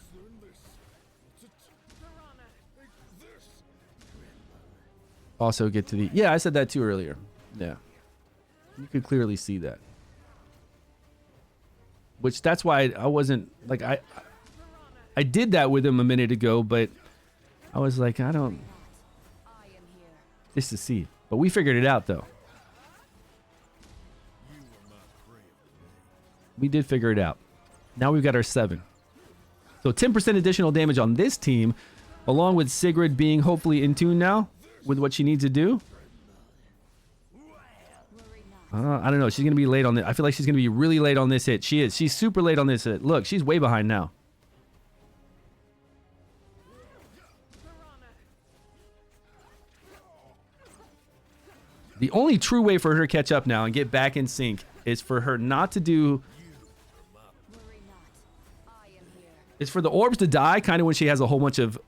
Also get to the... Yeah, I said that too earlier. Yeah. You could clearly see that. Which that's why I wasn't... Like, I did that with him a minute ago, but I was like, I don't... Just to see. But we figured it out, though. We did figure it out. Now we've got our 7. So 10% additional damage on this team, along with Sigrid being hopefully in tune now with what she needs to do. I don't know. She's going to be late on this. I feel like she's going to be really late on this hit. She is. She's super late on this hit. Look, she's way behind now. The only true way for her to catch up now and get back in sync is for her not to do... Is for the orbs to die kind of when she has a whole bunch of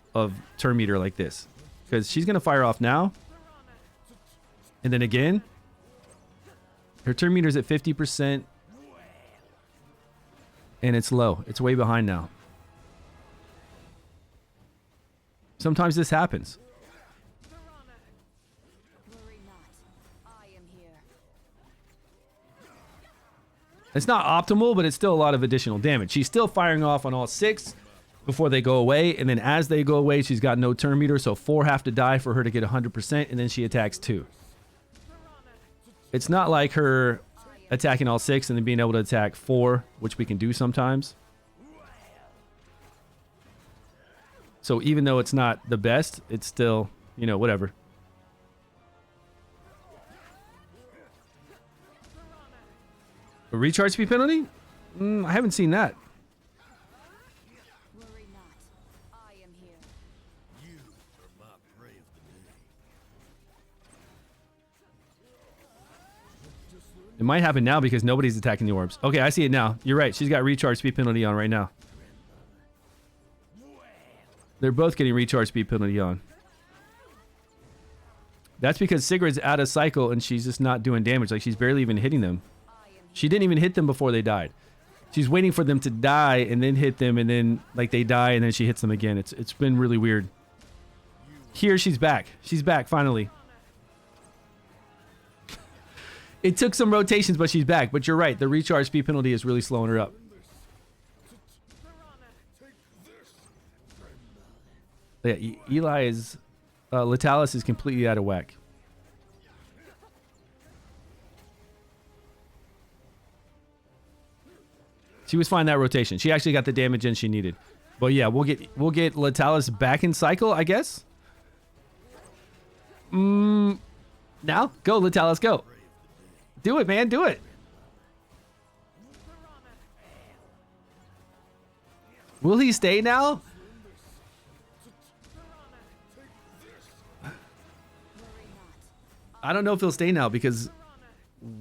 turn meter like this. Because she's going to fire off now. And then again. Her turn meter's at 50%. And it's low. It's way behind now. Sometimes this happens. It's not optimal, but it's still a lot of additional damage. She's still firing off on all 6 before they go away. And then as they go away, she's got no turn meter. So 4 have to die for her to get 100%. And then she attacks 2. It's not like her attacking all 6 and then being able to attack 4, which we can do sometimes. So even though it's not the best, it's still, you know, whatever. A recharge speed penalty? I haven't seen that. Worry not. I am here. You are my prey of the day. It might happen now because nobody's attacking the orbs. Okay, I see it now. You're right. She's got recharge speed penalty on right now. They're both getting recharge speed penalty on. That's because Sigrid's out of cycle and she's just not doing damage. Like, she's barely even hitting them. She didn't even hit them before they died. She's waiting for them to die and then hit them, and then like they die and then she hits them again. It's been really weird. Here she's back. She's back finally. It took some rotations, but she's back. But you're right. The recharge speed penalty is really slowing her up. Yeah, Eli is... Latalis is completely out of whack. She was fine that rotation. She actually got the damage in she needed. But yeah, we'll get Latalis back in cycle, I guess. Now? Go, Latalis, go. Do it, man. Do it. Will he stay now? I don't know if he'll stay now because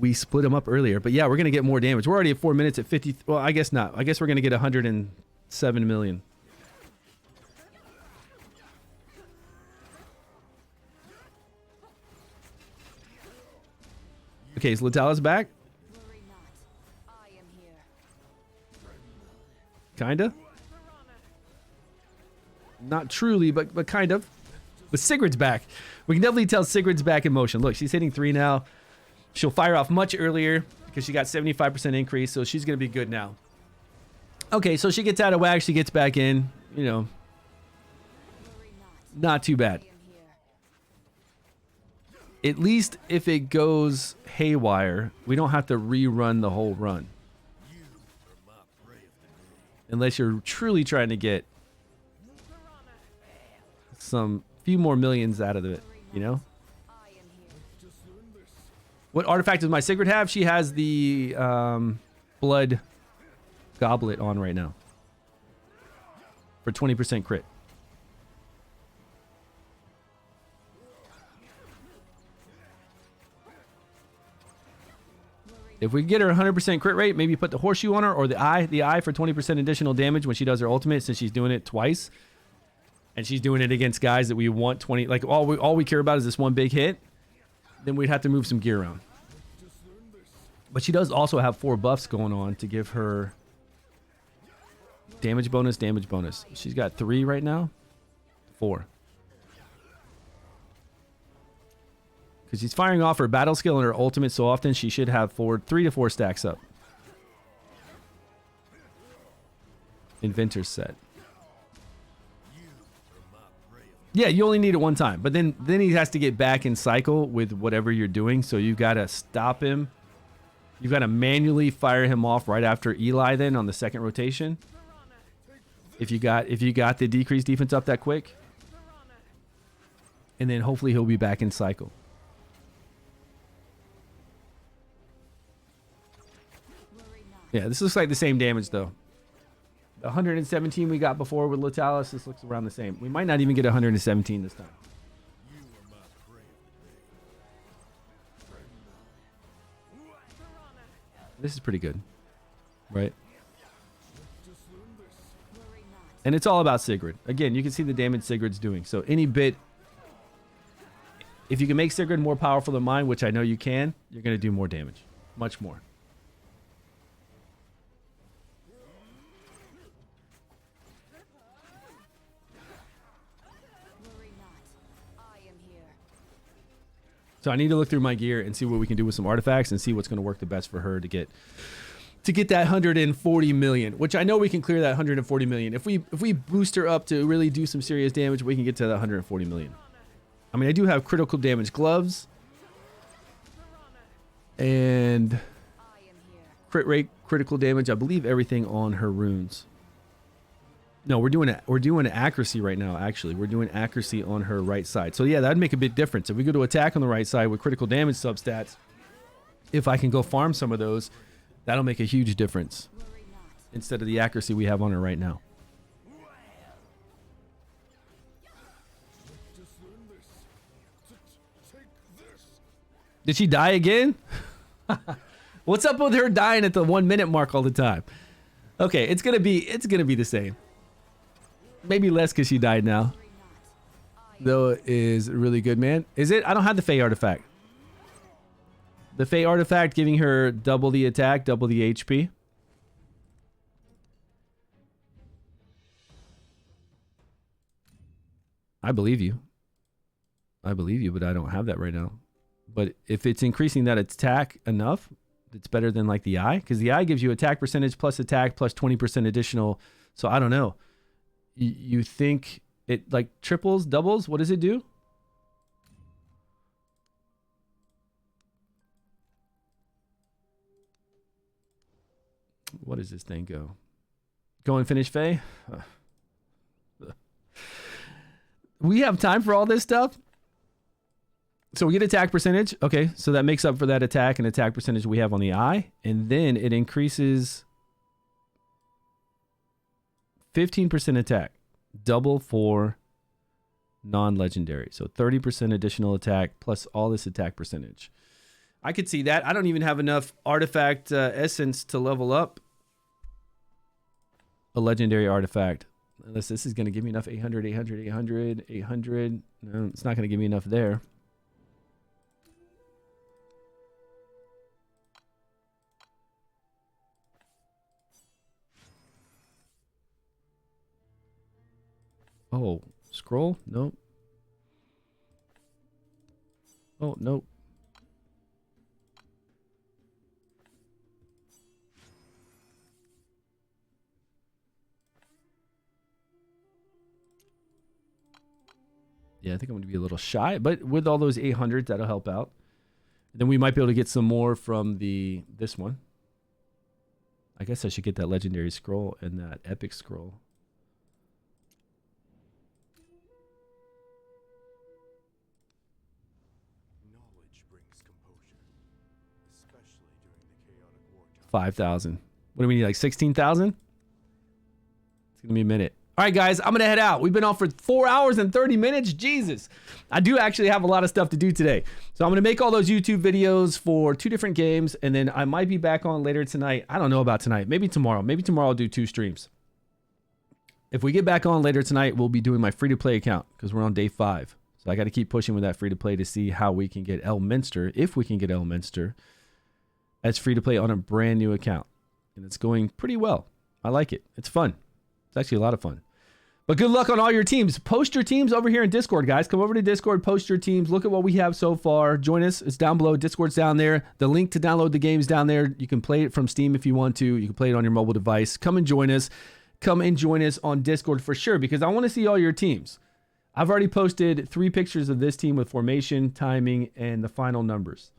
we split him up earlier. But yeah, we're going to get more damage. We're already at 4 minutes at 50. Well, I guess not. I guess we're going to get 107 million. Okay, is Latalis back? Worry not. I am here. Kinda. Not truly, but kind of. But Sigrid's back. We can definitely tell Sigrid's back in motion. Look, she's hitting 3 now. She'll fire off much earlier because she got 75% increase, so she's going to be good now. Okay, so she gets out of whack. She gets back in. You know, Worry not. not too bad. I am here. At least if it goes haywire, we don't have to rerun the whole run. Unless you're truly trying to get some few more millions out of it, you know? I am here. What artifact does my Sigrid have? She has the blood goblet on right now for 20% crit. If we get her 100% crit rate, maybe put the horseshoe on her or the eye for 20% additional damage when she does her ultimate, since she's doing it twice. And she's doing it against guys that we want 20, like all we care about is this one big hit. Then we'd have to move some gear around. But she does also have 4 buffs going on to give her damage bonus, damage bonus. She's got 3 right now. 4. Because she's firing off her battle skill and her ultimate so often, she should have 3 to 4 stacks up. Inventor's set. Yeah, you only need it 1 time. But then he has to get back in cycle with whatever you're doing. So you got to stop him. You've got to manually fire him off right after Eli then on the second rotation. If you got the decreased defense up that quick. And then hopefully he'll be back in cycle. Worry not. Yeah, this looks like the same damage though. The 117 we got before with Latalis, this looks around the same. We might not even get 117 this time. This is pretty good, right? Worry not. And it's all about Sigrid. Again, you can see the damage Sigrid's doing. So any bit, if you can make Sigrid more powerful than mine, which I know you can, you're going to do more damage. Much more. Worry not. I am here. So I need to look through my gear and see what we can do with some artifacts and see what's going to work the best for her to get that 140 million, which I know we can clear that 140 million. If we boost her up to really do some serious damage, we can get to that 140 million. I mean, I do have critical damage gloves. And I crit rate, critical damage. I believe everything on her runes. No, we're doing accuracy right now. Actually, we're doing accuracy on her right side. So yeah, that'd make a big difference. If we go to attack on the right side with critical damage substats, if I can go farm some of those, that'll make a huge difference instead of the accuracy we have on her right now. Did she die again? What's up with her dying at the 1 minute mark all the time? Okay, it's gonna be the same. Maybe less because she died now. Though is really good, man. Is it? I don't have the Fey artifact. The Fey artifact giving her double the attack, double the HP. I believe you. I believe you, but I don't have that right now. But if it's increasing that attack enough, it's better than like the eye, because the eye gives you attack percentage plus attack plus 20% additional. So I don't know. You think it like triples, doubles? What does it do? What does this thing go? Go and finish Faye? We have time for all this stuff? So we get attack percentage. Okay, so that makes up for that attack and attack percentage we have on the eye. And then it increases 15% attack. Double for non-legendary. So 30% additional attack plus all this attack percentage. I could see that. I don't even have enough artifact essence to level up a legendary artifact. Unless this is going to give me enough 800, 800, 800, 800. No, it's not going to give me enough there. Oh, scroll? Nope. Oh, nope. Yeah, I think I'm going to be a little shy, but with all those 800s, that'll help out. Then we might be able to get some more from this one. I guess I should get that legendary scroll and that epic scroll. Knowledge brings composure, especially during the chaotic wartime. 5,000. What do we need, like 16,000? It's going to be a minute. All right, guys, I'm going to head out. We've been on for 4 hours and 30 minutes. Jesus. I do actually have a lot of stuff to do today. So I'm going to make all those YouTube videos for 2 different games, and then I might be back on later tonight. I don't know about tonight. Maybe tomorrow. Maybe tomorrow I'll do 2 streams. If we get back on later tonight, we'll be doing my free-to-play account because we're on day 5. So I got to keep pushing with that free-to-play to see how we can get Elminster, if we can get Elminster, as free-to-play on a brand new account. And it's going pretty well. I like it. It's fun. It's actually a lot of fun. But good luck on all your teams. Post your teams over here in Discord, guys. Come over to Discord, post your teams. Look at what we have so far. Join us. It's down below. Discord's down there. The link to download the game's down there. You can play it from Steam if you want to. You can play it on your mobile device. Come and join us. Come and join us on Discord for sure, because I want to see all your teams. I've already posted 3 pictures of this team with formation, timing, and the final numbers.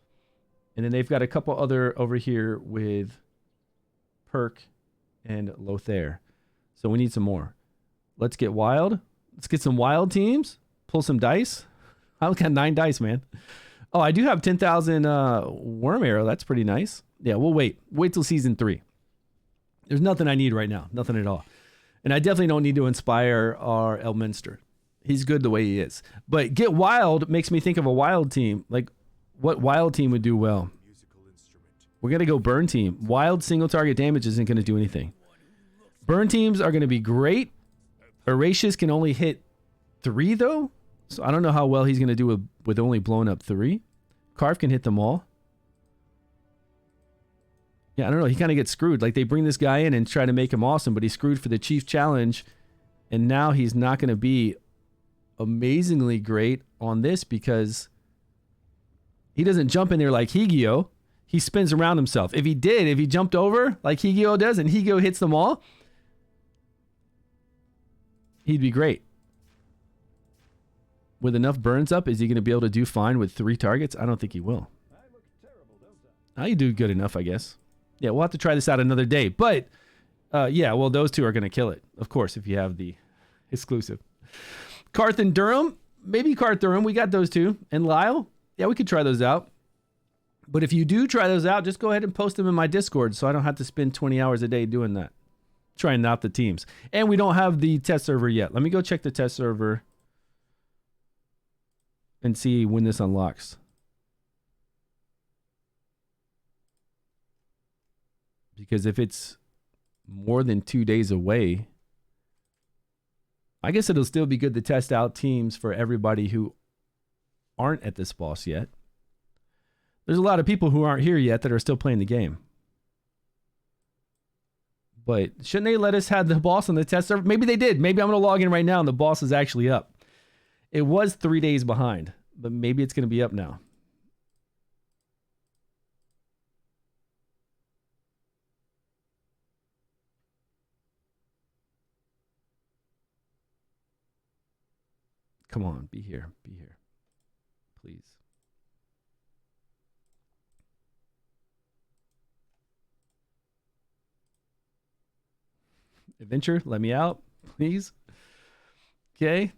And then they've got a couple other over here with Perk and Lothair. So we need some more. Let's get wild. Let's get some wild teams. Pull some dice. I got 9 dice, man. Oh, I do have 10,000 worm arrow. That's pretty nice. Yeah, we'll wait. Wait till season 3. There's nothing I need right now. Nothing at all. And I definitely don't need to inspire our Elminster. He's good the way he is. But get wild makes me think of a wild team. Like, what wild team would do well? We're going to go burn team. Wild single target damage isn't going to do anything. Burn teams are going to be great. Erasmus can only hit 3 though. So I don't know how well he's going to do with only blowing up 3. Carve can hit them all. Yeah, I don't know. He kind of gets screwed. Like, they bring this guy in and try to make him awesome, but he's screwed for the Chief Challenge. And now he's not going to be amazingly great on this because he doesn't jump in there like Higio. He spins around himself. If he jumped over like Higio does and Higio hits them all, he'd be great. With enough burns up, is he going to be able to do fine with 3 targets? I don't think he will. I do good enough, I guess. Yeah, we'll have to try this out another day. But yeah, well, those two are going to kill it, of course, if you have the exclusive. Karth and Durham, maybe Karth Durham. We got those two. And Lyle, yeah, we could try those out. But if you do try those out, just go ahead and post them in my Discord so I don't have to spend 20 hours a day doing that. Trying out the teams. And we don't have the test server yet. Let me go check the test server and see when this unlocks. Because if it's more than 2 days away, I guess it'll still be good to test out teams for everybody who aren't at this boss yet. There's a lot of people who aren't here yet that are still playing the game. But shouldn't they let us have the boss on the test server? Maybe they did. Maybe I'm going to log in right now and the boss is actually up. It was 3 days behind, but maybe it's going to be up now. Come on, be here, please. Adventure, let me out, please. Okay.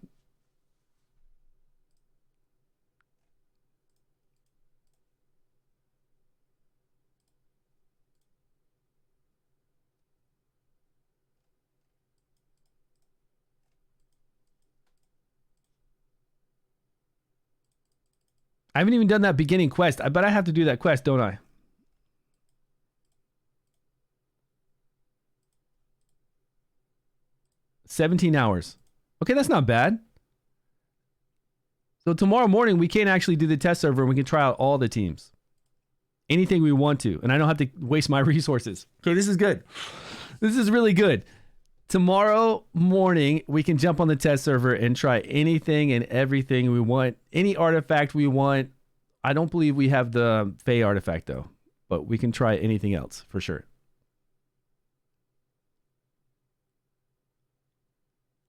I haven't even done that beginning quest. I bet I have to do that quest, don't I? $17 hours. Okay, that's not bad. So tomorrow morning, we can actually do the test server and we can try out all the teams. Anything we want to. And I don't have to waste my resources. Okay, this is good. This is really good. Tomorrow morning, we can jump on the test server and try anything and everything we want. Any artifact we want. I don't believe we have the Fey artifact, though. But we can try anything else, for sure.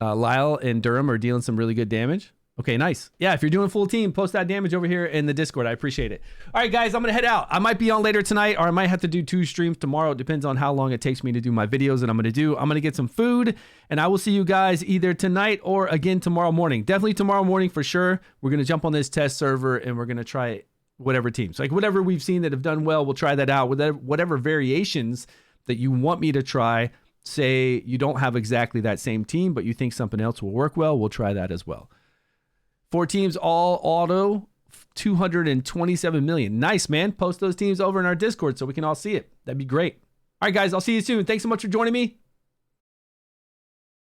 Lyle and Durham are dealing some really good damage. Okay, nice. Yeah, if you're doing full team, post that damage over here in the Discord. I appreciate it. All right, guys, I'm going to head out. I might be on later tonight, or I might have to do 2 streams tomorrow. It depends on how long it takes me to do my videos that I'm going to do. I'm going to get some food, and I will see you guys either tonight or again tomorrow morning. Definitely tomorrow morning for sure. We're going to jump on this test server, and we're going to try whatever teams. Like whatever we've seen that have done well, we'll try that out. Whatever variations that you want me to try, say you don't have exactly that same team, but you think something else will work well, we'll try that as well. 4 teams, all auto, 227 million. Nice, man. Post those teams over in our Discord so we can all see it. That'd be great. All right, guys, I'll see you soon. Thanks so much for joining me.